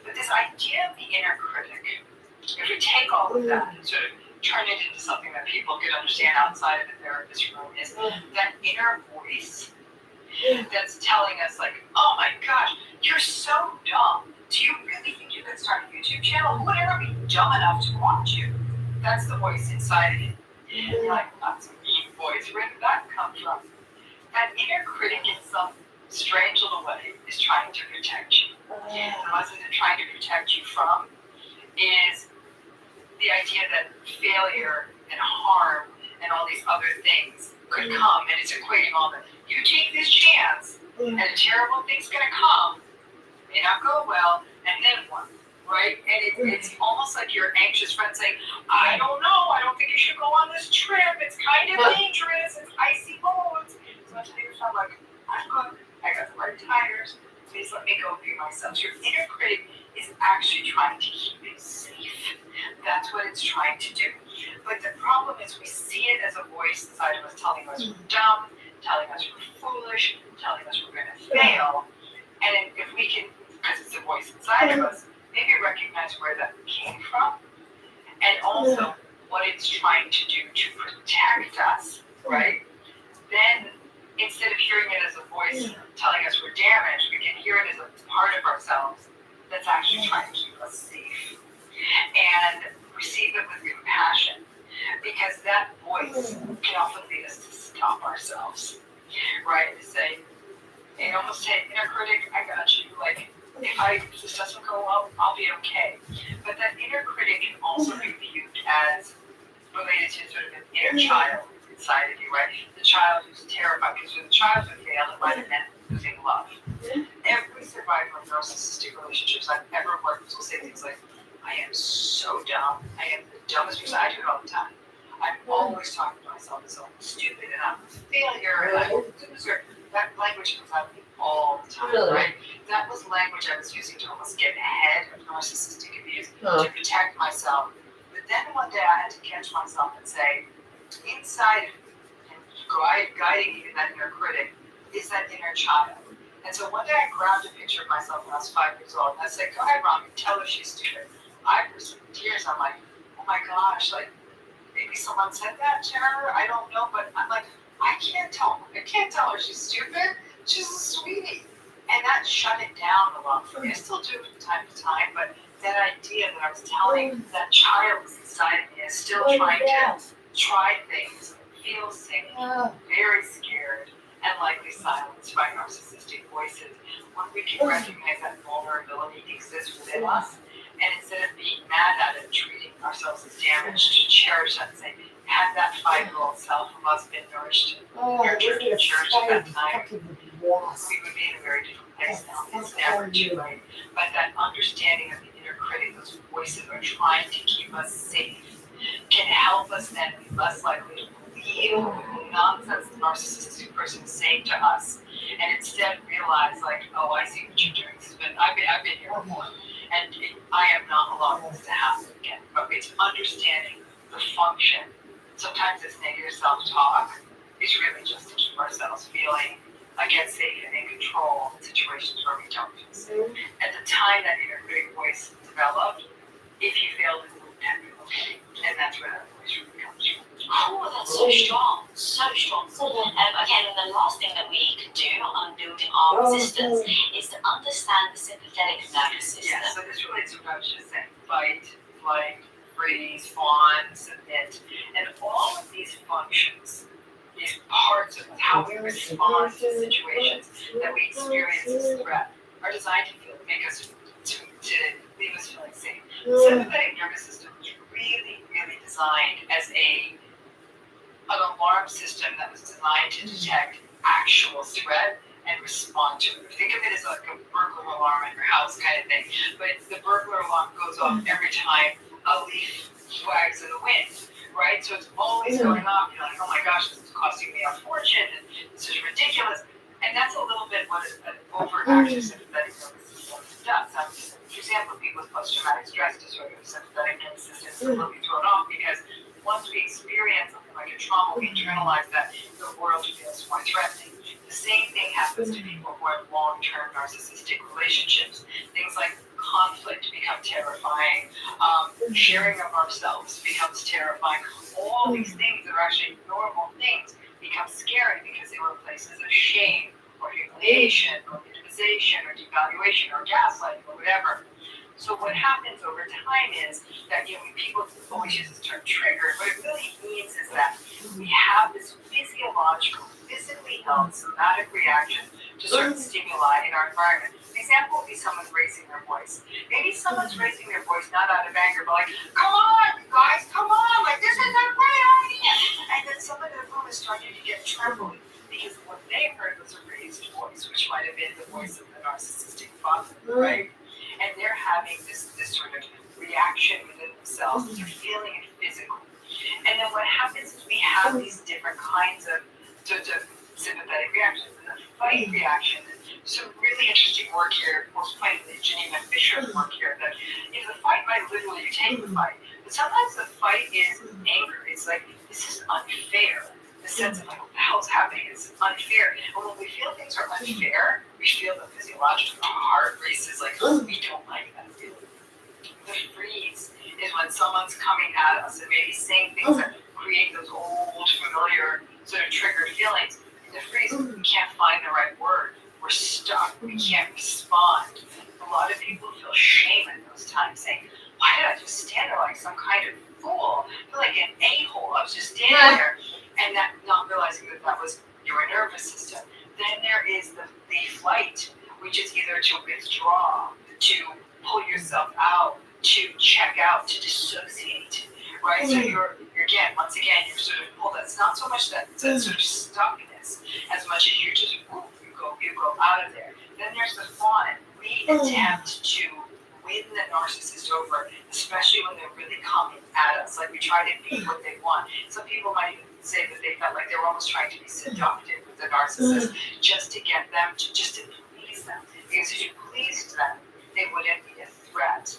But this idea of the inner critic, if we take all of that and sort of turn it into something that people could understand outside of the therapist room, is that inner voice that's telling us, like, oh my gosh, you're so dumb. Do you really think you could start a YouTube channel? Who would ever be dumb enough to watch you? That's the voice inside of you. You're like, that's a mean voice. Where did that come from? That inner critic in some strange little way is trying to protect you. And what is it trying to protect you from is the idea that failure and harm and all these other things could come, and it's equating all that. You take this chance, and a terrible thing's going to come, may not go well, and then what? Right? And it's almost like your anxious friend saying, I don't know, I don't think you should go on this trip, it's kind of dangerous, it's icy roads. So I tell yourself, like, I'm good, I got the right tires, please let me go be myself. So your inner critic is actually trying to keep you safe. That's what it's trying to do. But the problem is we see it as a voice inside of us telling us we're dumb, telling us we're foolish, telling us we're going to fail. And if we can, because it's a voice inside of us, maybe recognize where that came from, and also what it's trying to do to protect us, right? Then, instead of hearing it as a voice telling us we're damaged, we can hear it as a part of ourselves that's actually trying to keep us safe. And receive it with compassion, because that voice can often lead us to stop ourselves, right? To say, and almost say, inner critic, I got you. Like, if this doesn't go well, I'll be okay. But that inner critic can also be viewed as related to sort of an inner child inside of you, right? The child who's terrified, because when the child who failed, it might have meant losing love. Every survivor of narcissistic relationships I've ever worked with will say things like, I am so dumb. I am the dumbest person. I do it all the time. I'm always talking to myself as so stupid, and I'm a failure, and I'm a loser. That language comes out of me all the time, right? That was language I was using to almost get ahead of narcissistic abuse, to protect myself. But then one day I had to catch myself and say, inside and guiding even that inner critic is that inner child. And so one day I grabbed a picture of myself when I was 5 years old, and I said, go ahead, Ron, tell her she's stupid. I burst into tears. I'm like, oh my gosh, like, maybe someone said that to her. I don't know, but I'm like, I can't tell her she's stupid. She's a sweetie. And that shut it down a lot for me. I still do it from time to time, but that idea that I was telling that child inside of me is still trying to try things, feel safe, very scared, and likely silenced by narcissistic voices. When we can recognize that vulnerability exists within us, and instead of being mad at it, treating ourselves as damaged, to cherish that and say, had that 5-year-old self of us been nourished, nurtured, and cherished at that time, we would be in a very different It's never too late. But that understanding of the inner critic, those voices are trying to keep us safe, can help us then be less likely to believe the nonsense the narcissistic person is saying to us, and instead realize, like, oh, I see what you're doing. I've been here before, and I am not allowing this to happen again. But it's understanding the function. Sometimes this negative self-talk is really just to keep ourselves feeling again safe and in control in situations where we don't feel safe. At the time that inner critic voice developed, if you failed to move that, okay, and that's where that voice really comes from. Oh, that's so strong, so strong. Again, and the last thing that we can do on building our resistance is to understand the sympathetic nervous system. Yeah, so this relates to what I was just saying: fight, flight, freeze, fawn, submit, and all of these functions, these parts of how we respond to situations that we experience as threat, are designed to make us to leave us feeling safe. The sympathetic nervous system is really, really designed as an alarm system that was designed to detect actual threat and respond to it. Think of it as like a burglar alarm in your house kind of thing. But the burglar alarm goes off every time a leaf wags in the wind, right? So it's always going off. You're like, oh my gosh, this is costing me a fortune, and this is ridiculous. And that's a little bit what an overactive sympathetic nervous system does. For example, people with post-traumatic stress disorder, sympathetic nervous system is completely thrown off because once we experience something like a trauma, we internalize that the world feels more threatening. The same thing happens to people who have long-term narcissistic relationships. Things like conflict become terrifying. Sharing of ourselves becomes terrifying. All these things that are actually normal things become scary because they were places of shame or humiliation or minimization or devaluation or gaslighting or whatever. So what happens over time is that, when people always use this term trigger, what it really means is that we have this physiological, physically held somatic reaction to certain stimuli in our environment. An example would be someone raising their voice. Maybe someone's raising their voice not out of anger, but like, come on, you guys, come on, like this is a great idea. And then someone in the room is starting to get trembling because what they heard was a raised voice, which might have been the voice of the narcissistic father, right? And they're having this sort of reaction within themselves. They're feeling it physically. And then what happens is we have these different kinds of sympathetic reactions. And the fight reaction, some really interesting work here, most pointedly Geneva Fisher's work here, that the fight might literally you take the fight. But sometimes the fight is anger. It's like, this is unfair. The sense of like, what the hell's happening is unfair. And when we feel things are unfair, we feel the physiological heart races like, oh, we don't like that feeling. The freeze is when someone's coming at us and maybe saying things that create those old, familiar, sort of triggered feelings. In the freeze, we can't find the right word. We're stuck. We can't respond. A lot of people feel shame in those times, saying, why did I just stand there like some kind of fool? I feel like an a-hole. I was just standing there. And that, not realizing that was your nervous system. Then there is the flight, which is either to withdraw, to pull yourself out, to check out, to dissociate, right? So you're again, once again, you're sort of pulled. It's not so much that sort of stuckness as much as you just you go out of there. Then there's the fawn. We attempt to win the narcissist over, especially when they're really coming at us. Like we try to be what they want. Some people might even say that they felt like they were almost trying to be seductive with the narcissist just to get them to please them. Because if you pleased them, they wouldn't be a threat.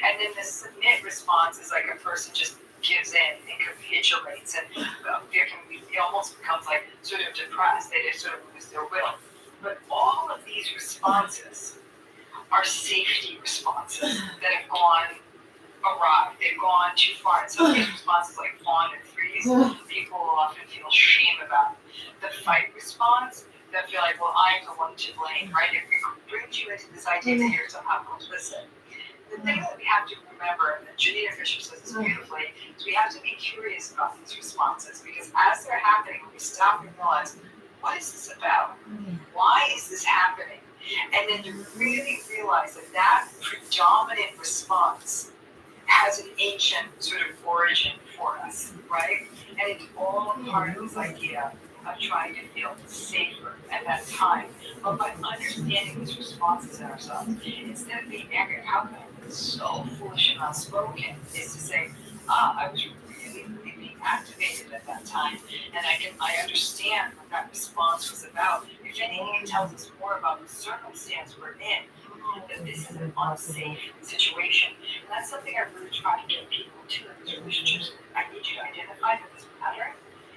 And then the submit response is like a person just gives in and capitulates, and it almost becomes like sort of depressed. They just sort of lose their will. But all of these responses are safety responses that have gone awry. They've gone too far. And some of these responses, like fawn and freeze, people will often feel shame about. The fight response, they'll feel like, well, I'm the one to blame, right? It brings you into this idea that you're somehow complicit. The thing that we have to remember, and Geneva Fisher says this beautifully, is we have to be curious about these responses, because as they're happening, we stop and realize, what is this about? Why is this happening? And then to really realize that that predominant response has an ancient sort of origin for us, right? And it's all part of this idea of trying to feel safer at that time. But by understanding these responses in ourselves, instead of being angry, how can I be so foolish and outspoken, is to say, I was really being activated at that time, and I understand what that response was about. If anything, it tells us more about the circumstance we're in, that this is an unsafe situation. And that's something I really try to get people to in these relationships. I need you to identify that this pattern.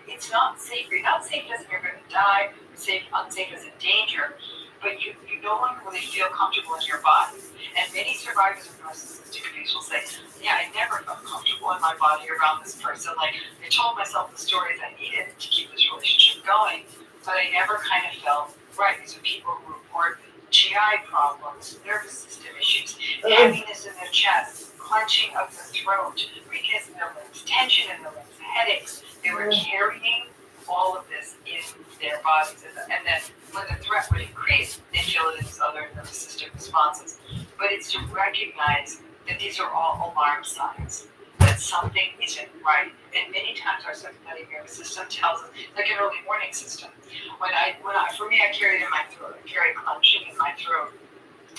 It's not safe. You're not safe doesn't mean you're going to die. Unsafe is a danger. But you no longer really feel comfortable in your body. And many survivors of narcissistic abuse will say, yeah, I never felt comfortable in my body around this person. Like, I told myself the stories I needed to keep this relationship going, but I never kind of felt right. These are people who report GI problems, nervous system issues, heaviness in their chest, clenching of the throat, weakness in the limbs, tension in the limbs, headaches. They were carrying all of this in their bodies. And then when the threat would increase, they feel it in these other nervous system responses. But it's to recognize that these are all alarm signs, that something isn't right. And many times our sympathetic nervous system tells us, like an early warning system. For me, I carry it in my throat. I carry clenching in my throat.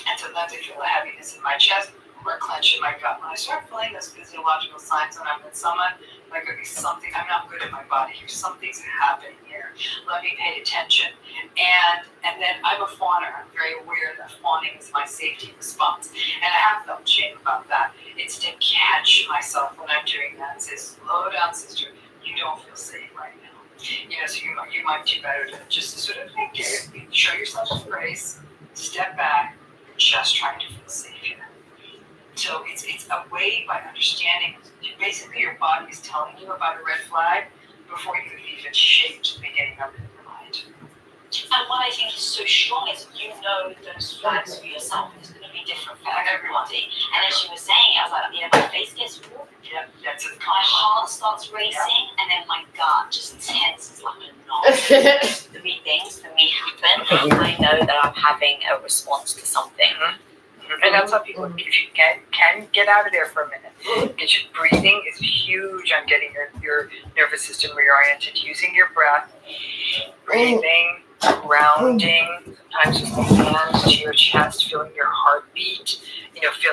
And sometimes I feel a heaviness in my chest or a clench in my gut. When I start feeling those physiological signs when I'm with someone, like, okay, something, I'm not good in my body here. Something's happening here. Let me pay attention. And then I'm a fawner. I'm very aware that fawning is my safety response. And I have no shame about that. It's to catch myself when I'm doing that and say, slow down, sister. You don't feel safe right now. So you might do better to just sort of show yourself some grace, step back, you're just trying to feel safe here. So it's a way by understanding, basically your body is telling you about a red flag before you've even shaped the beginning of it in your mind. And what I think is so strong is those flags for yourself is going to be different for everybody. And as you were saying, I was like, my face gets warm. Yeah, that's it. My heart starts racing, and then my gut just tenses like a knot. 3 things for me happen. I know that I'm having a response to something. And that's how people, if you can get out of there for a minute. Get your breathing is huge on getting your nervous system reoriented. Using your breath, breathing, grounding, sometimes just the hands to your chest, feeling your heartbeat,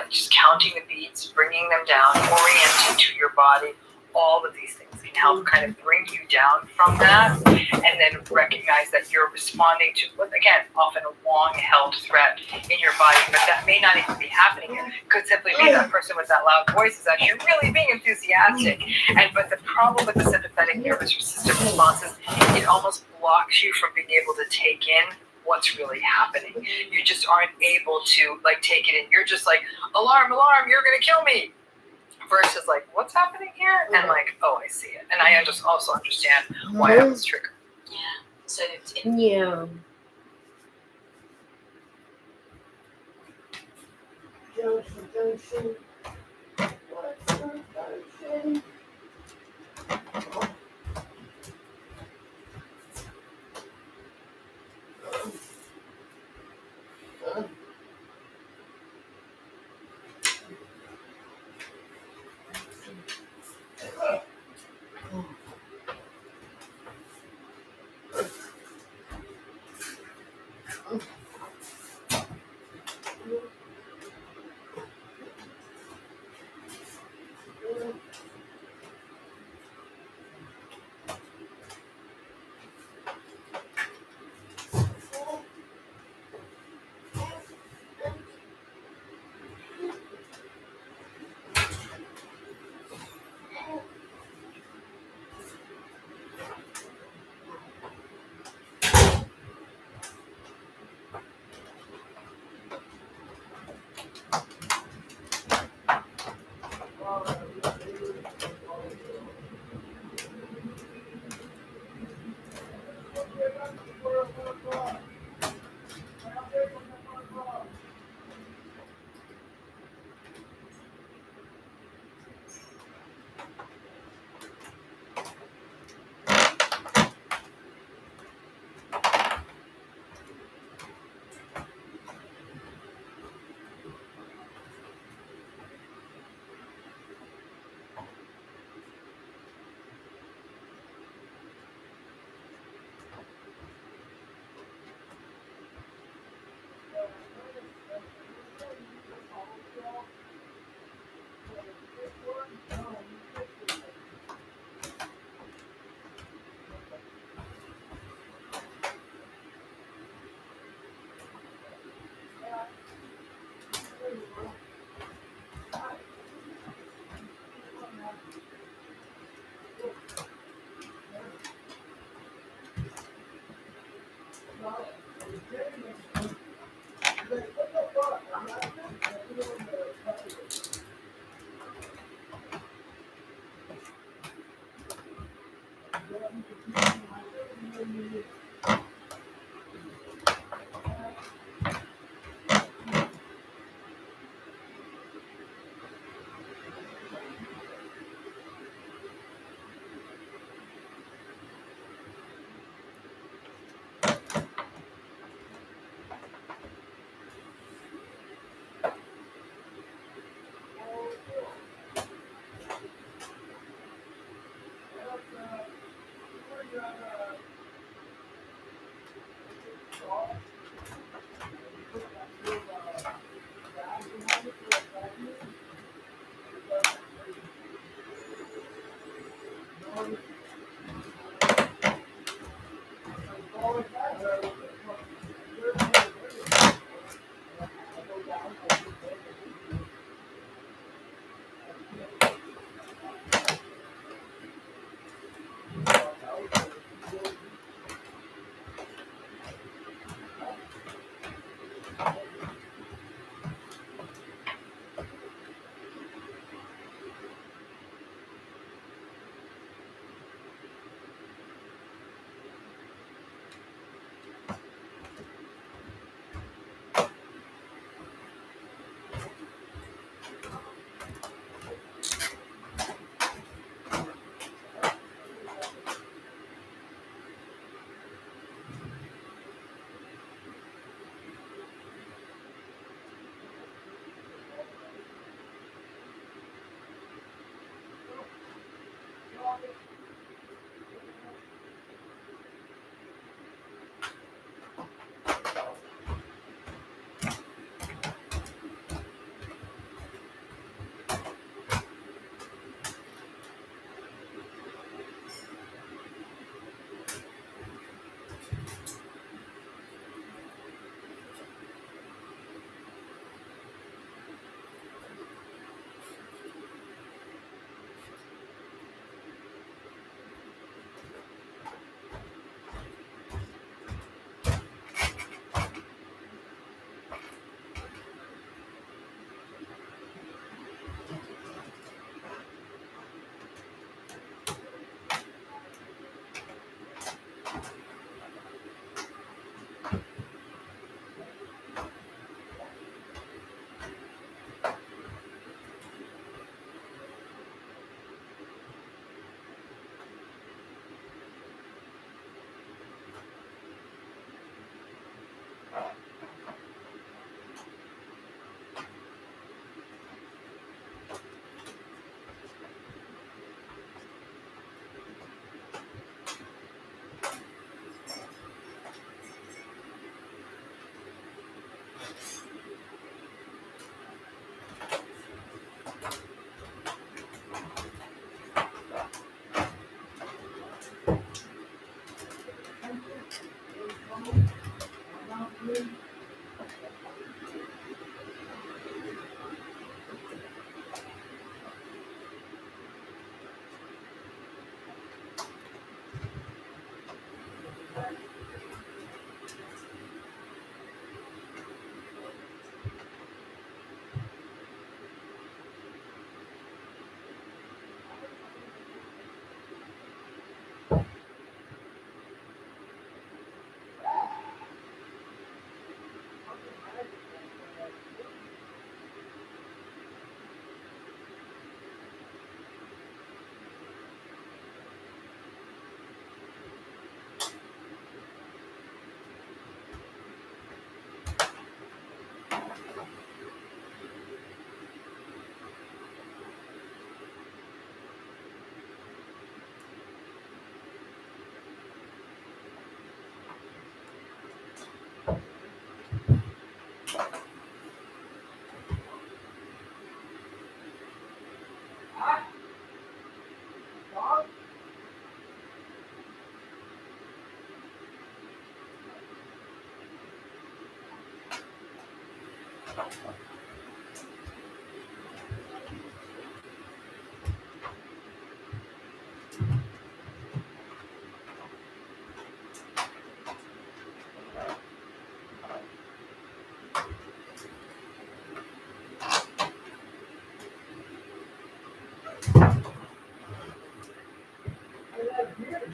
just counting the beats, bringing them down, orienting to your body. All of these things can help kind of bring you down from that, and then recognize that you're responding to, again, often a long-held threat in your body, but that may not even be happening here. It could simply be that person with that loud voice is actually really being enthusiastic. But the problem with the sympathetic nervous system response is it almost blocks you from being able to take in what's really happening. You just aren't able to take it in. You're just like, alarm, alarm, you're gonna kill me. Versus what's happening here? And oh, I see it. And I just also understand why I was triggered. Yeah. So Yeah.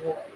Boy.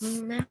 Nah.